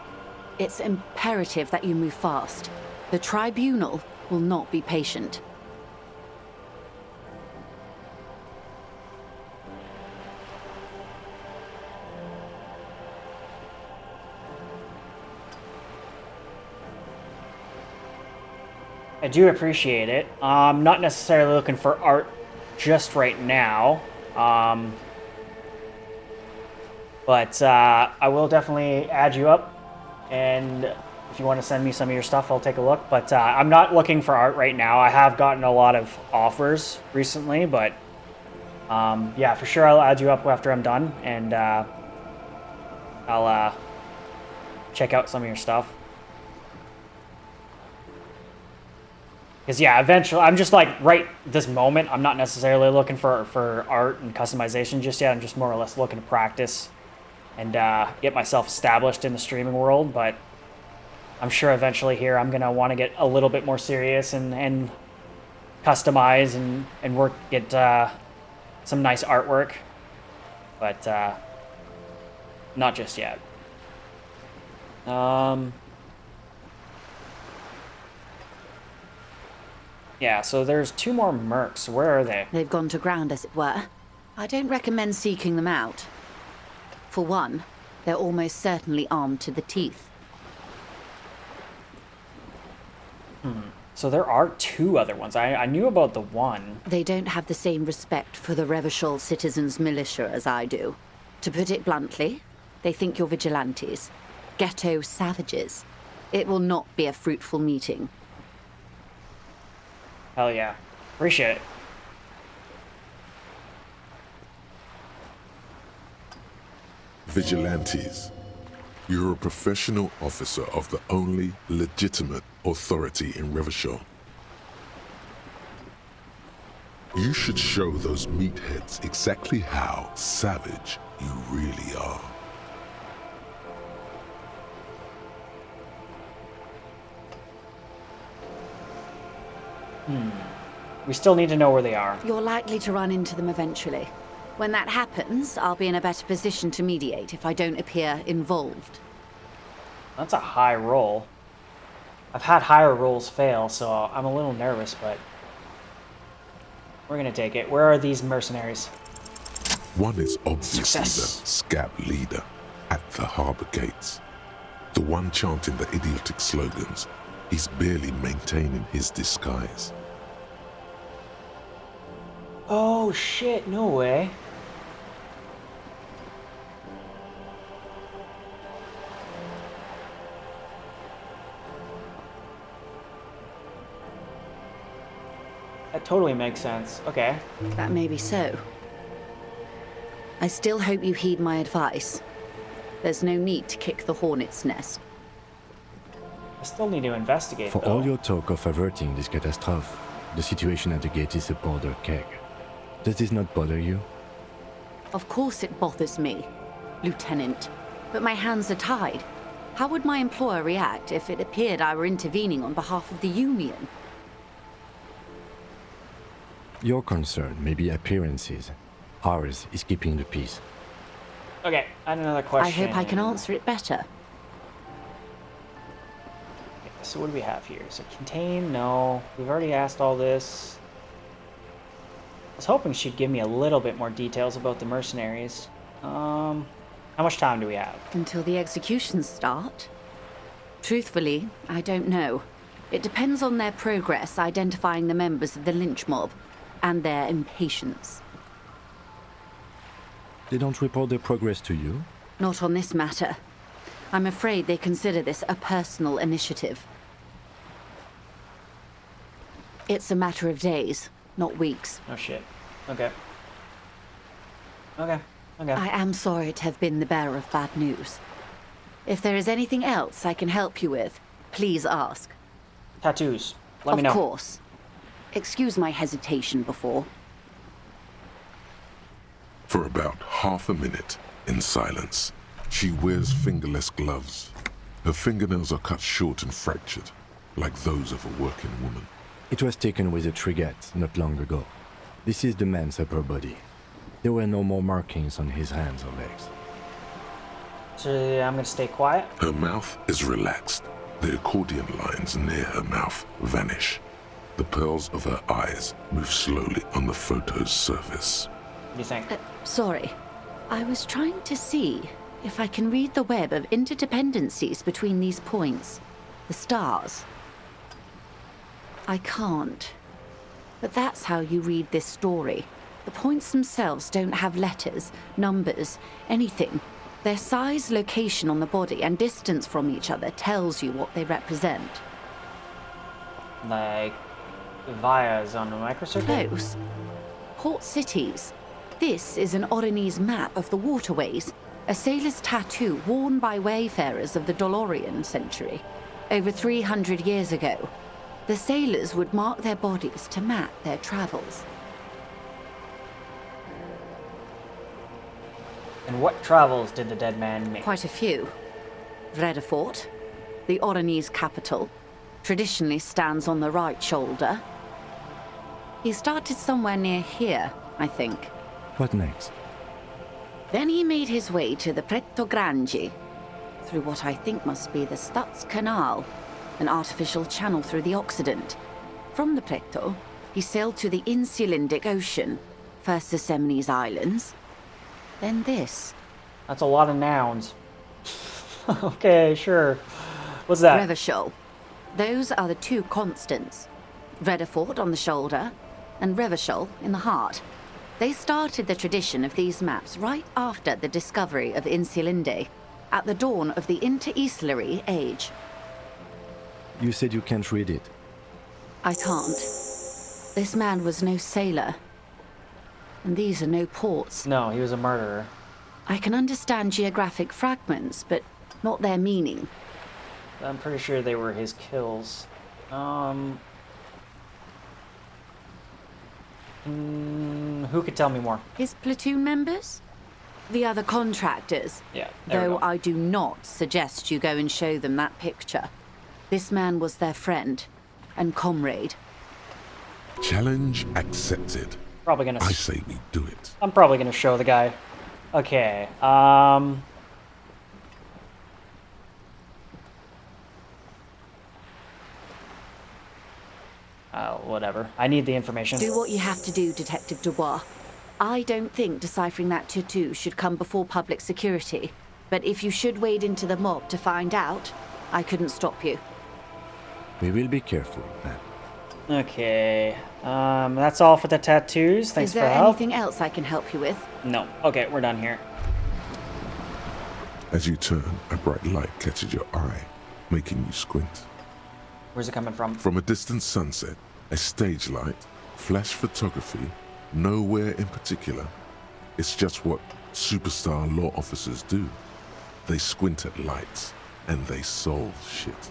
Speaker 6: It's imperative that you move fast. The tribunal will not be patient.
Speaker 1: I do appreciate it. I'm not necessarily looking for art just right now. But I will definitely add you up, and if you want to send me some of your stuff, I'll take a look. But I'm not looking for art right now. I have gotten a lot of offers recently, but yeah, for sure I'll add you up after I'm done, and I'll check out some of your stuff. Because yeah, eventually, I'm just like, right this moment, I'm not necessarily looking for art and customization just yet. I'm just more or less looking to practice and get myself established in the streaming world. But I'm sure eventually here I'm going to want to get a little bit more serious and customize and work, get some nice artwork. But not just yet. Yeah, so there's 2 more mercs. Where are they?
Speaker 6: They've gone to ground, as it were. I don't recommend seeking them out. For one, they're almost certainly armed to the teeth.
Speaker 1: So there are 2 other ones. I knew about the one.
Speaker 6: They don't have the same respect for the Revachol citizens' militia as I do. To put it bluntly, they think you're vigilantes. Ghetto savages. It will not be a fruitful meeting.
Speaker 1: Hell yeah. Appreciate it.
Speaker 3: Vigilantes. You're a professional officer of the only legitimate authority in Revachol. You should show those meatheads exactly how savage you really are.
Speaker 1: We still need to know where they are.
Speaker 6: You're likely to run into them eventually. When that happens, I'll be in a better position to mediate if I don't appear involved.
Speaker 1: That's a high roll. I've had higher rolls fail, so I'm a little nervous, but we're gonna take it. Where are these mercenaries?
Speaker 3: One is obviously
Speaker 1: Success.
Speaker 3: the scab leader at the harbor gates. The one chanting the idiotic slogans. He's barely maintaining his disguise.
Speaker 1: Oh shit, no way. That totally makes sense. Okay.
Speaker 6: That may be so. I still hope you heed my advice. There's no need to kick the hornet's nest.
Speaker 1: I still need to investigate,
Speaker 5: For
Speaker 1: though.
Speaker 5: all your talk of averting this catastrophe, the situation at the gate is a powder keg. Does this not bother you?
Speaker 6: Of course it bothers me, Lieutenant. But my hands are tied. How would my employer react if it appeared I were intervening on behalf of the Union?
Speaker 5: Your concern may be appearances. Ours is keeping the peace.
Speaker 1: Okay, and another question.
Speaker 18: I hope I can answer it better.
Speaker 1: Okay, so what do we have here? So contain, no. We've already asked all this. I was hoping she'd give me a little bit more details about the mercenaries. How much time do we have?
Speaker 18: Until the executions start? Truthfully, I don't know. It depends on their progress identifying the members of the lynch mob and their impatience.
Speaker 5: They don't report their progress to you?
Speaker 18: Not on this matter. I'm afraid they consider this a personal initiative. It's a matter of days, not weeks.
Speaker 1: Oh shit. Okay. Okay. Okay.
Speaker 18: I am sorry to have been the bearer of bad news. If there is anything else I can help you with, please ask.
Speaker 1: Tattoos. Let me know.
Speaker 18: Of course. Excuse my hesitation before.
Speaker 3: For about half a minute, in silence, she wears fingerless gloves. Her fingernails are cut short and fractured, like those of a working woman.
Speaker 5: It was taken with a trigger not long ago. This is the man's upper body. There were no more markings on his hands or legs.
Speaker 1: So I'm gonna stay quiet?
Speaker 3: Her mouth is relaxed. The accordion lines near her mouth vanish. The pearls of her eyes move slowly on the photo's surface.
Speaker 1: What do you think?
Speaker 18: Sorry. I was trying to see if I can read the web of interdependencies between these points. The stars. I can't. But that's how you read this story. The points themselves don't have letters, numbers, anything. Their size, location on the body, and distance from each other tells you what they represent.
Speaker 1: Like vias on a microcircuit?
Speaker 18: Close. Port cities. This is an Oronese map of the waterways, a sailor's tattoo worn by wayfarers of the Dolorian century. Over 300 years ago, the sailors would mark their bodies to map their travels.
Speaker 1: And what travels did the dead man make?
Speaker 18: Quite a few. Vredefort, the Oronese capital, traditionally stands on the right shoulder. He started somewhere near here, I think.
Speaker 5: What next?
Speaker 18: Then he made his way to the Pretto Grande, through what I think must be the Stutz Canal, an artificial channel through the Occident. From the Pretto, he sailed to the Insulindic Ocean, first the Semines Islands, then this.
Speaker 1: That's a lot of nouns. Okay, sure. What's that?
Speaker 18: Revachol. Those are the two constants. Vredefort on the shoulder, and Revachol in the heart. They started the tradition of these maps right after the discovery of Insulinde, at the dawn of the Inter-Islary Age.
Speaker 5: You said you can't read it.
Speaker 18: I can't. This man was no sailor. And these are no ports.
Speaker 1: No, he was a murderer.
Speaker 18: I can understand geographic fragments, but not their meaning.
Speaker 1: I'm pretty sure they were his kills. Who could tell me more?
Speaker 18: His platoon members? The other contractors.
Speaker 1: Yeah,
Speaker 18: Though I do not suggest you go and show them that picture. This man was their friend and comrade.
Speaker 3: Challenge accepted.
Speaker 1: Probably gonna.
Speaker 3: I say we do it.
Speaker 1: I'm probably gonna show the guy. Okay. Whatever. I need the information.
Speaker 18: Do what you have to do, Detective Dubois. I don't think deciphering that tattoo should come before public security. But if you should wade into the mob to find out, I couldn't stop you.
Speaker 5: We will be careful, ma'am.
Speaker 1: Okay. That's all for the tattoos. Thanks for
Speaker 18: help. Is there
Speaker 1: help.
Speaker 18: anything else I can help you with?
Speaker 1: No. Okay, we're done here.
Speaker 3: As you turn, a bright light catches your eye, making you squint.
Speaker 1: Where's it coming from?
Speaker 3: From a distant sunset, a stage light, flash photography, nowhere in particular. It's just what superstar law officers do. They squint at lights, and they solve shit.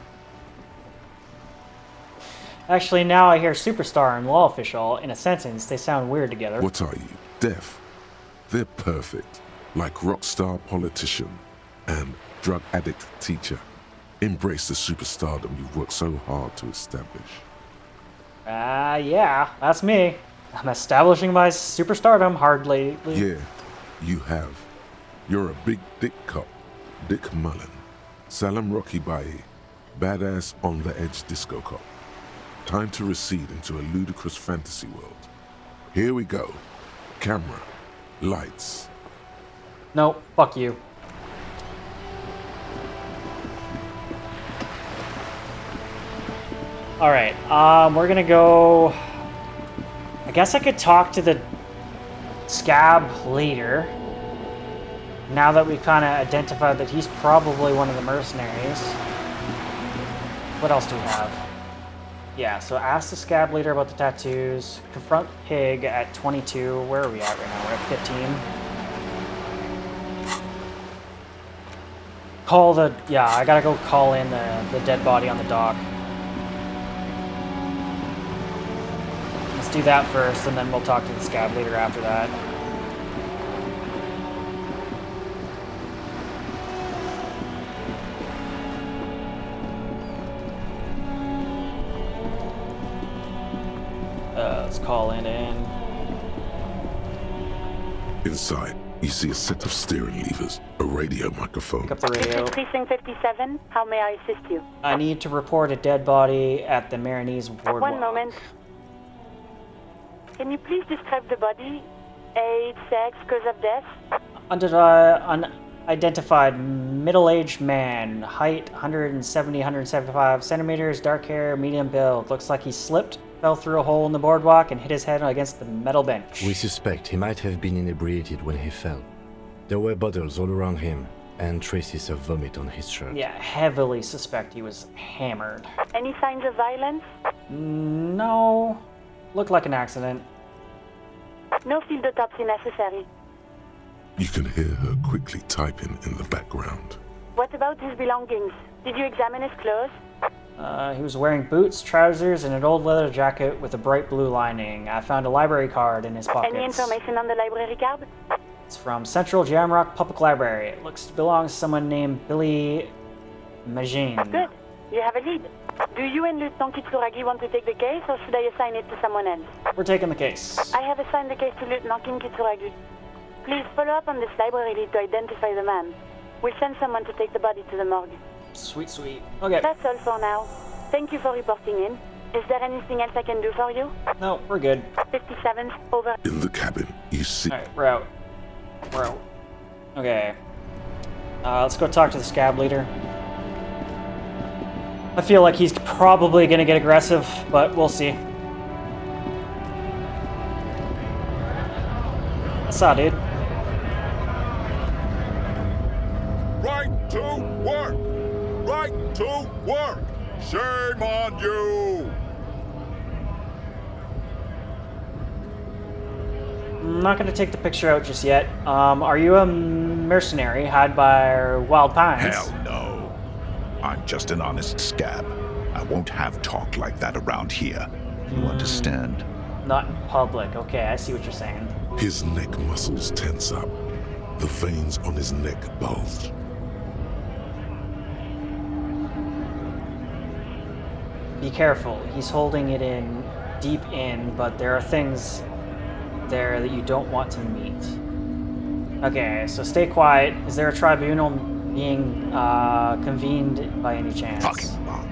Speaker 1: Actually, now I hear superstar and law official in a sentence. They sound weird together.
Speaker 3: What are you, deaf? They're perfect, like rock star politician and drug addict teacher. Embrace the superstardom you've worked so hard to establish.
Speaker 1: Yeah, that's me. I'm establishing my superstardom hardly.
Speaker 3: Yeah, you have. You're a big dick cop. Dick Mullen. Salam Rocky Baye. Badass on the edge disco cop. Time to recede into a ludicrous fantasy world. Here we go. Camera. Lights.
Speaker 1: No, fuck you. Alright, we're gonna go... I guess I could talk to the scab later. Now that we've kind of identified that he's probably one of the mercenaries. What else do we have? Yeah, so ask the scab leader about the tattoos. Confront Pig at 22. Where are we at right now? We're at 15. Call the... Yeah, I gotta go call in the dead body on the dock. Let's do that first, and then we'll talk to the scab leader after that. Let's call in.
Speaker 3: Inside, you see a set of steering levers, a radio microphone.
Speaker 1: Pick up the radio.
Speaker 4: Precinct 57. How may I assist you?
Speaker 1: I need to report a dead body at the Marinese Boardwalk.
Speaker 4: One moment. Can you please describe the body? Age, sex, cause of death?
Speaker 1: Unidentified middle-aged man. Height 170-175 centimeters. Dark hair, medium build. Looks like he slipped, fell through a hole in the boardwalk, and hit his head against the metal bench.
Speaker 5: We suspect he might have been inebriated when he fell. There were bottles all around him, and traces of vomit on his shirt.
Speaker 1: Yeah, heavily suspect he was hammered.
Speaker 4: Any signs of violence?
Speaker 1: No. Looked like an accident.
Speaker 4: No field autopsy necessary.
Speaker 3: You can hear her quickly typing in the background.
Speaker 4: What about his belongings? Did you examine his clothes?
Speaker 1: He was wearing boots, trousers, and an old leather jacket with a bright blue lining. I found a library card in his pockets.
Speaker 4: Any information on the library card?
Speaker 1: It's from Central Jamrock Public Library. It looks to belong to someone named Billy Magine.
Speaker 4: Good. You have a lead. Do you and Lieutenant Kitsuragi want to take the case, or should I assign it to someone else?
Speaker 1: We're taking the case.
Speaker 4: I have assigned the case to Lieutenant Kitsuragi. Please follow up on this library lead to identify the man. We'll send someone to take the body to the morgue.
Speaker 1: Sweet, sweet. Okay.
Speaker 4: That's all for now. Thank you for reporting in. Is there anything else I can do for you?
Speaker 1: No, we're good.
Speaker 4: 57, over.
Speaker 3: In the cabin, you see...
Speaker 1: Alright, we're out. We're out. Okay. Let's go talk to the scab leader. I feel like he's probably gonna get aggressive, but we'll see. What's up, dude?
Speaker 7: Right to work! Right to work! Shame on you!
Speaker 1: I'm not gonna take the picture out just yet. Are you a mercenary hired by Wild Pines?
Speaker 7: Hell no. I'm just an honest scab. I won't have talk like that around here. You understand?
Speaker 1: Not in public. Okay, I see what you're saying.
Speaker 3: His neck muscles tense up. The veins on his neck bulge.
Speaker 1: Be careful. He's holding it in, deep in, but there are things there that you don't want to meet. Okay, so stay quiet. Is there a tribunal being convened by any chance?
Speaker 7: Fucking bomb.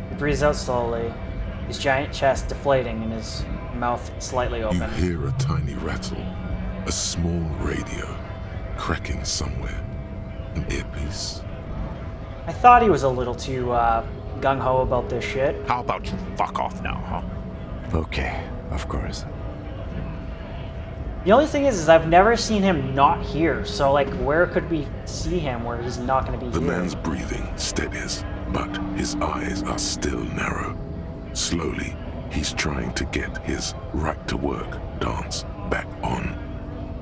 Speaker 1: He breathes out slowly, his giant chest deflating and his mouth slightly open.
Speaker 3: You hear a tiny rattle, a small radio, cracking somewhere, an earpiece.
Speaker 1: I thought he was a little too gung-ho about this shit.
Speaker 7: How about you fuck off now, huh?
Speaker 5: Okay, of course.
Speaker 1: The only thing is I've never seen him not here, so like where could we see him where he's not gonna be
Speaker 3: The
Speaker 1: here?
Speaker 3: man's breathing steadies, but his eyes are still narrow. Slowly, he's trying to get his right to work dance back on.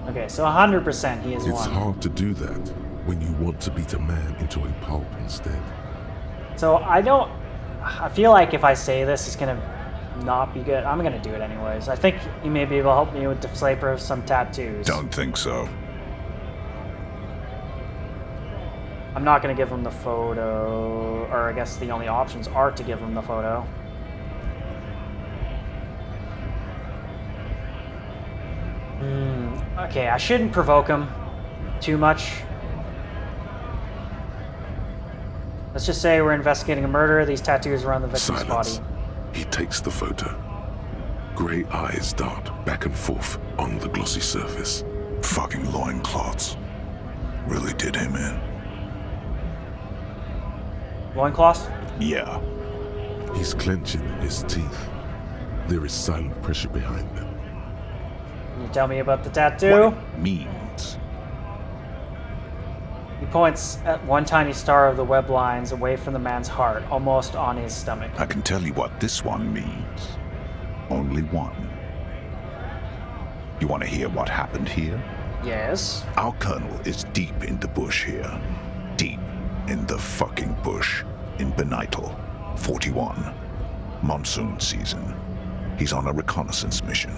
Speaker 1: Okay, so 100% he is
Speaker 3: It's
Speaker 1: one.
Speaker 3: hard to do that when you want to beat a man into a pulp instead.
Speaker 1: So I feel like if I say this, it's gonna not be good. I'm gonna do it anyways. I think you may be able to help me with the decipher of some tattoos.
Speaker 7: Don't think so.
Speaker 1: I'm not gonna give him the photo, or I guess the only options are to give him the photo. Okay, I shouldn't provoke him too much. Let's just say we're investigating a murder. These tattoos were on the victim's
Speaker 3: Silence.
Speaker 1: body.
Speaker 3: He takes the photo. Grey eyes dart back and forth on the glossy surface.
Speaker 7: Fucking loincloths. Really did him in.
Speaker 1: Loincloths?
Speaker 7: Yeah.
Speaker 3: He's clenching his teeth. There is silent pressure behind them.
Speaker 1: Can you tell me about the tattoo?
Speaker 7: What it means.
Speaker 1: He points at one tiny star of the web lines away from the man's heart, almost on his stomach.
Speaker 7: I can tell you what this one means. Only one. You want to hear what happened here?
Speaker 1: Yes.
Speaker 7: Our colonel is deep in the bush here. Deep in the fucking bush. In Benital, 41. Monsoon season. He's on a reconnaissance mission.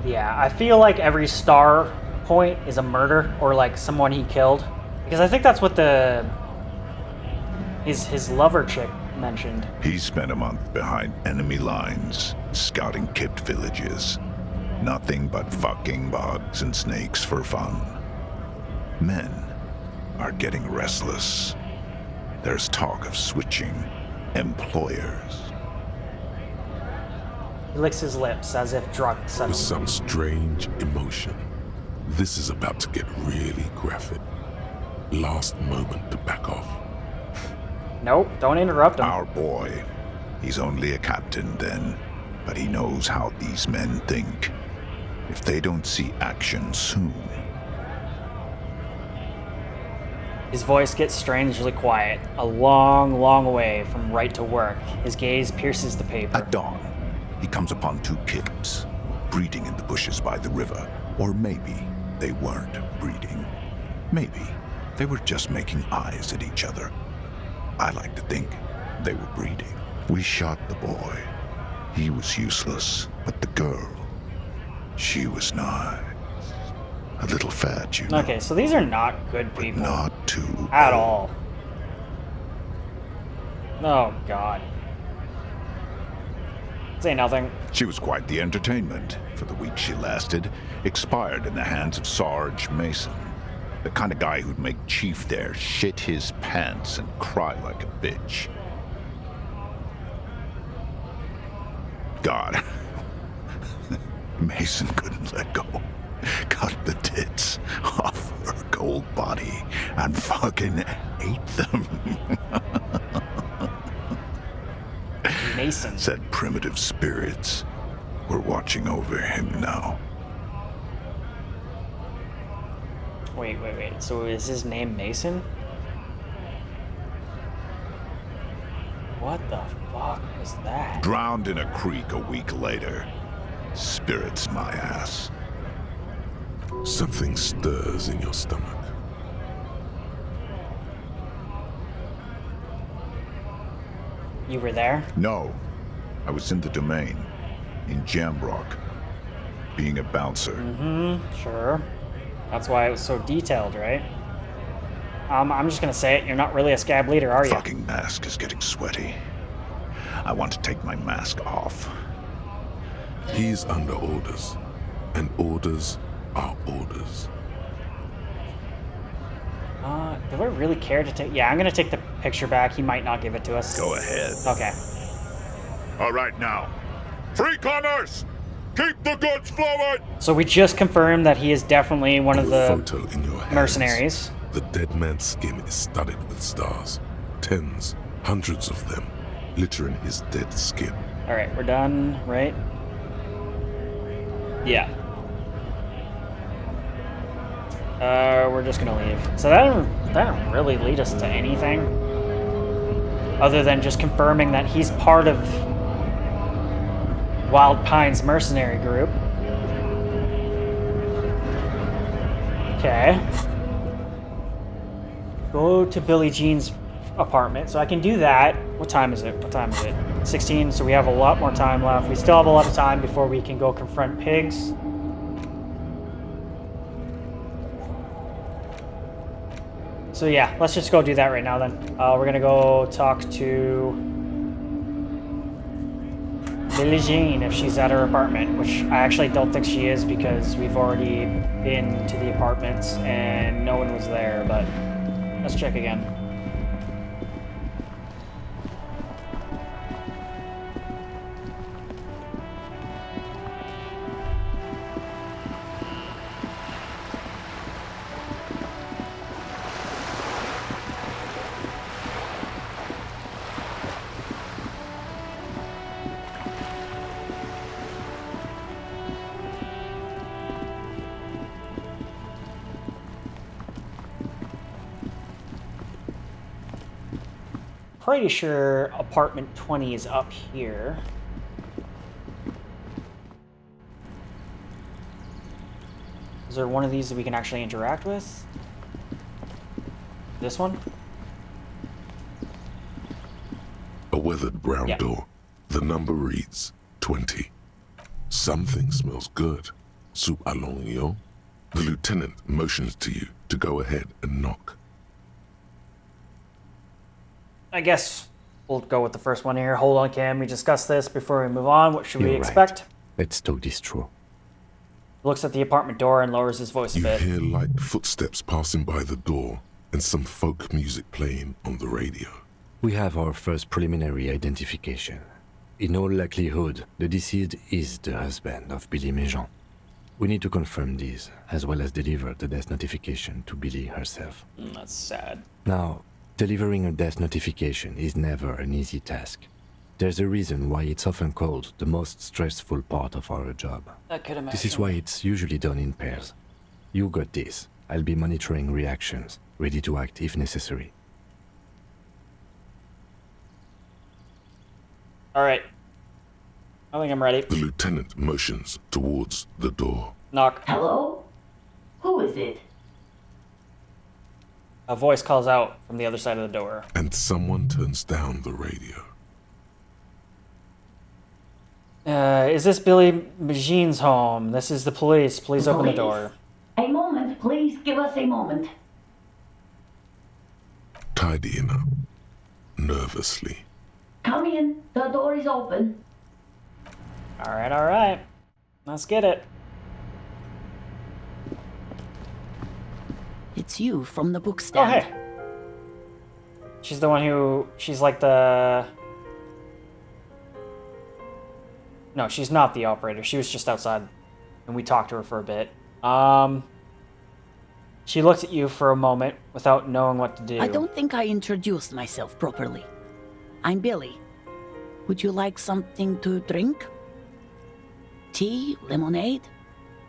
Speaker 1: Yeah, I feel like every star point is a murder or like someone he killed. Because I think that's what his lover chick mentioned.
Speaker 7: He spent a month behind enemy lines, scouting kept villages. Nothing but fucking bugs and snakes for fun. Men are getting restless. There's talk of switching employers.
Speaker 1: He licks his lips as if drunk
Speaker 3: With
Speaker 1: suddenly.
Speaker 3: some strange emotion. This is about to get really graphic. Last moment to back off.
Speaker 1: Nope, don't interrupt him.
Speaker 7: Our boy. He's only a captain then, but he knows how these men think. If they don't see action soon.
Speaker 1: His voice gets strangely quiet, a long, long way from right to work. His gaze pierces the paper.
Speaker 7: At dawn, he comes upon two kids, breeding in the bushes by the river. Or maybe they weren't breeding. Maybe they were just making eyes at each other. I like to think they were breeding. We shot the boy. He was useless, but the girl, she was nice. A little fat, you know.
Speaker 1: Okay, so these are not good people.
Speaker 7: Not too
Speaker 1: at all. Oh, God. Say nothing.
Speaker 7: She was quite the entertainment for the week she lasted. Expired in the hands of Sarge Mason. The kind of guy who'd make Chief there shit his pants and cry like a bitch. God. Mason couldn't let go. Cut the tits off her cold body and fucking ate them.
Speaker 1: Mason.
Speaker 7: Said primitive spirits were watching over him now.
Speaker 1: Wait. So is his name Mason? What the fuck was that?
Speaker 7: Drowned in a creek a week later. Spirits my ass.
Speaker 3: Something stirs in your stomach.
Speaker 1: You were there?
Speaker 7: No. I was in the domain. In Jamrock. Being a bouncer.
Speaker 1: Mm-hmm, sure. That's why it was so detailed, right? I'm just gonna say it, you're not really a scab leader, are you?
Speaker 7: Fucking mask is getting sweaty. I want to take my mask off.
Speaker 3: He's under orders. And orders are orders.
Speaker 1: Do I really care to take... Yeah, I'm gonna take the picture back. He might not give it to us.
Speaker 7: Go ahead.
Speaker 1: Okay.
Speaker 15: All right, now. Free commerce! Keep the goods flowing!
Speaker 1: So we just confirmed that he is definitely one of the
Speaker 3: Photo in your hands.
Speaker 1: mercenaries.
Speaker 3: The dead man's skin is studded with stars. Tens, hundreds of them, littering his dead skin.
Speaker 1: Alright, we're done, right? Yeah. We're just gonna leave. So that didn't really lead us to anything. Other than just confirming that he's part of Wild Pine's mercenary group. Okay. Go to Billie Jean's apartment. So I can do that. What time is it? 16, so we have a lot more time left. We still have a lot of time before we can go confront pigs. So yeah, let's just go do that right now then. We're gonna go talk to Lily Jean if she's at her apartment, which I actually don't think she is because we've already been to the apartments and no one was there, but let's check again. Pretty sure apartment 20 is up here. Is there one of these that we can actually interact with? This one?
Speaker 3: A weathered brown
Speaker 1: Yeah.
Speaker 3: door. The number reads 20. Something smells good. Soup allongio. The lieutenant motions to you to go ahead and knock.
Speaker 1: I guess we'll go with the first one here. Hold on, Cam. We discussed this before we move on. What should we
Speaker 5: You're
Speaker 1: expect?
Speaker 5: right. Let's talk this through.
Speaker 1: Looks at the apartment door and lowers his voice a
Speaker 3: You
Speaker 1: bit.
Speaker 3: hear light footsteps passing by the door and some folk music playing on the radio.
Speaker 5: We have our first preliminary identification. In all likelihood, the deceased is the husband of Billy Méjean. We need to confirm this, as well as deliver the death notification to Billy herself.
Speaker 1: That's sad.
Speaker 5: Now, delivering a death notification is never an easy task. There's a reason why it's often called the most stressful part of our job.
Speaker 1: I could imagine.
Speaker 5: This is why it's usually done in pairs. You got this. I'll be monitoring reactions, ready to act if necessary.
Speaker 1: Alright. I think I'm ready.
Speaker 3: The lieutenant motions towards the door.
Speaker 1: Knock.
Speaker 20: Hello? Who is it?
Speaker 1: A voice calls out from the other side of the door.
Speaker 3: And someone turns down the radio.
Speaker 1: Is this Billy Jean's home? This is the police. Please open the door.
Speaker 20: A moment, please. Give us a moment.
Speaker 3: Tidying up. Nervously.
Speaker 20: Come in. The door is open.
Speaker 1: Alright, alright. Let's get it.
Speaker 17: It's you from the
Speaker 1: Oh,
Speaker 17: bookstand.
Speaker 1: hey. She's the one who... She's like the... No, she's not the operator. She was just outside. And we talked to her for a bit. She looks at you for a moment without knowing what to do.
Speaker 17: I don't think I introduced myself properly. I'm Billy. Would you like something to drink? Tea? Lemonade?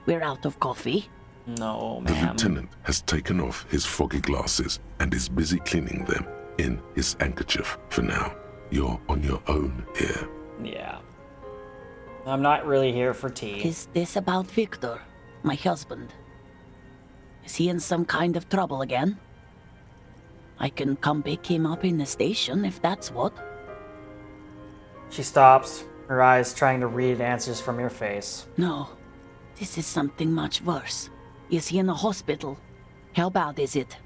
Speaker 17: We're out of coffee.
Speaker 1: No,
Speaker 3: The
Speaker 1: ma'am.
Speaker 3: lieutenant has taken off his foggy glasses and is busy cleaning them in his handkerchief for now. You're on your own here.
Speaker 1: Yeah. I'm not really here for tea.
Speaker 17: Is this about Victor, my husband? Is he in some kind of trouble again? I can come pick him up in the station if that's what.
Speaker 1: She stops, her eyes trying to read answers from your face.
Speaker 17: No, this is something much worse. Is he in the hospital? How bad is it?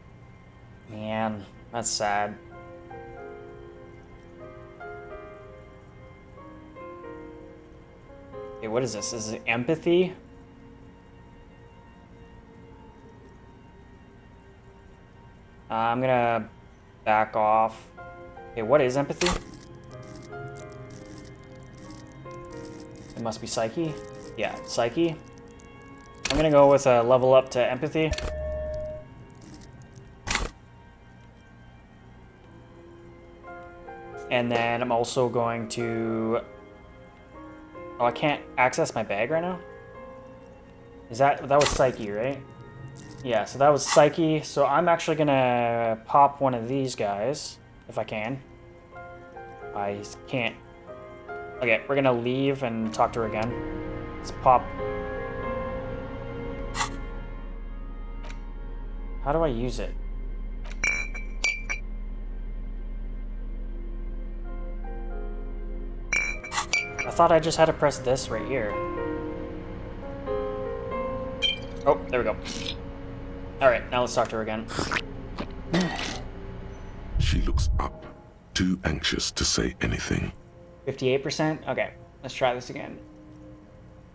Speaker 1: Man, that's sad. Okay, what is this? Is it empathy? I'm gonna back off. Okay, what is empathy? It must be psyche? Yeah, psyche. I'm gonna go with a level up to empathy. And then I'm also going to... Oh, I can't access my bag right now? That was psyche, right? Yeah, so that was psyche. So I'm actually gonna pop one of these guys, if I can. I can't. Okay, we're gonna leave and talk to her again. Let's pop. How do I use it? I thought I just had to press this right here. Oh, there we go. Alright, now let's talk to her again.
Speaker 3: She looks up, too anxious to say anything.
Speaker 1: 58%? Okay. Let's try this again.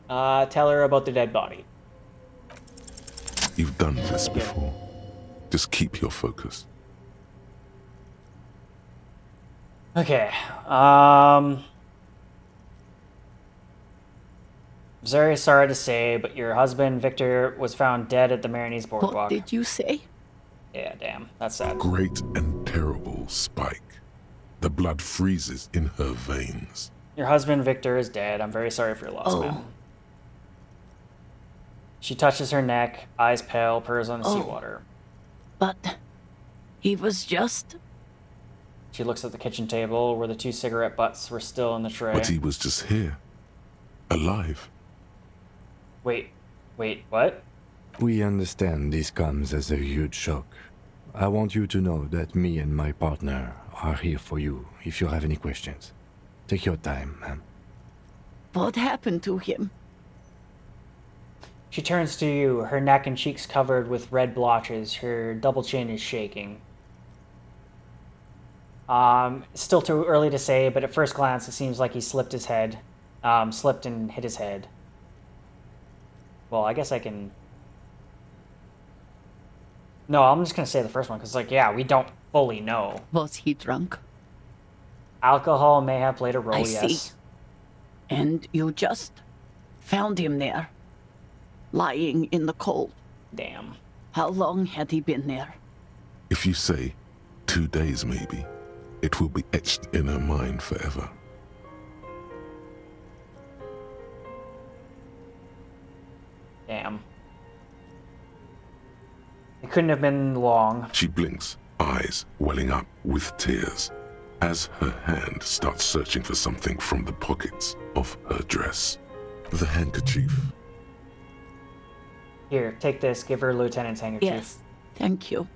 Speaker 1: Tell her about the dead body.
Speaker 3: You've done this before. Just keep your focus.
Speaker 1: Okay. Very sorry to say, but your husband, Victor, was found dead at the Marinese Boardwalk.
Speaker 20: What did you say?
Speaker 1: Yeah, damn. That's sad.
Speaker 3: Great and terrible Spike. The blood freezes in her veins.
Speaker 1: Your husband, Victor, is dead. I'm very sorry for your loss, ma'am. She touches her neck, eyes pale, purrs on the seawater.
Speaker 20: But he was just...
Speaker 1: She looks at the kitchen table where the 2 cigarette butts were still in the tray.
Speaker 3: But he was just here. Alive.
Speaker 1: Wait, what?
Speaker 5: We understand this comes as a huge shock. I want you to know that me and my partner are here for you if you have any questions. Take your time, ma'am.
Speaker 20: What happened to him?
Speaker 1: She turns to you, her neck and cheeks covered with red blotches. Her double chin is shaking. Still too early to say, but at first glance it seems like he slipped and hit his head. Well, I guess I can... No, I'm just gonna say the first one, because, like, yeah, we don't fully know.
Speaker 20: Was he drunk?
Speaker 1: Alcohol may have played a role,
Speaker 20: I
Speaker 1: yes.
Speaker 20: see. And you just found him there, lying in the cold.
Speaker 1: Damn.
Speaker 20: How long had he been there?
Speaker 3: If you say 2 days maybe, it will be etched in her mind forever.
Speaker 1: Damn. It couldn't have been long.
Speaker 3: She blinks, eyes welling up with tears, as her hand starts searching for something from the pockets of her dress. The handkerchief.
Speaker 1: Here, take this. Give her Lieutenant's handkerchief.
Speaker 20: Yes, thank you.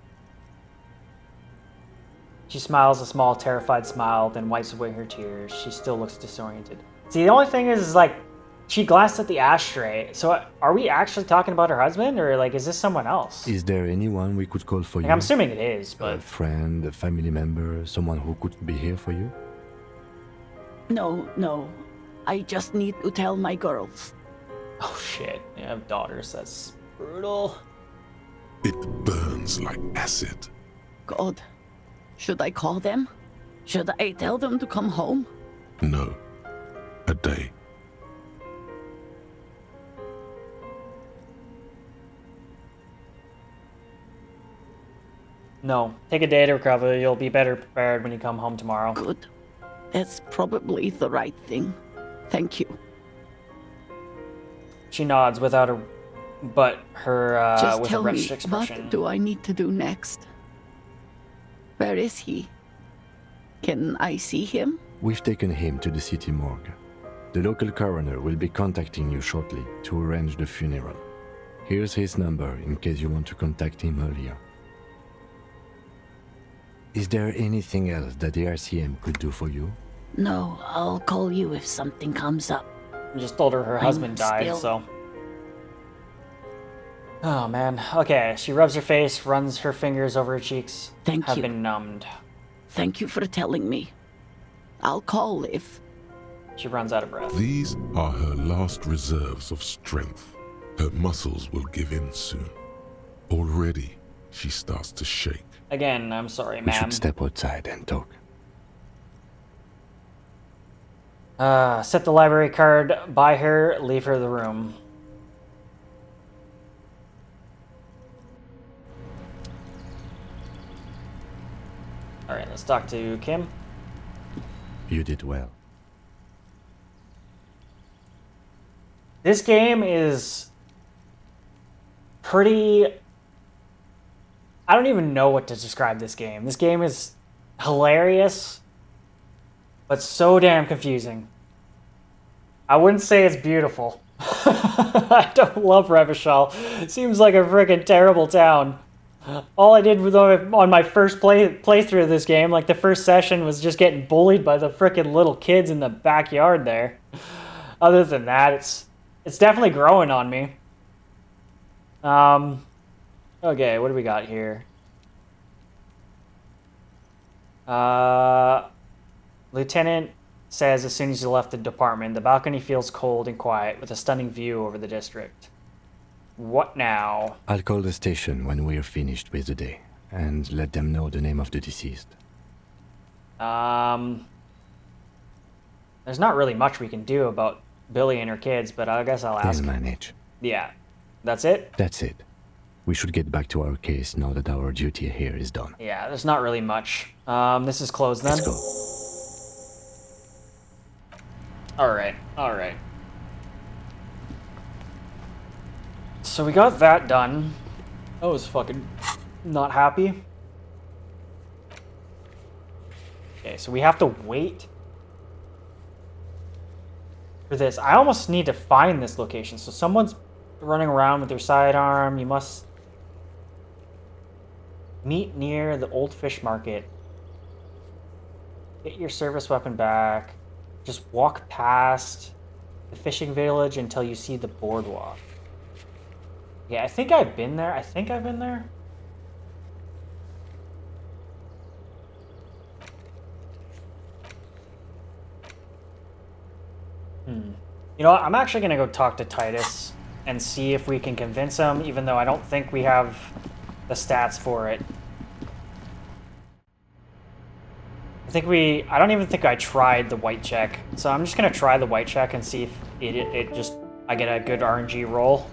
Speaker 1: She smiles a small, terrified smile, then wipes away her tears. She still looks disoriented. See, the only thing is, like, she glanced at the ashtray. So, are we actually talking about her husband, or, like, is this someone else?
Speaker 5: Is there anyone we could call for
Speaker 1: Like,
Speaker 5: you?
Speaker 1: I'm assuming it is, but...
Speaker 5: A friend, a family member, someone who could be here for you?
Speaker 20: No. I just need to tell my girls.
Speaker 1: Oh, shit. You have daughters. That's brutal.
Speaker 3: It burns like acid.
Speaker 20: God. Should I call them? Should I tell them to come home?
Speaker 3: No. A day.
Speaker 1: No. Take a day to recover. You'll be better prepared when you come home tomorrow.
Speaker 20: Good. That's probably the right thing. Thank you.
Speaker 1: She nods without a... But her,
Speaker 20: Just
Speaker 1: with a
Speaker 20: tell me,
Speaker 1: wretched expression.
Speaker 20: what do I need to do next? Where is he? Can I see him?
Speaker 5: We've taken him to the city morgue. The local coroner will be contacting you shortly to arrange the funeral. Here's his number in case you want to contact him earlier. Is there anything else that the RCM could do for you?
Speaker 20: No, I'll call you if something comes up.
Speaker 1: I just told her husband died, so... Oh, man. Okay, she rubs her face, runs her fingers over her cheeks.
Speaker 20: Thank
Speaker 1: have
Speaker 20: you.
Speaker 1: been numbed.
Speaker 20: Thank you for telling me. I'll call if...
Speaker 1: She runs out of breath.
Speaker 3: These are her last reserves of strength. Her muscles will give in soon. Already, she starts to shake.
Speaker 1: Again, I'm sorry,
Speaker 5: We
Speaker 1: ma'am.
Speaker 5: should step outside and talk.
Speaker 1: Set the library card by her, leave her the room. Alright, let's talk to Kim.
Speaker 5: You did well.
Speaker 1: This game is pretty... I don't even know what to describe this game. This game is hilarious, but so damn confusing. I wouldn't say it's beautiful. I don't love Revachol. It seems like a freaking terrible town. All I did was on my first playthrough of this game, like the first session, was just getting bullied by the freaking little kids in the backyard there. Other than that, it's definitely growing on me. Okay, what do we got here? Lieutenant says as soon as you left the department, the balcony feels cold and quiet with a stunning view over the district. What now?
Speaker 5: I'll call the station when we're finished with the day, and let them know the name of the deceased.
Speaker 1: There's not really much we can do about Billy and her kids, but I guess I'll ask.
Speaker 5: They'll manage.
Speaker 1: Yeah. That's it?
Speaker 5: That's it. We should get back to our case now that our duty here is done.
Speaker 1: Yeah, there's not really much. This is closed then.
Speaker 5: Let's go.
Speaker 1: Alright, alright. So we got that done. I was fucking not happy. Okay, so we have to wait for this. I almost need to find this location. So someone's running around with their sidearm. You must meet near the old fish market. Get your service weapon back. Just walk past the fishing village until you see the boardwalk. Yeah, I think I've been there. I think I've been there. You know what? I'm actually going to go talk to Titus and see if we can convince him, even though I don't think we have the stats for it. I don't even think I tried the white check. So I'm just going to try the white check and see if I get a good RNG roll.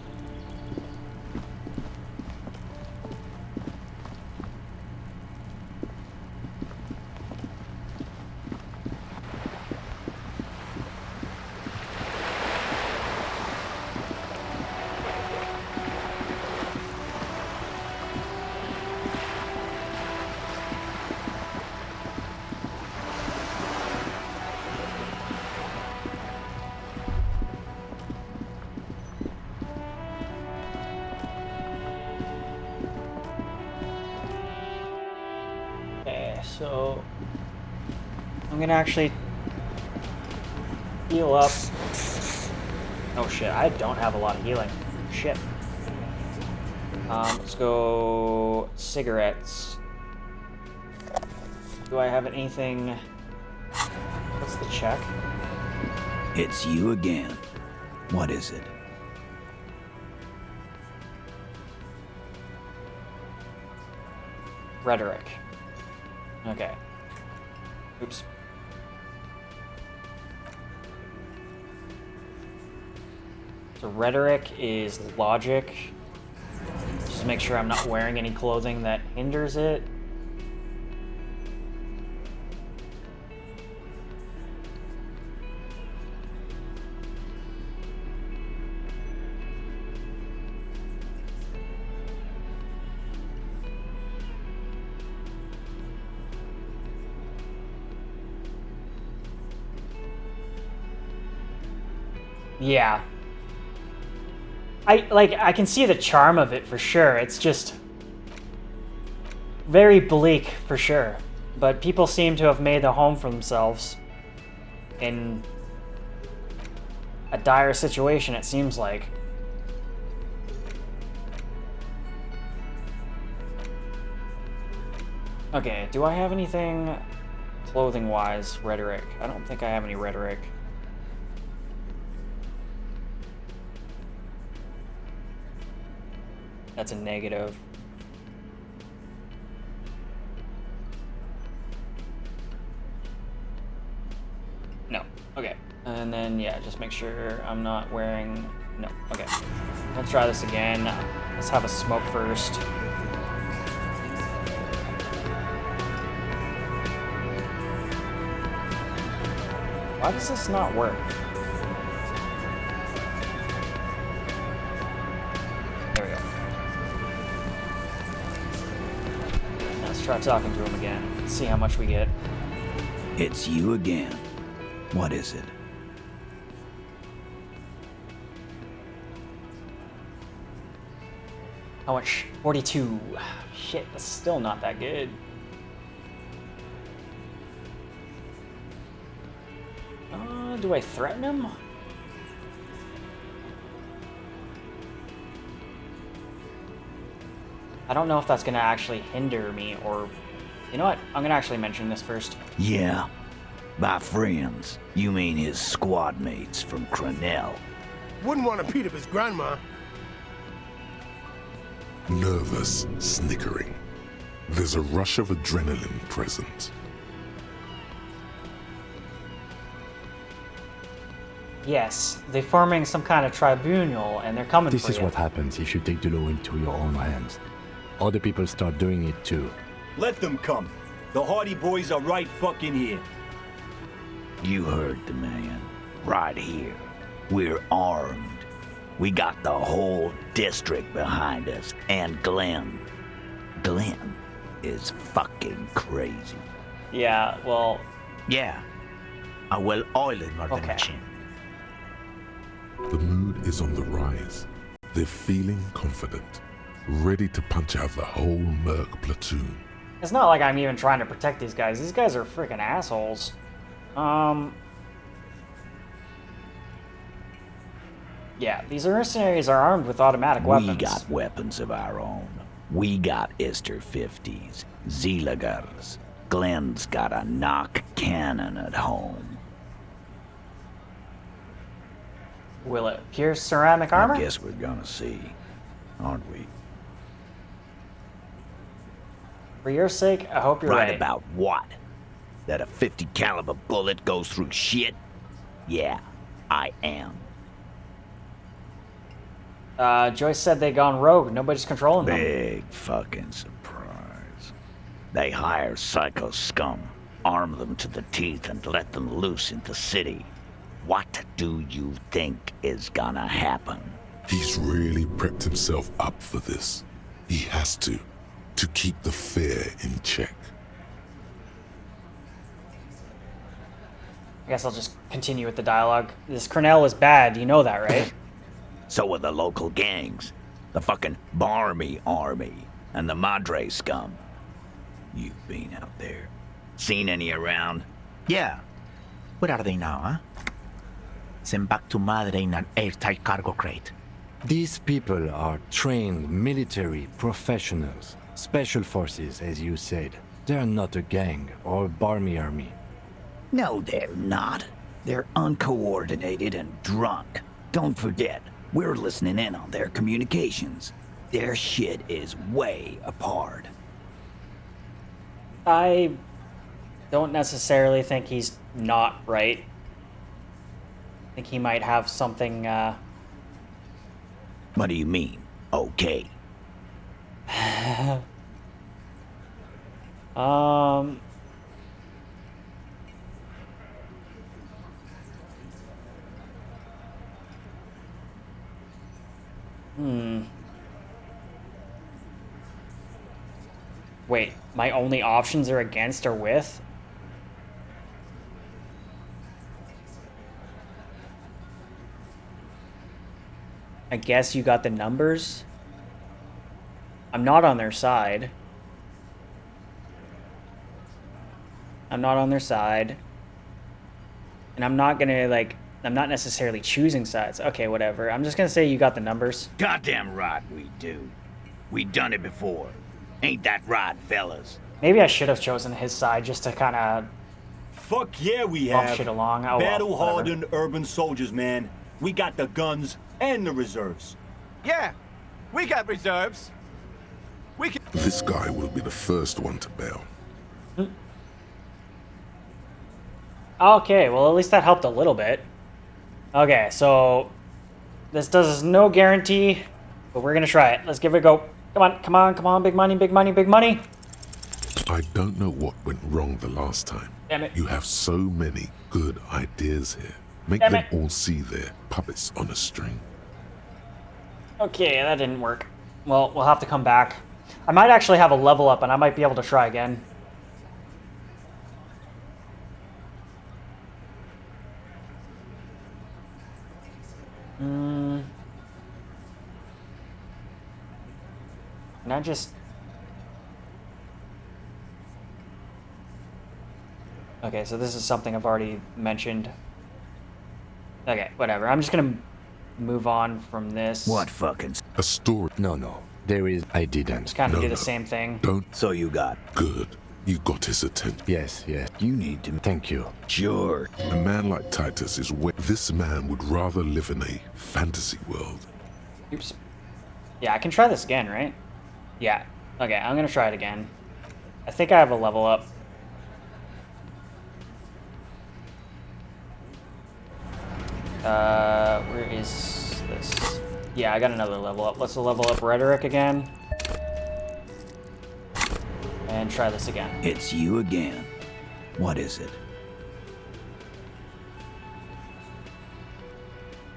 Speaker 1: So I'm gonna actually heal up. Oh shit, I don't have a lot of healing. Shit. Let's go cigarettes. Do I have anything? What's the check?
Speaker 9: It's you again. What is it?
Speaker 1: Rhetoric. Okay. Oops. So rhetoric is logic. Just make sure I'm not wearing any clothing that hinders it. Yeah. I can see the charm of it for sure. It's just very bleak for sure. But people seem to have made a home for themselves in a dire situation, it seems like. Okay, do I have anything clothing-wise rhetoric? I don't think I have any rhetoric. That's a negative. No. Okay. And then, yeah, just make sure I'm not wearing... No. Okay. Let's try this again. Let's have a smoke first. Why does this not work? Try talking to him again. Let's see how much we get.
Speaker 9: It's you again. What is it?
Speaker 1: How much? 42. Shit, that's still not that good. Do I threaten him? I don't know if that's gonna actually hinder me or... You know what? I'm gonna actually mention this first.
Speaker 9: Yeah. By friends, you mean his squad mates from Crenell.
Speaker 14: Wouldn't want to beat up his grandma.
Speaker 3: Nervous, snickering. There's a rush of adrenaline present.
Speaker 1: Yes, they're forming some kind of tribunal, and they're coming
Speaker 5: This
Speaker 1: for
Speaker 5: is
Speaker 1: you.
Speaker 5: what happens if you take the law into your own hands. Other people start doing it too.
Speaker 19: Let them come. The Hardy Boys are right fucking here.
Speaker 9: You heard the man. Right here. We're armed. We got the whole district behind us. And Glenn. Glenn is fucking crazy.
Speaker 1: Yeah, well...
Speaker 9: Yeah. Well, oily more than
Speaker 1: okay.
Speaker 9: chin.
Speaker 3: The mood is on the rise. They're feeling confident, ready to punch out the whole Merc platoon.
Speaker 1: It's not like I'm even trying to protect these guys. These guys are freaking assholes. Yeah, these mercenaries are armed with automatic weapons.
Speaker 9: We got weapons of our own. We got Ister 50s, Zeelagers. Glenn's got a knock cannon at home.
Speaker 1: Will it pierce ceramic armor?
Speaker 9: I guess we're gonna see, aren't we?
Speaker 1: For your sake, I hope you're right.
Speaker 9: Right about what? That a 50 caliber bullet goes through shit? Yeah, I am.
Speaker 1: Joyce said they gone rogue. Nobody's controlling them.
Speaker 9: Big fucking surprise. They hire psycho scum, arm them to the teeth, and let them loose in the city. What do you think is gonna happen?
Speaker 3: He's really prepped himself up for this. He has to keep the fear in check.
Speaker 1: I guess I'll just continue with the dialogue. This Crenell is bad, you know that, right?
Speaker 9: So are the local gangs. The fucking Barmy army and the Madre scum. You've been out there. Seen any around?
Speaker 2: Yeah. Where are they now, huh? Sent back to Madre in an airtight cargo crate.
Speaker 5: These people are trained military professionals. Special forces, as you said. They're not a gang or a Barmy army.
Speaker 9: No, they're not. They're uncoordinated and drunk. Don't forget, we're listening in on their communications. Their shit is way apart.
Speaker 1: I don't necessarily think he's not right. I think he might have something,
Speaker 9: What do you mean, okay?
Speaker 1: Wait, my only options are against or with? I guess you got the numbers? I'm not on their side. I'm not on their side. And I'm not gonna, like, I'm not necessarily choosing sides. Okay, whatever. I'm just gonna say you got the numbers.
Speaker 9: Goddamn right we do. We done it before. Ain't that right, fellas?
Speaker 1: Maybe I should have chosen his side just to kind of...
Speaker 19: Fuck yeah, we
Speaker 1: bump
Speaker 19: have.
Speaker 1: shit along. Oh, well,
Speaker 19: Battle-hardened urban soldiers, man. We got the guns and the reserves.
Speaker 12: Yeah, we got reserves. We can...
Speaker 3: This guy will be the first one to bail.
Speaker 1: Okay, well, at least that helped a little bit. Okay, so this does no guarantee, but we're gonna try it. Let's give it a go. Come on, come on, come on, big money, big money, big money.
Speaker 3: I don't know what went wrong the last time.
Speaker 1: Damn it.
Speaker 3: You have so many good ideas here. Make
Speaker 1: Damn
Speaker 3: them
Speaker 1: it.
Speaker 3: all see their puppets on a string.
Speaker 1: Okay, that didn't work. Well, we'll have to come back. I might actually have a level up, and I might be able to try again. Can I just... Okay, so this is something I've already mentioned. Okay, whatever. I'm just gonna move on from this.
Speaker 9: What fucking...
Speaker 3: A story.
Speaker 5: No. There is... I didn't.
Speaker 1: Just kind of do the same thing.
Speaker 3: Don't.
Speaker 9: So you got...
Speaker 3: Good. You got his attention.
Speaker 5: Yes.
Speaker 9: You need to...
Speaker 5: Thank you.
Speaker 9: Sure.
Speaker 3: A man like Titus is where this man would rather live in a fantasy world.
Speaker 1: Oops. Yeah, I can try this again, right? Yeah. Okay, I'm gonna try it again. I think I have a level up. Where is this? Yeah, I got another level up. Let's level up rhetoric again. And try this again.
Speaker 9: It's you again. What is it?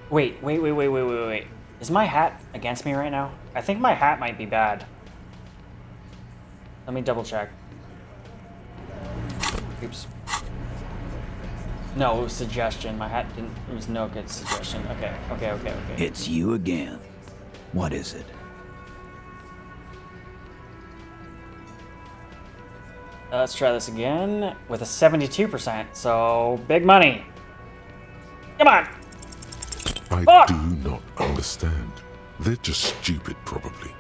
Speaker 1: Wait. Is my hat against me right now? I think my hat might be bad. Let me double check. Oops. No, it was suggestion. My hat didn't. It was no good suggestion. Okay.
Speaker 9: It's you again. What is it?
Speaker 1: Let's try this again with a 72%. So big money. Come on.
Speaker 3: I do not understand. They're just stupid, probably.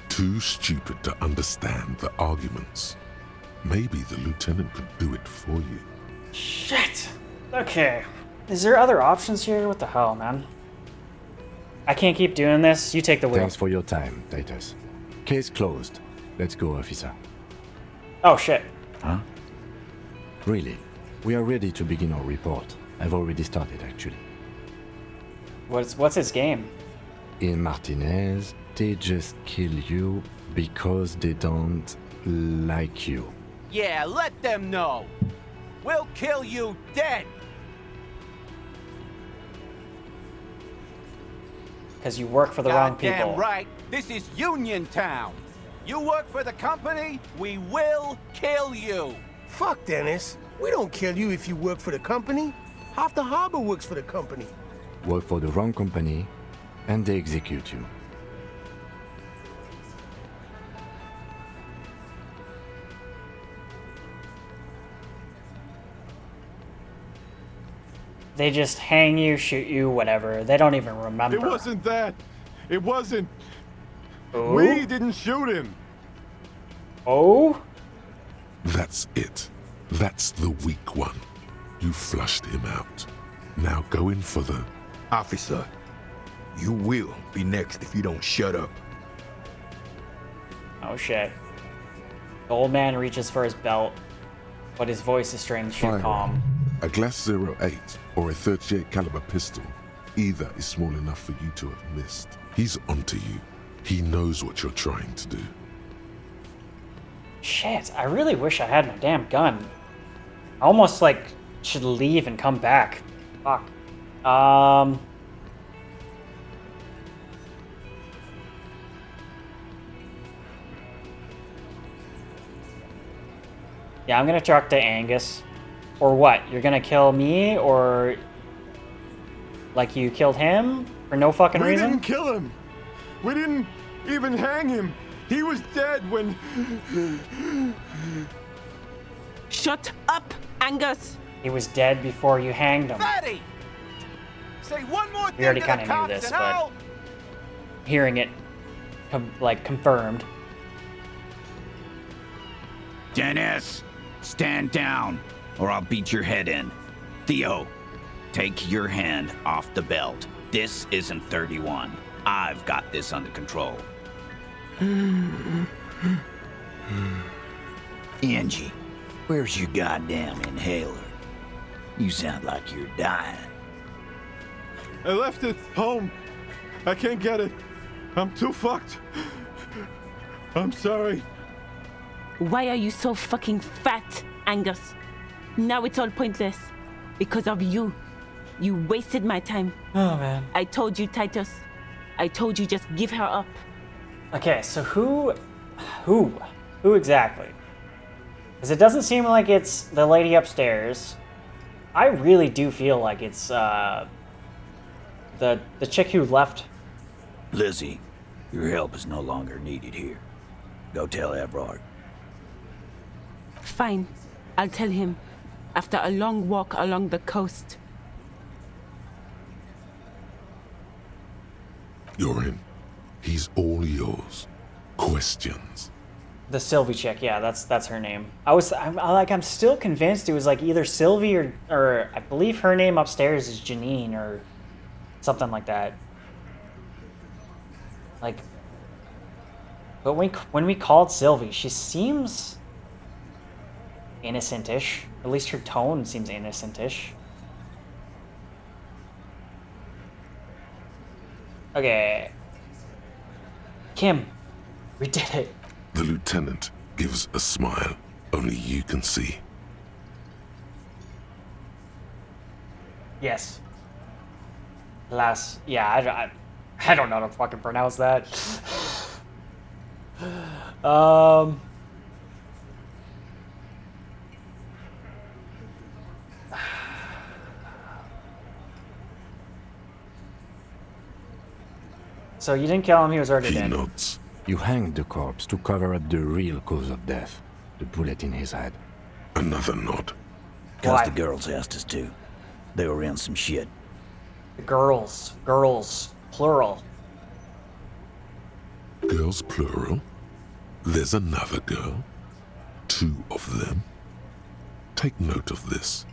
Speaker 3: Too stupid to understand the arguments. Maybe the lieutenant could do it for you.
Speaker 1: Shit. Okay. Is there other options here? What the hell, man? I can't keep doing this. You take the wheel.
Speaker 5: Thanks for your time, Titus. Case closed. Let's go, officer.
Speaker 1: Oh, shit.
Speaker 9: Huh?
Speaker 5: Really? We are ready to begin our report. I've already started, actually.
Speaker 1: What's his game?
Speaker 5: In Martinez, they just kill you because they don't like you.
Speaker 12: Yeah, let them know. We'll kill you dead.
Speaker 1: Because you work for the wrong people.
Speaker 12: Goddamn right. This is Union Town. You work for the company, we will kill you.
Speaker 14: Fuck, Dennis. We don't kill you if you work for the company. Half the harbor works for the company.
Speaker 5: Work for the wrong company, and they execute you.
Speaker 1: They just hang you, shoot you, whatever. They don't even remember.
Speaker 15: It wasn't that. It wasn't.
Speaker 1: Oh?
Speaker 15: We didn't shoot him.
Speaker 1: Oh?
Speaker 3: That's it. That's the weak one. You flushed him out. Now go in for the...
Speaker 16: Officer, you will be next if you don't shut up.
Speaker 1: Oh shit. The old man reaches for his belt, but his voice is strangely calm.
Speaker 3: A Glass 08 or a 38 caliber pistol. Either is small enough for you to have missed. He's onto you. He knows what you're trying to do.
Speaker 1: Shit, I really wish I had my damn gun. I almost, like, should leave and come back. Fuck. Yeah, I'm gonna talk to Angus. Or what? You're gonna kill me, or... like you killed him? For no fucking reason?
Speaker 15: We didn't kill him. We didn't even hang him. He was dead when...
Speaker 11: Shut up, Angus!
Speaker 1: He was dead before you hanged him.
Speaker 12: Fatty! Say one more thing
Speaker 1: We already
Speaker 12: to
Speaker 1: kind
Speaker 12: the
Speaker 1: of knew
Speaker 12: cops
Speaker 1: this,
Speaker 12: and
Speaker 1: but
Speaker 12: I'll...
Speaker 1: hearing it, confirmed.
Speaker 9: Dennis, stand down, or I'll beat your head in. Theo, take your hand off the belt. This isn't 31. I've got this under control. Angie, where's your goddamn inhaler? You sound like you're dying.
Speaker 15: I left it home. I can't get it. I'm too fucked. I'm sorry.
Speaker 11: Why are you so fucking fat, Angus? Now it's all pointless. Because of you. You wasted my time.
Speaker 1: Oh, man.
Speaker 11: I told you, Titus. I told you just give her up.
Speaker 1: Okay, so who exactly? Because it doesn't seem like it's the lady upstairs. I really do feel like it's, the chick who left.
Speaker 9: Lizzie, your help is no longer needed here. Go tell Everard.
Speaker 11: Fine. I'll tell him. After a long walk along the coast.
Speaker 3: You're in. He's all yours. Questions?
Speaker 1: The Sylvie chick, yeah, that's her name. I'm still convinced it was like either Sylvie or I believe her name upstairs is Janine or something like that. Like, but when we called Sylvie, she seems innocentish. At least her tone seems innocentish. Okay. Kim, we did it.
Speaker 3: The lieutenant gives a smile only you can see.
Speaker 1: Yes. Yeah, I don't know how to fucking pronounce that. So you didn't kill him, he was already dead.
Speaker 3: He nods.
Speaker 5: You hanged the corpse to cover up the real cause of death, the bullet in his head.
Speaker 3: Another nod.
Speaker 9: Because the girls asked us to. They were in some shit.
Speaker 1: The girls, plural.
Speaker 3: Girls plural? There's another girl? 2 of them? Take note of this.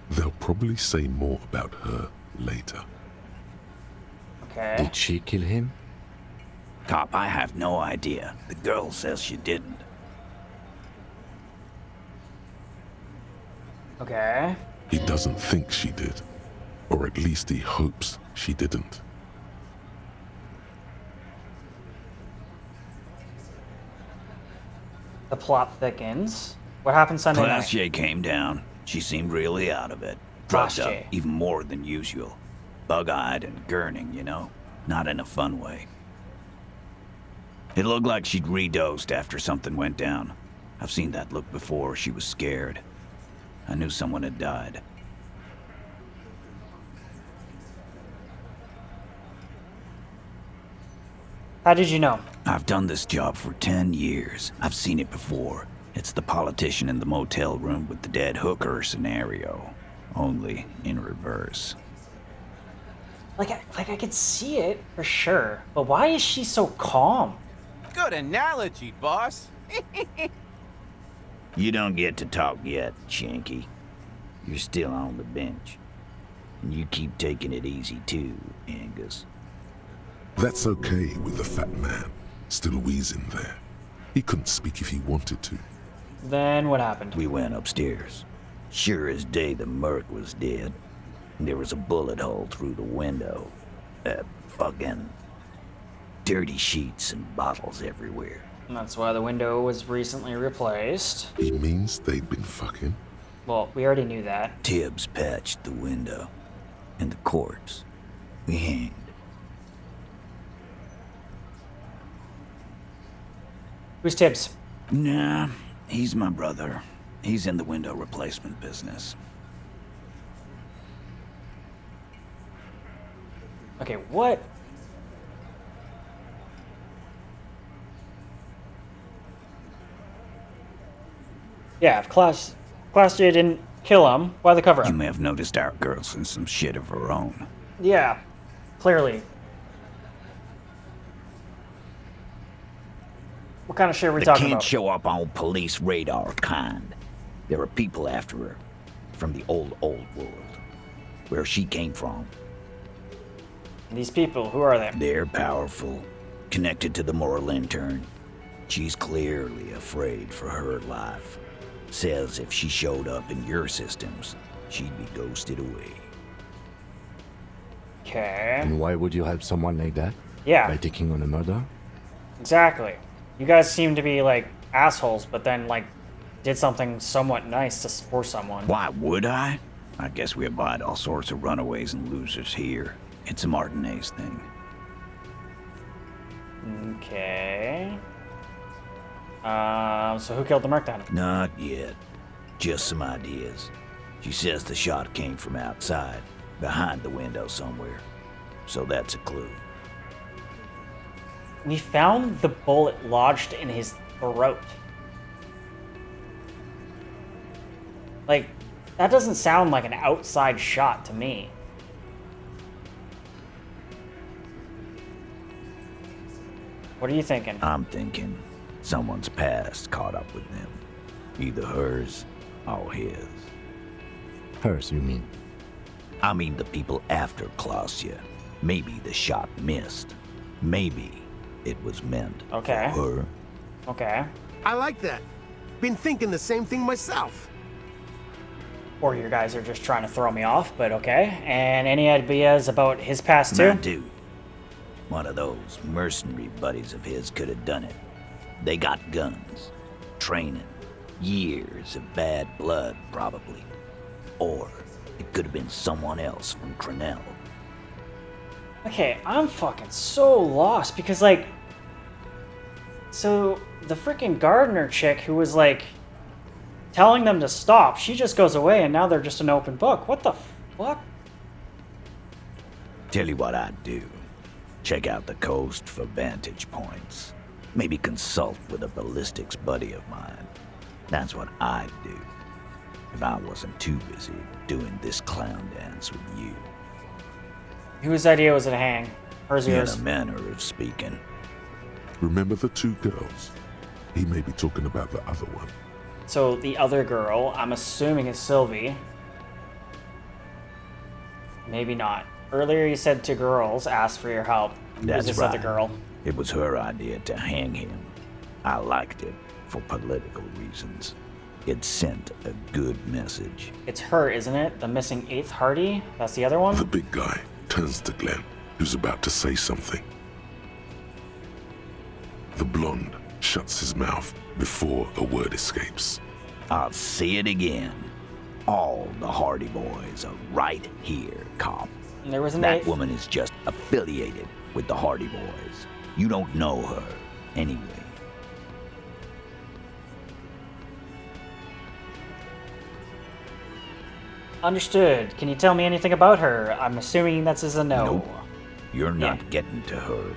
Speaker 3: They'll probably say more about her later.
Speaker 1: Okay.
Speaker 5: Did she kill him?
Speaker 9: Cop, I have no idea. The girl says she didn't.
Speaker 1: Okay.
Speaker 3: He doesn't think she did. Or at least he hopes she didn't.
Speaker 1: The plot thickens. What happened Sunday
Speaker 9: Class
Speaker 1: night?
Speaker 9: J came down. She seemed really out of it. Drugged up even more than usual. Bug-eyed and gurning, you know? Not in a fun way. It looked like she'd redosed after something went down. I've seen that look before. She was scared. I knew someone had died.
Speaker 1: How did you know?
Speaker 9: I've done this job for 10 years. I've seen it before. It's the politician in the motel room with the dead hooker scenario. Only in reverse.
Speaker 1: Like I could see it for sure, but why is she so calm?
Speaker 12: Good analogy, boss.
Speaker 9: You don't get to talk yet, Shanky. You're still on the bench. And you keep taking it easy too, Angus.
Speaker 3: That's okay with the fat man, still wheezing there. He couldn't speak if he wanted to.
Speaker 1: Then what happened?
Speaker 9: We went upstairs. Sure as day the Merc was dead. And there was a bullet hole through the window. Fucking dirty sheets and bottles everywhere.
Speaker 1: And that's why the window was recently replaced.
Speaker 3: He means they'd been fucking?
Speaker 1: Well, we already knew that.
Speaker 9: Tibbs patched the window. And the corpse. We hanged.
Speaker 1: Who's Tibbs?
Speaker 9: Nah, he's my brother. He's in the window replacement business.
Speaker 1: Okay, what? Yeah, if Class J didn't kill him, why the cover-up?
Speaker 9: You may have noticed our girl's in some shit of her own.
Speaker 1: Yeah, clearly. What kind of shit are we talking
Speaker 9: can't
Speaker 1: about?
Speaker 9: show up on police radar kind. There are people after her. From the old world. Where she came from.
Speaker 1: These people, who are they?
Speaker 9: They're powerful. Connected to the moral intern. She's clearly afraid for her life. Says if she showed up in your systems, she'd be ghosted away.
Speaker 1: Okay.
Speaker 5: And why would you help someone like that?
Speaker 1: Yeah.
Speaker 5: By taking on a murder?
Speaker 1: Exactly. You guys seem to be, like, assholes, but then, like, did something somewhat nice for someone.
Speaker 9: Why would I? I guess we abide all sorts of runaways and losers here. It's a Martinez thing.
Speaker 1: Okay. So who killed the Merc then?
Speaker 9: Not yet. Just some ideas. She says the shot came from outside, behind the window somewhere. So that's a clue.
Speaker 1: We found the bullet lodged in his throat. Like, that doesn't sound like an outside shot to me. What are you thinking?
Speaker 9: I'm thinking Someone's past caught up with them. Either hers or his.
Speaker 5: Hers, you mean?
Speaker 9: I mean the people after Klausya. Maybe the shot missed. Maybe it was meant for her.
Speaker 1: Okay.
Speaker 14: I like that. Been thinking the same thing myself.
Speaker 1: Or you guys are just trying to throw me off, but okay. And any ideas about his past too?
Speaker 9: I do. One of those mercenary buddies of his could have done it. They got guns, training, years of bad blood, probably. Or it could have been someone else from Crenell.
Speaker 1: Okay, I'm fucking so lost because, like, so the freaking gardener chick who was, like, telling them to stop, she just goes away and now they're just an open book. What the fuck?
Speaker 9: Tell you what I'd do. Check out the coast for vantage points. Maybe consult with a ballistics buddy of mine. That's what I'd do. If I wasn't too busy doing this clown dance with you.
Speaker 1: Whose idea was it to hang? Hers or
Speaker 9: In
Speaker 1: yours?
Speaker 9: a manner of speaking.
Speaker 3: Remember the two girls? He may be talking about the other one.
Speaker 1: So the other girl, I'm assuming is Sylvie. Maybe not. Earlier you said two girls asked for your help. Who's
Speaker 9: That's
Speaker 1: this
Speaker 9: right.
Speaker 1: other girl?
Speaker 9: It was her idea to hang him. I liked it for political reasons. It sent a good message.
Speaker 1: It's her, isn't it? The missing 8th Hardy? That's the other one?
Speaker 3: The big guy turns to Glenn, who's about to say something. The blonde shuts his mouth before a word escapes.
Speaker 9: I'll say it again. All the Hardy boys are right here, cop.
Speaker 1: There was an
Speaker 9: That
Speaker 1: 8th.
Speaker 9: woman is just affiliated with the Hardy boys. You don't know her, anyway.
Speaker 1: Understood. Can you tell me anything about her? I'm assuming that's a no.
Speaker 9: Nope. You're not getting to her.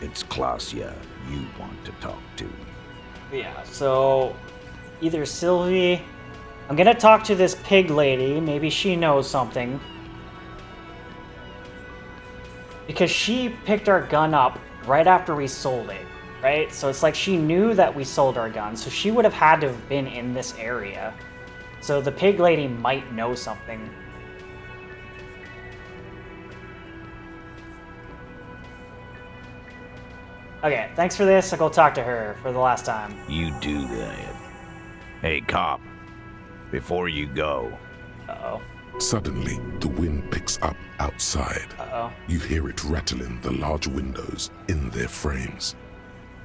Speaker 9: It's Klausya you want to talk to.
Speaker 1: Yeah, so either Sylvie... I'm gonna talk to this pig lady. Maybe she knows something. Because she picked our gun up right after we sold it, right? So it's like she knew that we sold our gun, so she would have had to have been in this area. So the pig lady might know something. Okay, thanks for this. I'll go talk to her for the last time.
Speaker 9: You do that. Hey, cop. Before you go.
Speaker 1: Uh-oh.
Speaker 3: Suddenly, the wind picks up outside.
Speaker 1: Uh-oh.
Speaker 3: You hear it rattling the large windows in their frames.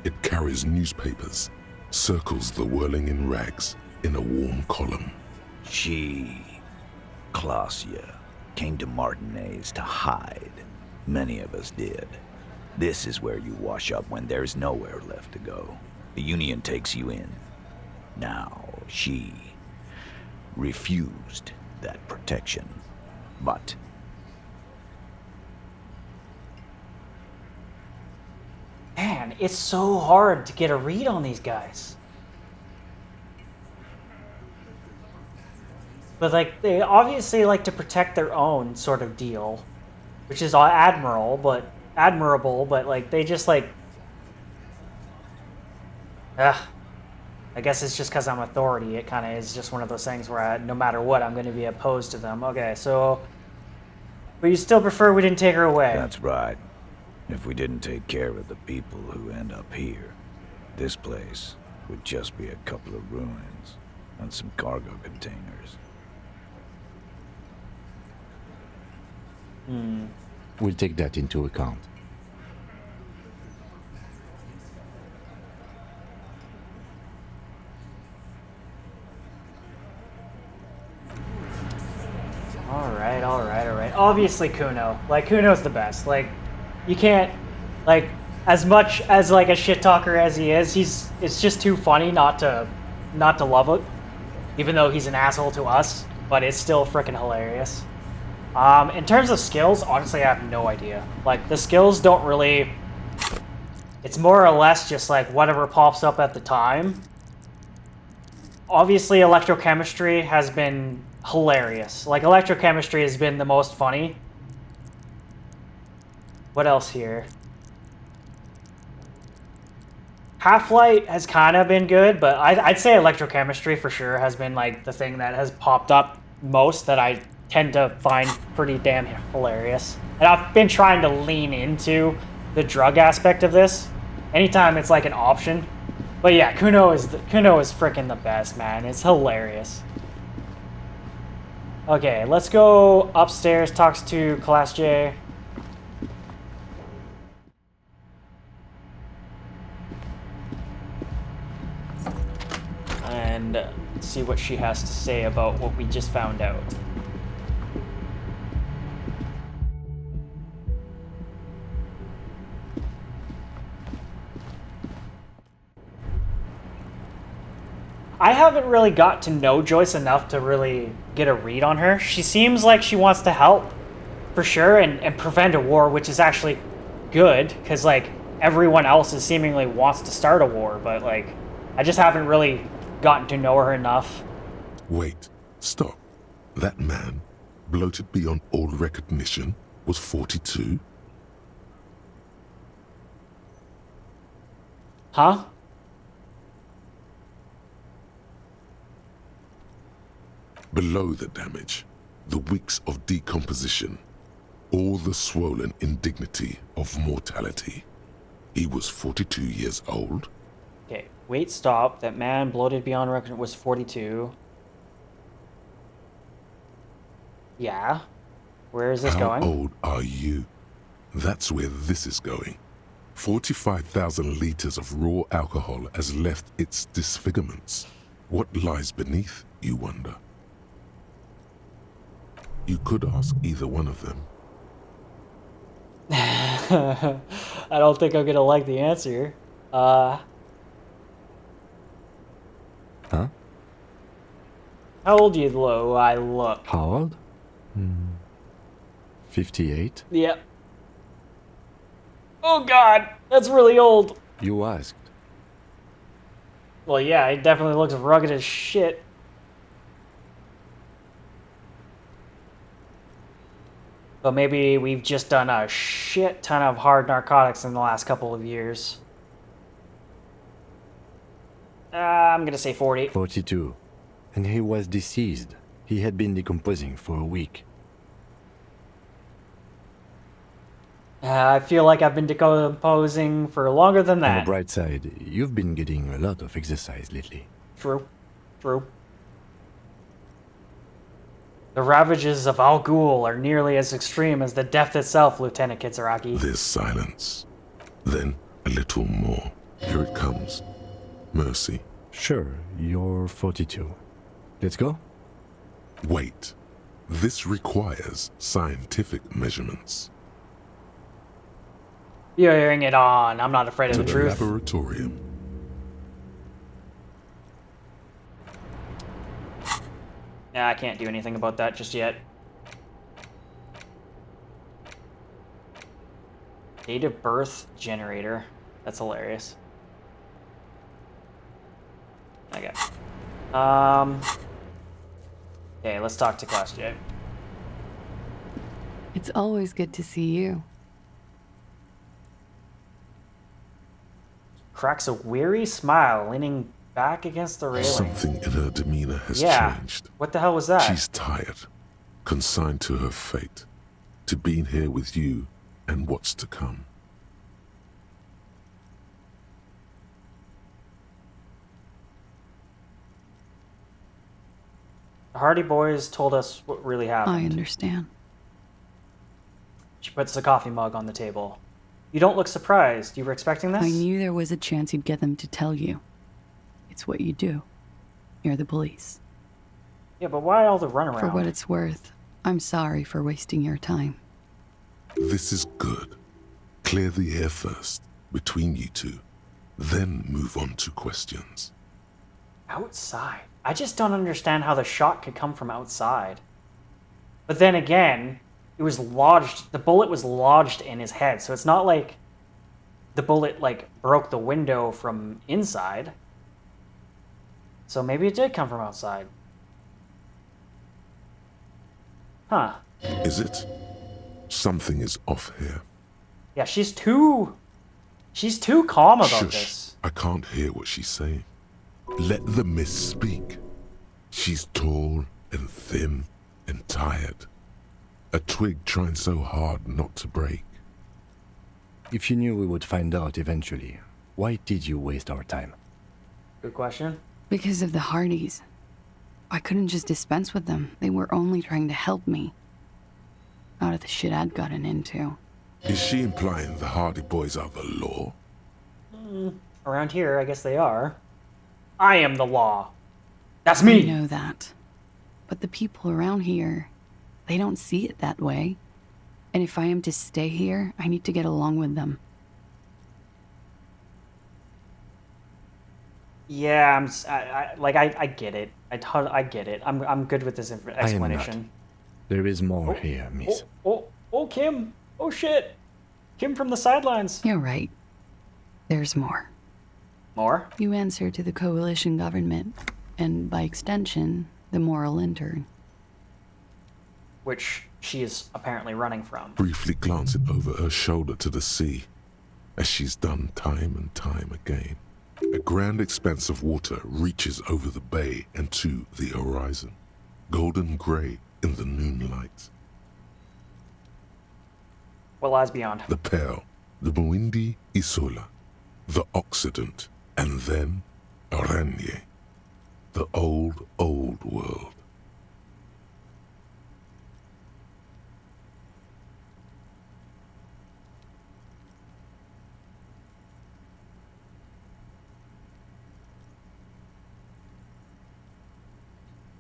Speaker 3: It carries newspapers, circles the whirling in rags in a warm column.
Speaker 9: She, Klausya, came to Martinez to hide. Many of us did. This is where you wash up when there's nowhere left to go. The Union takes you in. Now, she refused that protection. But
Speaker 1: Man, it's so hard to get a read on these guys. But, like, they obviously like to protect their own sort of deal, which is admirable, but, like, they just, like... I guess it's just because I'm authority. It kind of is just one of those things where no matter what, I'm going to be opposed to them. Okay, so... But you still prefer we didn't take her away?
Speaker 9: that's right. If we didn't take care of the people who end up here, this place would just be a couple of ruins and some cargo containers.
Speaker 5: We'll take that into account.
Speaker 1: Alright. Obviously Kuno. Like, Kuno's the best. Like, you can't... Like, as much as, like, a shit talker as he is, it's just too funny not to love it. Even though he's an asshole to us. But it's still freaking hilarious. In terms of skills, honestly, I have no idea. Like, the skills don't really... It's more or less just, like, whatever pops up at the time. Obviously, electrochemistry has been hilarious. Like, electrochemistry has been the most funny. What else here? Half-Light has kind of been good, but I'd say electrochemistry for sure has been like the thing that has popped up most that I tend to find pretty damn hilarious. And I've been trying to lean into the drug aspect of this anytime it's like an option. But yeah, Kuno is freaking the best, man. It's hilarious. Okay, let's go upstairs, talks to Class J. And see what she has to say about what we just found out. I haven't really got to know Joyce enough to really get a read on her. She seems like she wants to help, for sure, and prevent a war, which is actually good, because, like, everyone else is seemingly wants to start a war, but, like, I just haven't really gotten to know her enough.
Speaker 3: Wait, stop. That man, bloated beyond all recognition, was 42?
Speaker 1: Huh?
Speaker 3: Below the damage, the weeks of decomposition, all the swollen indignity of mortality. He was 42 years old?
Speaker 1: Okay, wait, stop. That man bloated beyond recognition was 42. Yeah. Where is this going?
Speaker 3: How old are you? That's where this is going. 45,000 liters of raw alcohol has left its disfigurements. What lies beneath, you wonder? You could ask either one of them.
Speaker 1: I don't think I'm gonna like the answer.
Speaker 5: Huh?
Speaker 1: How old do you I look?
Speaker 5: How old? 58?
Speaker 1: Yep. Oh god, that's really old.
Speaker 5: You asked.
Speaker 1: Well, yeah, he definitely looks rugged as shit. But maybe we've just done a shit ton of hard narcotics in the last couple of years. I'm gonna say 40.
Speaker 5: 42. And he was deceased. He had been decomposing for a week.
Speaker 1: I feel like I've been decomposing for longer than
Speaker 5: On
Speaker 1: that.
Speaker 5: the bright side, you've been getting a lot of exercise lately.
Speaker 1: True. True. The ravages of Al Ghul are nearly as extreme as the death itself, Lieutenant Kitsuragi.
Speaker 3: There's silence. Then a little more. Here it comes. Mercy.
Speaker 5: Sure, you're 42. Let's go?
Speaker 3: Wait. This requires scientific measurements.
Speaker 1: You're hearing it on. I'm not afraid of the truth.
Speaker 3: Laboratorium.
Speaker 1: Yeah, I can't do anything about that just yet. Date of birth generator. That's hilarious. Okay. Okay, let's talk to Class J.
Speaker 8: It's always good to see you.
Speaker 1: Cracks a weary smile, leaning back against the railing.
Speaker 3: Something in her demeanor has
Speaker 1: Yeah.
Speaker 3: changed.
Speaker 1: What the hell was that?
Speaker 3: She's tired, consigned to her fate, to being here with you and what's to come.
Speaker 1: The Hardy Boys told us what really happened.
Speaker 8: I understand.
Speaker 1: She puts the coffee mug on the table. You don't look surprised. You were expecting this?
Speaker 8: I knew there was a chance you'd get them to tell you. It's what you do. You're the police.
Speaker 1: Yeah, but why all the runaround?
Speaker 8: For what it's worth, I'm sorry for wasting your time.
Speaker 3: This is good. Clear the air first, between you two, then move on to questions.
Speaker 1: Outside? I just don't understand how the shot could come from outside. But then again, it was lodged, the bullet was lodged in his head, so it's not like the bullet, like, broke the window from inside. So maybe it did come from outside. Huh.
Speaker 3: Is it? Something is off here.
Speaker 1: Yeah, she's too She's too calm about
Speaker 3: Shush.
Speaker 1: this.
Speaker 3: I can't hear what she's saying. Let the mist speak. She's tall and thin and tired. A twig trying so hard not to break.
Speaker 5: If you knew we would find out eventually, why did you waste our time?
Speaker 1: Good question.
Speaker 8: Because of the Hardys. I couldn't just dispense with them. They were only trying to help me. Out of the shit I'd gotten into.
Speaker 3: Is she implying the Hardy Boys are the law?
Speaker 1: Around here, I guess they are. I am the law. That's me!
Speaker 8: I know that. But the people around here, they don't see it that way. And if I am to stay here, I need to get along with them.
Speaker 1: Yeah, I get it. I get it. I'm good with this explanation.
Speaker 5: There is more here, miss.
Speaker 1: Oh, Kim. Oh, shit. Kim from the sidelines.
Speaker 8: You're right. There's more.
Speaker 1: More?
Speaker 8: You answer to the coalition government, and by extension, the moral intern.
Speaker 1: Which she is apparently running from.
Speaker 3: Briefly glancing over her shoulder to the sea, as she's done time and time again. A grand expanse of water reaches over the bay and to the horizon, golden grey in the noonlight.
Speaker 1: What lies beyond?
Speaker 3: The Pearl, the Muindi Isola, the Occident, and then Aranye, the old, old world.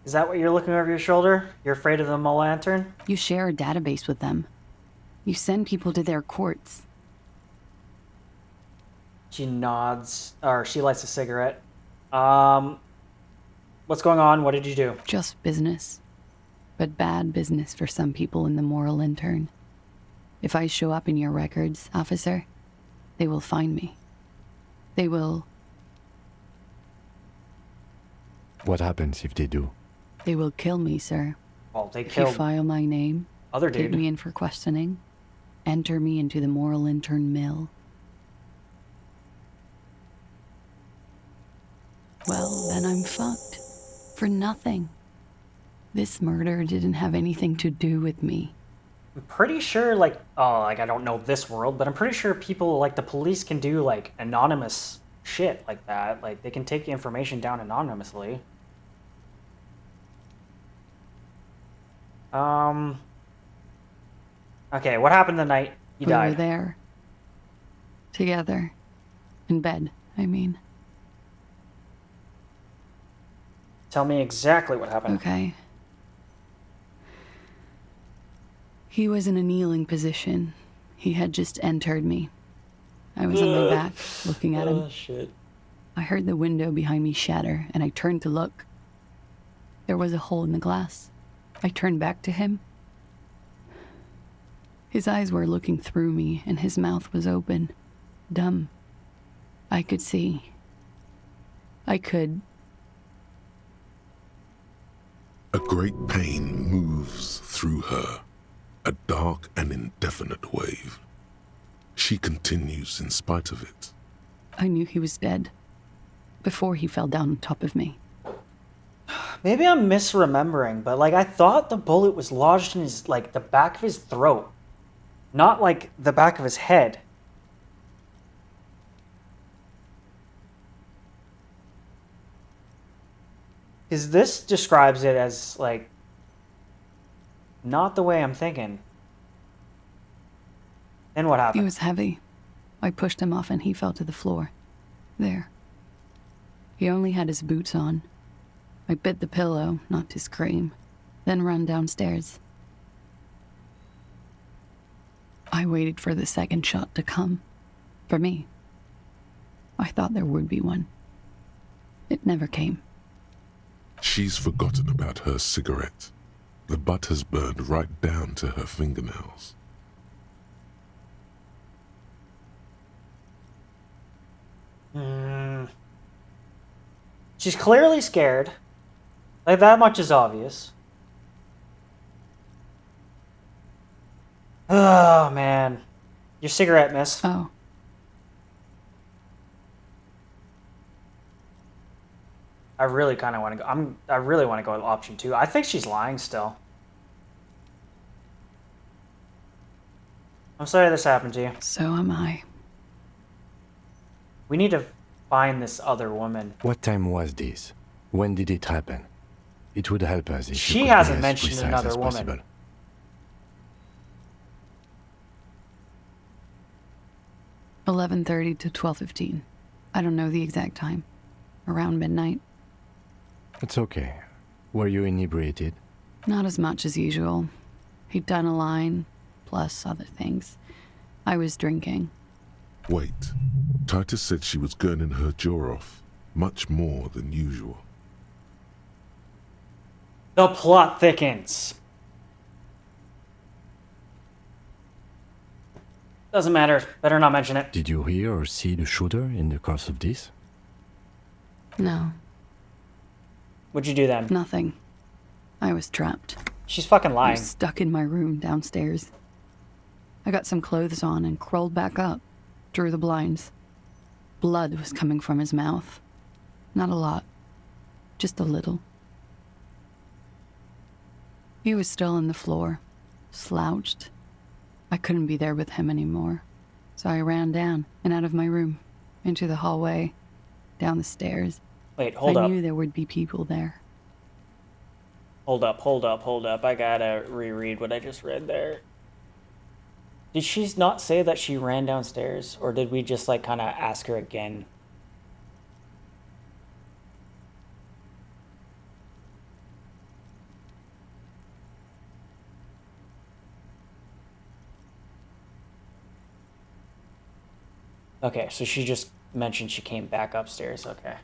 Speaker 1: Is that what you're looking over your shoulder? You're afraid of the lantern?
Speaker 8: You share a database with them. You send people to their courts.
Speaker 1: She nods, or she lights a cigarette. What's going on? What did you do?
Speaker 8: Just business. But bad business for some people in the moral intern. If I show up in your records, officer, they will find me. They will...
Speaker 5: What happens if they do?
Speaker 8: They will kill me, sir.
Speaker 1: Well, they
Speaker 8: If you
Speaker 1: killed
Speaker 8: file my name,
Speaker 1: other
Speaker 8: take
Speaker 1: dude.
Speaker 8: me in for questioning, enter me into the moral intern mill. Well, then I'm fucked. For nothing. This murder didn't have anything to do with me.
Speaker 1: I'm pretty sure, I don't know this world, but I'm pretty sure people, the police can do, anonymous shit like that. Like, they can take the information down anonymously. Okay, what happened the night you
Speaker 8: We were
Speaker 1: died?
Speaker 8: there. Together. In bed, I mean.
Speaker 1: Tell me exactly what happened.
Speaker 8: Okay. He was in a kneeling position. He had just entered me. I was on my back, looking at him.
Speaker 1: Oh, shit.
Speaker 8: I heard the window behind me shatter, and I turned to look. There was a hole in the glass. I turned back to him. His eyes were looking through me, and his mouth was open. Dumb. I could see. I could...
Speaker 3: A great pain moves through her, a dark and indefinite wave. She continues in spite of it.
Speaker 8: I knew he was dead. Before he fell down on top of me.
Speaker 1: Maybe I'm misremembering, but, I thought the bullet was lodged in his, the back of his throat. Not, the back of his head. Because this describes it as, not the way I'm thinking. Then what happened?
Speaker 8: He was heavy. I pushed him off and he fell to the floor. There. He only had his boots on. I bit the pillow, not to scream, then ran downstairs. I waited for the second shot to come. For me. I thought there would be one. It never came.
Speaker 3: She's forgotten about her cigarette. The butt has burned right down to her fingernails.
Speaker 1: She's clearly scared. That much is obvious. Oh, man. Your cigarette, miss.
Speaker 8: Oh.
Speaker 1: I really kind of want to go. I really want to go with option 2. I think she's lying still. I'm sorry this happened to you.
Speaker 8: So am I.
Speaker 1: We need to find this other woman.
Speaker 5: What time was this? When did it happen? It would help us if
Speaker 1: She
Speaker 5: you could
Speaker 1: hasn't
Speaker 5: be as
Speaker 1: mentioned
Speaker 5: precise
Speaker 1: another
Speaker 5: as
Speaker 1: woman.
Speaker 5: possible.
Speaker 8: 11:30 to 12:15. I don't know the exact time. Around midnight.
Speaker 5: It's okay. Were you inebriated?
Speaker 8: Not as much as usual. He'd done a line, plus other things. I was drinking.
Speaker 3: Wait. Titus said she was gurning her jaw off, much more than usual.
Speaker 1: The plot thickens. Doesn't matter. Better not mention it.
Speaker 5: Did you hear or see the shooter in the course of this?
Speaker 8: No.
Speaker 1: What'd you do then?
Speaker 8: Nothing. I was trapped.
Speaker 1: She's fucking
Speaker 8: I
Speaker 1: lying.
Speaker 8: was stuck in my room downstairs. I got some clothes on and crawled back up, drew the blinds. Blood was coming from his mouth. Not a lot. Just a little. He was still on the floor, slouched. I couldn't be there with him anymore, so I ran down and out of my room, into the hallway, down the stairs.
Speaker 1: Wait, hold up.
Speaker 8: I knew there would be people there.
Speaker 1: Hold up. I gotta reread what I just read there. Did she not say that she ran downstairs, or did we just like kind of ask her again? Okay, so she just mentioned she came back upstairs. Okay.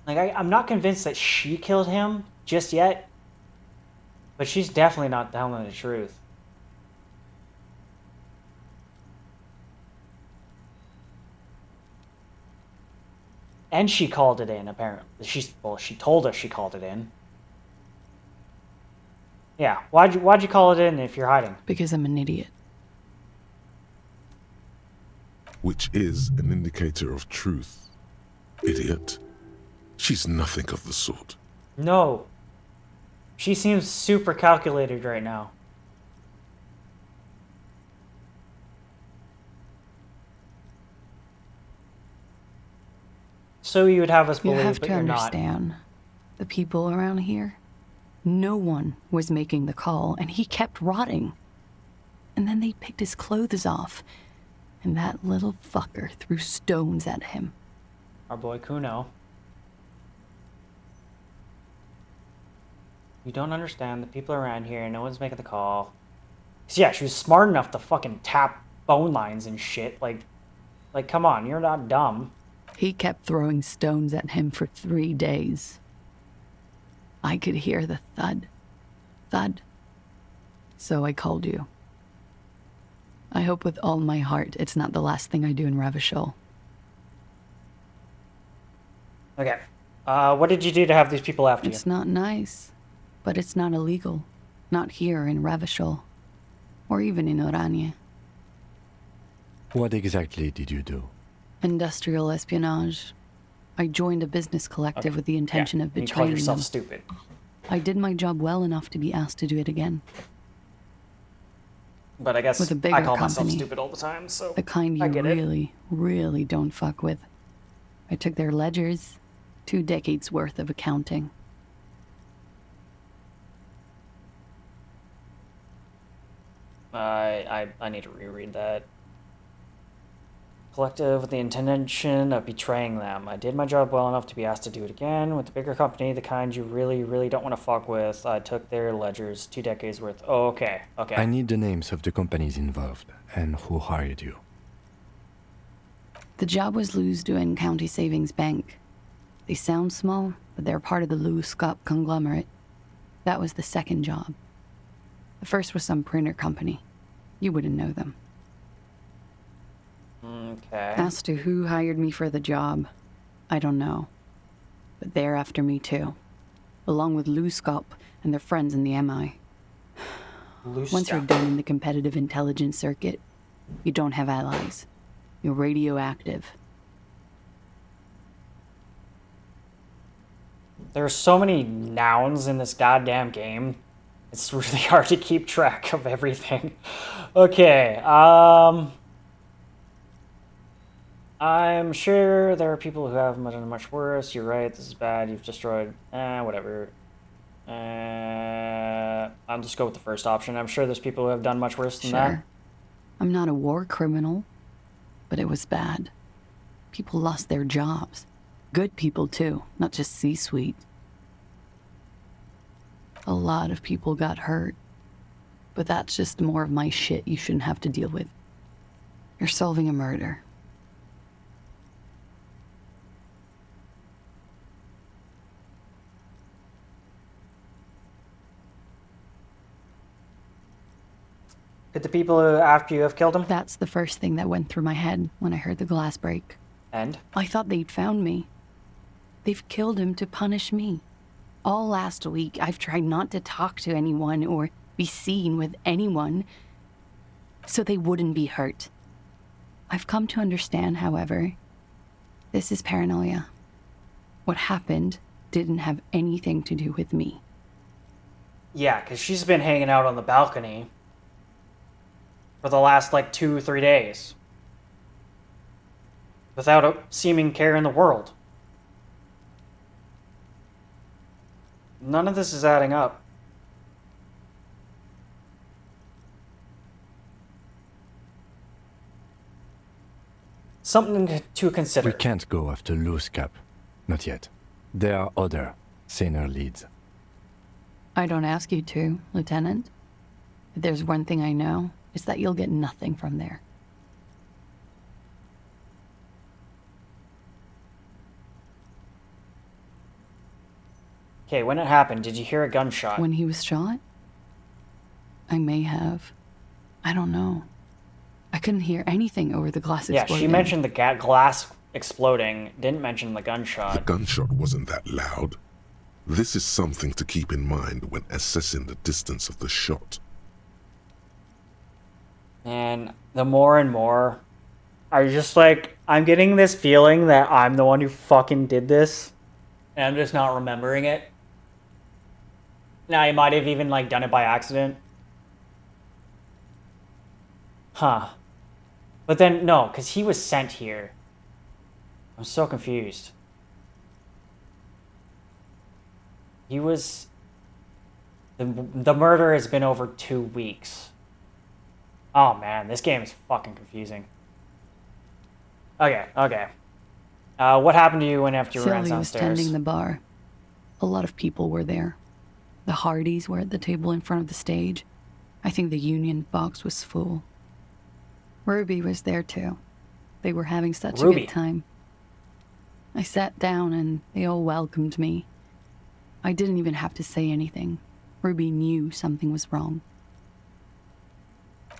Speaker 1: Like, I'm not convinced that she killed him just yet, but she's definitely not telling the truth. And she called it in, apparently. She told us she called it in. Yeah, why'd you call it in if you're hiding?
Speaker 8: Because I'm an idiot.
Speaker 3: Which is an indicator of truth. Idiot. She's nothing of the sort.
Speaker 1: No. She seems super calculated right now. So you would have us believe,
Speaker 8: You have
Speaker 1: but
Speaker 8: to
Speaker 1: you're
Speaker 8: understand, the people around here, no one was making the call, and he kept rotting. And then they picked his clothes off, and that little fucker threw stones at him.
Speaker 1: Our boy Kuno. You don't understand the people around here. No one's making the call. So yeah, she was smart enough to fucking tap phone lines and shit. Like, come on, you're not dumb.
Speaker 8: He kept throwing stones at him for 3 days. I could hear the thud. Thud. So I called you. I hope with all my heart it's not the last thing I do in Revachol.
Speaker 1: Okay. What did you do to have these people after you?
Speaker 8: It's not nice, but it's not illegal. Not here in Revachol. Or even in Oranje.
Speaker 5: What exactly did you do?
Speaker 8: Industrial espionage. I joined a business collective with the intention of
Speaker 1: You
Speaker 8: betraying
Speaker 1: called yourself
Speaker 8: them.
Speaker 1: stupid.
Speaker 8: I did my job well enough to be asked to do it again.
Speaker 1: But I guess
Speaker 8: With a bigger
Speaker 1: I call myself
Speaker 8: company.
Speaker 1: stupid all the time, so
Speaker 8: The kind
Speaker 1: I
Speaker 8: you
Speaker 1: get it.
Speaker 8: really, really don't fuck with. I took their ledgers, 2 decades worth of accounting.
Speaker 1: I need to reread that. Collective with the intention of betraying them. I did my job well enough to be asked to do it again. With the bigger company, the kind you really, really don't want to fuck with, I took their ledgers, 2 decades worth. Oh, okay.
Speaker 5: I need the names of the companies involved and who hired you.
Speaker 8: The job was Lou's doing County Savings Bank. They sound small, but they're part of the Lou Scott conglomerate. That was the second job. The first was some printer company. You wouldn't know them.
Speaker 1: Okay.
Speaker 8: As to who hired me for the job, I don't know. But they're after me too. Along with Lou Scott and their friends in the MI.
Speaker 1: Loose
Speaker 8: Once you're
Speaker 1: stuff.
Speaker 8: done in the competitive intelligence circuit, you don't have allies. You're radioactive.
Speaker 1: There are so many nouns in this goddamn game. It's really hard to keep track of everything. Okay, I'm sure there are people who have done much worse. You're right, this is bad. You've destroyed... whatever. I'll just go with the first option. I'm sure there's people who have done much worse than that.
Speaker 8: Sure. I'm not a war criminal, but it was bad. People lost their jobs. Good people, too, not just C-suite. A lot of people got hurt. But that's just more of my shit you shouldn't have to deal with. You're solving a murder.
Speaker 1: Could the people who after you have killed him?
Speaker 8: That's the first thing that went through my head when I heard the glass break.
Speaker 1: And?
Speaker 8: I thought they'd found me. They've killed him to punish me. All last week, I've tried not to talk to anyone or be seen with anyone so they wouldn't be hurt. I've come to understand, however, this is paranoia. What happened didn't have anything to do with me.
Speaker 1: Yeah, because she's been hanging out on the balcony for the last, 2-3 days. Without a seeming care in the world. None of this is adding up. Something to consider.
Speaker 5: We can't go after Loose Cap. Not yet. There are other, saner leads.
Speaker 8: I don't ask you to, Lieutenant. If there's one thing I know, it's that you'll get nothing from there.
Speaker 1: Okay, when it happened, did you hear a gunshot?
Speaker 8: When he was shot? I may have. I don't know. I couldn't hear anything over the glass exploding.
Speaker 1: Yeah, she mentioned the glass exploding, didn't mention the gunshot.
Speaker 3: The gunshot wasn't that loud. This is something to keep in mind when assessing the distance of the shot.
Speaker 1: And the more and more, I just I'm getting this feeling that I'm the one who fucking did this. And I'm just not remembering it. Now, I might have even, done it by accident. Huh. But then, no, because he was sent here. I'm so confused. He was... The murder has been over 2 weeks. Oh, man, this game is fucking confusing. Okay. What happened to you when after you ran
Speaker 8: Sylvie was
Speaker 1: downstairs?
Speaker 8: tending the bar. A lot of people were there. The Hardys were at the table in front of the stage. I think the Union box was full. Ruby was there too. They were having such a good time. I sat down and they all welcomed me. I didn't even have to say anything. Ruby knew something was wrong.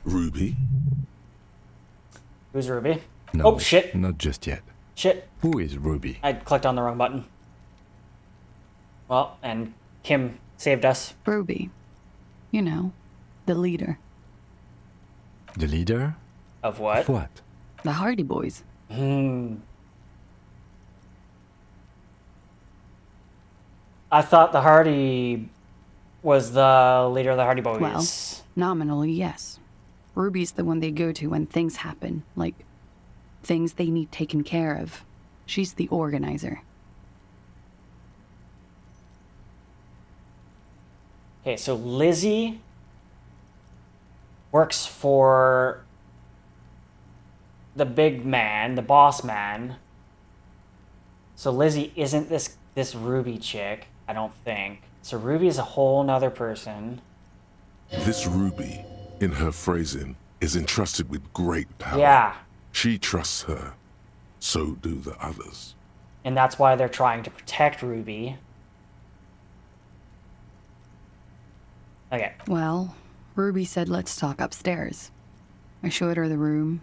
Speaker 3: Ruby?
Speaker 1: Who's Ruby?
Speaker 5: No,
Speaker 1: oh, shit.
Speaker 5: Not just yet.
Speaker 1: Shit.
Speaker 5: Who is Ruby?
Speaker 1: I clicked on the wrong button. Well, and Kim saved us.
Speaker 8: Ruby. You know, the leader.
Speaker 5: The leader?
Speaker 1: Of what?
Speaker 5: Of what?
Speaker 8: The Hardy Boys.
Speaker 1: I thought the Hardy was the leader of the Hardy Boys.
Speaker 8: Well, nominally, yes. Ruby's the one they go to when things happen, like things they need taken care of. She's the organizer.
Speaker 1: Okay, so Lizzie works for the big man, the boss man. So Lizzie isn't this Ruby chick, I don't think. So Ruby is a whole nother person.
Speaker 3: This Ruby, in her phrasing, is entrusted with great power.
Speaker 1: Yeah.
Speaker 3: She trusts her. So do the others.
Speaker 1: And that's why they're trying to protect Ruby. Okay.
Speaker 8: Well, Ruby said let's talk upstairs. I showed her the room.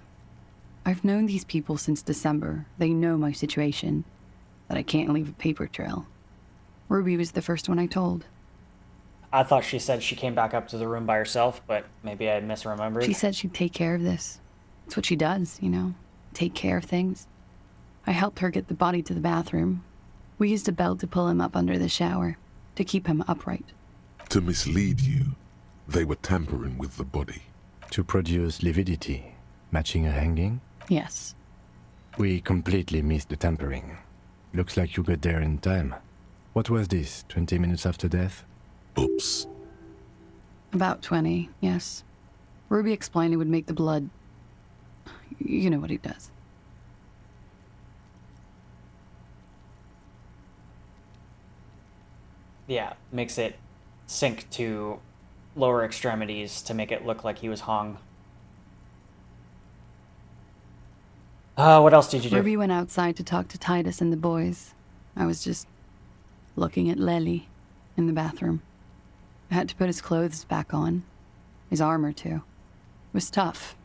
Speaker 8: I've known these people since December. They know my situation, that I can't leave a paper trail. Ruby was the first one I told.
Speaker 1: I thought she said she came back up to the room by herself, but maybe I misremembered.
Speaker 8: She said she'd take care of this. It's what she does, you know, take care of things. I helped her get the body to the bathroom. We used a belt to pull him up under the shower, to keep him upright.
Speaker 3: To mislead you, they were tampering with the body.
Speaker 5: To produce lividity, matching a hanging?
Speaker 8: Yes.
Speaker 5: We completely missed the tampering. Looks like you got there in time. What was this, 20 minutes after death?
Speaker 3: Oops.
Speaker 8: About 20, yes. Ruby explained it would make the blood... You know what he does.
Speaker 1: Yeah, makes it sink to lower extremities to make it look like he was hung. What else did you do?
Speaker 8: Ruby went outside to talk to Titus and the boys. I was just looking at Lely in the bathroom. I had to put his clothes back on. His armor, too. It was tough,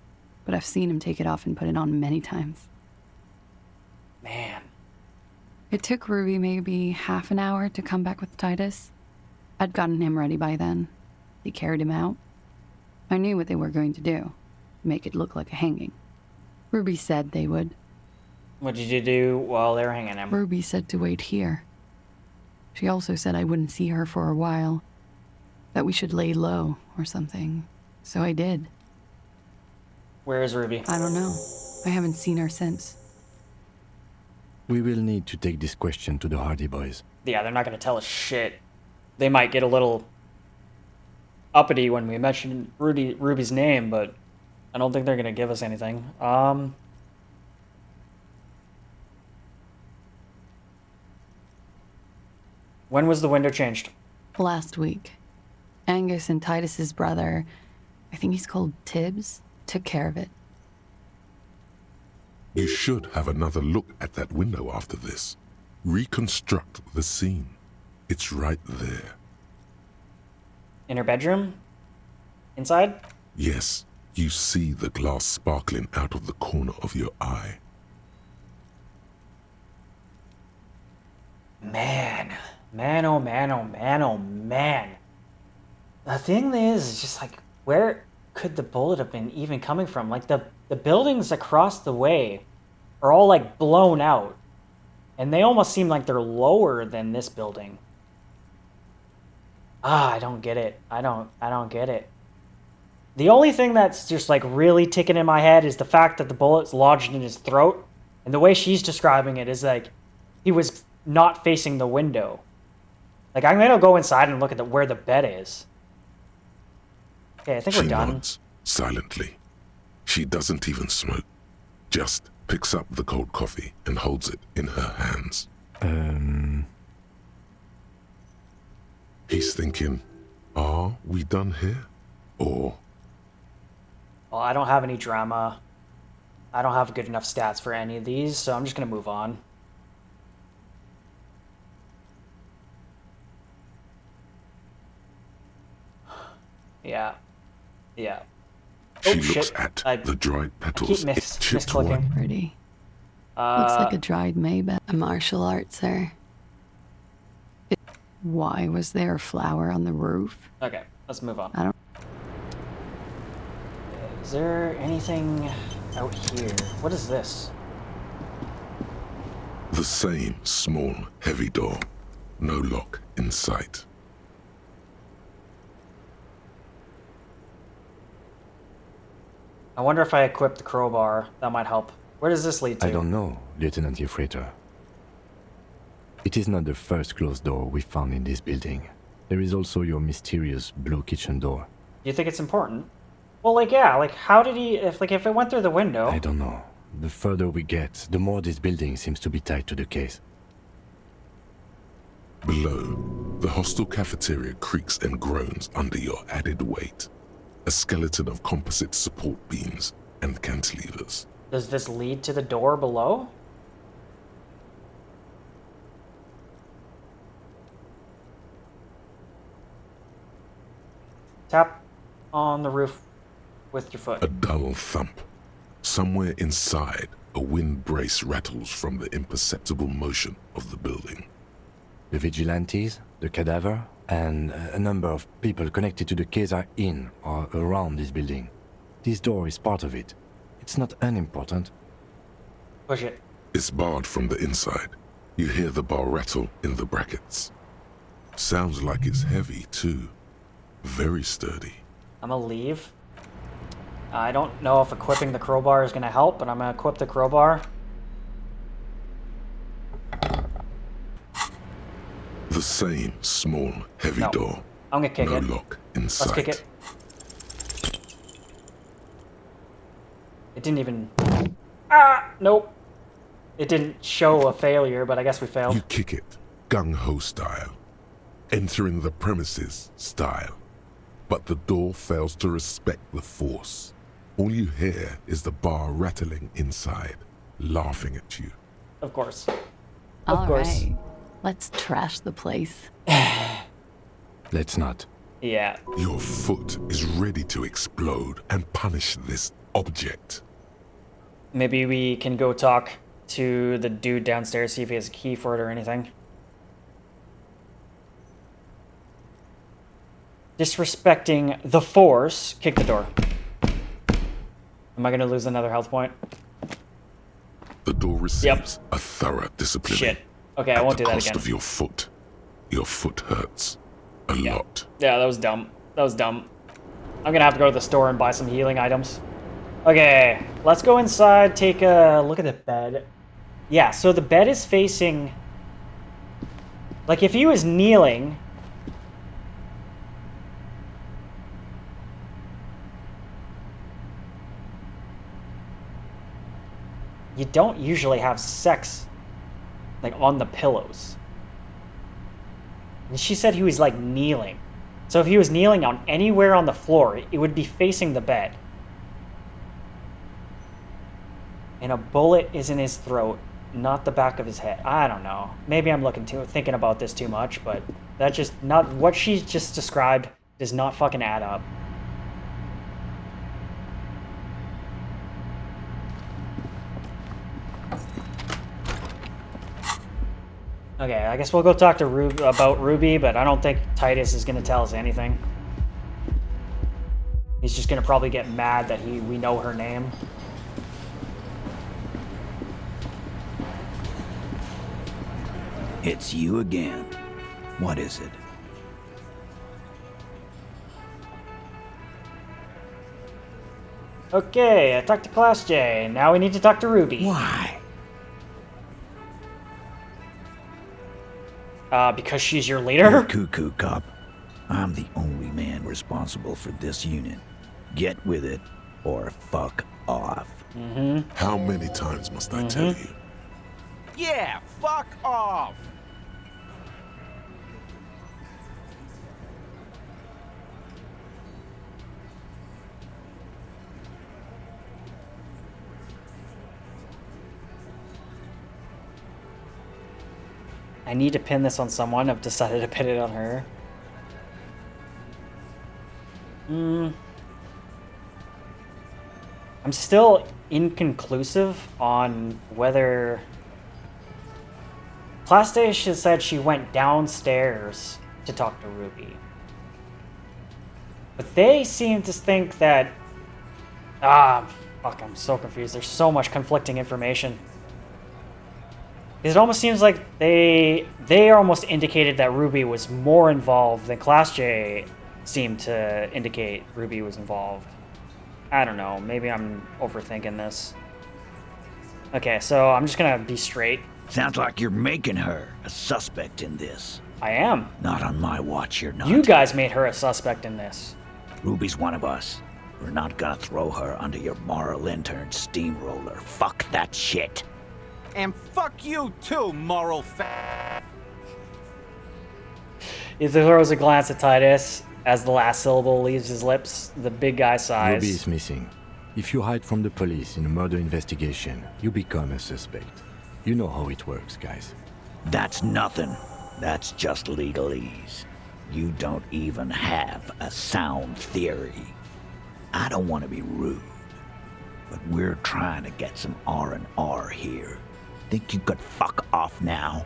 Speaker 8: but I've seen him take it off and put it on many times.
Speaker 1: Man.
Speaker 8: It took Ruby maybe half an hour to come back with Titus. I'd gotten him ready by then. They carried him out. I knew what they were going to do. Make it look like a hanging. Ruby said they would.
Speaker 1: What did you do while they were hanging him?
Speaker 8: Ruby said to wait here. She also said I wouldn't see her for a while. That we should lay low or something. So I did.
Speaker 1: Where is Ruby?
Speaker 8: I don't know. I haven't seen her since.
Speaker 5: We will need to take this question to the Hardy Boys.
Speaker 1: Yeah, they're not going to tell us shit. They might get a little uppity when we mention Ruby's name, but I don't think they're going to give us anything. When was the window changed?
Speaker 8: Last week. Angus and Titus's brother, I think he's called Tibbs, took care of it.
Speaker 3: You should have another look at that window after this. Reconstruct the scene. It's right there.
Speaker 1: In her bedroom? Inside?
Speaker 3: Yes, you see the glass sparkling out of the corner of your eye.
Speaker 1: Man. Man, oh man, oh man, oh man. The thing is just like, where could the bullet have been even coming from? Like, the buildings across the way are all, like, blown out. And they almost seem like they're lower than this building. I don't get it. I don't get it. The only thing that's just, like, really ticking in my head is the fact that the bullet's lodged in his throat. And the way she's describing it is, like, he was not facing the window. Like, I'm gonna go inside and look at where the bed is. Okay, I think we're done.
Speaker 3: She nods silently. She doesn't even smoke. Just picks up the cold coffee and holds it in her hands. He's thinking, are we done here? Or...
Speaker 1: Well, I don't have any drama. I don't have good enough stats for any of these, so I'm just gonna move on. Yeah. Yeah.
Speaker 3: She
Speaker 1: Oh,
Speaker 3: looks
Speaker 1: shit.
Speaker 3: at the dried petals.
Speaker 1: I keep misclicking.
Speaker 8: Pretty. Looks like a dried Maybeth. A martial arts, sir. Why was there a flower on the roof?
Speaker 1: Okay, let's move on.
Speaker 8: I don't...
Speaker 1: Is there anything out here? What is this?
Speaker 3: The same small, heavy door. No lock in sight.
Speaker 1: I wonder if I equip the crowbar. That might help. Where does this lead to?
Speaker 5: I don't know, Lieutenant Euphrator. It is not the first closed door we found in this building. There is also your mysterious blue kitchen door.
Speaker 1: Do you think it's important? Well, like, yeah, like, how did he... If it went through the window...
Speaker 5: I don't know. The further we get, the more this building seems to be tied to the case.
Speaker 3: Below, the hostel cafeteria creaks and groans under your added weight. A skeleton of composite support beams and cantilevers.
Speaker 1: Does this lead to the door below? Tap on the roof with your foot.
Speaker 3: A dull thump. Somewhere inside, a wind brace rattles from the imperceptible motion of the building.
Speaker 5: The vigilantes? The cadaver? and a number of people connected to the case are in or around this building. This door is part of it. It's not unimportant.
Speaker 1: Push it.
Speaker 3: It's barred from the inside. You hear the bar rattle in the brackets. Sounds like it's heavy, too. Very sturdy.
Speaker 1: I'm gonna leave. I don't know if equipping the crowbar is gonna help, but I'm gonna equip the crowbar.
Speaker 3: The same small, heavy door.
Speaker 1: I'm gonna kick
Speaker 3: no
Speaker 1: it.
Speaker 3: No lock inside.
Speaker 1: Let's kick it. It didn't even... Ah! Nope. It didn't show a failure, but I guess we failed.
Speaker 3: You kick it, gung-ho style. Entering the premises style. But the door fails to respect the force. All you hear is the bar rattling inside, laughing at you.
Speaker 1: Of course.
Speaker 8: All right. Let's trash the place.
Speaker 5: Let's not.
Speaker 1: Yeah.
Speaker 3: Your foot is ready to explode and punish this object.
Speaker 1: Maybe we can go talk to the dude downstairs, see if he has a key for it or anything. Disrespecting the force. Kick the door. Am I going to lose another health point?
Speaker 3: The door receives a thorough discipline.
Speaker 1: Shit. Okay, I won't do that again.
Speaker 3: At the cost of your foot. Your foot hurts. A lot.
Speaker 1: Yeah, that was dumb. That was dumb. I'm going to have to go to the store and buy some healing items. Okay, let's go inside, take a look at the bed. Yeah, so the bed is facing... Like, if he was kneeling... You don't usually have sex, like, on the pillows. And she said he was, like, kneeling. So if he was kneeling on anywhere on the floor, it would be facing the bed. And a bullet is in his throat, not the back of his head. I don't know. Maybe I'm thinking about this too much, but that just not what she just described does not fucking add up. Okay, I guess we'll go talk to about Ruby, but I don't think Titus is going to tell us anything. He's just going to probably get mad that we know her name.
Speaker 9: It's you again. What is it?
Speaker 1: Okay, I talked to Class J. Now we need to talk to Ruby.
Speaker 9: Why?
Speaker 1: Because she's your leader?
Speaker 9: You're cuckoo, cop. I'm the only man responsible for this unit. Get with it, or fuck off.
Speaker 1: Mm-hmm.
Speaker 3: How many times must I tell you?
Speaker 12: Yeah, fuck off!
Speaker 1: I need to pin this on someone. I've decided to pin it on her. I'm still inconclusive on whether... Plastation said she went downstairs to talk to Ruby. But they seem to think that... fuck, I'm so confused. There's so much conflicting information. It almost seems like they almost indicated that Ruby was more involved than Class J seemed to indicate Ruby was involved. I don't know. Maybe I'm overthinking this. Okay, so I'm just gonna be straight.
Speaker 9: Sounds like you're making her a suspect in this.
Speaker 1: I am.
Speaker 9: Not on my watch, you're not.
Speaker 1: You guys made her a suspect in this.
Speaker 9: Ruby's one of us. We're not gonna throw her under your moral intern steamroller. Fuck that shit.
Speaker 12: And fuck you too, moral fat.
Speaker 1: He throws a glance at Titus as the last syllable leaves his lips. The big guy sighs.
Speaker 5: Ruby is missing. If you hide from the police in a murder investigation, you become a suspect. You know how it works, guys.
Speaker 9: That's nothing. That's just legalese. You don't even have a sound theory. I don't want to be rude, but we're trying to get some R&R here. Think you could fuck off now?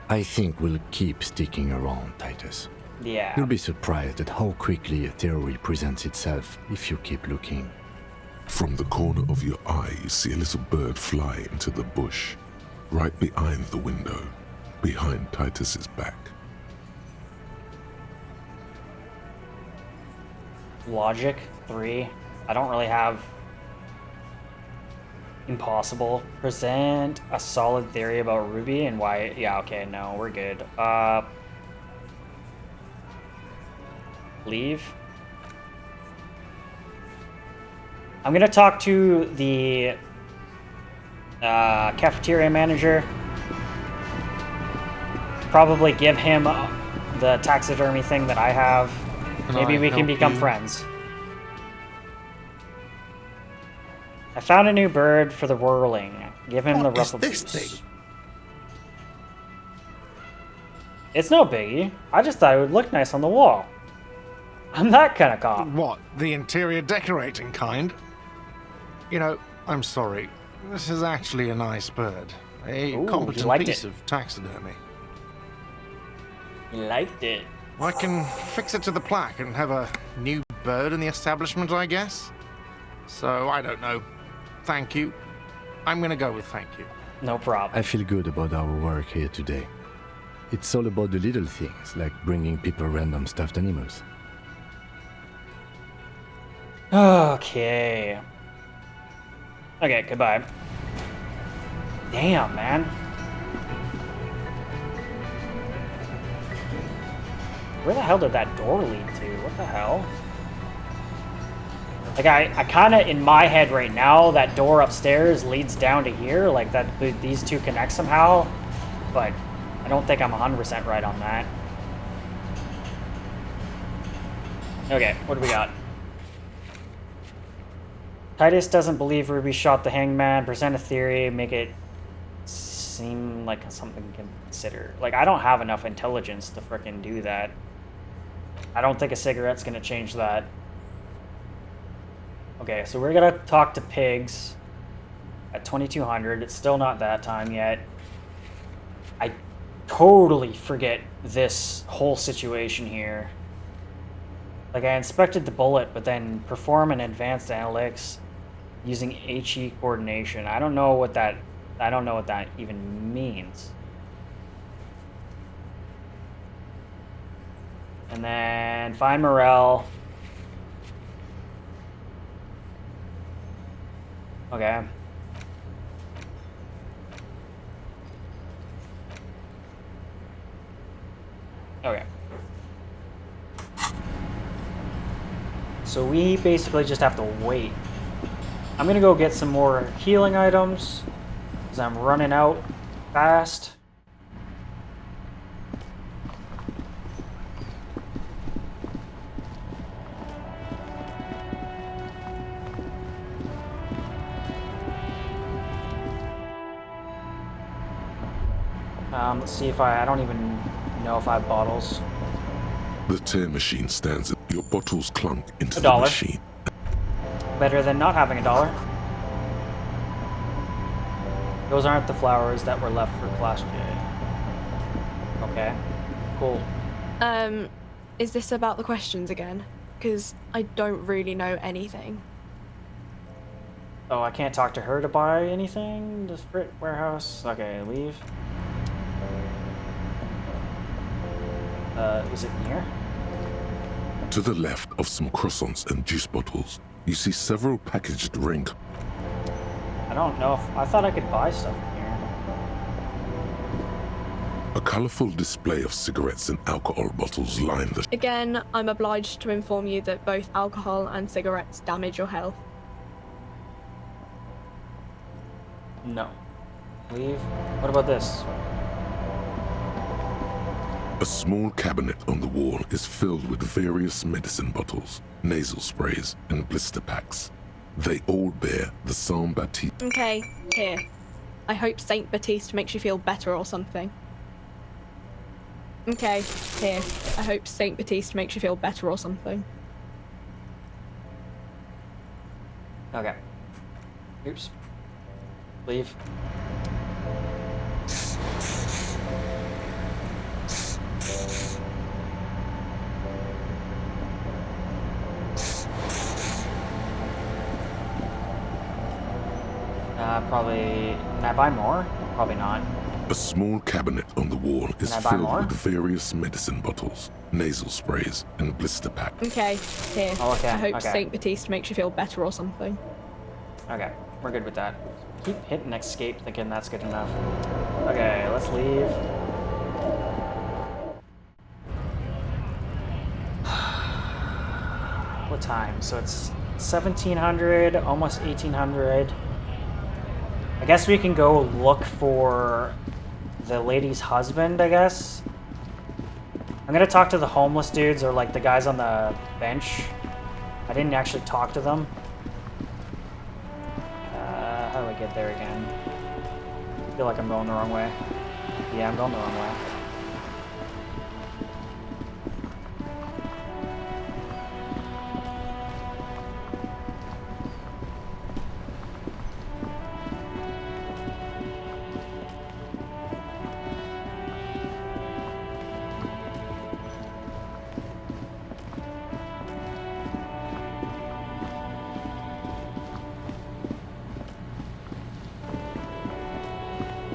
Speaker 5: I think we'll keep sticking around, Titus.
Speaker 1: Yeah.
Speaker 5: You'll be surprised at how quickly a theory presents itself if you keep looking.
Speaker 3: From the corner of your eye, you see a little bird fly into the bush, right behind the window, behind Titus's back.
Speaker 1: Logic 3. I don't really have impossible. Present a solid theory about Ruby and why. Yeah, okay, no, we're good. Leave. I'm gonna talk to the cafeteria manager. Probably give him the taxidermy thing that I have. Maybe we can become friends. I found a new bird for the whirling. Give him the ruffle boots. It's no biggie. I just thought it would look nice on the wall. I'm that kind of cop.
Speaker 10: What, the interior decorating kind? You know, I'm sorry. This is actually a nice bird. A competent piece of taxidermy.
Speaker 1: You liked it.
Speaker 10: I can fix it to the plaque and have a new bird in the establishment, I guess. So, I don't know. Thank you. I'm gonna go with thank you.
Speaker 1: No problem.
Speaker 5: I feel good about our work here today. It's all about the little things, like bringing people random stuffed animals.
Speaker 1: Okay. Okay, goodbye. Damn, man. Where the hell did that door lead to? What the hell? Like, I kind of, in my head right now, that door upstairs leads down to here. Like, that these two connect somehow. But I don't think I'm 100% right on that. Okay, what do we got? Titus doesn't believe Ruby shot the hangman. Present a theory. Make it seem like something to consider. Like, I don't have enough intelligence to frickin' do that. I don't think a cigarette's gonna change that. Okay, so we're gonna talk to pigs at 2200. It's still not that time yet. I totally forget this whole situation here. Like, I inspected the bullet, but then perform an advanced analytics using HE coordination. I don't know what that even means. And then find Morel. Okay. Okay. So we basically just have to wait. I'm gonna go get some more healing items, because I'm running out fast. Let's see if I don't even know if I have bottles.
Speaker 3: The tear machine stands at your bottles clunk into
Speaker 1: $1.
Speaker 3: the machine.
Speaker 1: Better than not having $1. Those aren't the flowers that were left for Class J. Okay, cool.
Speaker 13: Is this about the questions again? Because I don't really know anything.
Speaker 1: Oh, I can't talk to her to buy anything? The Frit warehouse? Okay, leave. Is it near?
Speaker 3: To the left of some croissants and juice bottles, you see several packaged drink.
Speaker 1: I don't know if... I thought I could buy stuff in here.
Speaker 3: A colorful display of cigarettes and alcohol bottles line the...
Speaker 13: Again, I'm obliged to inform you that both alcohol and cigarettes damage your health.
Speaker 1: No. Leave. What about this?
Speaker 3: A small cabinet on the wall is filled with various medicine bottles, nasal sprays, and blister packs. They all bear the Saint Baptiste.
Speaker 13: Okay, here. I hope Saint Baptiste makes you feel better or something. Okay, here. I hope Saint Baptiste makes you feel better or something.
Speaker 1: Okay. Oops. Leave. probably... Can I buy more? Probably not.
Speaker 3: A small cabinet on the wall is
Speaker 1: Can I buy
Speaker 3: filled
Speaker 1: more?
Speaker 3: with various medicine bottles, nasal sprays, and blister packs.
Speaker 13: Okay, here.
Speaker 1: Oh, okay,
Speaker 13: I hope
Speaker 1: okay.
Speaker 13: Saint Baptiste makes you feel better or something.
Speaker 1: Okay, we're good with that. Keep hitting escape thinking that's good enough. Okay, let's leave. What time? So it's 1700, almost 1800. I guess we can go look for the lady's husband, I guess. I'm gonna talk to the homeless dudes or like the guys on the bench. I didn't actually talk to them. How do I get there again? I feel like I'm going the wrong way. Yeah, I'm going the wrong way.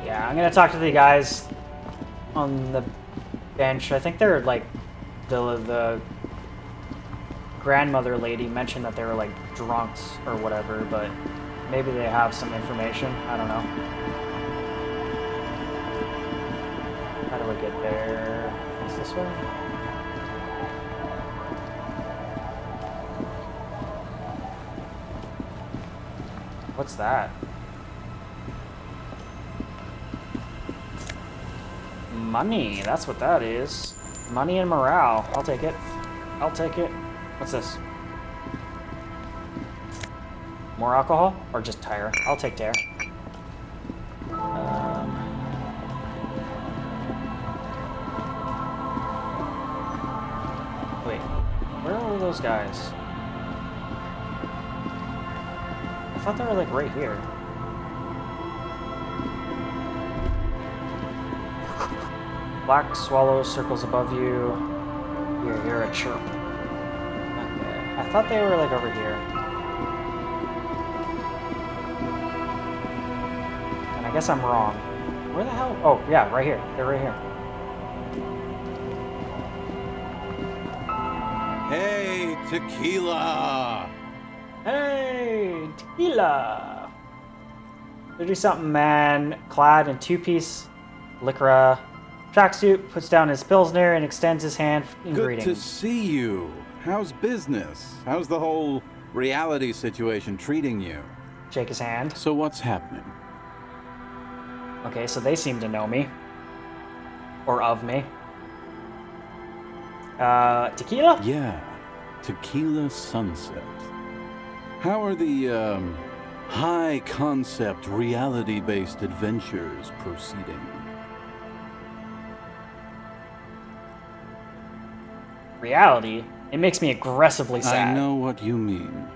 Speaker 1: Yeah, I'm gonna talk to the guys on the bench. I think they're like the grandmother lady mentioned that they were like drunks or whatever, but maybe they have some information. I don't know. How do I get there? Is this way? What's that? Money, that's what that is. Money and morale. I'll take it. I'll take it. What's this? More alcohol? Or just tire? I'll take tire. Wait, where were those guys? I thought they were like right here. Black swallow circles above you. You hear a chirp. Okay. I thought they were like over here. And I guess I'm wrong. Where the hell? Oh, yeah, right here. They're right here.
Speaker 12: Hey, tequila!
Speaker 1: Hey, tequila! 30-something man, clad in two-piece lycra tracksuit, puts down his pilsner and extends his hand in
Speaker 12: Good
Speaker 1: greeting.
Speaker 12: to see you. How's business? How's the whole reality situation treating you?
Speaker 1: Shake his hand.
Speaker 12: So what's happening?
Speaker 1: Okay, so they seem to know me. Or of me. Tequila?
Speaker 12: Yeah, Tequila Sunset. How are the, high-concept, reality-based adventures proceeding?
Speaker 1: Reality? It makes me aggressively sad.
Speaker 12: I know what you mean.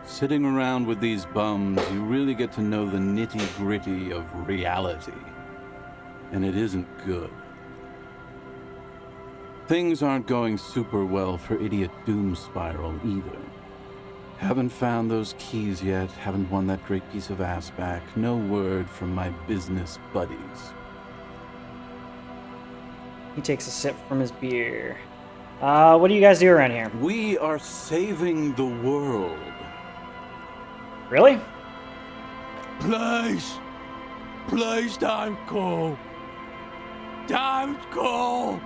Speaker 12: Sitting around with these bums, you really get to know the nitty-gritty of reality. And it isn't good. Things aren't going super well for Idiot Doom Spiral either. Haven't found those keys yet, haven't won that great piece of ass back. No word from my business buddies.
Speaker 1: He takes a sip from his beer. What do you guys do around here?
Speaker 12: We are saving the world.
Speaker 1: Really?
Speaker 19: Please! Please don't go! Don't go!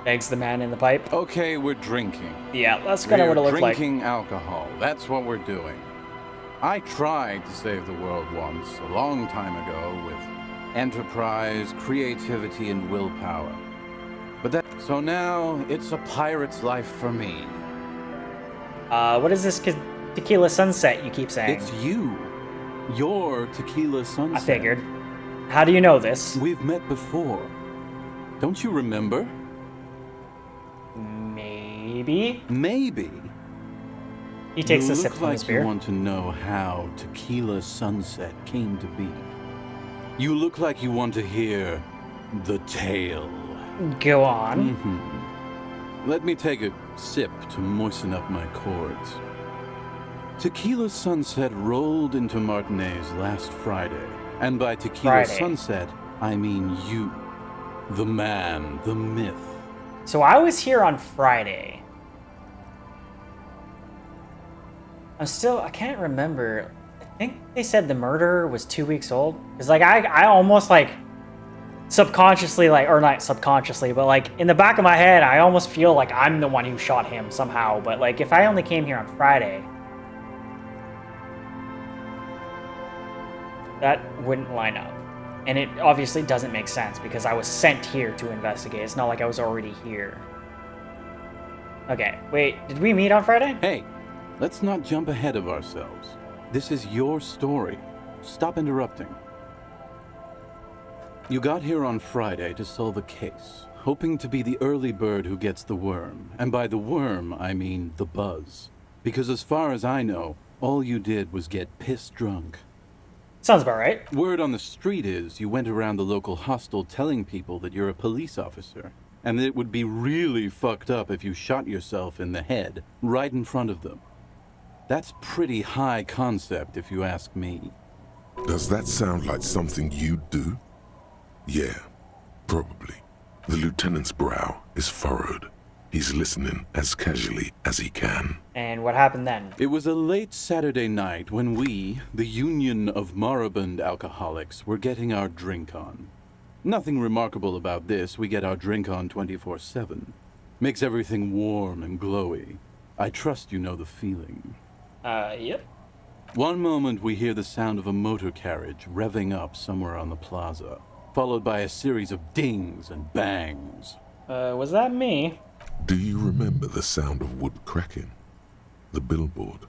Speaker 1: Begs the man in the pipe.
Speaker 12: Okay, we're drinking.
Speaker 1: Yeah, that's kind of what it looked like.
Speaker 12: We're drinking alcohol. That's what we're doing. I tried to save the world once, a long time ago, with enterprise, creativity, and willpower. So now, it's a pirate's life for me.
Speaker 1: What is this Tequila Sunset you keep saying?
Speaker 12: It's you. Your Tequila Sunset.
Speaker 1: I figured. How do you know this?
Speaker 12: We've met before. Don't you remember?
Speaker 1: Maybe?
Speaker 12: Maybe.
Speaker 1: He takes a sip from his beer.
Speaker 12: You want to know how Tequila Sunset came to be. You look like you want to hear the tale.
Speaker 1: Go on.
Speaker 12: Let me take a sip to moisten up my chords. Tequila Sunset rolled into Martinez last Friday. And by Tequila Sunset, I mean you. The man, the myth.
Speaker 1: So I was here on Friday. I can't remember. I think they said the murder was 2 weeks old. It's like, I almost like subconsciously, like, or not subconsciously, but like in the back of my head, I almost feel like I'm the one who shot him somehow. But like, if I only came here on Friday, that wouldn't line up. And it obviously doesn't make sense because I was sent here to investigate. It's not like I was already here. Okay, wait, did we meet on Friday?
Speaker 12: Hey, let's not jump ahead of ourselves. This is your story. Stop interrupting. You got here on Friday to solve a case, hoping to be the early bird who gets the worm. And by the worm, I mean the buzz. Because as far as I know, all you did was get piss drunk.
Speaker 1: Sounds about right.
Speaker 12: Word on the street is you went around the local hostel telling people that you're a police officer, and that it would be really fucked up if you shot yourself in the head right in front of them. That's pretty high concept, if you ask me.
Speaker 3: Does that sound like something you'd do? Yeah, probably. The lieutenant's brow is furrowed. He's listening as casually as he can.
Speaker 1: And what happened then?
Speaker 12: It was a late Saturday night when we, the Union of Moribund Alcoholics, were getting our drink on. Nothing remarkable about this. We get our drink on 24/7. Makes everything warm and glowy. I trust you know the feeling.
Speaker 1: Yep.
Speaker 12: One moment we hear the sound of a motor carriage revving up somewhere on the plaza, followed by a series of dings and bangs.
Speaker 1: Was that me?
Speaker 3: Do you remember the sound of wood cracking? The billboard?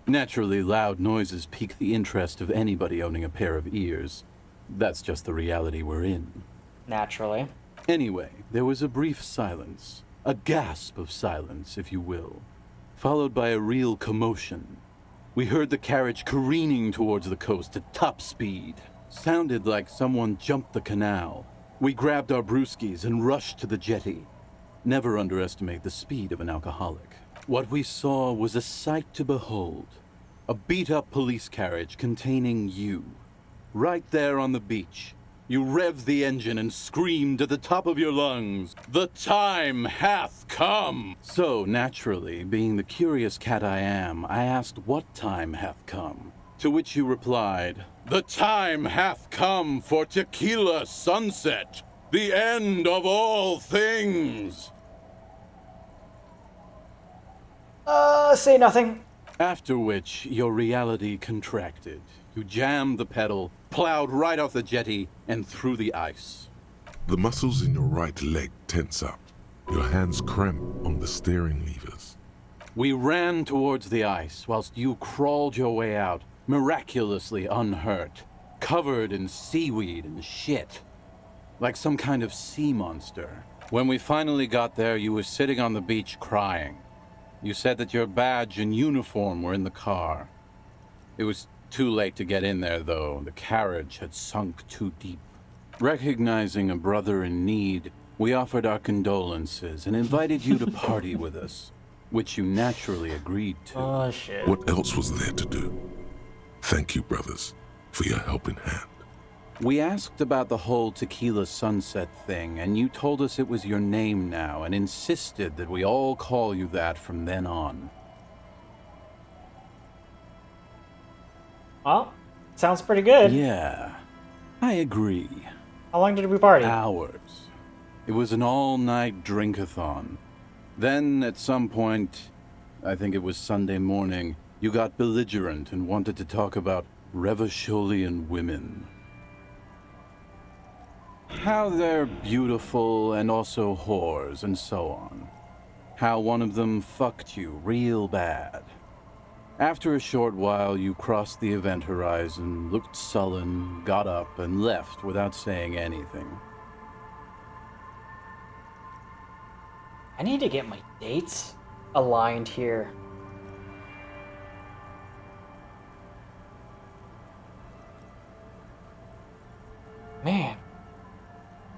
Speaker 12: Naturally, loud noises pique the interest of anybody owning a pair of ears. That's just the reality we're in.
Speaker 1: Naturally.
Speaker 12: Anyway, there was a brief silence. A gasp of silence, if you will. Followed by a real commotion. We heard the carriage careening towards the coast at top speed. Sounded like someone jumped the canal. We grabbed our brewskis and rushed to the jetty. Never underestimate the speed of an alcoholic. What we saw was a sight to behold. A beat-up police carriage containing you. Right there on the beach. You revved the engine and screamed at the top of your lungs, "The time hath come!" So, naturally, being the curious cat I am, I asked what time hath come. To which you replied, "The time hath come for Tequila Sunset, the end of all things."
Speaker 1: Say nothing.
Speaker 12: After which, your reality contracted. You jammed the pedal, plowed right off the jetty, and through the ice.
Speaker 3: The muscles in your right leg tense up. Your hands cramp on the steering levers.
Speaker 12: We ran towards the ice whilst you crawled your way out, miraculously unhurt, covered in seaweed and shit. Like some kind of sea monster. When we finally got there, you were sitting on the beach crying. You said that your badge and uniform were in the car. It was too late to get in there, though. The carriage had sunk too deep. Recognizing a brother in need, we offered our condolences and invited you to party with us, which you naturally agreed to.
Speaker 1: Oh, shit.
Speaker 3: What else was there to do? Thank you, brothers, for your helping hand.
Speaker 12: We asked about the whole Tequila Sunset thing, and you told us it was your name now and insisted that we all call you that from then on.
Speaker 1: Well, sounds pretty good.
Speaker 12: Yeah, I agree.
Speaker 1: How long did we party?
Speaker 12: Hours. It was an all-night drink-a-thon. Then, at some point, I think it was Sunday morning, you got belligerent and wanted to talk about Revacholian women. How they're beautiful and also whores and so on. How one of them fucked you real bad. After a short while, you crossed the event horizon, looked sullen, got up, and left without saying anything.
Speaker 1: I need to get my dates aligned here. Man.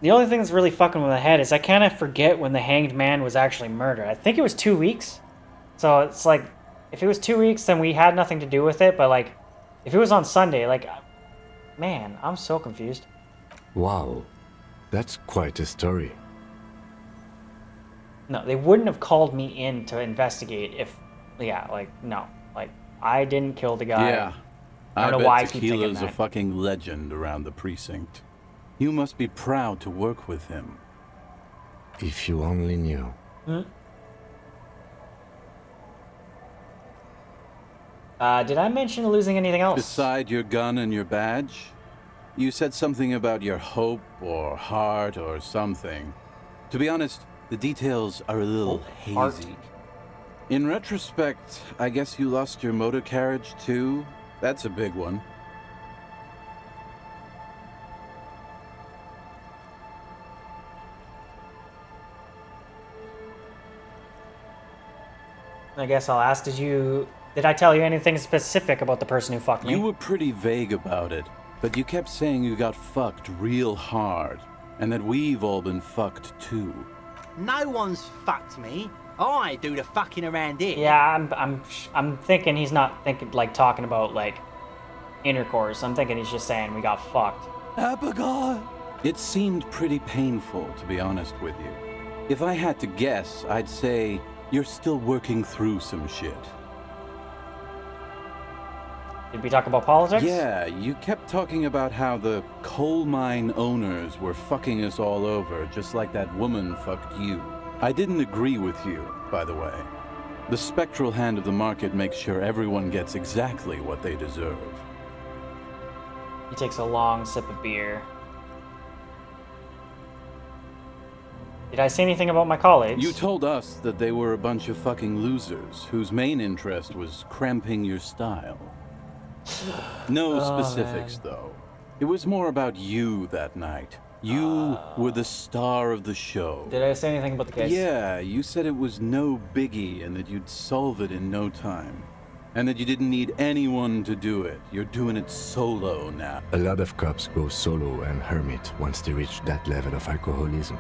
Speaker 1: The only thing that's really fucking with my head is I kind of forget when the hanged man was actually murdered. I think it was 2 weeks. So it's like if it was 2 weeks, then we had nothing to do with it. But like, if it was on Sunday, like, man, I'm so confused.
Speaker 5: Wow, that's quite a story.
Speaker 1: No, they wouldn't have called me in to investigate if, yeah, like, no, like, I didn't kill the guy.
Speaker 12: Yeah,
Speaker 1: I don't know why I keep thinking
Speaker 12: Tequila's a
Speaker 1: that.
Speaker 12: fucking legend around the precinct. You must be proud to work with him.
Speaker 5: If you only knew.
Speaker 1: Hmm? Did I mention losing anything else?
Speaker 12: Beside your gun and your badge? You said something about your hope or heart or something. To be honest, the details are a little hazy. In retrospect, I guess you lost your motor carriage too? That's a big one.
Speaker 1: I guess I'll ask, did I tell you anything specific about the person who fucked me?
Speaker 12: You were pretty vague about it, but you kept saying you got fucked real hard, and that we've all been fucked too.
Speaker 21: No one's fucked me. I do the fucking around here.
Speaker 1: Yeah, I'm thinking he's not talking about like intercourse. I'm thinking he's just saying we got fucked.
Speaker 12: Abigail! It seemed pretty painful, to be honest with you. If I had to guess, I'd say you're still working through some shit.
Speaker 1: Did we talk about politics?
Speaker 12: Yeah, you kept talking about how the coal mine owners were fucking us all over, just like that woman fucked you. I didn't agree with you, by the way. The spectral hand of the market makes sure everyone gets exactly what they deserve.
Speaker 1: He takes a long sip of beer. Did I say anything about my colleagues?
Speaker 12: You told us that they were a bunch of fucking losers whose main interest was cramping your style. No specifics, though. It was more about you that night. You were the star of the show.
Speaker 1: Did I say anything about the case?
Speaker 12: Yeah, you said it was no biggie and that you'd solve it in no time. And that you didn't need anyone to do it. You're doing it solo now.
Speaker 5: A lot of cops go solo and hermit once they reach that level of alcoholism.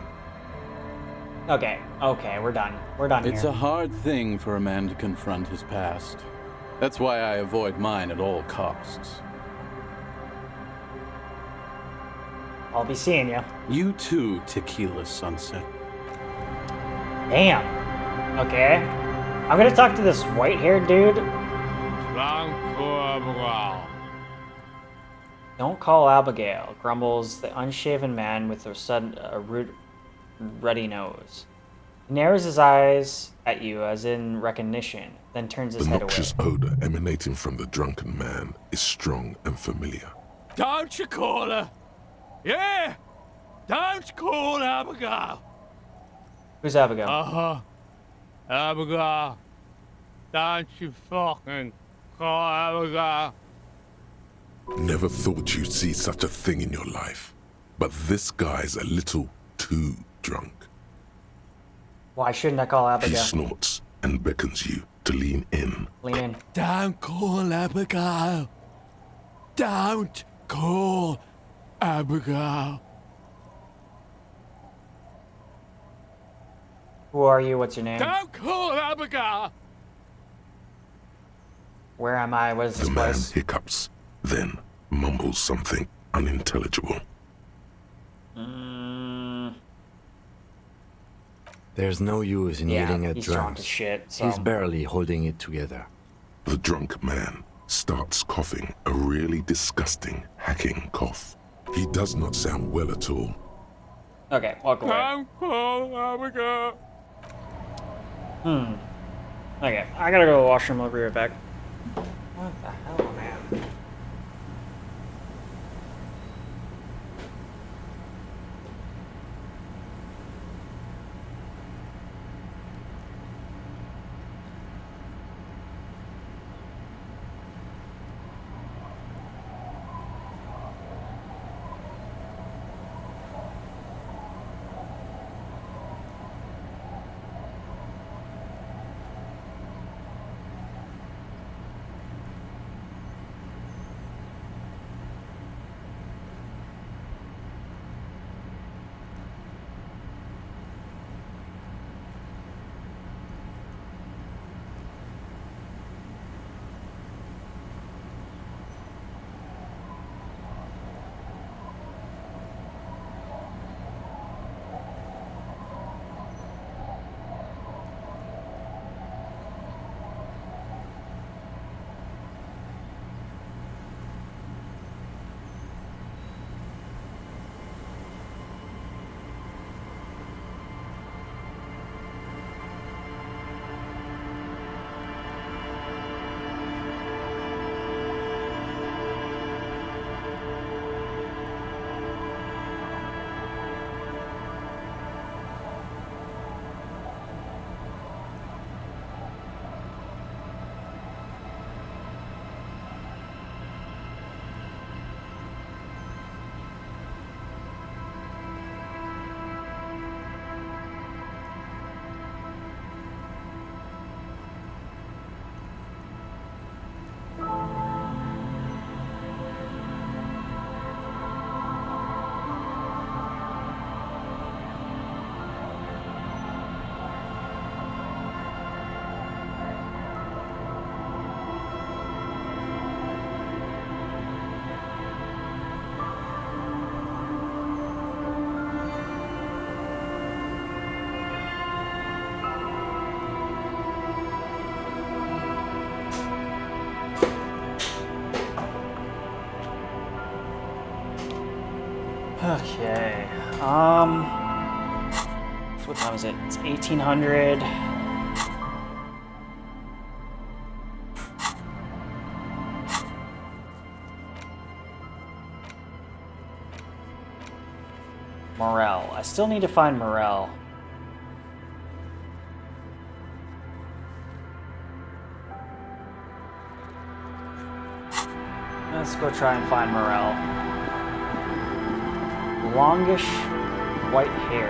Speaker 1: Okay, we're done. We're done
Speaker 12: It's
Speaker 1: here.
Speaker 12: a hard thing for a man to confront his past. That's why I avoid mine at all costs.
Speaker 1: I'll be seeing you.
Speaker 12: You too, Tequila Sunset.
Speaker 1: Damn. Okay. I'm gonna talk to this white-haired dude. Don't call Abigail, grumbles the unshaven man with a ruddy nose. He narrows his eyes at you as in recognition, then turns his
Speaker 3: The
Speaker 1: head away.
Speaker 3: noxious odor emanating from the drunken man is strong and familiar.
Speaker 22: Don't you call her? Yeah! Don't call Abigail!
Speaker 1: Who's Abigail?
Speaker 22: Uh-huh. Abigail. Don't you fucking call Abigail.
Speaker 3: Never thought you'd see such a thing in your life. But this guy's a little too drunk.
Speaker 1: Why shouldn't I call
Speaker 3: He
Speaker 1: Abigail?
Speaker 3: snorts and beckons you to lean in.
Speaker 1: Lean in.
Speaker 22: Don't call Abigail. Don't call Abigail.
Speaker 1: Who are you? What's your name?
Speaker 22: Don't call Abigail.
Speaker 1: Where am I? What is this
Speaker 3: The man
Speaker 1: place?
Speaker 3: hiccups, then mumbles something unintelligible.
Speaker 5: There's no use in
Speaker 1: Yeah,
Speaker 5: yelling at
Speaker 1: he's drunk
Speaker 5: drums.
Speaker 1: as shit, so-
Speaker 5: He's barely holding it together.
Speaker 3: The drunk man starts coughing a really disgusting, hacking cough. He does not sound well at all.
Speaker 1: Okay, walk away.
Speaker 22: Don't call Abigail.
Speaker 1: Okay, I gotta go to the washroom. I'll be right back. What the hell, man? Okay. So what time is it? It's 1800. Morel. I still need to find Morel. Let's go try and find Morel. Longish white hair.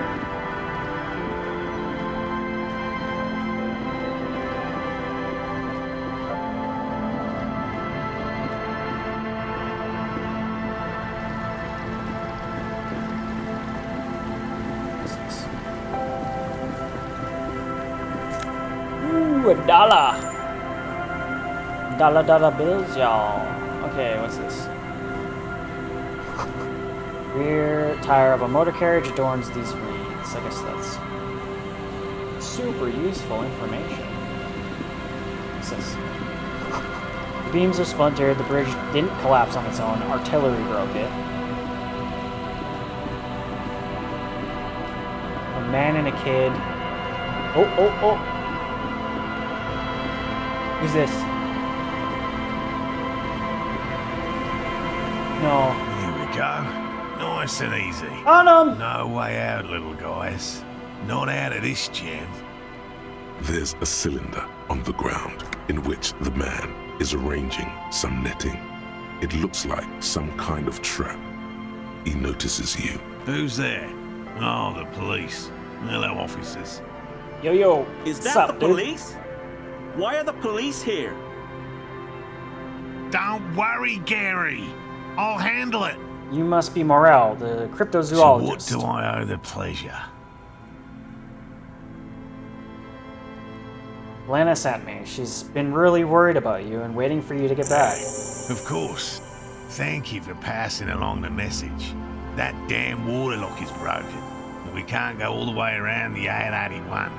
Speaker 1: Ooh, a dollar. Dollar bills, y'all. Okay, what's this? Rear tire of a motor carriage adorns these reeds. I guess that's super useful information. What's this? The beams are splintered. The bridge didn't collapse on its own. Artillery broke it. A man and a kid. Oh. Who's this? No.
Speaker 6: Here we go. Nice and easy.
Speaker 1: On 'em!
Speaker 6: No way out, little guys. Not out of this jam.
Speaker 3: There's a cylinder on the ground in which the man is arranging some netting. It looks like some kind of trap. He notices you.
Speaker 6: Who's there? Oh, the police. Hello, officers.
Speaker 1: Yo.
Speaker 18: Is that
Speaker 1: Sup,
Speaker 18: the
Speaker 1: dude?
Speaker 18: police? Why are the police here?
Speaker 6: Don't worry, Gary. I'll handle it.
Speaker 1: You must be Morel, the cryptozoologist.
Speaker 6: So what do I owe the pleasure?
Speaker 1: Lana sent me. She's been really worried about you and waiting for you to get back.
Speaker 6: Of course. Thank you for passing along the message. That damn water lock is broken, and we can't go all the way around the 881.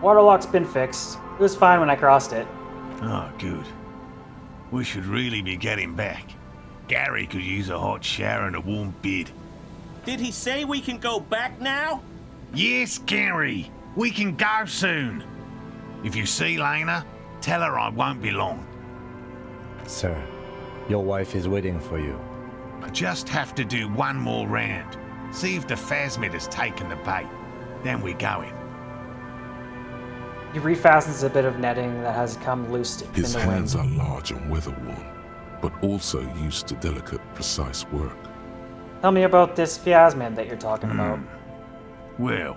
Speaker 1: Waterlock's been fixed. It was fine when I crossed it.
Speaker 6: Oh, good. We should really be getting back. Gary could use a hot shower and a warm bed.
Speaker 18: Did he say we can go back now?
Speaker 6: Yes, Gary. We can go soon. If you see Lena, tell her I won't be long.
Speaker 5: Sir, your wife is waiting for you.
Speaker 6: I just have to do one more round. See if the phasmid has taken the bait. Then we're going.
Speaker 1: He refastens a bit of netting that has come loose in
Speaker 3: His
Speaker 1: the wind.
Speaker 3: hands are large and weather-worn, but also used to delicate, precise work.
Speaker 1: Tell me about this phasmid that you're talking about.
Speaker 6: Well,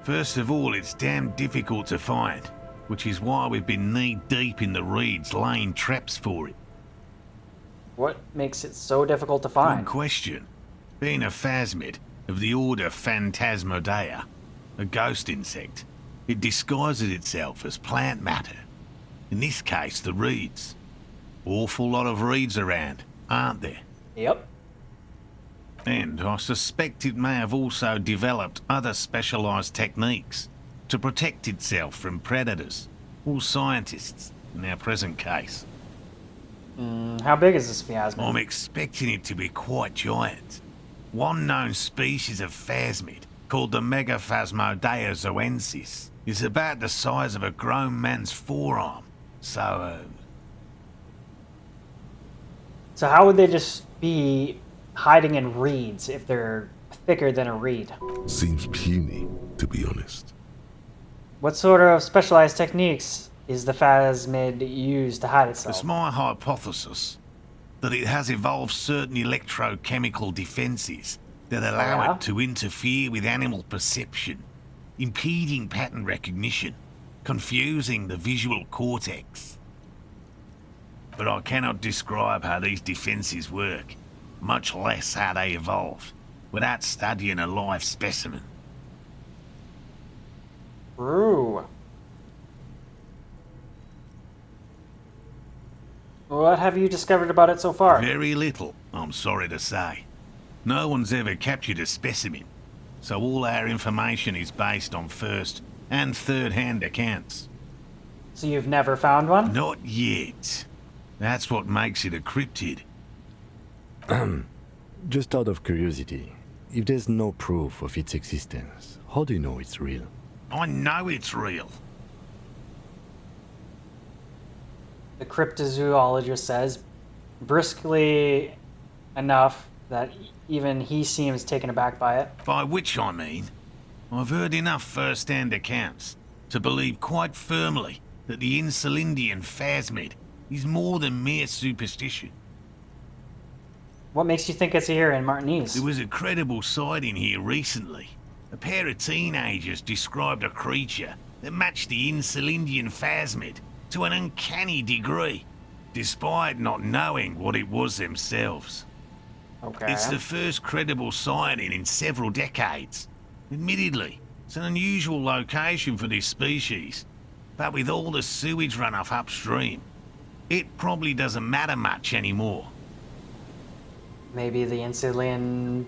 Speaker 6: first of all, it's damn difficult to find, which is why we've been knee-deep in the reeds laying traps for it.
Speaker 1: What makes it so difficult to find?
Speaker 6: Good question. Being a phasmid of the order Phantasmodea, a ghost insect, it disguises itself as plant matter. In this case, the reeds. Awful lot of reeds around, aren't there?
Speaker 1: Yep.
Speaker 6: And I suspect it may have also developed other specialised techniques to protect itself from predators, or scientists, in our present case.
Speaker 1: How big is this phasmid?
Speaker 6: I'm expecting it to be quite giant. One known species of phasmid, called the Megaphasmodea zoensis, is about the size of a grown man's forearm. So
Speaker 1: how would they just be hiding in reeds if they're thicker than a reed?
Speaker 3: Seems puny, to be honest.
Speaker 1: What sort of specialized techniques is the phasmid used to hide itself?
Speaker 6: It's my hypothesis that it has evolved certain electrochemical defenses that allow it to interfere with animal perception, impeding pattern recognition, confusing the visual cortex. But I cannot describe how these defenses work, much less how they evolved, without studying a live specimen.
Speaker 1: True. What have you discovered about it so far?
Speaker 6: Very little, I'm sorry to say. No one's ever captured a specimen, so all our information is based on first and third-hand accounts.
Speaker 1: So you've never found one?
Speaker 6: Not yet. That's what makes it a cryptid.
Speaker 5: Just out of curiosity, if there's no proof of its existence, how do you know it's real?
Speaker 6: I know it's real.
Speaker 1: The cryptozoologist says, briskly enough that even he seems taken aback by it.
Speaker 6: By which I mean, I've heard enough first-hand accounts to believe quite firmly that the Insulindian phasmid is more than mere superstition.
Speaker 1: What makes you think it's here in Martinez?
Speaker 6: There was a credible sighting here recently. A pair of teenagers described a creature that matched the Insulindian phasmid to an uncanny degree, despite not knowing what it was themselves.
Speaker 1: Okay.
Speaker 6: It's the first credible sighting in several decades. Admittedly, it's an unusual location for this species, but with all the sewage runoff upstream, it probably doesn't matter much anymore.
Speaker 1: Maybe the insulin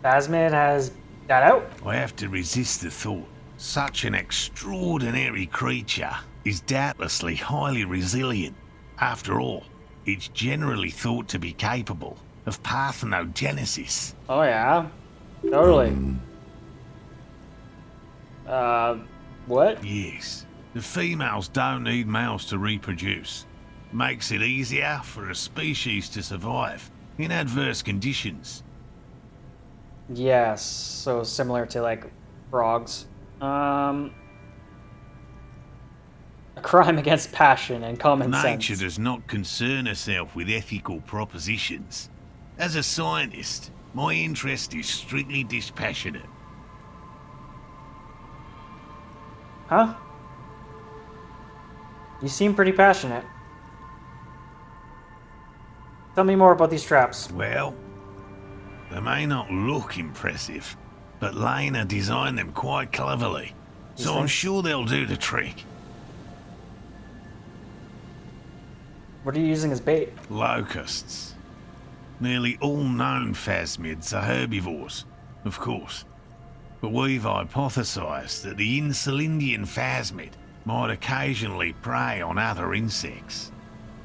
Speaker 1: phasmid has got out?
Speaker 6: I have to resist the thought. Such an extraordinary creature is doubtlessly highly resilient. After all, it's generally thought to be capable of parthenogenesis.
Speaker 1: Oh yeah, totally. What?
Speaker 6: Yes. The females don't need males to reproduce. Makes it easier for a species to survive in adverse conditions.
Speaker 1: Yes, so similar to like frogs. A crime against passion and common
Speaker 6: Nature
Speaker 1: sense.
Speaker 6: does not concern herself with ethical propositions. As a scientist, my interest is strictly dispassionate.
Speaker 1: Huh? You seem pretty passionate. Tell me more about these traps.
Speaker 6: Well, they may not look impressive, but Lena designed them quite cleverly, so I'm sure they'll do the trick.
Speaker 1: What are you using as bait?
Speaker 6: Locusts. Nearly all known phasmids are herbivores, of course, but we've hypothesized that the Insulindian phasmid might occasionally prey on other insects.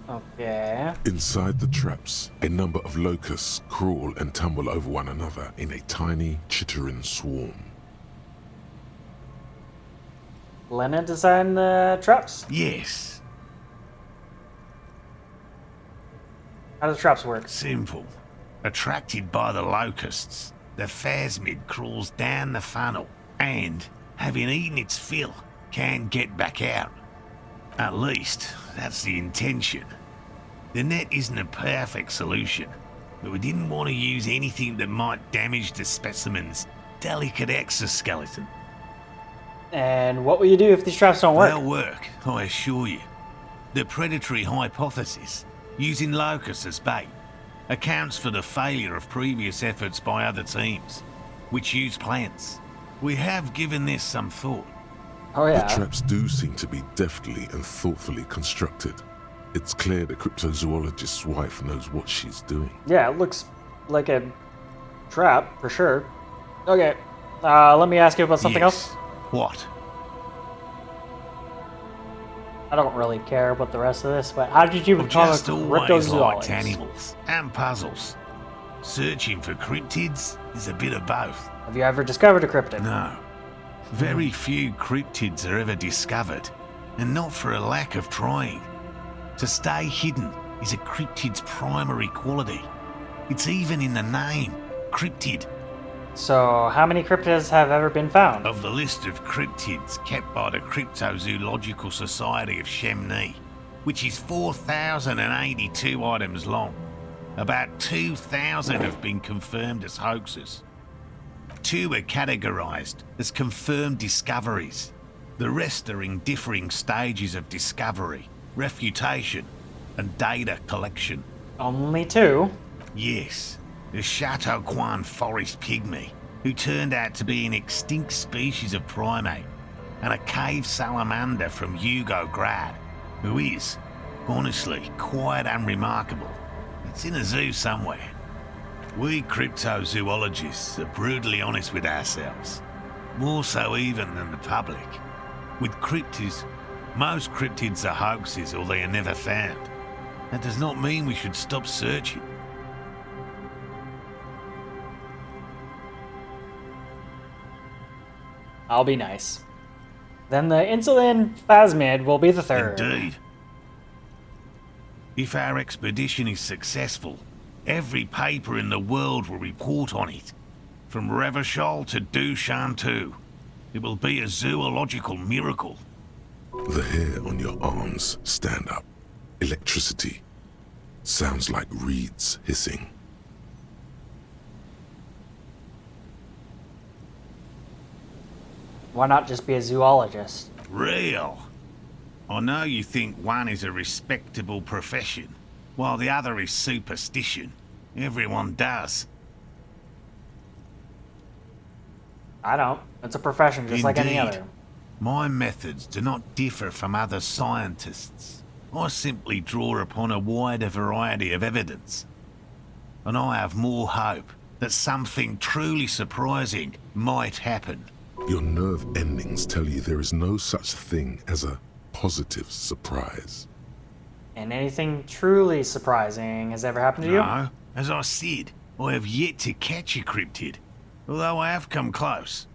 Speaker 1: Okay.
Speaker 3: Inside the traps, a number of locusts crawl and tumble over one another in a tiny, chittering swarm.
Speaker 1: Lena designed the traps?
Speaker 6: Yes.
Speaker 1: How do the traps work?
Speaker 6: Simple. Attracted by the locusts, the phasmid crawls down the funnel and, having eaten its fill, can get back out. At least, that's the intention. The net isn't a perfect solution, but we didn't want to use anything that might damage the specimen's delicate exoskeleton.
Speaker 1: And what will you do if these traps don't work?
Speaker 6: They'll work, I assure you. The predatory hypothesis, using locusts as bait, accounts for the failure of previous efforts by other teams, which use plants. We have given this some thought.
Speaker 1: Oh yeah.
Speaker 3: The traps do seem to be deftly and thoughtfully constructed. It's clear the cryptozoologist's wife knows what she's doing.
Speaker 1: Yeah, it looks like a trap, for sure. Okay, let me ask you about something else.
Speaker 6: What?
Speaker 1: I don't really care about the rest of this, but how did you
Speaker 6: I've
Speaker 1: become a
Speaker 6: just always liked
Speaker 1: cryptozoologist?
Speaker 6: animals and puzzles. Searching for cryptids is a bit of both.
Speaker 1: Have you ever discovered a cryptid?
Speaker 6: No. Very few cryptids are ever discovered, and not for a lack of trying. To stay hidden is a cryptid's primary quality. It's even in the name, cryptid.
Speaker 1: So, how many cryptids have ever been found?
Speaker 6: Of the list of cryptids kept by the Cryptozoological Society of Chemnee, which is 4,082 items long, about 2,000 have been confirmed as hoaxes. 2 are categorized as confirmed discoveries. The rest are in differing stages of discovery, refutation, and data collection.
Speaker 1: Only 2?
Speaker 6: Yes. The Chateauquan forest pygmy, who turned out to be an extinct species of primate, and a cave salamander from Yugograd, who is, honestly, quite unremarkable. It's in a zoo somewhere. We cryptozoologists are brutally honest with ourselves, more so even than the public. With cryptids, Most cryptids are hoaxes or they are never found. That does not mean we should stop searching.
Speaker 1: I'll be nice. Then the insulin phasmid will be the third.
Speaker 6: Indeed. If our expedition is successful, every paper in the world will report on it. From Revachol to Dushantu. It will be a zoological miracle.
Speaker 3: The hair on your arms stand up. Electricity. Sounds like reeds hissing.
Speaker 1: Why not just be a zoologist?
Speaker 6: Real. I know you think one is a respectable profession, while the other is superstition. Everyone does.
Speaker 1: I don't. It's a profession just like any
Speaker 6: Indeed.
Speaker 1: other.
Speaker 6: My methods do not differ from other scientists. I simply draw upon a wider variety of evidence. And I have more hope that something truly surprising might happen.
Speaker 3: Your nerve endings tell you there is no such thing as a positive surprise.
Speaker 1: And anything truly surprising has ever happened to you?
Speaker 6: No, as I said, I have yet to catch a cryptid. Although I have come close.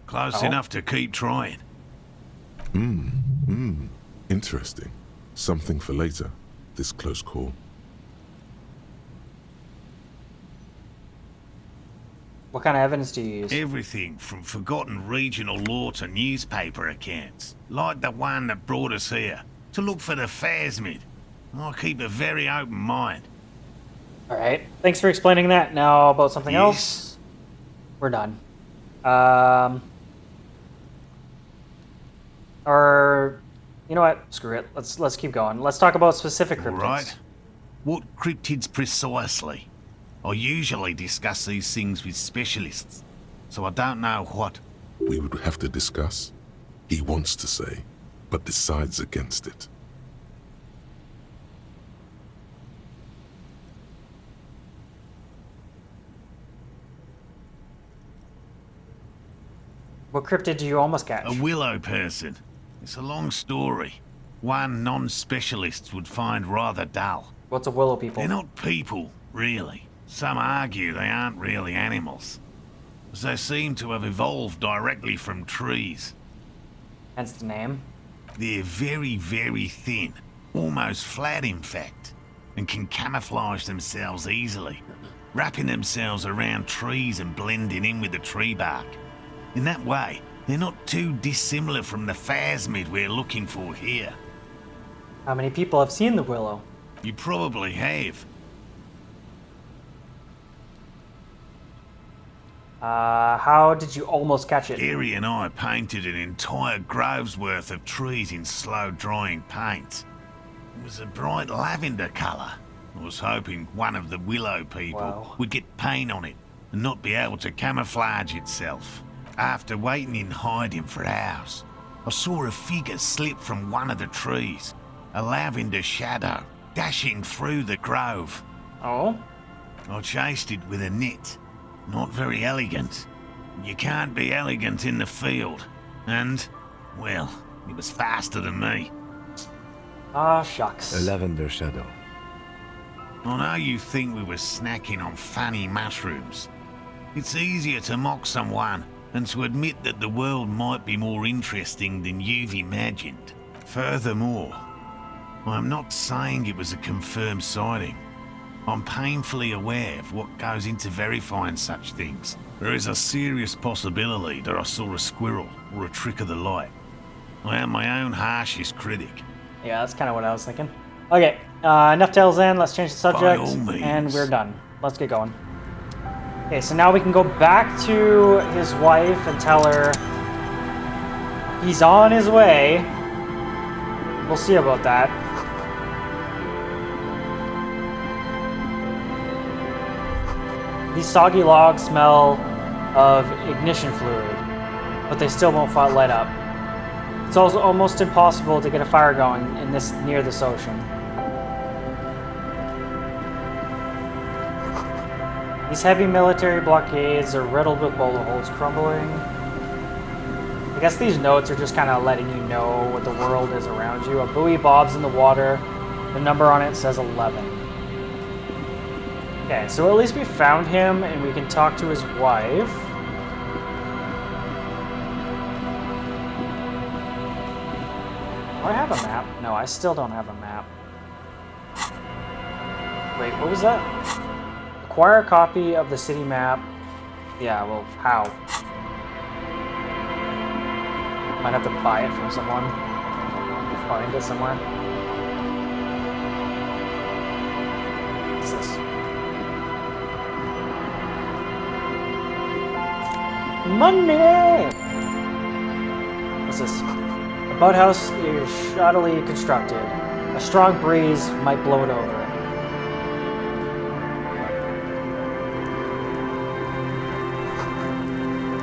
Speaker 6: Close enough to keep trying.
Speaker 3: Interesting. Something for later, this close call.
Speaker 1: What kind of evidence do you use?
Speaker 6: Everything from forgotten regional lore to newspaper accounts, like the one that brought us here, to look for the phasmid. I keep a very open mind.
Speaker 1: Alright, thanks for explaining that. Now about something else. We're done. Or, you know what? Screw it. Let's keep going. Let's talk about specific cryptids.
Speaker 6: Right. What cryptids precisely? I usually discuss these things with specialists, so I don't know what.
Speaker 3: We would have to discuss. He wants to say, but decides against it.
Speaker 1: What cryptid do you almost catch?
Speaker 6: A willow person. It's a long story. One non-specialist would find rather dull.
Speaker 1: What's a willow people?
Speaker 6: They're not people, really. Some argue they aren't really animals, as they seem to have evolved directly from trees.
Speaker 1: Hence the name.
Speaker 6: They're very, very thin, almost flat in fact, and can camouflage themselves easily, wrapping themselves around trees and blending in with the tree bark. In that way, they're not too dissimilar from the phasmid we're looking for here.
Speaker 1: How many people have seen the willow?
Speaker 6: You probably have.
Speaker 1: How did you almost catch it?
Speaker 6: Gary and I painted an entire grove's worth of trees in slow-drying paint. It was a bright lavender colour. I was hoping one of the willow people would get paint on it and not be able to camouflage itself. After waiting in hiding for hours, I saw a figure slip from one of the trees, a lavender shadow, dashing through the grove.
Speaker 1: Oh?
Speaker 6: I chased it with a net. Not very elegant. You can't be elegant in the field. And, well, it was faster than me.
Speaker 1: Ah, shucks.
Speaker 5: A lavender shadow.
Speaker 6: I know you think we were snacking on funny mushrooms. It's easier to mock someone and to admit that the world might be more interesting than you've imagined. Furthermore, I'm not saying it was a confirmed sighting. I'm painfully aware of what goes into verifying such things. There is a serious possibility that I saw a squirrel or a trick of the light. I am my own harshest critic.
Speaker 1: Yeah, that's kind of what I was thinking. Okay, enough tales then. Let's change the subject,
Speaker 6: all means.
Speaker 1: and we're done. Let's get going. Okay, so now we can go back to his wife and tell her he's on his way. We'll see about that. These soggy logs smell of ignition fluid, but they still won't light up. It's also almost impossible to get a fire going in near this ocean. These heavy military blockades are riddled with bullet holes crumbling. I guess these notes are just kind of letting you know what the world is around you. A buoy bobs in the water. The number on it says 11. Okay, so at least we found him and we can talk to his wife. Do I have a map? No, I still don't have a map. Wait, what was that? Acquire a copy of the city map. Yeah, well, how? Might have to buy it from someone. Find it somewhere. What's this? Money! What's this? The boathouse is shoddily constructed. A strong breeze might blow it over.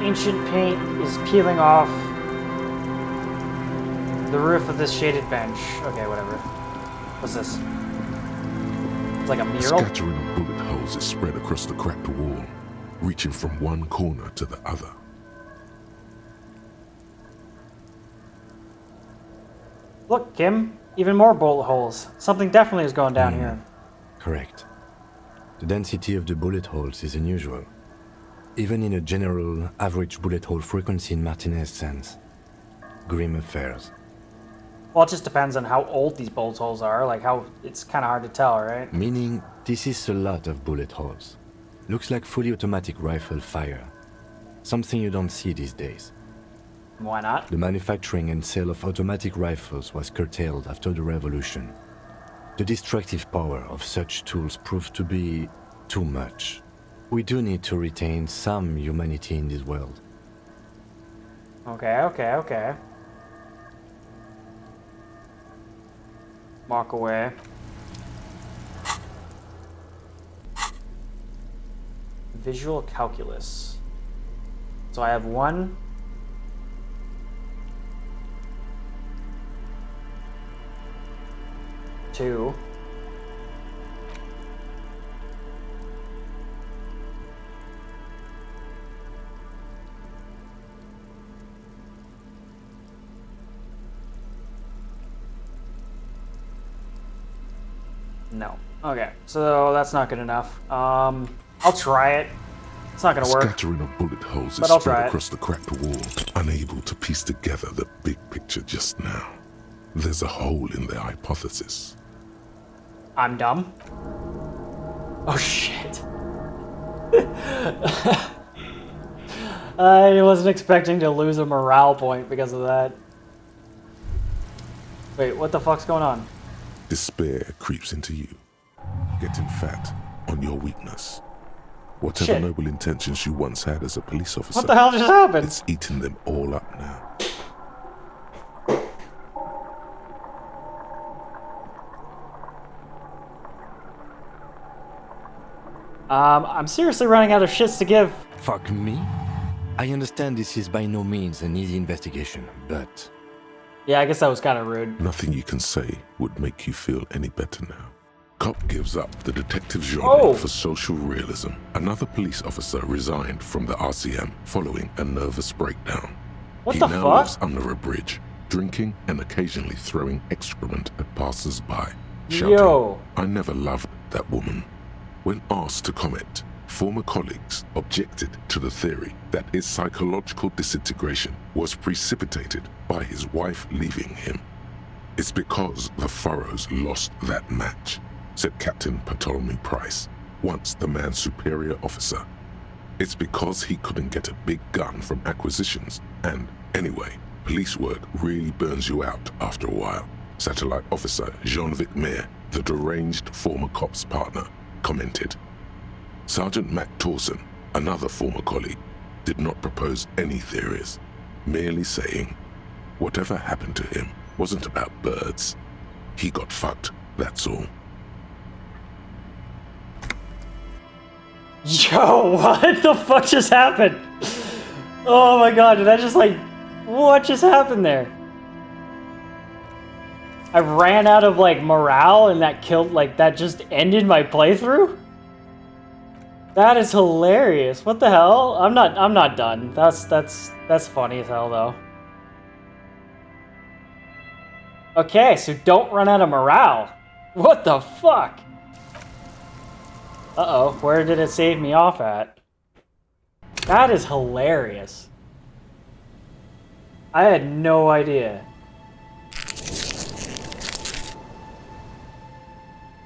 Speaker 1: Ancient paint is peeling off the roof of this shaded bench. Okay, whatever. What's this? It's like a mural?
Speaker 3: A scattering of bullet holes is spread across the cracked wall, reaching from one corner to the other.
Speaker 1: Look, Kim. Even more bullet holes. Something definitely is going down here.
Speaker 5: Correct. The density of the bullet holes is unusual. Even in a general average bullet hole frequency in Martinez sense. Grim affairs.
Speaker 1: Well, it just depends on how old these bullet holes are. Like, how it's kind of hard to tell, right?
Speaker 5: Meaning, this is a lot of bullet holes. Looks like fully automatic rifle fire. Something you don't see these days.
Speaker 1: Why not?
Speaker 5: The manufacturing and sale of automatic rifles was curtailed after the revolution. The destructive power of such tools proved to be too much. We do need to retain some humanity in this world.
Speaker 1: Okay. Walk away. Visual calculus. So I have 1. Two. No. Okay, so that's not good enough. I'll try it. It's not gonna work.
Speaker 3: Scattering of bullet holes
Speaker 1: but
Speaker 3: is
Speaker 1: I'll
Speaker 3: spread
Speaker 1: try
Speaker 3: across the cracked wall, unable to piece together the big picture just now. There's a hole in their hypothesis.
Speaker 1: I'm dumb. Oh shit. I wasn't expecting to lose a morale point because of that. Wait, what the fuck's going on?
Speaker 3: Despair creeps into you, getting fat on your weakness. Whatever noble intentions you once had as a police officer,
Speaker 1: what the hell just happened?
Speaker 3: It's eating them all up now.
Speaker 1: I'm seriously running out of shits to give.
Speaker 5: Fuck me? I understand this is by no means an easy investigation, but...
Speaker 1: Yeah, I guess that was kind of rude.
Speaker 3: Nothing you can say would make you feel any better now. Cop gives up the detective genre for social realism. Another police officer resigned from the RCM following a nervous breakdown.
Speaker 1: What
Speaker 3: he
Speaker 1: the
Speaker 3: now
Speaker 1: fuck?
Speaker 3: lives under a bridge, drinking and occasionally throwing excrement at passers-by, shouting,
Speaker 1: Yo.
Speaker 3: I never loved that woman. When asked to comment, former colleagues objected to the theory that his psychological disintegration was precipitated by his wife leaving him. It's because the Furrows lost that match, said Captain Ptolemy Price, once the man's superior officer. It's because he couldn't get a big gun from acquisitions, and anyway, police work really burns you out after a while, Satellite Officer Jean-Vic Mayer, the deranged former cop's partner, commented. Sergeant Mac Torson, another former colleague, did not propose any theories, merely saying, whatever happened to him wasn't about birds. He got fucked, that's all.
Speaker 1: Yo, what the fuck just happened? Oh my god, did I just what just happened there? I ran out of morale and that killed, that just ended my playthrough? That is hilarious. What the hell? I'm not done. That's funny as hell though. Okay, so don't run out of morale. What the fuck? Uh-oh, where did it save me off at? That is hilarious. I had no idea.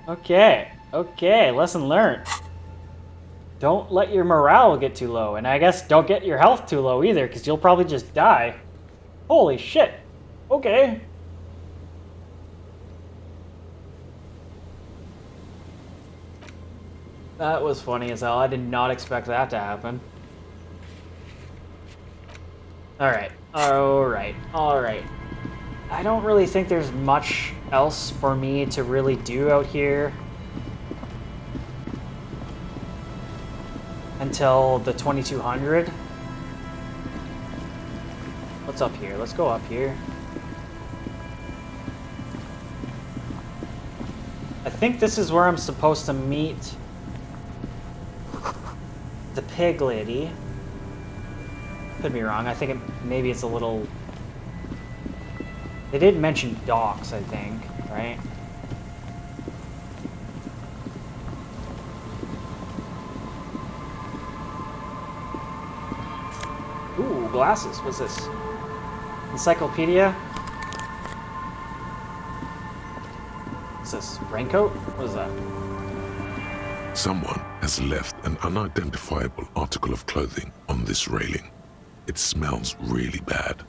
Speaker 1: Okay, lesson learned. Don't let your morale get too low, and I guess don't get your health too low either, because you'll probably just die. Holy shit. Okay. That was funny as hell. I did not expect that to happen. Alright. I don't really think there's much else for me to really do out here until the 2200. What's up here? Let's go up here. I think this is where I'm supposed to meet the pig lady. Could be wrong. I think maybe it's a little... They did mention docks, I think, right? Ooh, glasses. What's this? Encyclopedia? What's this? Raincoat? What is that?
Speaker 3: Someone has left an unidentifiable article of clothing on this railing. It smells really bad.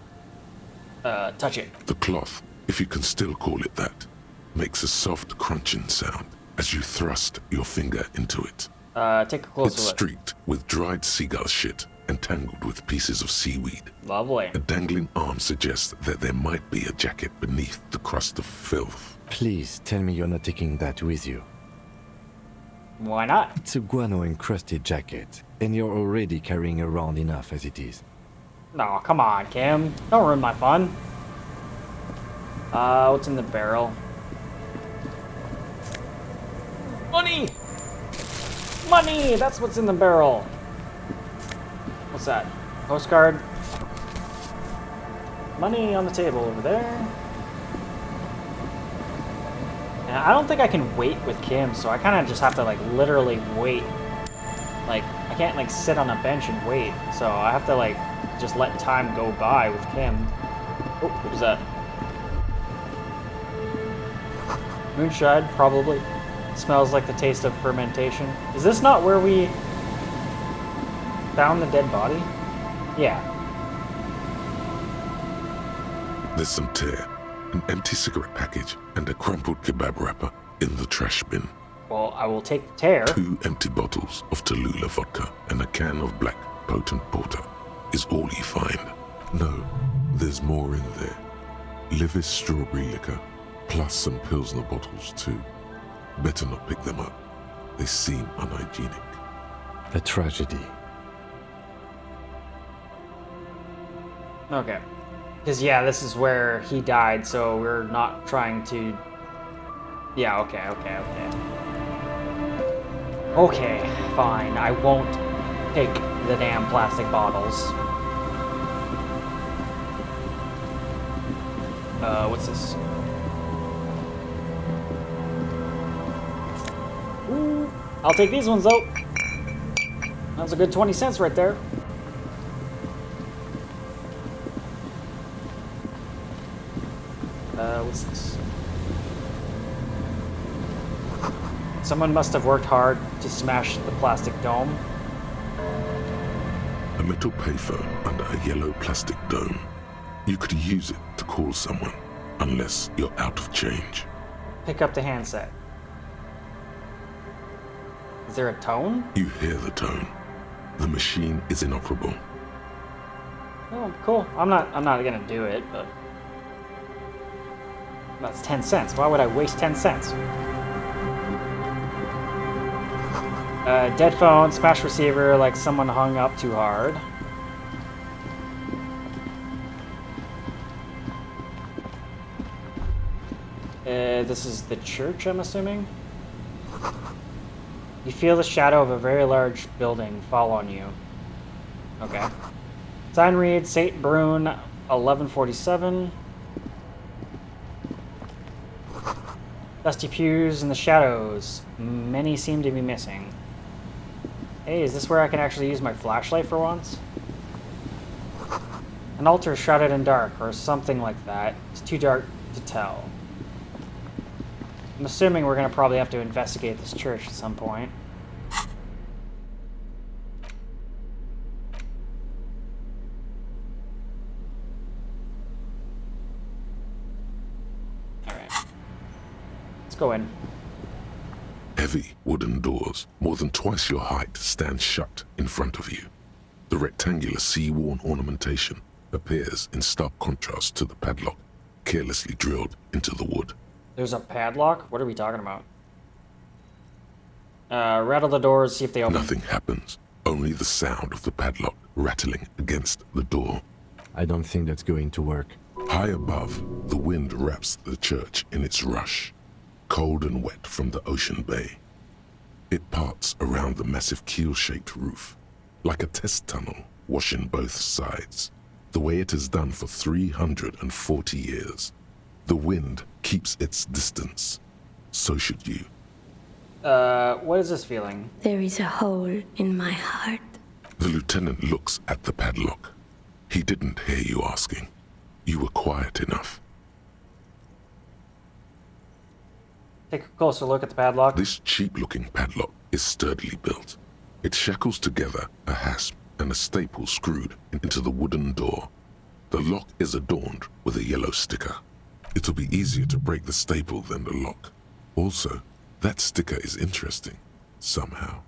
Speaker 1: Touch it.
Speaker 3: The cloth, if you can still call it that, makes a soft crunching sound as you thrust your finger into it.
Speaker 1: Take a closer
Speaker 3: It's
Speaker 1: look.
Speaker 3: streaked with dried seagull shit and tangled with pieces of seaweed.
Speaker 1: Lovely.
Speaker 3: A dangling arm suggests that there might be a jacket beneath the crust of filth.
Speaker 5: Please tell me you're not taking that with you.
Speaker 1: Why not?
Speaker 5: It's a guano-encrusted jacket, and you're already carrying around enough as it is.
Speaker 1: No, come on, Kim. Don't ruin my fun. What's in the barrel? Money! Money! That's what's in the barrel. What's that? Postcard? Money on the table over there. And I don't think I can wait with Kim, so I kind of just have to, like, literally wait. Like, I can't, like, sit on a bench and wait. So I have to, like, just let time go by with Kim. Oh, what was that? Moonshine, probably. Smells like the taste of fermentation. Is this not where we found the dead body? Yeah.
Speaker 3: There's some tear, an empty cigarette package, and a crumpled kebab wrapper in the trash bin.
Speaker 1: Well, I will take the tear.
Speaker 3: 2 empty bottles of Tallulah vodka and a can of black potent porter is all you find. No, there's more in there. Livis strawberry liquor, plus some Pilsner bottles too. Better not pick them up. They seem unhygienic.
Speaker 5: A tragedy.
Speaker 1: Okay. Because, yeah, this is where he died, so we're not trying to... Yeah, okay. Okay, fine. I won't take the damn plastic bottles. What's this? Ooh, I'll take these ones, though. That's a good 20 cents right there. What's this? Someone must have worked hard to smash the plastic dome.
Speaker 3: A metal payphone under a yellow plastic dome. You could use it to call someone, unless you're out of change.
Speaker 1: Pick up the handset. Is there a tone?
Speaker 3: You hear the tone. The machine is inoperable.
Speaker 1: Oh, cool. I'm not gonna do it, but that's 10 cents. Why would I waste 10 cents? Dead phone, smash receiver, like someone hung up too hard. This is the church, I'm assuming? You feel the shadow of a very large building fall on you. Okay. Sign reads St. Brune, 1147. Dusty pews in the shadows. Many seem to be missing. Hey, is this where I can actually use my flashlight for once? An altar shrouded in dark, or something like that. It's too dark to tell. I'm assuming we're gonna probably have to investigate this church at some point. Alright. Let's go in.
Speaker 3: Heavy wooden doors, more than twice your height, stand shut in front of you. The rectangular sea-worn ornamentation appears in stark contrast to the padlock, carelessly drilled into the wood.
Speaker 1: There's a padlock? What are we talking about? Rattle the doors, see if they open.
Speaker 3: Nothing happens, only the sound of the padlock rattling against the door.
Speaker 5: I don't think that's going to work.
Speaker 3: High above, the wind wraps the church in its rush, cold and wet from the ocean bay. It parts around the massive keel-shaped roof, like a test tunnel washing both sides, the way it has done for 340 years. The wind keeps its distance. So should you.
Speaker 1: What is this feeling?
Speaker 4: There is a hole in my heart.
Speaker 3: The lieutenant looks at the padlock. He didn't hear you asking. You were quiet enough.
Speaker 1: Take a closer look at the padlock.
Speaker 3: This cheap-looking padlock is sturdily built. It shackles together a hasp and a staple screwed into the wooden door. The lock is adorned with a yellow sticker. It'll be easier to break the staple than the lock. Also, that sticker is interesting, somehow.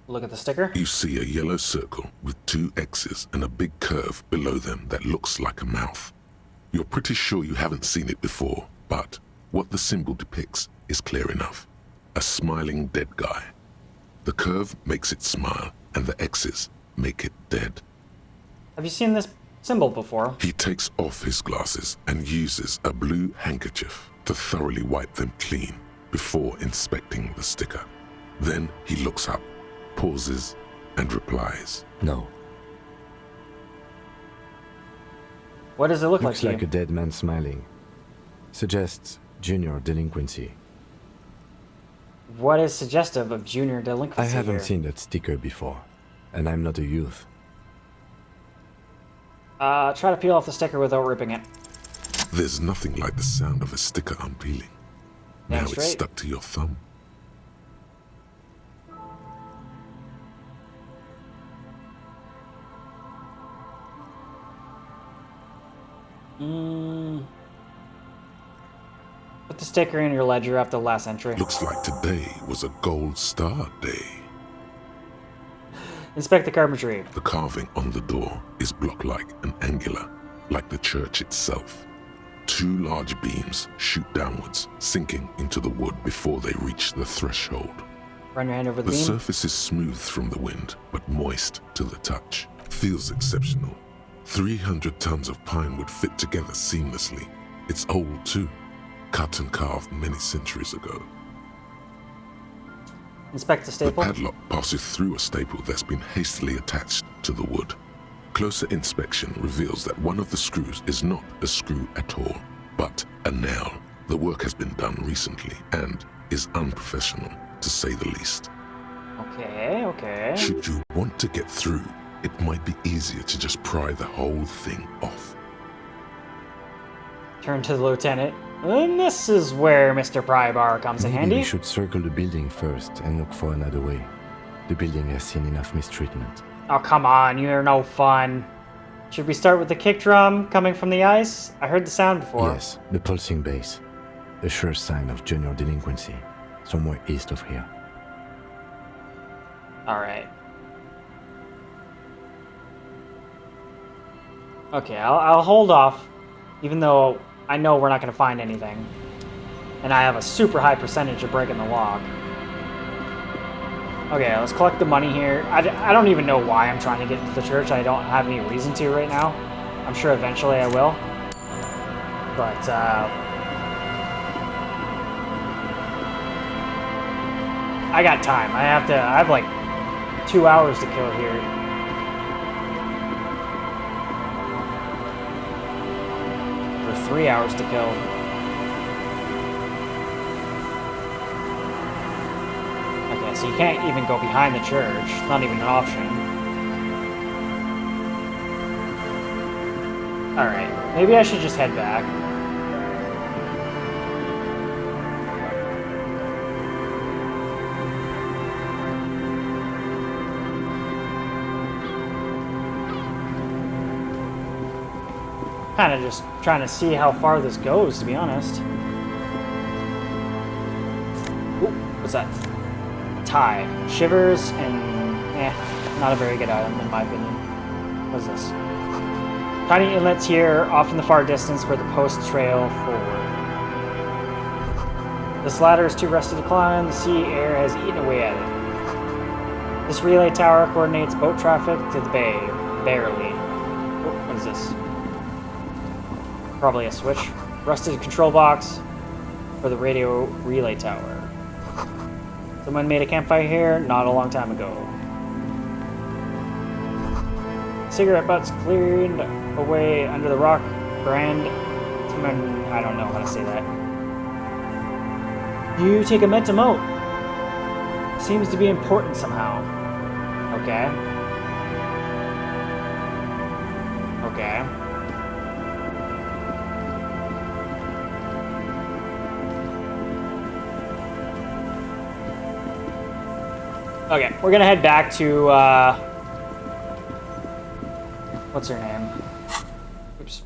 Speaker 1: Look at the sticker.
Speaker 3: You see a yellow circle with 2 X's and a big curve below them that looks like a mouth. You're pretty sure you haven't seen it before, but what the symbol depicts is clear enough. A smiling dead guy. The curve makes it smile, and the X's make it dead.
Speaker 1: Have you seen this symbol before?
Speaker 3: He takes off his glasses and uses a blue handkerchief to thoroughly wipe them clean before inspecting the sticker. Then he looks up, pauses, and replies.
Speaker 5: No.
Speaker 1: What does it look
Speaker 5: Looks
Speaker 1: like
Speaker 5: like a dead man smiling. Suggests junior delinquency.
Speaker 1: What is suggestive of junior delinquency
Speaker 5: I haven't
Speaker 1: here?
Speaker 5: seen that sticker before, and I'm not a youth.
Speaker 1: Try to peel off the sticker without ripping it.
Speaker 3: There's nothing like the sound of a sticker unpeeling.
Speaker 1: Damn
Speaker 3: Now
Speaker 1: straight.
Speaker 3: it's stuck to your thumb.
Speaker 1: Put the sticker in your ledger after the last entry.
Speaker 3: Looks like today was a gold star day.
Speaker 1: Inspect the carpentry.
Speaker 3: The carving on the door is block-like and angular, like the church itself. 2 large beams shoot downwards, sinking into the wood before they reach the threshold.
Speaker 1: Run your hand over the
Speaker 3: The
Speaker 1: beam.
Speaker 3: surface is smooth from the wind, but moist to the touch. Feels exceptional. 300 tons of pine would fit together seamlessly. It's old too. Cut and carved many centuries ago.
Speaker 1: Inspect the
Speaker 3: The
Speaker 1: staple.
Speaker 3: padlock passes through a staple that's been hastily attached to the wood. Closer inspection reveals that one of the screws is not a screw at all, but a nail. The work has been done recently and is unprofessional, to say the least.
Speaker 1: Okay, okay.
Speaker 3: Should you want to get through, it might be easier to just pry the whole thing off.
Speaker 1: Turn to the lieutenant. And this is where Mr. Prybar comes in
Speaker 5: Maybe
Speaker 1: handy.
Speaker 5: we should circle the building first and look for another way. The building has seen enough mistreatment.
Speaker 1: Oh, come on, you're no fun. Should we start with the kick drum coming from the ice? I heard the sound before.
Speaker 5: Yes, the pulsing bass. A sure sign of junior delinquency. Somewhere east of here.
Speaker 1: Alright. Okay, I'll hold off, even though I know we're not going to find anything. And I have a super high percentage of breaking the lock. Okay, let's collect the money here. I don't even know why I'm trying to get into the church. I don't have any reason to right now. I'm sure eventually I will. But, I got time. I have like 2 hours to kill here. Or 3 hours to kill. it, so you can't even go behind the church. It's not even an option. Alright, maybe I should just head back. Kind of just trying to see how far this goes, to be honest. Ooh, what's that? Tie. Shivers and not a very good item in my opinion. What's this? Tiny inlets here, off in the far distance where the posts trail forward. This ladder is too rusty to climb. The sea air has eaten away at it. This relay tower coordinates boat traffic to the bay, barely. Oh, what is this? Probably a switch. Rusted control box for the radio relay tower. Someone made a campfire here not a long time ago. Cigarette butts cleared away under the rock. Brand. I don't know how to say that. You take a mental note. Seems to be important somehow. Okay. Okay. Okay, we're gonna head back to, what's her name? Oops.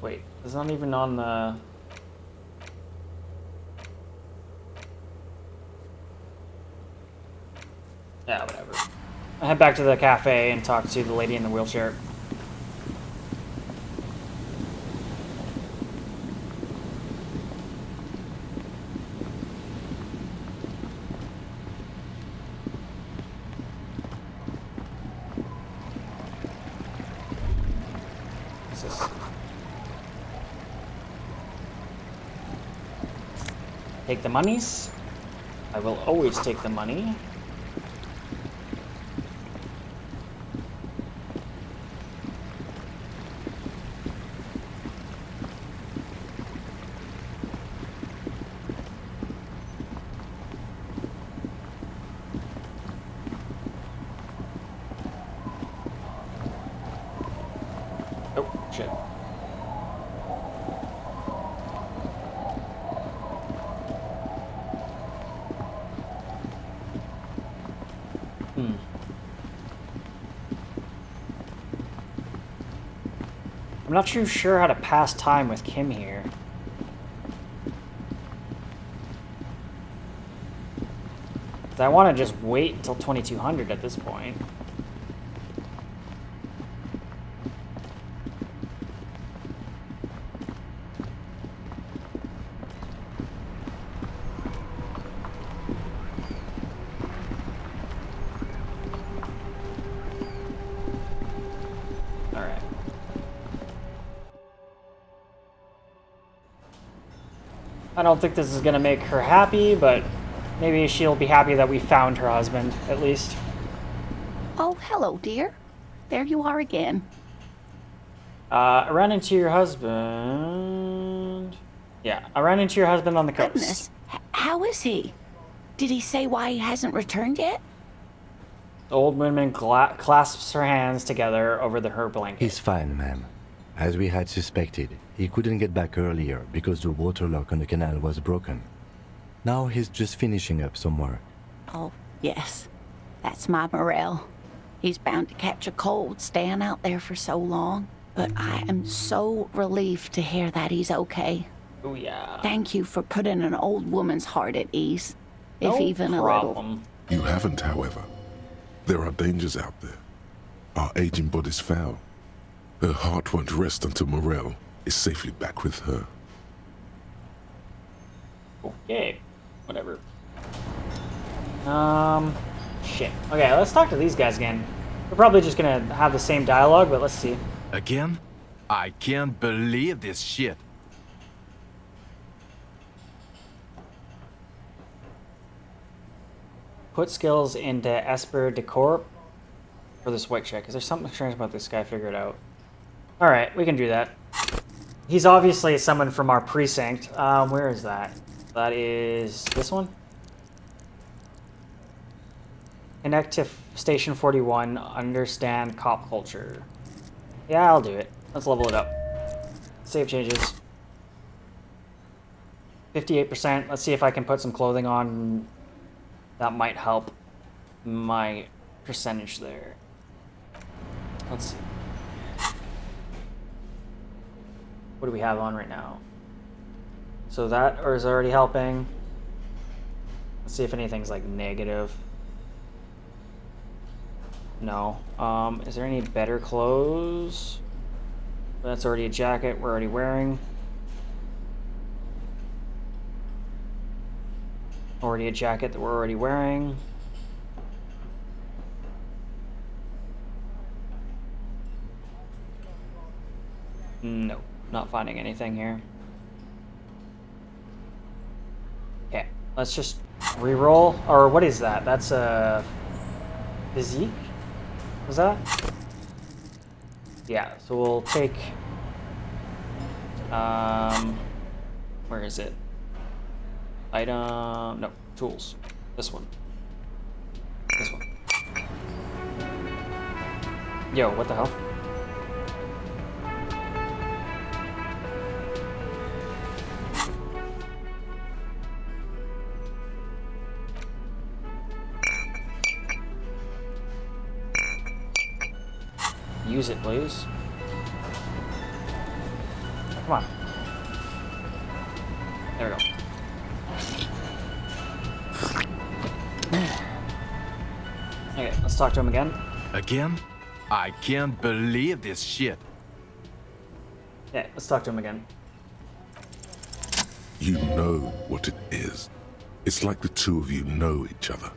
Speaker 1: Wait, it's not even on the... Yeah, whatever. I'll head back to the cafe and talk to the lady in the wheelchair. Take the monies. I will always take the money. Oh, shit. I'm not too sure how to pass time with Kim here. I want to just wait until 2200 at this point. I don't think this is going to make her happy, but maybe she'll be happy that we found her husband, at least.
Speaker 7: Oh, hello, dear. There you are again.
Speaker 1: I ran into your husband... Yeah, I ran into your husband on the coast.
Speaker 7: Goodness. How is he? Did he say why he hasn't returned yet?
Speaker 1: The old woman clasps her hands together over her blanket.
Speaker 5: He's fine, ma'am. As we had suspected, he couldn't get back earlier because the water lock on the canal was broken. Now he's just finishing up somewhere.
Speaker 7: Oh, yes. That's my Morel. He's bound to catch a cold staying out there for so long. But I am so relieved to hear that he's okay.
Speaker 1: Oh, yeah.
Speaker 7: Thank you for putting an old woman's heart at ease. If
Speaker 1: No
Speaker 7: even
Speaker 1: problem.
Speaker 7: a little.
Speaker 3: You haven't, however. There are dangers out there. Our aging body's foul. Her heart won't rest until Morel is safely back with her.
Speaker 1: Okay. Whatever. Shit. Okay, let's talk to these guys again. We're probably just gonna have the same dialogue, but let's see.
Speaker 22: Again? I can't believe this shit.
Speaker 1: Put skills into Esper Decor for this white chick. Is there something strange about this guy? Figure it out. Alright, we can do that. He's obviously someone from our precinct. Where is that? That is this one? Connect to Station 41, understand cop culture. Yeah, I'll do it. Let's level it up. Save changes. 58%. Let's see if I can put some clothing on. That might help my percentage there. Let's see. What do we have on right now? So that is already helping. Let's see if anything's like negative. No. Is there any better clothes? That's already a jacket we're already wearing. Already a jacket that we're already wearing. No, not finding anything here. Okay, let's just re-roll. Or what is that? That's a physique? Was that? Yeah, so we'll take where is it? Item, no, tools. This one. This one. Yo, what the hell? Use it, please. Come on. There we go. Okay, let's talk to him again.
Speaker 17: Again? I can't believe this shit.
Speaker 1: Yeah, let's talk to him again.
Speaker 3: You know what it is. It's like the two of you know each other.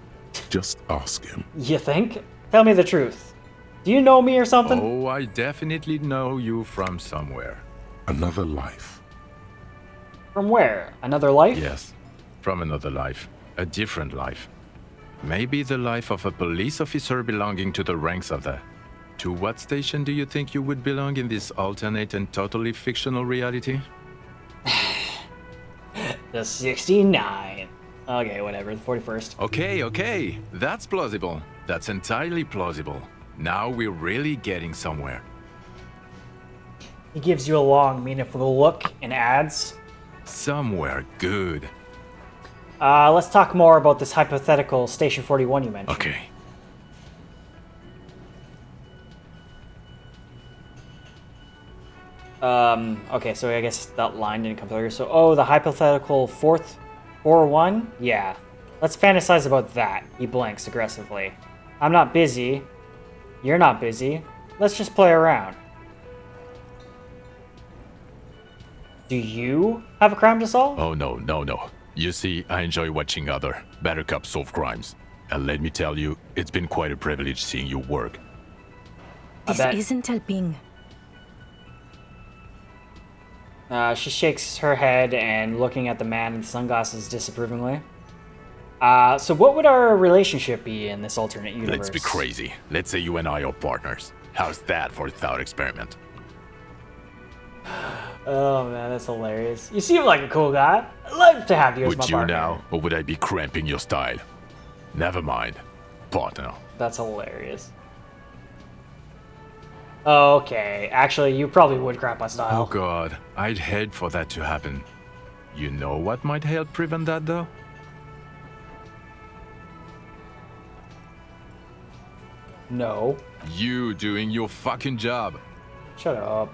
Speaker 3: Just ask him.
Speaker 1: You think? Tell me the truth. Do you know me or something?
Speaker 17: Oh, I definitely know you from somewhere.
Speaker 3: Another life.
Speaker 1: From where? Another life?
Speaker 17: Yes, from another life. A different life. Maybe the life of a police officer belonging to the ranks of the... To what station do you think you would belong in this alternate and totally fictional reality?
Speaker 1: The 69. Okay, whatever, the 41st.
Speaker 17: Okay, that's plausible. That's entirely plausible. Now we're really getting somewhere.
Speaker 1: He gives you a long, meaningful look and adds.
Speaker 17: Somewhere good.
Speaker 1: Let's talk more about this hypothetical Station 41 you mentioned.
Speaker 17: Okay.
Speaker 1: Okay, so I guess that line didn't come through. So, oh, the hypothetical 4-1? Yeah. Let's fantasize about that. He blinks aggressively. I'm not busy. You're not busy. Let's just play around. Do you have a crime to solve?
Speaker 17: Oh, no. You see, I enjoy watching other better cops solve crimes. And let me tell you, it's been quite a privilege seeing you work.
Speaker 4: This isn't helping.
Speaker 1: She shakes her head and looking at the man in sunglasses disapprovingly. So what would our relationship be in this alternate universe?
Speaker 17: Let's be crazy. Let's say you and I are partners. How's that for a thought experiment?
Speaker 1: Oh man, that's hilarious. You seem like a cool guy. I'd love to have you as my partner.
Speaker 17: Would you now, or would I be cramping your style? Never mind. Partner.
Speaker 1: That's hilarious. Okay, actually, you probably would cramp my style.
Speaker 17: Oh god, I'd hate for that to happen. You know what might help prevent that though?
Speaker 1: No.
Speaker 17: You doing your fucking job.
Speaker 1: Shut up.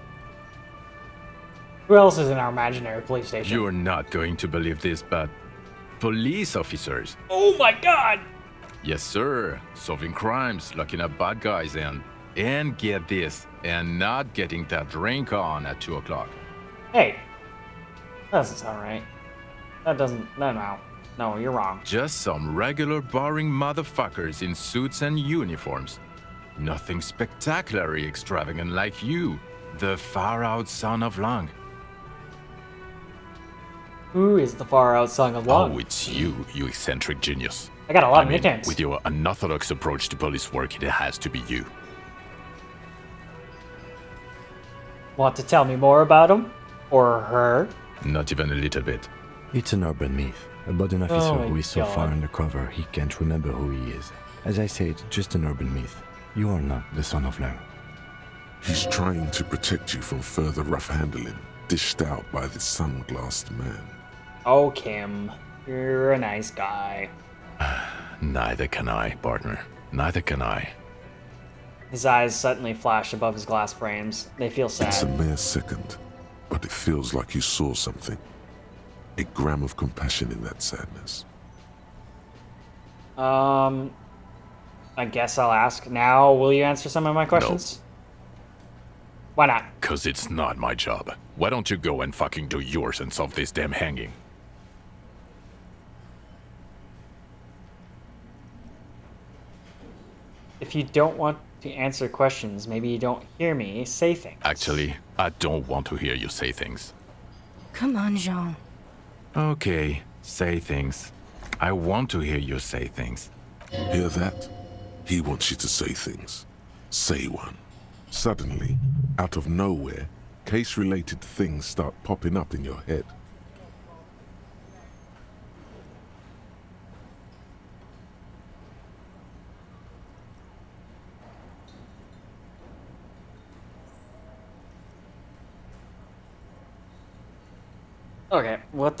Speaker 1: Who else is in our imaginary police station?
Speaker 17: You're not going to believe this, but police officers.
Speaker 1: Oh my god!
Speaker 17: Yes, sir. Solving crimes, locking up bad guys, and get this, and not getting that drink on at 2 o'clock.
Speaker 1: Hey, that doesn't sound right. That doesn't. No, you're wrong.
Speaker 17: Just some regular boring motherfuckers in suits and uniforms. Nothing spectacularly extravagant like you, the far-out son of Long.
Speaker 1: Who is the far-out son of Long?
Speaker 17: Oh, it's you eccentric genius.
Speaker 1: I got a lot of nicknames.
Speaker 17: With your unorthodox approach to police work, it has to be you.
Speaker 1: Want to tell me more about him? Or her?
Speaker 17: Not even a little bit.
Speaker 5: It's an urban myth about an officer who is so far undercover he can't remember who he is. As I said, just an urban myth. You are not the son of Lang.
Speaker 3: He's trying to protect you from further rough handling, dished out by this sunglassed man.
Speaker 1: Oh, Kim, you're a nice guy.
Speaker 17: Neither can I, partner. Neither can I.
Speaker 1: His eyes suddenly flash above his glass frames. They feel sad.
Speaker 3: It's a mere second, but it feels like you saw something. A gram of compassion in that sadness.
Speaker 1: I guess I'll ask now. Will you answer some of my questions?
Speaker 17: No.
Speaker 1: Why not?
Speaker 17: 'Cause it's not my job. Why don't you go and fucking do yours and solve this damn hanging?
Speaker 1: If you don't want to answer questions, maybe you don't hear me say things.
Speaker 17: Actually, I don't want to hear you say things.
Speaker 4: Come on, Jean.
Speaker 17: Okay, say things. I want to hear you say things.
Speaker 3: Hear that? He wants you to say things. Say one. Suddenly, out of nowhere, case-related things start popping up in your head.
Speaker 1: Okay, what?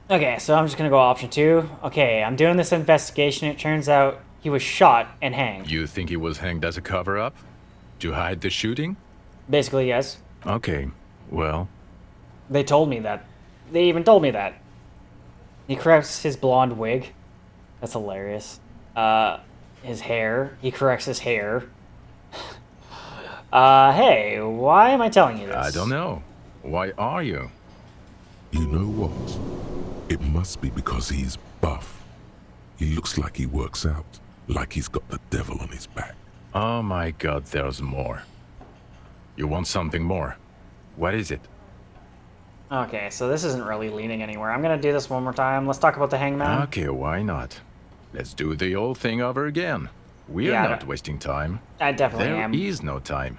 Speaker 1: Okay, so I'm just gonna go option 2. Okay, I'm doing this investigation. It turns out he was shot and hanged.
Speaker 17: You think he was hanged as a cover-up? To hide the shooting?
Speaker 1: Basically, yes.
Speaker 17: Okay, well...
Speaker 1: They told me that. They even told me that. He corrects his blonde wig. That's hilarious. His hair. He corrects his hair. Hey, why am I telling you this?
Speaker 17: I don't know. Why are you?
Speaker 3: You know what? It must be because he's buff. He looks like he works out, like he's got the devil on his back.
Speaker 17: Oh my god, there's more. You want something more? What is it?
Speaker 1: Okay, so this isn't really leaning anywhere. I'm gonna do this one more time. Let's talk about the hangman.
Speaker 17: Okay, why not? Let's do the old thing over again. We're not wasting time.
Speaker 1: I definitely am.
Speaker 17: There is no time.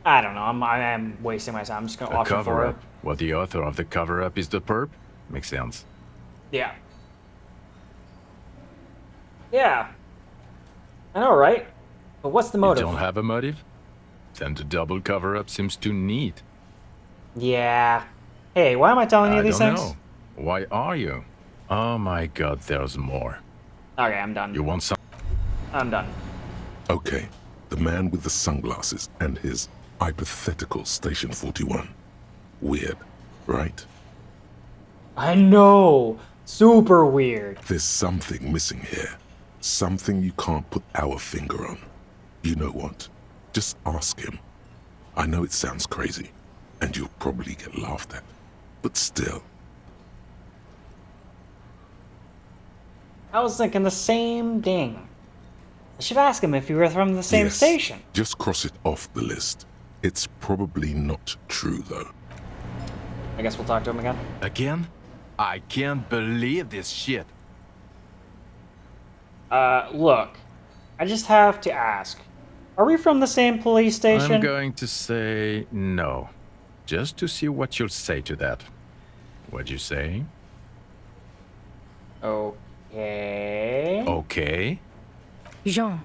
Speaker 1: I don't know. I am wasting my time. I'm just gonna option for it.
Speaker 17: Cover-up. Well, the author of the cover-up is the perp? Makes sense.
Speaker 1: Yeah. Yeah. I know, right? But what's the motive?
Speaker 17: You don't have a motive? Then the double cover-up seems too neat.
Speaker 1: Yeah. Hey, why am I telling you these things?
Speaker 17: I don't know. Why are you? Oh my god, there's more.
Speaker 1: Okay, I'm done.
Speaker 17: You want some?
Speaker 1: I'm done.
Speaker 3: Okay, the man with the sunglasses and his hypothetical Station 41. Weird, right?
Speaker 1: I know! Super weird.
Speaker 3: There's something missing here. Something you can't put our finger on. You know what? Just ask him. I know it sounds crazy, and you'll probably get laughed at. But still.
Speaker 1: I was thinking the same thing. I should ask him if you were from the same station.
Speaker 3: Just cross it off the list. It's probably not true, though.
Speaker 1: I guess we'll talk to him again.
Speaker 17: Again? I can't believe this shit.
Speaker 1: Look. I just have to ask. Are we from the same police station?
Speaker 17: I'm going to say no. Just to see what you'll say to that. What'd you say?
Speaker 1: Okay.
Speaker 17: Okay?
Speaker 4: Jean,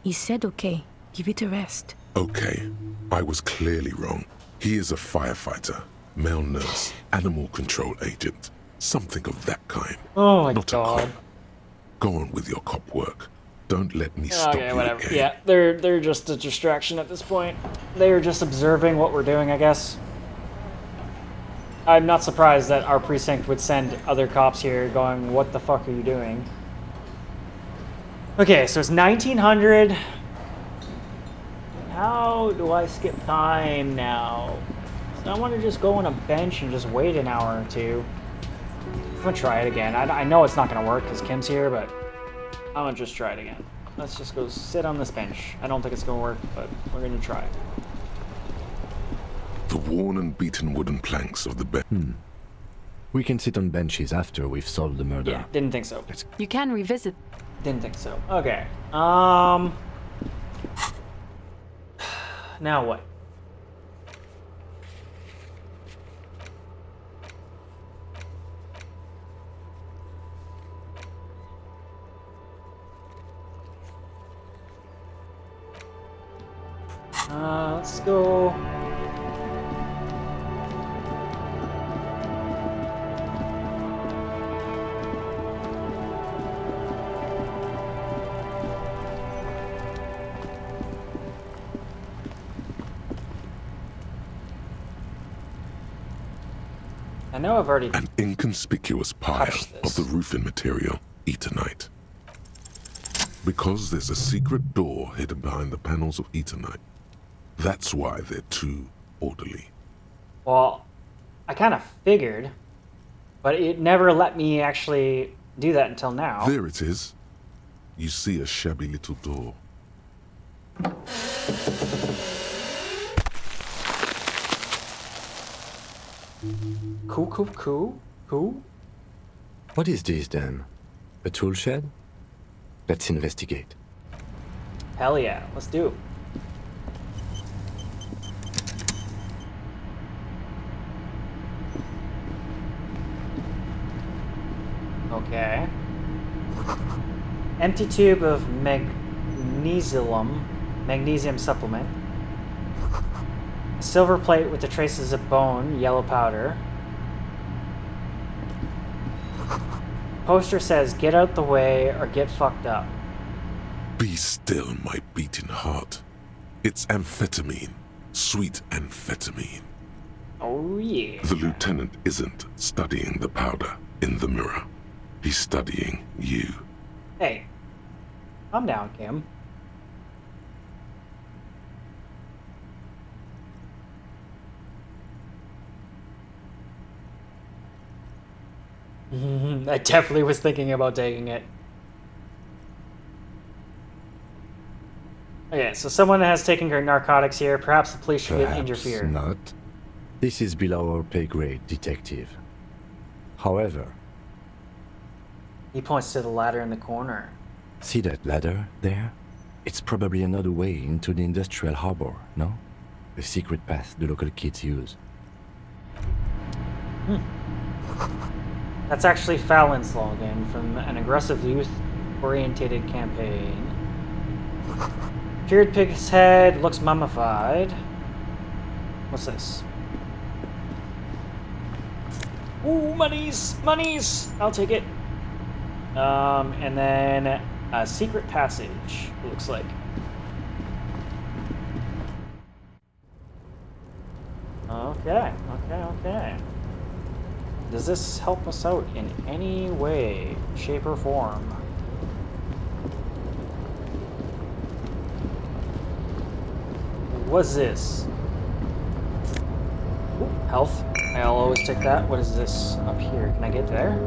Speaker 4: he said okay. Give it a rest.
Speaker 3: Okay. I was clearly wrong. He is a firefighter, male nurse, animal control agent. Something of that kind.
Speaker 1: Oh my
Speaker 3: Not
Speaker 1: god.
Speaker 3: a cop. Go on with your cop work. Don't let me stop you
Speaker 1: whatever.
Speaker 3: again.
Speaker 1: Yeah, they're just a distraction at this point. They're just observing what we're doing, I guess. I'm not surprised that our precinct would send other cops here going, what the fuck are you doing? Okay, so it's 1900. How do I skip time now? So I want to just go on a bench and just wait an hour or two. I'm gonna try it again. I know it's not gonna work because Kim's here, but I'm gonna just try it again. Let's just go sit on this bench. I don't think it's gonna work, but we're gonna try it.
Speaker 3: The worn and beaten wooden planks of the bed.
Speaker 5: We can sit on benches after we've solved the murder.
Speaker 1: Yeah, didn't think so.
Speaker 8: You can revisit.
Speaker 1: Didn't think so. Okay. Now what? Let's go. I know I've already
Speaker 3: An inconspicuous pile
Speaker 1: touched
Speaker 3: of
Speaker 1: this.
Speaker 3: the roofing material, Eternite. Because there's a secret door hidden behind the panels of Eternite. That's why they're too orderly.
Speaker 1: Well, I kind of figured, but it never let me actually do that until now.
Speaker 3: There it is. You see a shabby little door.
Speaker 1: Cool.
Speaker 5: What is this then? A tool shed? Let's investigate.
Speaker 1: Hell yeah, let's do. Okay. Empty tube of magnesium supplement. A silver plate with the traces of bone, yellow powder. Poster says, get out the way or get fucked up.
Speaker 3: Be still, my beating heart. It's amphetamine. Sweet amphetamine.
Speaker 1: Oh yeah.
Speaker 3: The lieutenant isn't studying the powder in the mirror. He's studying you.
Speaker 1: Hey, calm down, Kim. I definitely was thinking about taking it. Okay, so someone has taken narcotics here. Perhaps the police should interfere.
Speaker 5: Not. This is below our pay grade, detective. However,
Speaker 1: He points to the ladder in the corner.
Speaker 5: see that ladder there? It's probably another way into the industrial harbor, no? A secret path the local kids use.
Speaker 1: That's actually Fallon's slogan from an aggressive youth-orientated campaign. Cured pig's head, looks mummified. What's this? Ooh, monies! Monies! I'll take it. And then a secret passage, it looks like. Okay. Does this help us out in any way, shape, or form? What's this? Ooh, health. I'll always take that. What is this up here? Can I get there?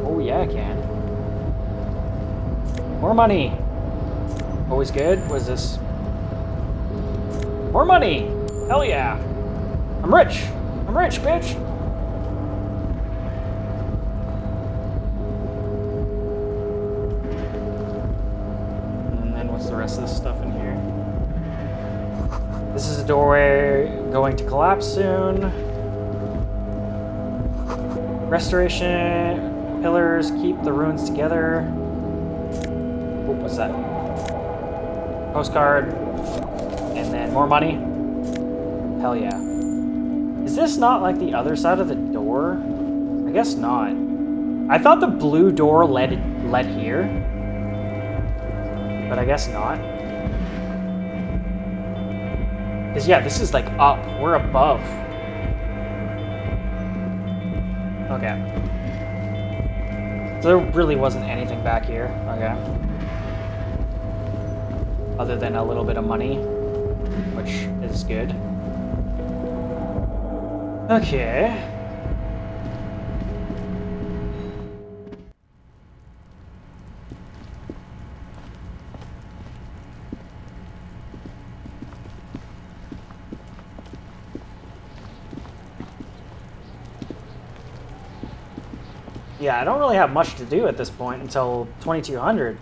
Speaker 1: Oh yeah, I can. More money! Always good. What is this? More money! Hell yeah! I'm rich! I'm rich, bitch! And then what's the rest of this stuff in here? This is a doorway going to collapse soon. Restoration pillars keep the ruins together. Oh, what's that? Postcard. And then more money. Hell yeah. Is this not like the other side of the door? I guess not. I thought the blue door led here. But I guess not. Because yeah, this is like up. We're above. Okay. So there really wasn't anything back here. Okay. Other than a little bit of money, which is good. Okay. Yeah, I don't really have much to do at this point until 2200.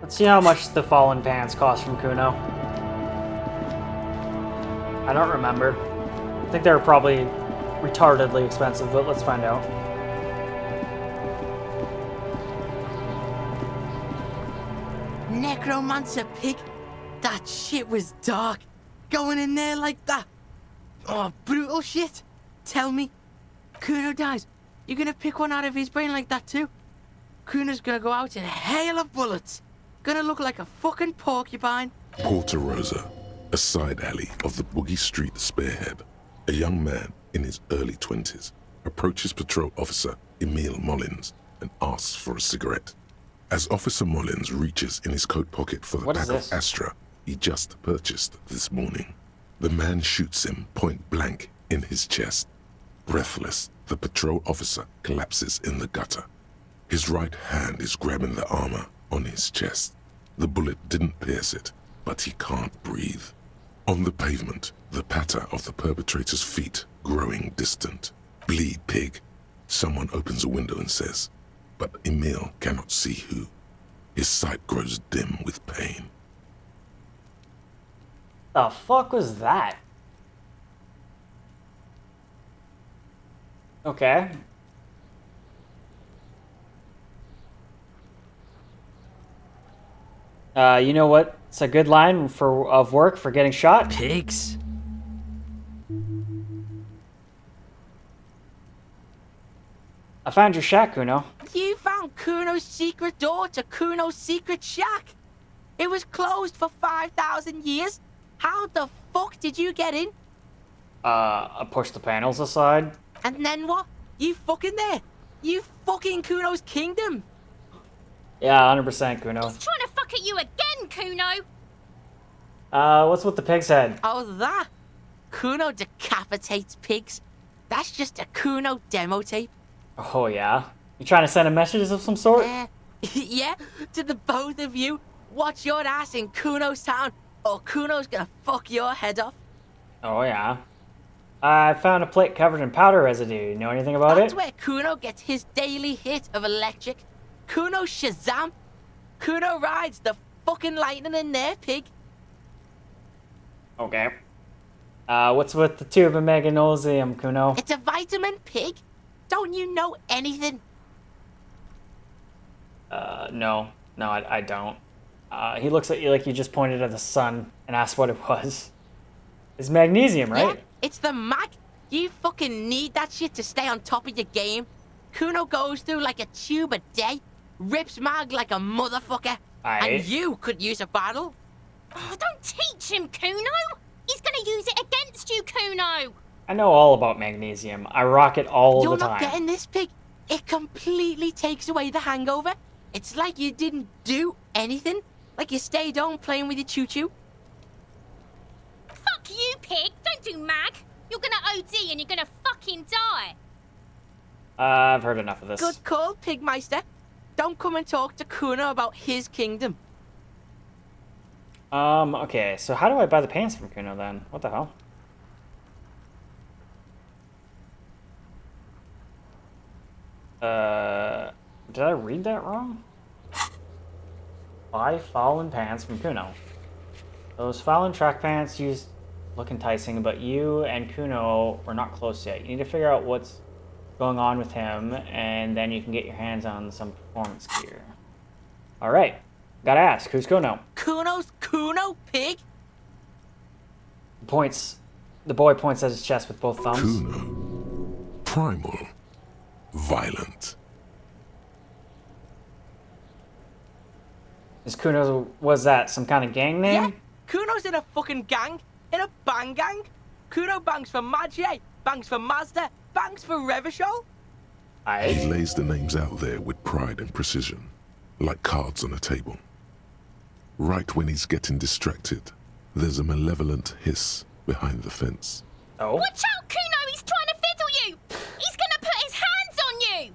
Speaker 1: Let's see how much the fallen pants cost from Kuno. I don't remember. I think they were probably retardedly expensive, but let's find out.
Speaker 2: Necromancer pig? That shit was dark. Going in there like that. Oh, brutal shit. Tell me, Kuno dies. You gonna pick one out of his brain like that too? Kuno's gonna go out in a hail of bullets. Gonna look like a fucking porcupine.
Speaker 3: Porta Rosa, a side alley of the Boogie Street Spearhead. A young man in his early 20s approaches patrol officer Emile Mullins and asks for a cigarette. As Officer Mullins reaches in his coat pocket for the pack of Astra he just purchased this morning, the man shoots him point blank in his chest. Breathless, the patrol officer collapses in the gutter. His right hand is grabbing the armor on his chest. The bullet didn't pierce it, but he can't breathe. On the pavement, the patter of the perpetrator's feet growing distant. Bleed, pig. Someone opens a window and says, but Emile cannot see who. His sight grows dim with pain.
Speaker 1: The fuck was that? Okay. You know what? It's a good line of work for getting shot.
Speaker 2: Pigs.
Speaker 1: I found your shack, Kuno.
Speaker 2: You found Kuno's secret door to Kuno's secret shack. It was closed for 5,000 years. How the fuck did you get in?
Speaker 1: I pushed the panels aside.
Speaker 2: And then what? You fucking there. You fucking Kuno's kingdom.
Speaker 1: Yeah, 100% Kuno.
Speaker 20: He's trying to fuck at you again, Kuno.
Speaker 1: What's with the pig's head?
Speaker 2: Oh, that? Kuno decapitates pigs. That's just a Kuno demo tape.
Speaker 1: Oh, yeah? You trying to send a message of some sort?
Speaker 2: Yeah, to the both of you. Watch your ass in Kuno's town, or Kuno's gonna fuck your head off.
Speaker 1: Oh, yeah. I found a plate covered in powder residue. You know anything about
Speaker 2: That's
Speaker 1: it?
Speaker 2: where Kuno gets his daily hit of electric. Kuno Shazam. Kuno rides the fucking lightning in there, pig.
Speaker 1: Okay. What's with the tube of Renguleus, Kuno?
Speaker 2: It's a vitamin, pig. Don't you know anything?
Speaker 1: No. No, I don't. He looks at you like you just pointed at the sun and asked what it was. It's magnesium, right?
Speaker 2: Yeah, it's the mag. You fucking need that shit to stay on top of your game. Kuno goes through like a tube a day, rips mag like a motherfucker, and you could use a battle.
Speaker 20: Oh, don't teach him, Kuno. He's gonna use it against you, Kuno.
Speaker 1: I know all about magnesium. I rock it all
Speaker 2: You're
Speaker 1: the time.
Speaker 2: not getting this, pig. It completely takes away the hangover. It's like you didn't do anything. Like you stayed home playing with your choo-choo.
Speaker 20: Fuck you, pig. Don't do mag. You're gonna OD and you're gonna fucking die.
Speaker 1: I've heard enough of this.
Speaker 2: Good call, Pigmeister. Don't come and talk to Kuno about his kingdom.
Speaker 1: Okay, so how do I buy the pants from Kuno then? What the hell? Did I read that wrong? Buy fallen pants from Kuno. Those fallen track pants look enticing, but you and Kuno are not close yet. You need to figure out what's going on with him, and then you can get your hands on some performance gear. Alright, gotta ask, who's Kuno?
Speaker 2: Kuno's Kuno, pig?
Speaker 1: The boy points at his chest with both thumbs.
Speaker 3: Kuno. Primal. Violent.
Speaker 1: Is Kuno, was that some kind of gang name?
Speaker 2: Yeah, Kuno's in a fucking gang.
Speaker 21: In a bang gang? Kuno bangs for Maggie, bangs for Mazda, bangs for Revachol?
Speaker 3: He lays the names out there with pride and precision, like cards on a table. Right when he's getting distracted, there's a malevolent hiss behind the fence.
Speaker 1: Oh?
Speaker 20: Watch out, Kuno! He's trying to fiddle you! He's gonna put his hands on you!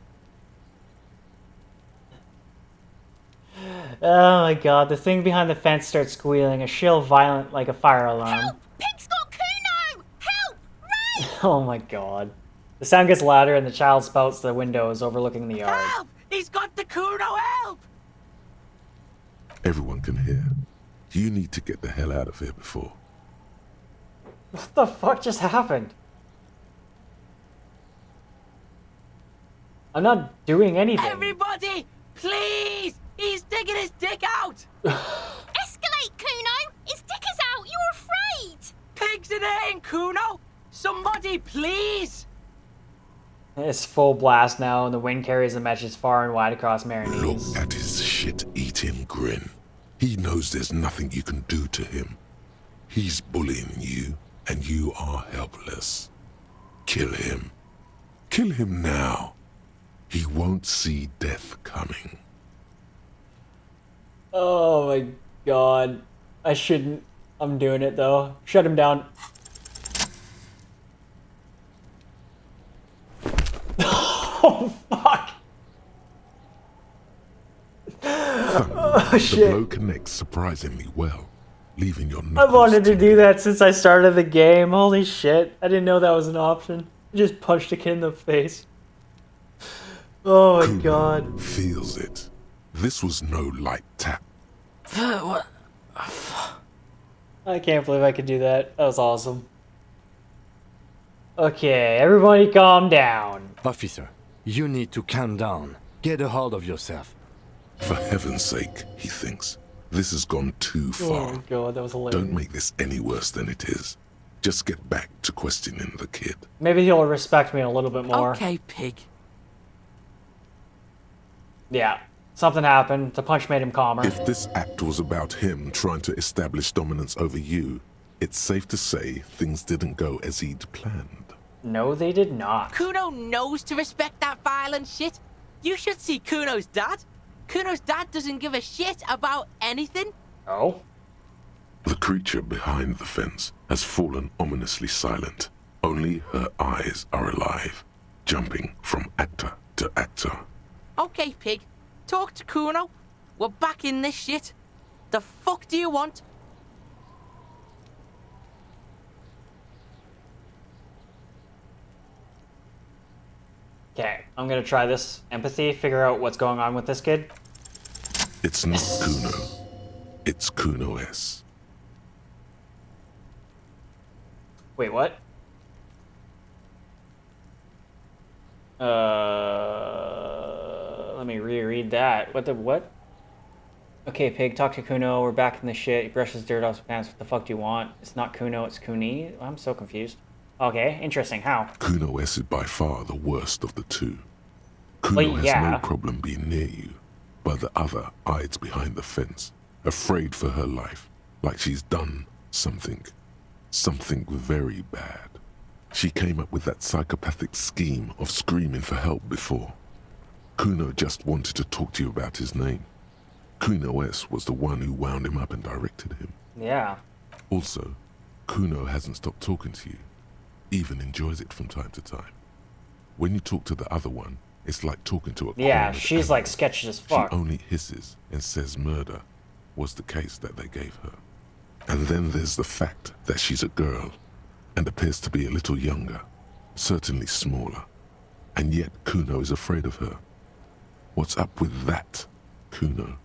Speaker 1: Oh my god, the thing behind the fence starts squealing, a shrill violent like a fire alarm.
Speaker 20: Help! Pig's got Kuno! Help! Run!
Speaker 1: Oh my god. The sound gets louder and the child spouts the windows overlooking the yard.
Speaker 21: Help! He's got the Kuno, help!
Speaker 3: Everyone can hear. You need to get the hell out of here before.
Speaker 1: What the fuck just happened? I'm not doing anything.
Speaker 21: Everybody, please! He's digging his dick out!
Speaker 20: Escalate, Kuno! His dick is out! You're afraid!
Speaker 21: Pigs in here, Kuno! Somebody, please!
Speaker 1: It's full blast now, and the wind carries the messages far and wide across Marinese.
Speaker 3: Look at his shit-eating grin. He knows there's nothing you can do to him. He's bullying you, and you are helpless. Kill him. Kill him now. He won't see death coming.
Speaker 1: Oh my god. I shouldn't. I'm doing it though. Shut him down. Oh fuck. Oh shit.
Speaker 3: The blow connects surprisingly well, leaving your
Speaker 1: I've
Speaker 3: knuckles
Speaker 1: wanted to do that since I started the game. Holy shit. I didn't know that was an option. I just punched a kid in the face. Oh my god.
Speaker 3: Feels it. This was no light tap.
Speaker 21: What?
Speaker 1: I can't believe I could do that. That was awesome. Okay, everybody calm down.
Speaker 5: Officer, you need to calm down. Get a hold of yourself.
Speaker 3: For heaven's sake, he thinks. This has gone too far.
Speaker 1: Oh god, that was hilarious.
Speaker 3: Don't make this any worse than it is. Just get back to questioning the kid.
Speaker 1: Maybe he'll respect me a little bit more.
Speaker 21: Okay, pig.
Speaker 1: Yeah, something happened. The punch made him calmer.
Speaker 3: If this act was about him trying to establish dominance over you, it's safe to say things didn't go as he'd planned.
Speaker 1: No, they did not.
Speaker 21: Kuno knows to respect that violent shit. You should see Kuno's dad. Kuno's dad doesn't give a shit about anything.
Speaker 1: Oh?
Speaker 3: The creature behind the fence has fallen ominously silent. Only her eyes are alive, jumping from actor to actor.
Speaker 21: Okay, pig. Talk to Kuno. We're back in this shit. The fuck do you want?
Speaker 1: Okay, I'm gonna try this empathy, figure out what's going on with this kid.
Speaker 3: It's not Kuno. It's Kuno-S.
Speaker 1: Wait, what? Let me reread that. What? Okay, pig, talk to Kuno. We're back in the shit. He brushes dirt off his pants. What the fuck do you want? It's not Kuno, it's Kuni. I'm so confused. Okay, interesting. How?
Speaker 3: Kuno-S is by far the worst of the two. Kuno has no problem being near you, but the other hides behind the fence, afraid for her life, like she's done something very bad. She came up with that psychopathic scheme of screaming for help before. Kuno just wanted to talk to you about his name. Kuno-S was the one who wound him up and directed him.
Speaker 1: Yeah.
Speaker 3: Also, Kuno hasn't stopped talking to you, even enjoys it from time to time. When you talk to the other one, it's like talking to a
Speaker 1: yeah, she's like sketchy as fuck.
Speaker 3: She only hisses and says murder was the case that they gave her. And then there's the fact that she's a girl and appears to be a little younger, certainly smaller. And yet Kuno is afraid of her. What's up with that, Kuno?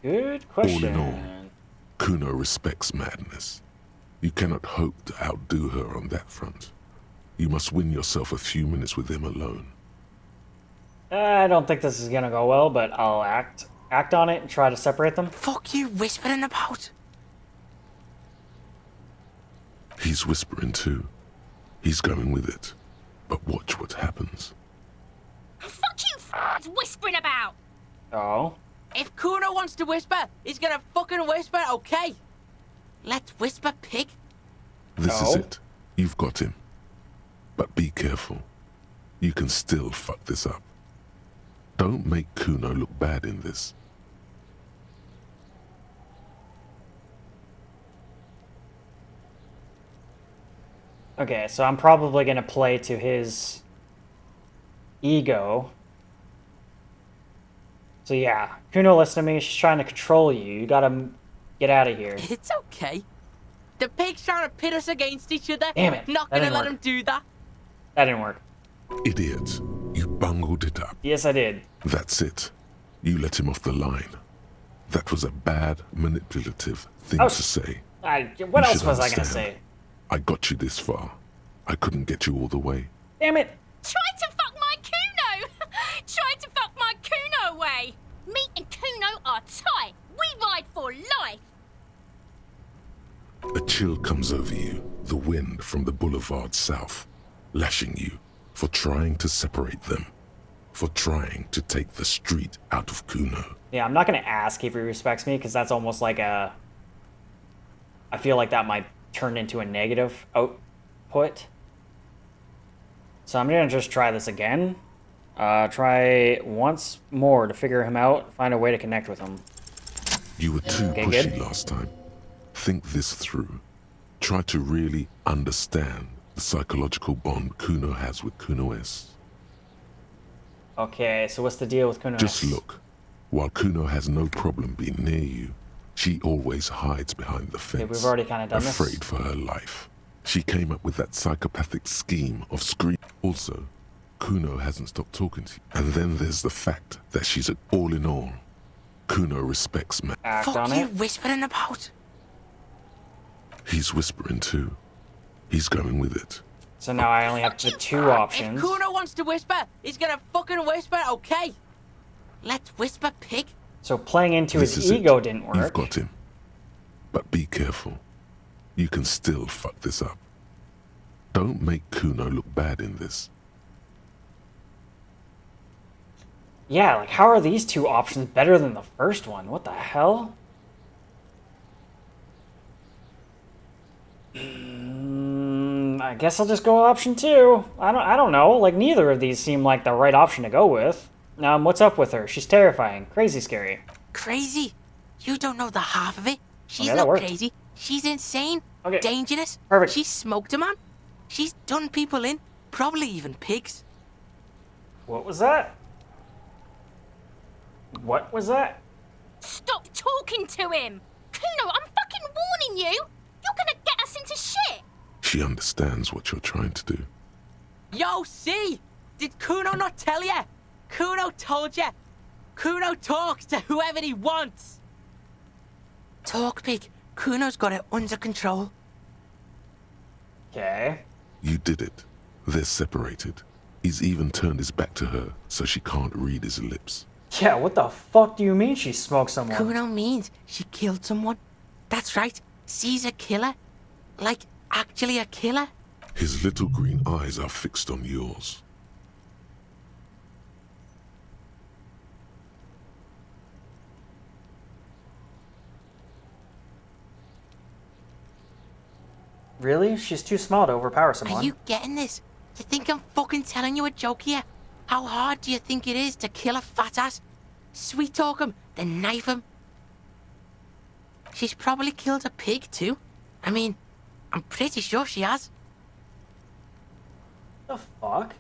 Speaker 1: Good question.
Speaker 3: All in all, Kuno respects madness. You cannot hope to outdo her on that front. You must win yourself a few minutes with him alone.
Speaker 1: I don't think this is gonna go well, but I'll act on it and try to separate them.
Speaker 21: Fuck you whispering about?
Speaker 3: He's whispering too. He's going with it. But watch what happens.
Speaker 20: Fuck you whispering about!
Speaker 1: Oh?
Speaker 21: If Kuno wants to whisper, he's gonna fucking whisper, okay? Let's whisper, pig.
Speaker 3: This is it. You've got him. But be careful. You can still fuck this up. Don't make Kuno look bad in this.
Speaker 1: Okay, so I'm probably gonna play to his ego. So yeah, Kuno listened to me. She's trying to control you. You gotta get out of here.
Speaker 21: It's okay. The pig's trying to pit us against each other.
Speaker 1: Damn it.
Speaker 21: Not
Speaker 1: That
Speaker 21: gonna
Speaker 1: didn't
Speaker 21: let
Speaker 1: work.
Speaker 21: him do that.
Speaker 1: That didn't work.
Speaker 3: Idiot. You bungled it up.
Speaker 1: Yes, I did.
Speaker 3: That's it. You let him off the line. That was a bad, manipulative thing
Speaker 1: I
Speaker 3: to
Speaker 1: was-
Speaker 3: say.
Speaker 1: What
Speaker 3: You
Speaker 1: else
Speaker 3: should
Speaker 1: was I gonna
Speaker 3: understand.
Speaker 1: say?
Speaker 3: I got you this far. I couldn't get you all the way.
Speaker 1: Damn it.
Speaker 20: Try to fuck my Kuno! Try to fuck my Kuno away! Me and Kuno are tight. We ride for life.
Speaker 3: A chill comes over you, the wind from the boulevard south, lashing you for trying to separate them, for trying to take the street out of Kuno.
Speaker 1: Yeah, I'm not gonna ask if he respects me because that's almost like a. I feel like that might turn into a negative output. So I'm gonna just try this again. Try once more to figure him out, find a way to connect with him.
Speaker 3: You were too
Speaker 1: Okay,
Speaker 3: pushy
Speaker 1: good.
Speaker 3: last time. Think this through. Try to really understand the psychological bond Kuno has with Kuno S.
Speaker 1: Okay, so what's the deal with Kuno?
Speaker 3: Just look. While Kuno has no problem being near you, she always hides behind the fence.
Speaker 1: we've already kinda done this.
Speaker 3: afraid for her life. She came up with that psychopathic scheme of screen. Also, Kuno hasn't stopped talking to you. And then there's the fact that she's an all in all. Kuno respects me.
Speaker 1: Act
Speaker 21: Fuck
Speaker 1: on
Speaker 21: you
Speaker 1: it.
Speaker 21: whispering about?
Speaker 3: He's whispering too. He's going with it.
Speaker 1: So now I only have the two options.
Speaker 21: If Kuno wants to whisper, he's gonna fucking whisper, okay? Let's whisper, pig.
Speaker 1: So playing into
Speaker 3: This
Speaker 1: his
Speaker 3: is it.
Speaker 1: ego didn't work.
Speaker 3: You've got him. But be careful. You can still fuck this up. Don't make Kuno look bad in this.
Speaker 1: Yeah, like how are these two options better than the first one? What the hell? I guess I'll just go option two. I don't know. Like neither of these seem like the right option to go with. What's up with her? She's terrifying, crazy scary.
Speaker 21: Crazy? You don't know the half of it. She's
Speaker 1: Okay, that
Speaker 21: not
Speaker 1: worked.
Speaker 21: crazy. She's insane.
Speaker 1: Okay.
Speaker 21: Dangerous.
Speaker 1: Perfect.
Speaker 21: She smoked a man. She's done people in. Probably even pigs.
Speaker 1: What was that? What was that?
Speaker 20: Stop talking to him! Kuno, I'm fucking warning you! You're gonna get us into shit!
Speaker 3: She understands what you're trying to do.
Speaker 21: Yo, see? Did Kuno not tell ya? Kuno told ya. Kuno talks to whoever he wants. Talk, pig. Kuno's got it under control.
Speaker 1: Okay.
Speaker 3: You did it. They're separated. He's even turned his back to her so she can't read his lips.
Speaker 1: Yeah, what the fuck do you mean she smoked someone?
Speaker 21: Kuno means she killed someone. That's right. She's a killer. Like, actually a killer.
Speaker 3: His little green eyes are fixed on yours.
Speaker 1: Really? She's too small to overpower someone.
Speaker 21: Are you getting this? You think I'm fucking telling you a joke here? How hard do you think it is to kill a fat ass? Sweet talk him, then knife him. She's probably killed a pig too. I mean, I'm pretty sure she has.
Speaker 1: The fuck?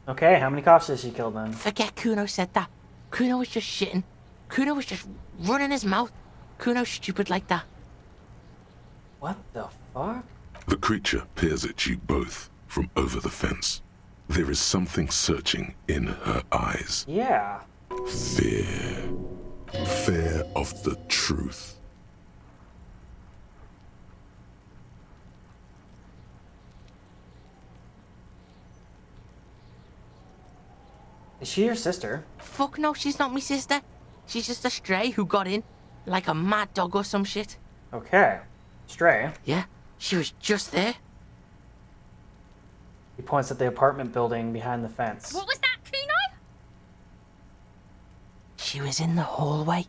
Speaker 1: Okay, how many cops has she killed then?
Speaker 21: Forget Kuno said that. Kuno was just shitting. Kuno was just running his mouth. Kuno's stupid like that.
Speaker 1: What the fuck?
Speaker 3: The creature peers at you both from over the fence. There is something searching in her eyes.
Speaker 1: Yeah.
Speaker 3: Fear. Fear of the truth.
Speaker 1: Is she your sister?
Speaker 21: Fuck no, she's not my sister. She's just a stray who got in. Like a mad dog or some shit.
Speaker 1: Okay. Stray.
Speaker 21: Yeah, she was just there.
Speaker 1: He points at the apartment building behind the fence.
Speaker 20: What was that, Kuno?
Speaker 21: She was in the hallway,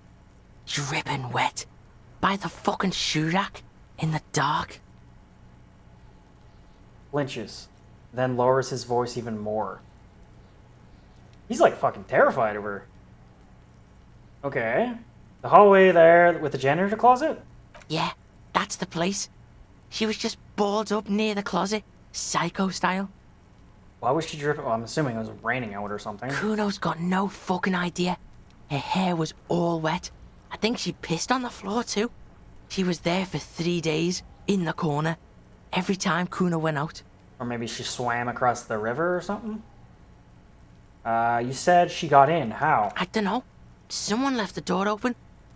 Speaker 21: dripping wet.
Speaker 2: by the fucking shoe rack in the dark.
Speaker 1: Flinches, then lowers his voice even more. He's like fucking terrified of her. Okay. The hallway there with the janitor closet?
Speaker 2: Yeah, that's the place. She was just balled up near the closet, psycho style.
Speaker 1: Why was she dripping? Well, I'm assuming it was raining out or something.
Speaker 2: Kuno's got no fucking idea. Her hair was all wet. I think she pissed on the floor too. She was there for 3 days, in the corner, every time Kuno went out.
Speaker 1: Or maybe she swam across the river or something? You said she got in. How?
Speaker 2: I don't know. Someone left the door open.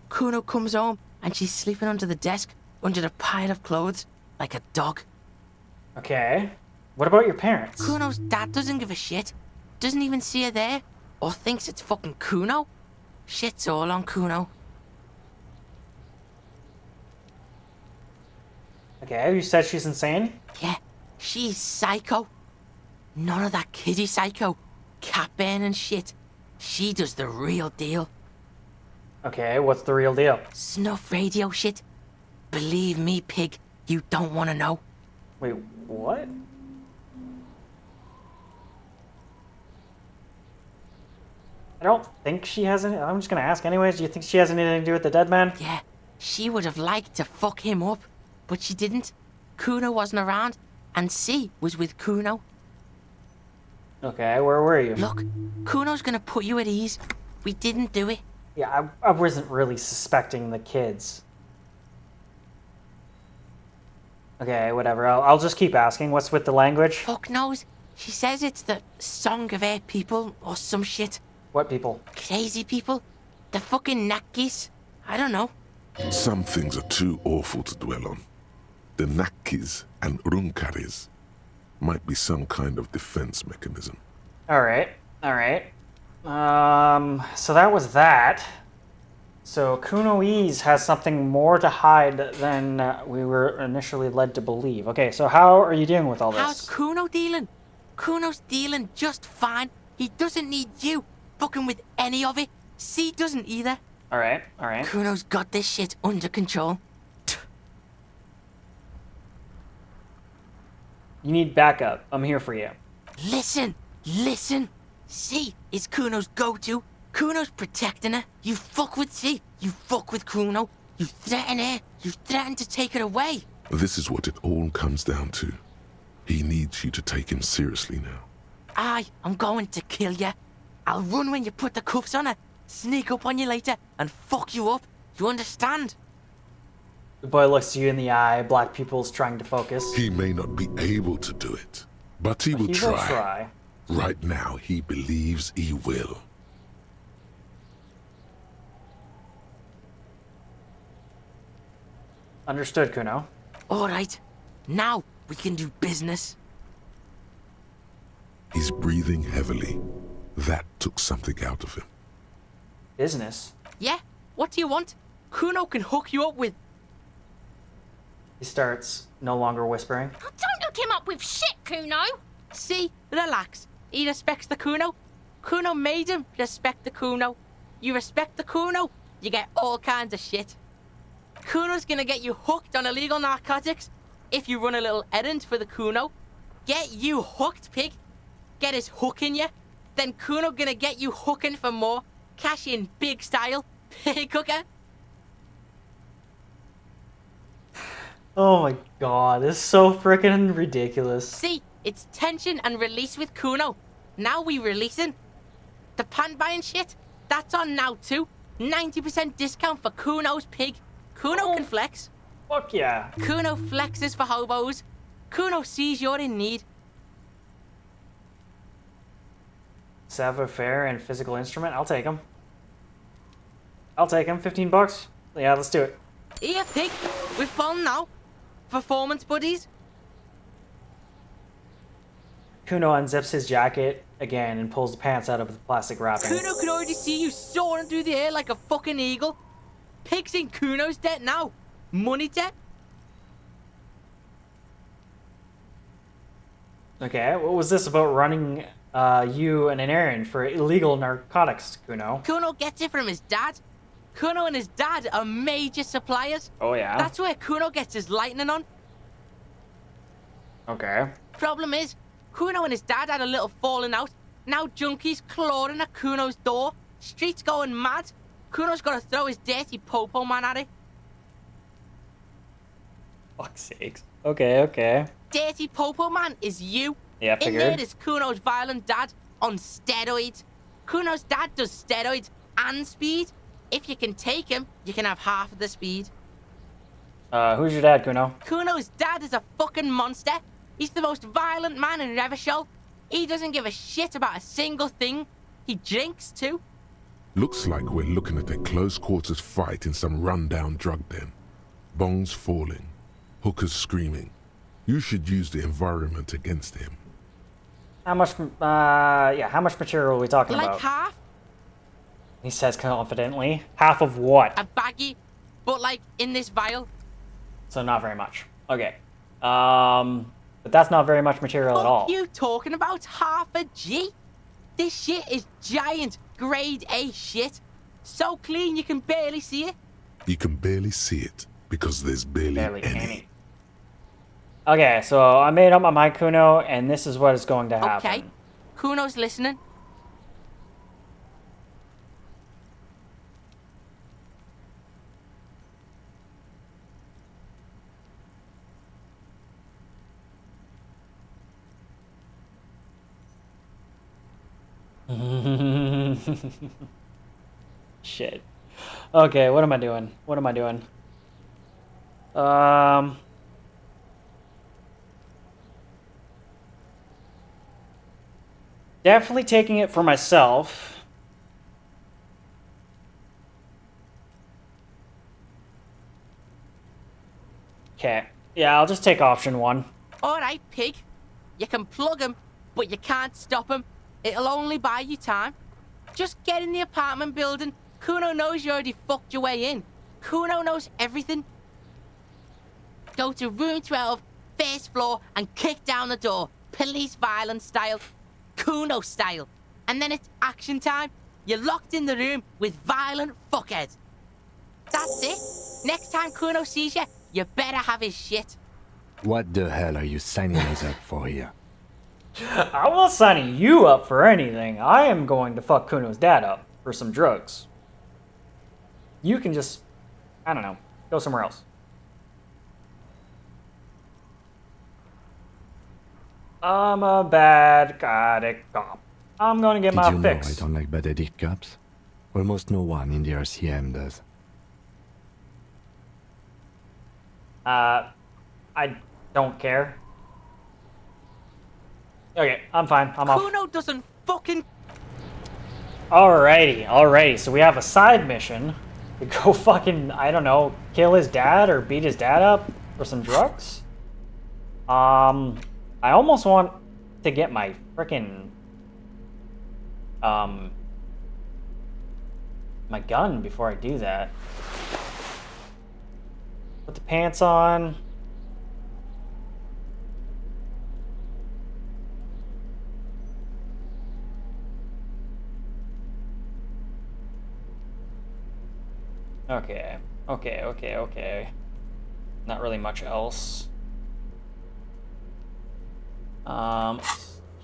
Speaker 2: Kuno comes home and she's sleeping under the desk, under the pile of clothes, like a dog.
Speaker 1: Okay. What about your parents?
Speaker 2: Kuno's dad doesn't give a shit. Doesn't even see her there. Or thinks it's fucking Kuno. Shit's all on Kuno.
Speaker 1: Okay, you said she's insane?
Speaker 2: Yeah, she's psycho. None of that kiddie psycho. Cat burning shit. She does the real deal.
Speaker 1: Okay, what's the real deal?
Speaker 2: Snuff radio shit. Believe me, pig, you don't want to know.
Speaker 1: Wait, what? I don't think she has any. I'm just gonna ask anyways. Do you think she has anything to do with the dead man?
Speaker 2: Yeah, she would have liked to fuck him up, but she didn't. Kuno wasn't around, and C was with Kuno.
Speaker 1: Okay, where were you?
Speaker 2: Look, Kuno's gonna put you at ease. We didn't do it.
Speaker 1: Yeah, I wasn't really suspecting the kids. Okay, whatever. I'll just keep asking. What's with the language?
Speaker 2: Fuck knows. She says it's the song of her people or some shit.
Speaker 3: What people?
Speaker 2: Crazy people. The fucking Nakis. I don't know.
Speaker 3: Some things are too awful to dwell on. The Nakis and Runkaris might be some kind of defense mechanism.
Speaker 1: Alright, alright. So that was that. So Kunoise has something more to hide than we were initially led to believe. Okay, so how are you dealing with all this?
Speaker 2: How's Kuno dealing? Kuno's dealing just fine. He doesn't need you fucking with any of it. C doesn't either.
Speaker 1: Alright, alright.
Speaker 2: Kuno's got this shit under control.
Speaker 1: You need backup. I'm here for you.
Speaker 2: Listen, listen. C is Kuno's go-to. Kuno's protecting her. You fuck with C. You fuck with Kuno. You threaten her. You threaten to take her away.
Speaker 3: This is what it all comes down to. He needs you to take him seriously now.
Speaker 2: I'm going to kill you. I'll run when you put the cuffs on her. Sneak up on you later and fuck you up. You understand?
Speaker 1: The boy looks you in the eye. Black pupils trying to focus.
Speaker 3: He may not be able to do it, but he will try. Right now, he believes he will.
Speaker 1: Understood, Kuno.
Speaker 2: All right. Now we can do business.
Speaker 3: He's breathing heavily. That took something out of him.
Speaker 1: Business?
Speaker 2: Yeah? What do you want? Kuno can hook you up with...
Speaker 1: He starts no longer whispering.
Speaker 20: Oh, don't hook him up with shit, Kuno.
Speaker 2: See? Relax. He respects the Kuno. Kuno made him respect the Kuno. You respect the Kuno, you get all kinds of shit. Kuno's gonna get you hooked on illegal narcotics if you run a little errand for the Kuno. Get you hooked, pig. Get his hook in you. Then Kuno gonna get you hooking for more. Cash in big style. Pig hooker.
Speaker 1: Oh my god, this is so freaking ridiculous.
Speaker 2: See, it's tension and release with Kuno. Now we releasing. The pan buying shit, that's on now too. 90% discount for Kuno's pig. Kuno can flex.
Speaker 1: Fuck yeah.
Speaker 2: Kuno flexes for hobos. Kuno sees you're in need.
Speaker 1: Savoir-faire and physical instrument? I'll take them. I'll take them. 15 bucks? Yeah, let's do it.
Speaker 2: Here, pig. We're falling now. Performance buddies.
Speaker 1: Kuno unzips his jacket again and pulls the pants out of the plastic wrapping.
Speaker 2: Kuno can already see you soaring through the air like a fucking eagle. Pig's in Kuno's debt now. Money debt.
Speaker 1: Okay, what was this about running you and an errand for illegal narcotics, Kuno?
Speaker 2: Kuno gets it from his dad.
Speaker 21: Kuno and his dad are major suppliers.
Speaker 1: Oh, yeah?
Speaker 21: That's where Kuno gets his lightning on.
Speaker 1: Okay.
Speaker 21: Problem is, Kuno and his dad had a little falling out. Now junkies clawing at Kuno's door. Streets going mad. Kuno's got to throw his dirty popo man at it.
Speaker 1: Fuck's sakes. Okay.
Speaker 21: Dirty popo man is you.
Speaker 1: Yeah,
Speaker 21: In there
Speaker 1: figured.
Speaker 21: is Kuno's violent dad on steroids. Kuno's dad does steroids and speed. If you can take him, you can have half of the speed.
Speaker 1: Who's your dad, Kuno?
Speaker 21: Kuno's dad is a fucking monster. He's the most violent man in Revachol. He doesn't give a shit about a single thing. He drinks too.
Speaker 3: Looks like we're looking at a close-quarters fight in some rundown drug den. Bones falling, hookers screaming. You should use the environment against him.
Speaker 1: How much, how much material are we talking
Speaker 21: Like
Speaker 1: about?
Speaker 21: half?
Speaker 1: He says confidently. Half of what?
Speaker 21: A baggie, but like in this vial.
Speaker 1: So not very much. Okay. But that's not very much material at all.
Speaker 21: What are you talking about? Half a G? This shit is giant, grade A shit. So clean you can barely see it.
Speaker 3: You can barely see it because there's barely any.
Speaker 1: Okay, so I made up my mind, Kuno, and this is what is going to happen.
Speaker 21: Okay, Kuno's listening.
Speaker 1: Shit. Okay, what am I doing? Definitely taking it for myself. Okay. Yeah, I'll just take option 1.
Speaker 21: Alright, pig. You can plug him, but you can't stop him. It'll only buy you time. Just get in the apartment building. Kuno knows you already fucked your way in. Kuno knows everything. Go to room 12, first floor, and kick down the door. Police violence style. Kuno style. And then it's action time. You're locked in the room with violent fuckheads. That's it. Next time Kuno sees you, you better have his shit.
Speaker 5: What the hell are you signing us up for here?
Speaker 1: I'm not signing you up for anything. I am going to fuck Kuno's dad up for some drugs. You can just, I don't know, go somewhere else. I'm a bad cop. I'm gonna get my
Speaker 5: Did you
Speaker 1: fix.
Speaker 5: know I don't like bad addict cops? Almost no one in the RCM does.
Speaker 1: I don't care. Okay, I'm fine. I'm off.
Speaker 21: Kuno doesn't fucking...
Speaker 1: Alrighty. So we have a side mission to go fucking, I don't know, kill his dad or beat his dad up for some drugs. I almost want to get my frickin' my gun before I do that. Put the pants on. Okay. Not really much else.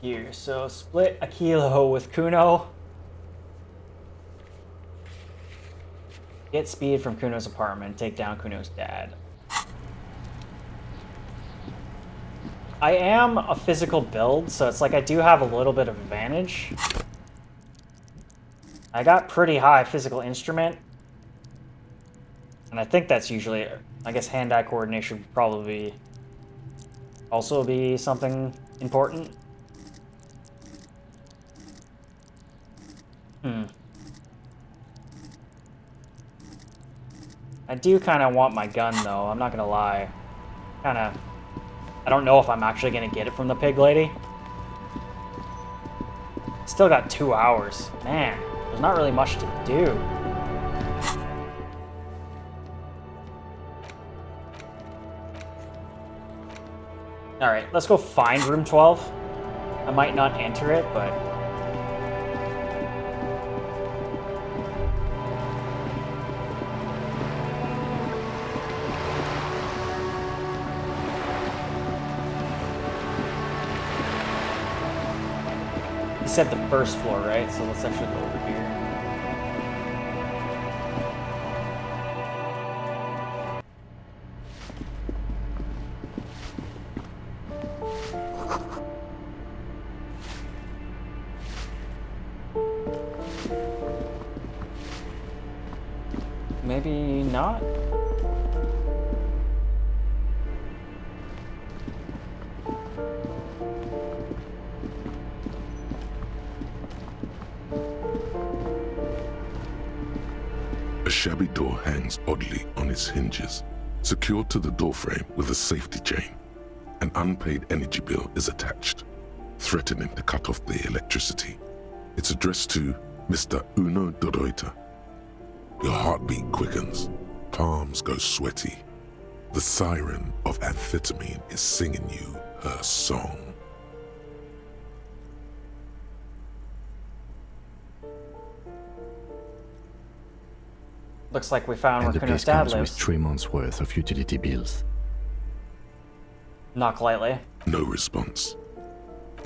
Speaker 1: Here, so split a kilo with Kuno. Get speed from Kuno's apartment, take down Kuno's dad. I am a physical build, so it's like I do have a little bit of advantage. I got pretty high physical instrument. And I think that's usually, I guess hand-eye coordination would probably also be something important. I do kind of want my gun, though. I'm not going to lie. I don't know if I'm actually going to get it from the pig lady. Still got 2 hours. Man, there's not really much to do. Alright, let's go find room 12. I might not enter it, but... said the first floor, right? So let's actually go over here. Maybe not?
Speaker 3: A shabby door hangs oddly on its hinges, secured to the doorframe with a safety chain. An unpaid energy bill is attached, threatening to cut off the electricity. It's addressed to Mr. Uno Doroita. Your heartbeat quickens, palms go sweaty. The siren of amphetamine is singing you her song.
Speaker 1: Looks like we found
Speaker 5: And
Speaker 1: where
Speaker 5: the
Speaker 1: Kuno's
Speaker 5: place
Speaker 1: dad
Speaker 5: comes with
Speaker 1: lives.
Speaker 5: 3 months' worth of utility bills.
Speaker 1: Knock lightly.
Speaker 3: No response.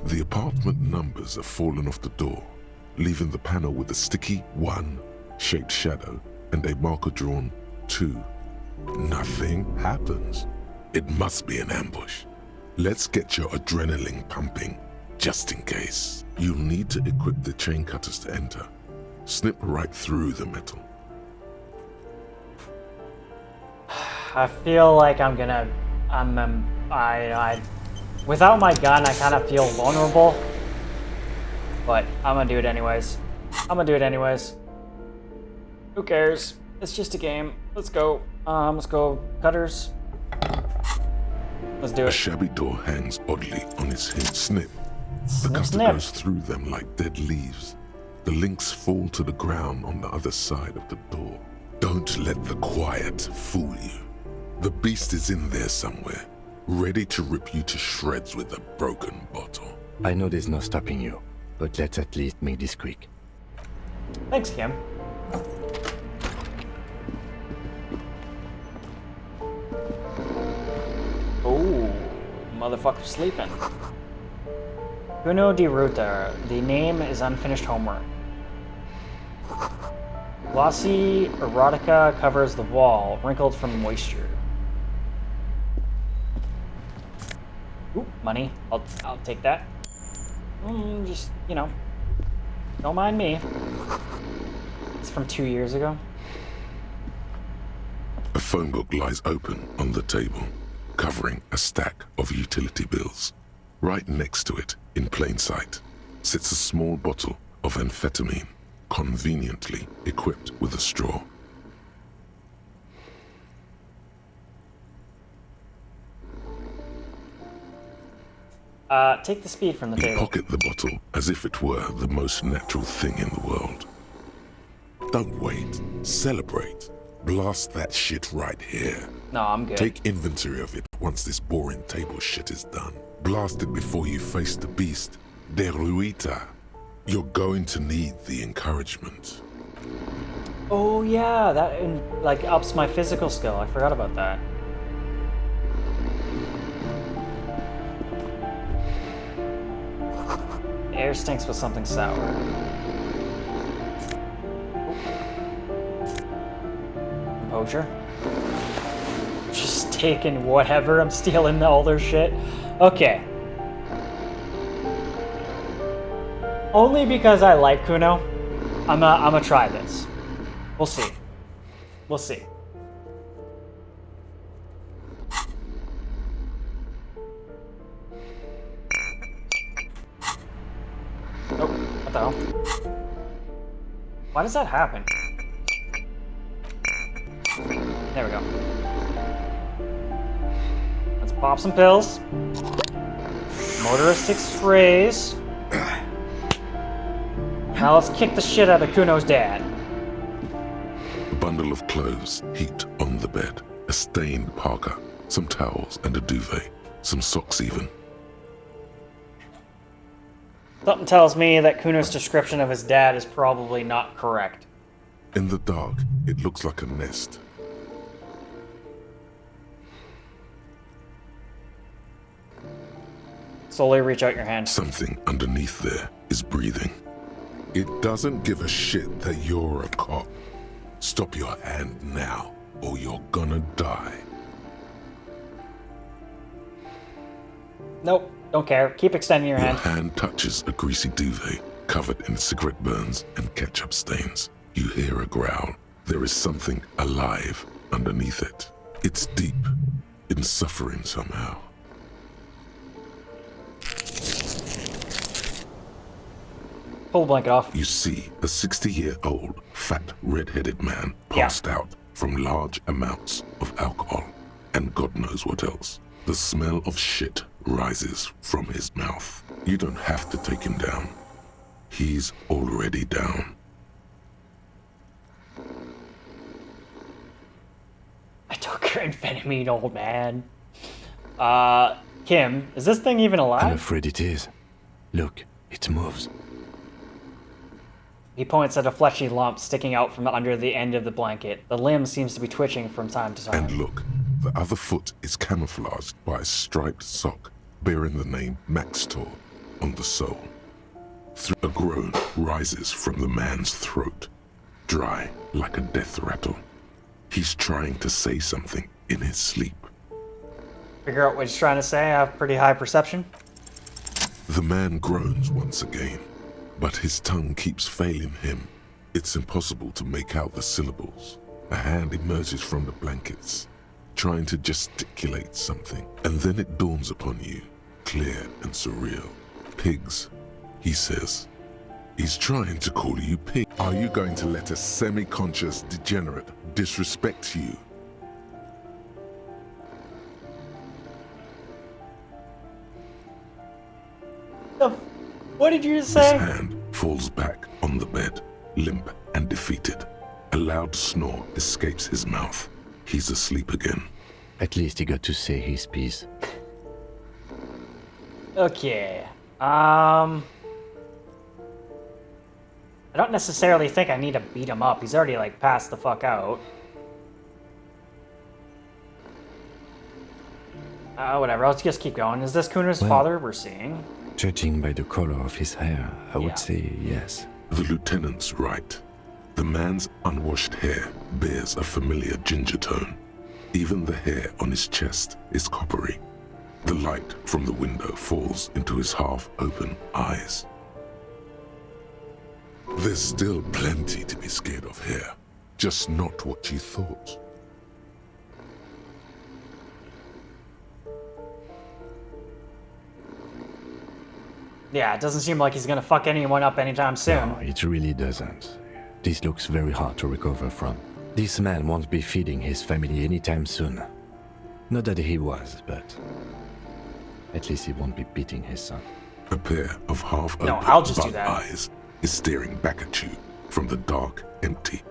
Speaker 3: The apartment numbers have fallen off the door, leaving the panel with a sticky 1 shaped shadow and a marker drawn 2. Nothing happens. It must be an ambush. Let's get your adrenaline pumping, just in case. You'll need to equip the chain cutters to enter. Snip right through the metal.
Speaker 1: I feel like without my gun, I kind of feel vulnerable. But I'm gonna do it anyways. Who cares? It's just a game. Let's go. Let's go, cutters. Let's do
Speaker 3: A
Speaker 1: it.
Speaker 3: shabby door hangs oddly on its hinge. Snip. The cutter
Speaker 1: snip.
Speaker 3: goes through them like dead leaves. The links fall to the ground on the other side of the door. Don't let the quiet fool you. The beast is in there somewhere, ready to rip you to shreds with a broken bottle.
Speaker 5: I know there's no stopping you, but let's at least make this quick.
Speaker 1: Thanks, Kim. Oh, motherfucker sleeping. Kuno di Ruta. The name is unfinished homework. Glossy erotica covers the wall, wrinkled from moisture. Ooh, money. I'll take that. Just, you know, don't mind me. It's from 2 years ago.
Speaker 3: A phone book lies open on the table, covering a stack of utility bills. Right next to it, in plain sight, sits a small bottle of amphetamine, conveniently equipped with a straw.
Speaker 1: Take the speed from the
Speaker 3: You
Speaker 1: table.
Speaker 3: pocket the bottle as if it were the most natural thing in the world. Don't wait. Celebrate. Blast that shit right here.
Speaker 1: No, I'm good.
Speaker 3: Take inventory of it once this boring table shit is done. Blast it before you face the beast. De Ruita. You're going to need the encouragement.
Speaker 1: Oh yeah, that like ups my physical skill. I forgot about that. The air stinks with something sour. Composure. Just taking whatever. I'm stealing all their shit. Okay. Only because I like Kuno, I'm gonna try this. We'll see. We'll see. Oh, what the hell? Why does that happen? There we go. Let's pop some pills. Motoristic sprays. Now let's kick the shit out of Kuno's dad.
Speaker 3: A bundle of clothes heaped on the bed. A stained parka, some towels and a duvet. Some socks even.
Speaker 1: Something tells me that Kuno's description of his dad is probably not correct.
Speaker 3: In the dark, it looks like a nest.
Speaker 1: Slowly reach out your hand.
Speaker 3: Something underneath there is breathing. It doesn't give a shit that you're a cop. Stop your hand now, or you're gonna die.
Speaker 1: Nope, don't care. Keep extending your hand.
Speaker 3: Your hand touches a greasy duvet covered in cigarette burns and ketchup stains. You hear a growl. There is something alive underneath it. It's deep, in suffering somehow.
Speaker 1: Pull the blanket off.
Speaker 3: You see a 60-year-old, fat, red-headed man passed out from large amounts of alcohol and God knows what else. The smell of shit rises from his mouth. You don't have to take him down. He's already down.
Speaker 1: I took your amphetamine, old man. Kim, is this thing even alive?
Speaker 5: I'm afraid it is. Look, it moves.
Speaker 1: He points at a fleshy lump sticking out from under the end of the blanket. The limb seems to be twitching from time to time.
Speaker 3: And look, the other foot is camouflaged by a striped sock bearing the name Maxtor on the sole. A groan rises from the man's throat, dry like a death rattle. He's trying to say something in his sleep.
Speaker 1: Figure out what he's trying to say. I have pretty high perception.
Speaker 3: The man groans once again, but his tongue keeps failing him. It's impossible to make out the syllables. A hand emerges from the blankets, trying to gesticulate something, and then it dawns upon you, clear and surreal. Pigs, he says. He's trying to call you pig. Are you going to let a semi-conscious degenerate disrespect you?
Speaker 1: What did you just say?
Speaker 3: His hand falls back on the bed, limp and defeated. A loud snore escapes his mouth. He's asleep again.
Speaker 5: At least he got to say his piece.
Speaker 1: Okay. I don't necessarily think I need to beat him up. He's already, like, passed the fuck out. Whatever. Let's just keep going. Is this Kuno's father we're seeing?
Speaker 5: Judging by the color of his hair, I would say yes.
Speaker 3: The lieutenant's right. The man's unwashed hair bears a familiar ginger tone. Even the hair on his chest is coppery. The light from the window falls into his half-open eyes. There's still plenty to be scared of here, just not what you thought.
Speaker 1: Yeah, it doesn't seem like he's gonna fuck anyone up anytime soon.
Speaker 5: No, it really doesn't. This looks very hard to recover from. This man won't be feeding his family anytime soon. Not that he was, but at least he won't be beating his son.
Speaker 3: A pair of half-open bug eyes is staring back at you from the dark, empty,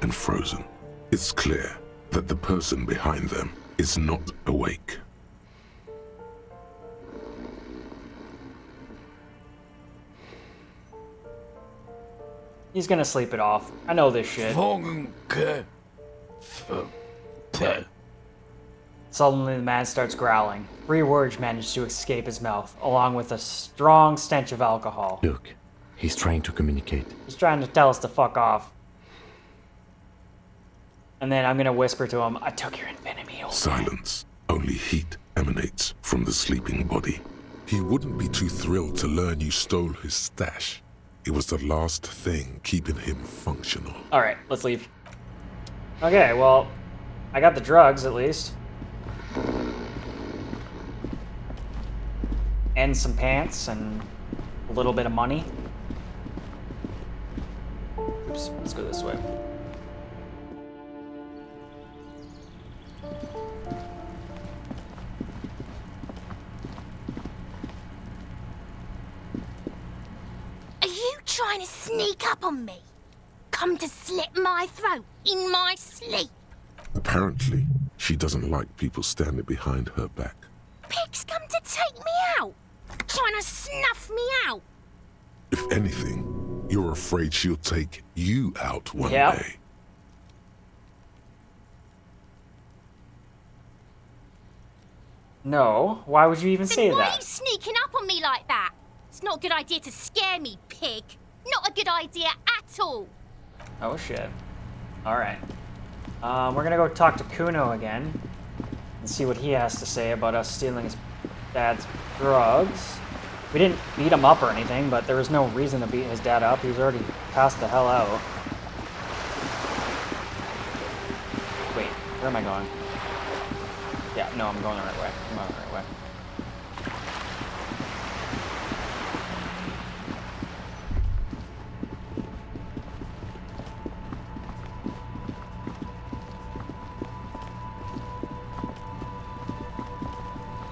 Speaker 3: and frozen. It's clear that the person behind them is not awake.
Speaker 1: He's gonna sleep it off. I know this shit. Suddenly the man starts growling. 3 words manage to escape his mouth, along with a strong stench of alcohol.
Speaker 5: Look, he's trying to communicate.
Speaker 1: He's trying to tell us to fuck off. And then I'm gonna whisper to him, I took your amphetamine, old
Speaker 3: Silence. Only heat emanates from the sleeping body. He wouldn't be too thrilled to learn you stole his stash. It was the last thing keeping him functional.
Speaker 1: Alright, let's leave. Okay, well, I got the drugs at least. And some pants and a little bit of money. Oops, let's go this way.
Speaker 20: Are you trying to sneak up on me? Come to slit my throat in my sleep?
Speaker 3: Apparently, she doesn't like people standing behind her back.
Speaker 20: Pigs come to take me out? Trying to snuff me out?
Speaker 3: If anything, you're afraid she'll take you out one day.
Speaker 1: No, why would you even say
Speaker 20: Why are
Speaker 1: that?
Speaker 20: you sneaking up on me like that? It's not a good idea to scare me, pig. Not a good idea at all.
Speaker 1: Oh shit. Alright. We're gonna go talk to Kuno again and see what he has to say about us stealing his dad's drugs. We didn't beat him up or anything, but there was no reason to beat his dad up. He was already passed the hell out. Wait, where am I going? Yeah, no, I'm going the right way. I'm going the right way.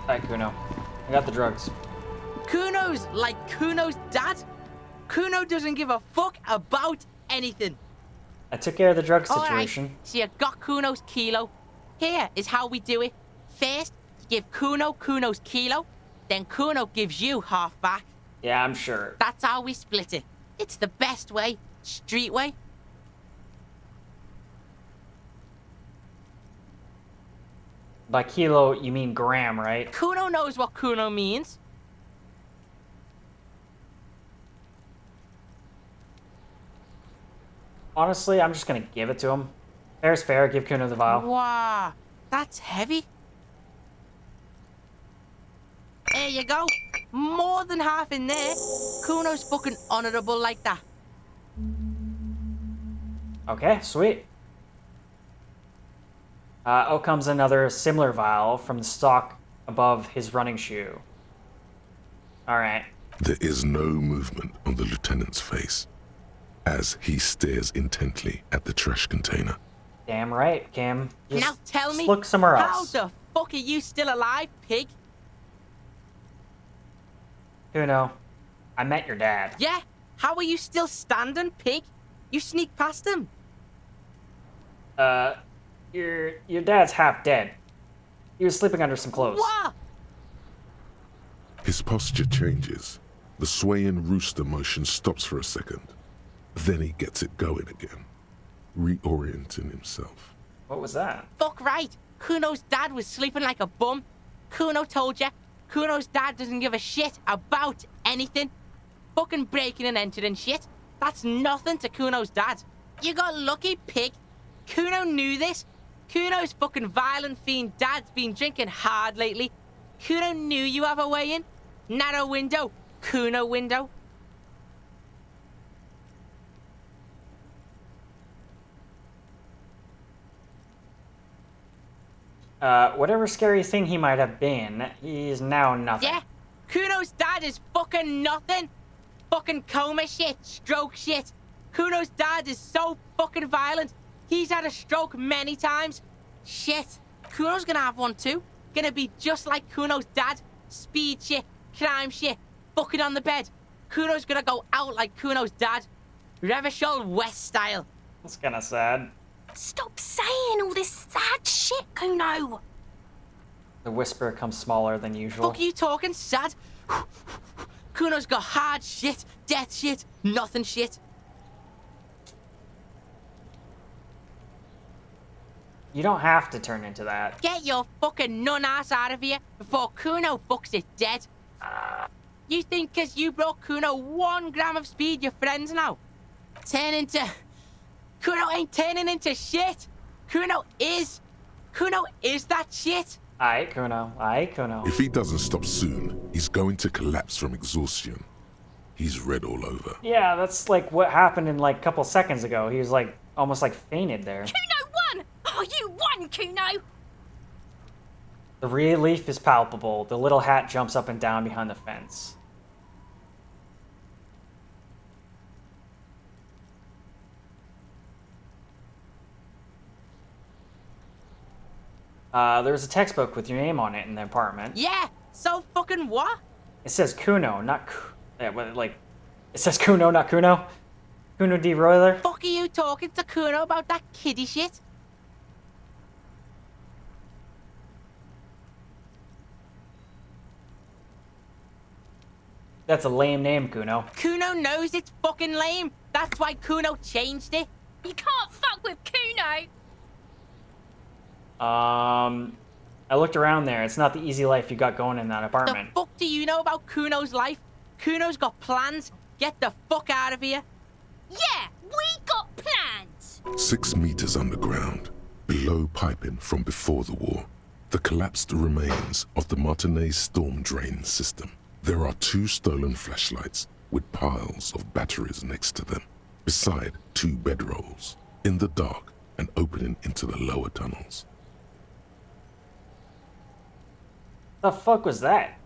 Speaker 1: Alright, Kuno. I got the drugs.
Speaker 21: Kuno's like Kuno's dad? Kuno doesn't give a fuck about anything.
Speaker 1: I took care of the drug
Speaker 21: All
Speaker 1: situation.
Speaker 21: right, so you got Kuno's kilo. Here is how we do it. First, you give Kuno Kuno's kilo, then Kuno gives you half back.
Speaker 1: Yeah, I'm sure.
Speaker 21: That's how we split it. It's the best way. Street way.
Speaker 1: By kilo, you mean gram, right?
Speaker 21: Kuno knows what Kuno means.
Speaker 1: Honestly, I'm just gonna give it to him. Fair's fair, give Kuno the vial.
Speaker 21: Wow, that's heavy. There you go. More than half in there. Kuno's fucking honorable like that.
Speaker 1: Okay, sweet. Out comes another similar vial from the stock above his running shoe. Alright.
Speaker 3: There is no movement on the lieutenant's face as he stares intently at the trash container.
Speaker 1: Damn right, Kim. Just
Speaker 21: now tell me,
Speaker 1: look somewhere
Speaker 21: how
Speaker 1: else.
Speaker 21: the fuck are you still alive, pig?
Speaker 1: Kuno, I met your dad.
Speaker 21: Yeah? How are you still standing, pig? You sneak past him.
Speaker 1: Your dad's half dead. He was sleeping under some clothes.
Speaker 21: What?
Speaker 3: His posture changes. The swaying rooster motion stops for a second. Then he gets it going again, reorienting himself.
Speaker 1: What was that?
Speaker 21: Fuck right. Kuno's dad was sleeping like a bum. Kuno told ya. Kuno's dad doesn't give a shit about anything. Fucking breaking and entering shit. That's nothing to Kuno's dad. You got lucky, pig. Kuno knew this. Kuno's fucking violent fiend dad's been drinking hard lately. Kuno knew you have a way in. Narrow window. Kuno window.
Speaker 1: Whatever scary thing he might have been, he's now nothing.
Speaker 21: Yeah, Kuno's dad is fucking nothing. Fucking coma shit, stroke shit. Kuno's dad is so fucking violent. He's had a stroke many times. Shit, Kuno's gonna have one too. Gonna be just like Kuno's dad. Speed shit, crime shit, fucking on the bed. Kuno's gonna go out like Kuno's dad. Revachol West style.
Speaker 1: That's kinda sad.
Speaker 20: Stop saying all this sad shit, Kuno.
Speaker 1: The whisper comes smaller than usual.
Speaker 21: Fuck you talking sad? Kuno's got hard shit, death shit, nothing shit.
Speaker 1: You don't have to turn into that.
Speaker 21: Get your fucking nun ass out of here before Kuno fucks it dead. You think 'cause you brought Kuno 1 gram of speed, you're friends now? Turn into... Kuno ain't turning into shit. Kuno is that shit.
Speaker 1: Aye, Kuno. Aye, Kuno.
Speaker 3: If he doesn't stop soon, he's going to collapse from exhaustion. He's red all over.
Speaker 1: Yeah, that's like what happened in like a couple seconds ago. He was like almost like fainted there.
Speaker 20: Kuno won! Oh, you won, Kuno!
Speaker 1: The relief is palpable. The little hat jumps up and down behind the fence. There was a textbook with your name on it in the apartment.
Speaker 21: Yeah, so fucking what?
Speaker 1: It says Kuno, not like, it says Kuno, not Kuno. Kuno D. Royler.
Speaker 21: Fuck are you talking to Kuno about that kiddie shit?
Speaker 1: That's a lame name, Kuno.
Speaker 21: Kuno knows it's fucking lame. That's why Kuno changed it.
Speaker 20: You can't fuck with Kuno.
Speaker 1: I looked around there. It's not the easy life you got going in that
Speaker 21: The
Speaker 1: apartment.
Speaker 21: fuck do you know about Kuno's life? Kuno's got plans. get the fuck out of here?
Speaker 20: Yeah, we got plans.
Speaker 3: 6 meters underground, below piping from before the war, the collapsed remains of the Martinez storm drain system. There are 2 stolen flashlights with piles of batteries next to them, beside 2 bedrolls, in the dark and opening into the lower tunnels.
Speaker 1: The fuck was that?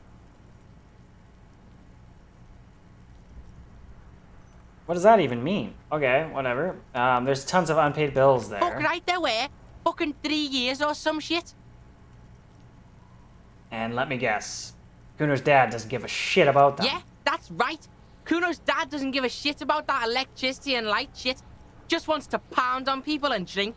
Speaker 1: What does that even mean? Okay, whatever. There's tons of unpaid bills there.
Speaker 21: Fuck right there were. Fucking 3 years or some shit.
Speaker 1: And let me guess, Kuno's dad doesn't give a shit about them.
Speaker 21: Yeah, that's right. Kuno's dad doesn't give a shit about that electricity and light shit. Just wants to pound on people and drink.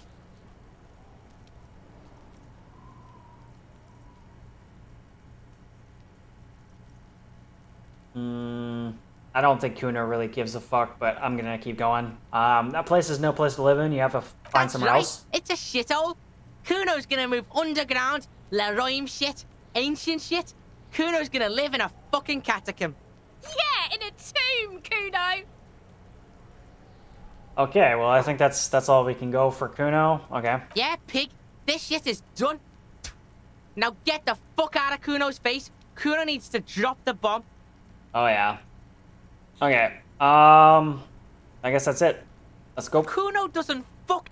Speaker 1: I don't think Kuno really gives a fuck, but I'm gonna keep going. That place is no place to live in. You have to find somewhere else.
Speaker 21: It's a shithole. Kuno's gonna move underground, Leroy shit, ancient shit. Kuno's gonna live in a fucking catacomb.
Speaker 20: Yeah, in a tomb, Kuno.
Speaker 1: Okay, well, I think that's all we can go for Kuno. Okay.
Speaker 21: Yeah, pig. This shit is done. Now get the fuck out of Kuno's face. Kuno needs to drop the bomb.
Speaker 1: Oh yeah. Okay. I guess that's it. Let's go.
Speaker 21: Kuno doesn't fuck.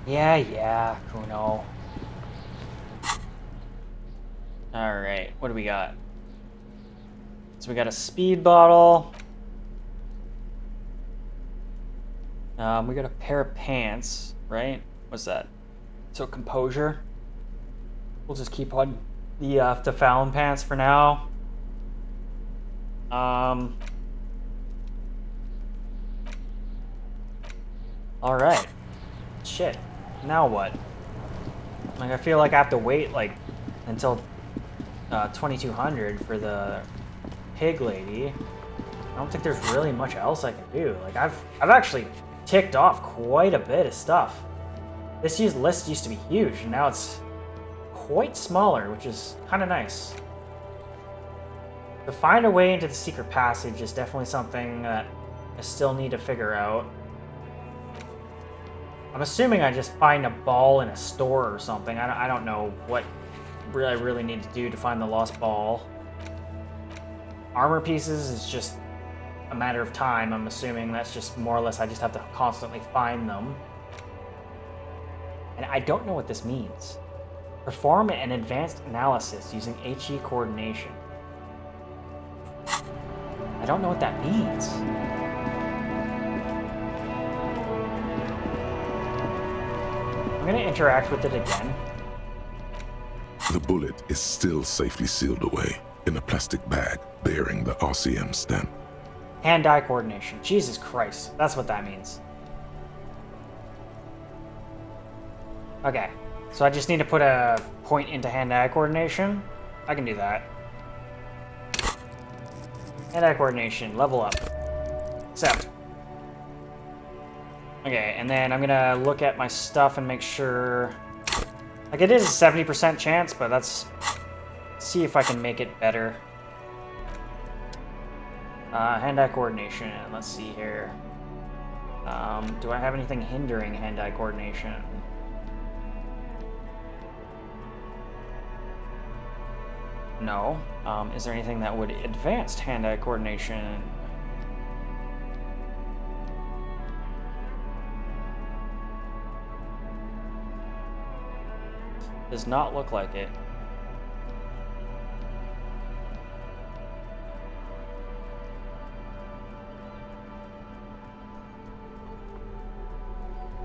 Speaker 1: Yeah, Kuno. All right. What do we got? So we got a speed bottle. We got a pair of pants, right? What's that? So composure. We'll just keep on the Fallon pants for now. All right. Shit. Now what? Like, I feel like I have to wait like until 2200 for the pig lady. I don't think there's really much else I can do. Like, I've actually ticked off quite a bit of stuff. This list used to be huge, and now it's quite smaller, which is kind of nice. To find a way into the secret passage is definitely something that I still need to figure out. I'm assuming I just find a ball in a store or something. I don't know what I really need to do to find the lost ball. Armor pieces is just a matter of time. I'm assuming that's just more or less I just have to constantly find them. And I don't know what this means. Perform an advanced analysis using HE coordination. I don't know what that means. I'm gonna interact with it again.
Speaker 3: The bullet is still safely sealed away in a plastic bag bearing the RCM stamp.
Speaker 1: Hand-eye coordination. Jesus Christ, that's what that means. Okay, so I just need to put a point into hand-eye coordination. I can do that. Hand-eye coordination, level up. 7. Okay, and then I'm gonna look at my stuff and make sure... Like, it is a 70% chance, but let's see if I can make it better. Hand-eye coordination, let's see here. Do I have anything hindering hand-eye coordination? No. Is there anything that would advance hand-eye coordination? Does not look like it.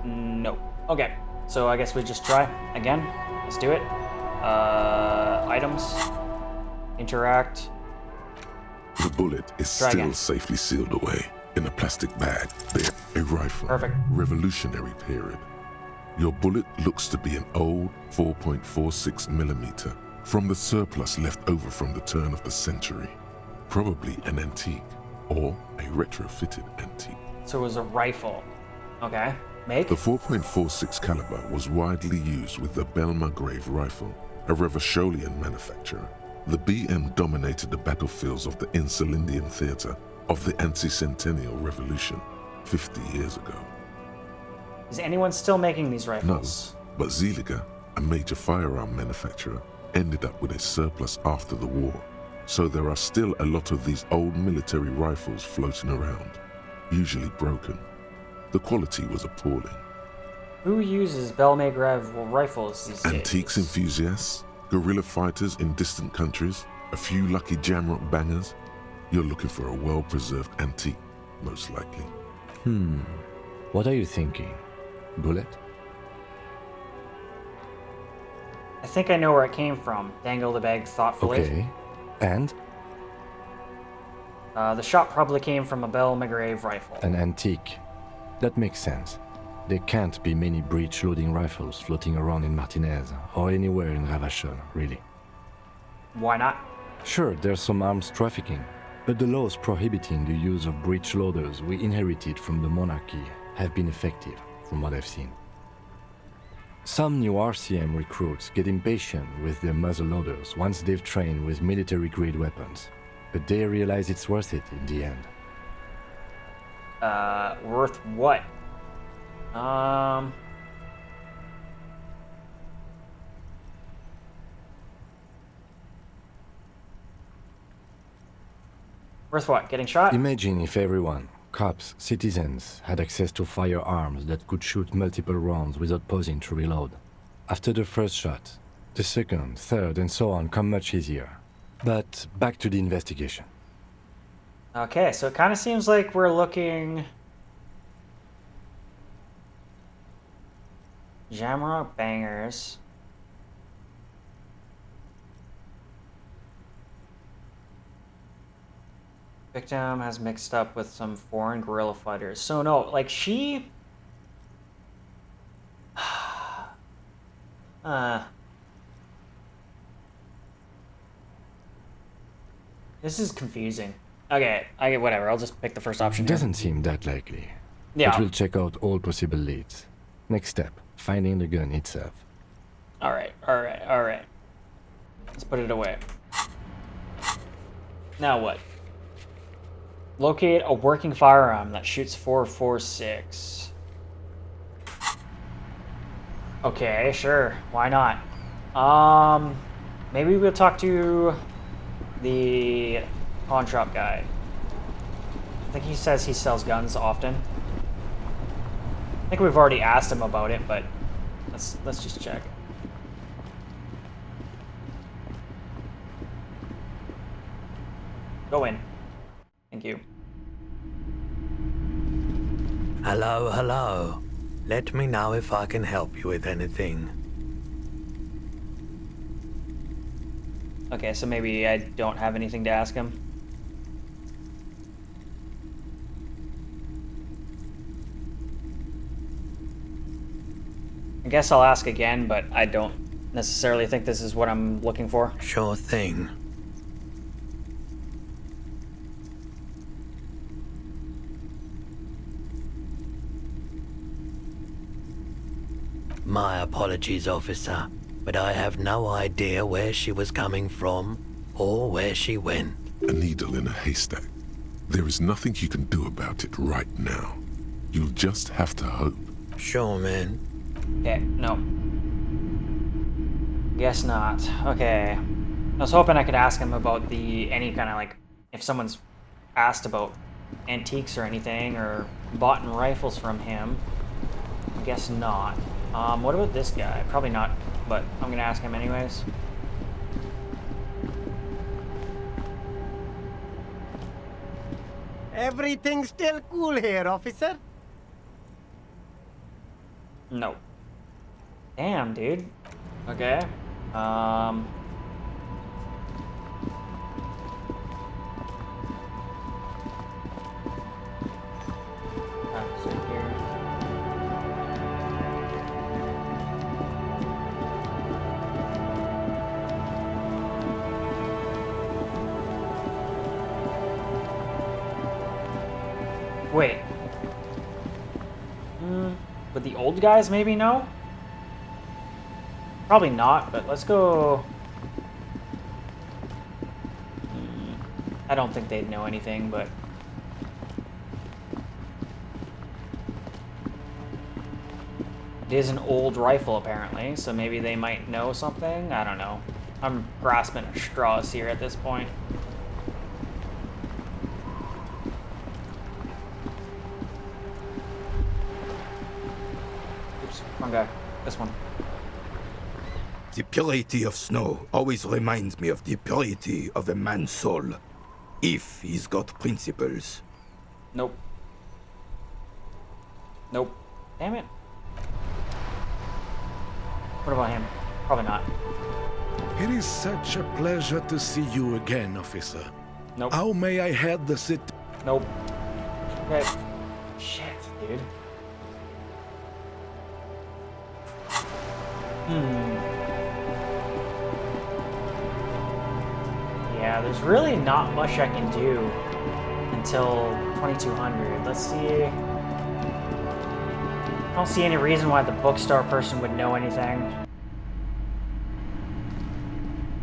Speaker 1: No. Okay, so I guess we just try again. Let's do it. Items. Interact.
Speaker 3: The bullet is still safely sealed away in a plastic bag. A rifle.
Speaker 1: Perfect.
Speaker 3: Revolutionary period. Your bullet looks to be an old 4.46 millimeter from the surplus left over from the turn of the century. Probably an antique or a retrofitted antique.
Speaker 1: So it was a rifle. Okay. Make?
Speaker 3: The 4.46 caliber was widely used with the Belmargrave rifle, a Revacholian manufacturer. The BM dominated the battlefields of the Insulindian theater of the anti-centennial revolution 50 years ago.
Speaker 1: Is anyone still making these rifles?
Speaker 3: No, but Zeliger, a major firearm manufacturer, ended up with a surplus after the war. So there are still a lot of these old military rifles floating around, usually broken. The quality was appalling.
Speaker 1: Who uses Belmagrev rifles these days?
Speaker 3: Antiques enthusiasts, guerrilla fighters in distant countries, a few lucky jamrock bangers. You're looking for a well-preserved antique, most likely.
Speaker 5: What are you thinking? Bullet?
Speaker 1: I think I know where it came from. Dangle the bag thoughtfully.
Speaker 5: Okay. And?
Speaker 1: The shot probably came from a Belmagrev rifle.
Speaker 5: An antique. That makes sense. There can't be many breech-loading rifles floating around in Martinez, or anywhere in Ravachol, really.
Speaker 1: Why not?
Speaker 5: Sure, there's some arms trafficking, but the laws prohibiting the use of breech loaders we inherited from the monarchy have been effective, from what I've seen. Some new RCM recruits get impatient with their muzzle loaders once they've trained with military-grade weapons, but they realize it's worth it in the end.
Speaker 1: Worth what? Worth what? Getting shot?
Speaker 5: Imagine if everyone, cops, citizens, had access to firearms that could shoot multiple rounds without pausing to reload. After the first shot, the second, third, and so on come much easier. But back to the investigation.
Speaker 1: Okay, so it kind of seems like we're looking... Jamrock bangers. Victim has mixed up with some foreign guerrilla fighters. So no, like she... This is confusing. Okay, whatever. I'll just pick the first option.
Speaker 5: Doesn't seem that likely.
Speaker 1: Yeah.
Speaker 5: But we'll check out all possible leads. Next step, finding the gun itself.
Speaker 1: Alright. Let's put it away. Now what? Locate a working firearm that shoots 4.46. Okay, sure. Why not? Maybe we'll talk to the pawn shop guy. I think he says he sells guns often. I think we've already asked him about it, but let's just check. Go in. Thank you.
Speaker 15: Hello. Let me know if I can help you with anything.
Speaker 1: Okay, so maybe I don't have anything to ask him. I guess I'll ask again, but I don't necessarily think this is what I'm looking for.
Speaker 15: Sure thing. My apologies, officer, but I have no idea where she was coming from or where she went.
Speaker 3: A needle in a haystack. There is nothing you can do about it right now. You'll just have to hope.
Speaker 15: Sure, man.
Speaker 1: Okay, no. Guess not. Okay. I was hoping I could ask him about any kind of like, if someone's asked about antiques or anything, or bought rifles from him. I guess not. What about this guy? Probably not, but I'm gonna ask him anyways.
Speaker 16: Everything's still cool here, officer?
Speaker 1: No. Damn, dude. Okay. Wait. But the old guys maybe know? Probably not, but let's go... I don't think they'd know anything, but It is an old rifle, apparently, so maybe they might know something? I don't know. I'm grasping at straws here at this point. Oops, wrong guy. This one.
Speaker 11: The purity of snow always reminds me of the purity of a man's soul, if he's got principles.
Speaker 1: Nope. Nope. Damn it. What about him? Probably not.
Speaker 14: It is such a pleasure to see you again, officer.
Speaker 1: Nope.
Speaker 14: How may I head the city?
Speaker 1: Nope. Okay. Shit, dude. Yeah, there's really not much I can do until 2200. Let's see. I don't see any reason why the bookstore person would know anything.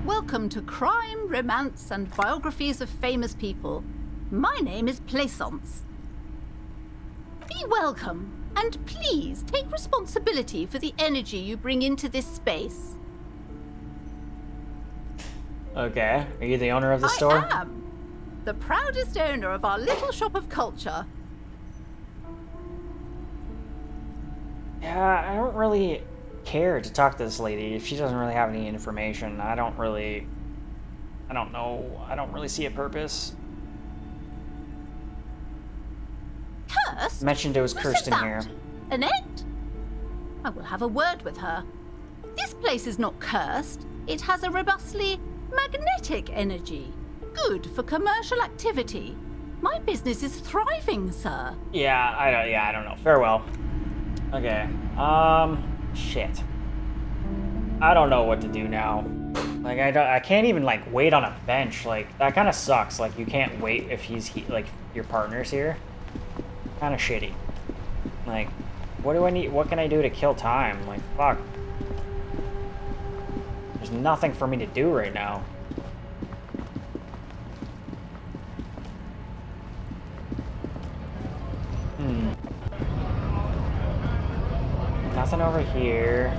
Speaker 23: Welcome to Crime, Romance, and Biographies of Famous People. My name is Plaisance. Be welcome, and please take responsibility for the energy you bring into this space.
Speaker 1: Okay, are you the owner of the store?
Speaker 23: I am the proudest owner of our little shop of culture.
Speaker 1: Yeah, I don't really care to talk to this lady if she doesn't really have any information. I don't really see a purpose.
Speaker 23: Cursed?
Speaker 1: Mentioned it was
Speaker 23: What's
Speaker 1: cursed in
Speaker 23: that?
Speaker 1: here.
Speaker 23: Annette? I will have a word with her. This place is not cursed. It has a robustly magnetic energy. Good for commercial activity. My business is thriving, sir.
Speaker 1: Yeah, I don't know. Farewell. Okay. Shit. I don't know what to do now. Like, I can't even, like, wait on a bench. Like, that kind of sucks. Like, you can't wait if like, your partner's here. Kind of shitty. Like, what do I need? What can I do to kill time? Like, fuck. There's nothing for me to do right now. Nothing over here.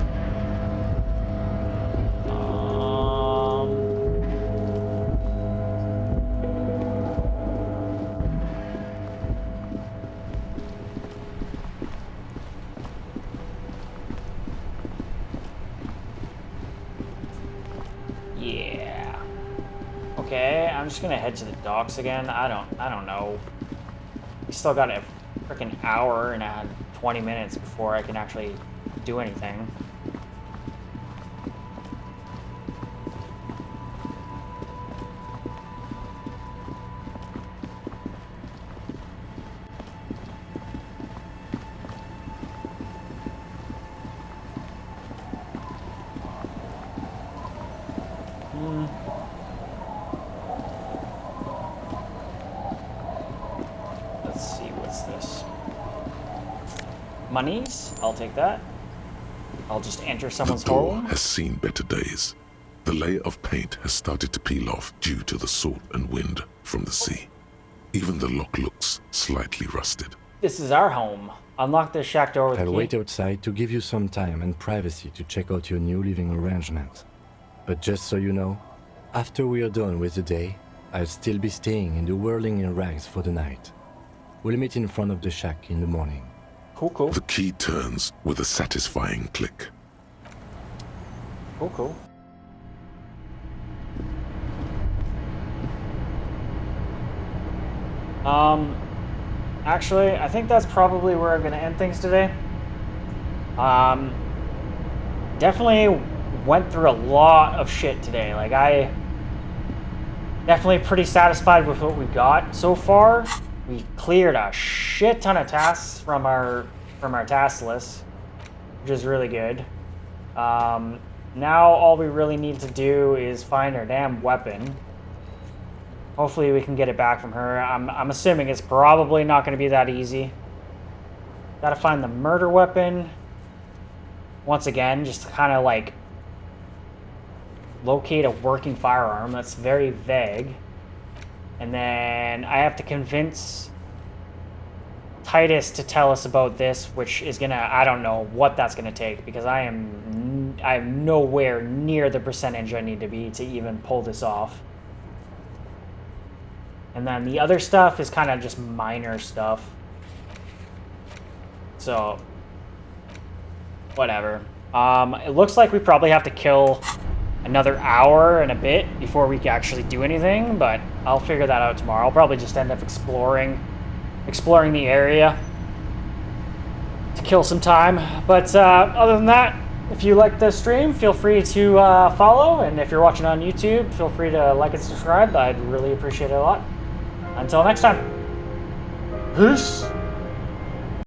Speaker 1: Yeah. Okay, I'm just gonna head to the docks again. I don't know. We still got a freaking hour and 20 minutes before I can actually do anything. Let's see, what's this? Monies? I'll take that. I'll just enter someone's
Speaker 3: The door
Speaker 1: home.
Speaker 3: has seen better days. The layer of paint has started to peel off due to the salt and wind from the sea. Even the lock looks slightly rusted.
Speaker 1: This is our home. Unlock the shack door with the
Speaker 5: I'll
Speaker 1: key.
Speaker 5: wait outside to give you some time and privacy to check out your new living arrangement. But just so you know, after we are done with the day, I'll still be staying in the whirling in rags for the night. We'll meet in front of the shack in the morning.
Speaker 1: Cool.
Speaker 3: The key turns with a satisfying click.
Speaker 1: Cool. Actually, I think that's probably where I'm gonna end things today. Definitely went through a lot of shit today. Like, I definitely pretty satisfied with what we got so far. We cleared a shit ton of tasks from our task list, which is really good. Now all we really need to do is find our damn weapon. Hopefully we can get it back from her. I'm assuming it's probably not going to be that easy. Gotta find the murder weapon. Once again, just to kind of like locate a working firearm. That's very vague. And then I have to convince Titus to tell us about this, which is gonna, I don't know what that's gonna take, because I'm nowhere near the percentage I need to be to even pull this off. And then the other stuff is kind of just minor stuff. So, whatever. It looks like we probably have to kill another hour and a bit before we can actually do anything, but I'll figure that out tomorrow. I'll probably just end up exploring the area to kill some time. But other than that, if you like the stream, feel free to follow, and if you're watching on YouTube, feel free to like and subscribe. I'd really appreciate it a lot. Until next time, peace.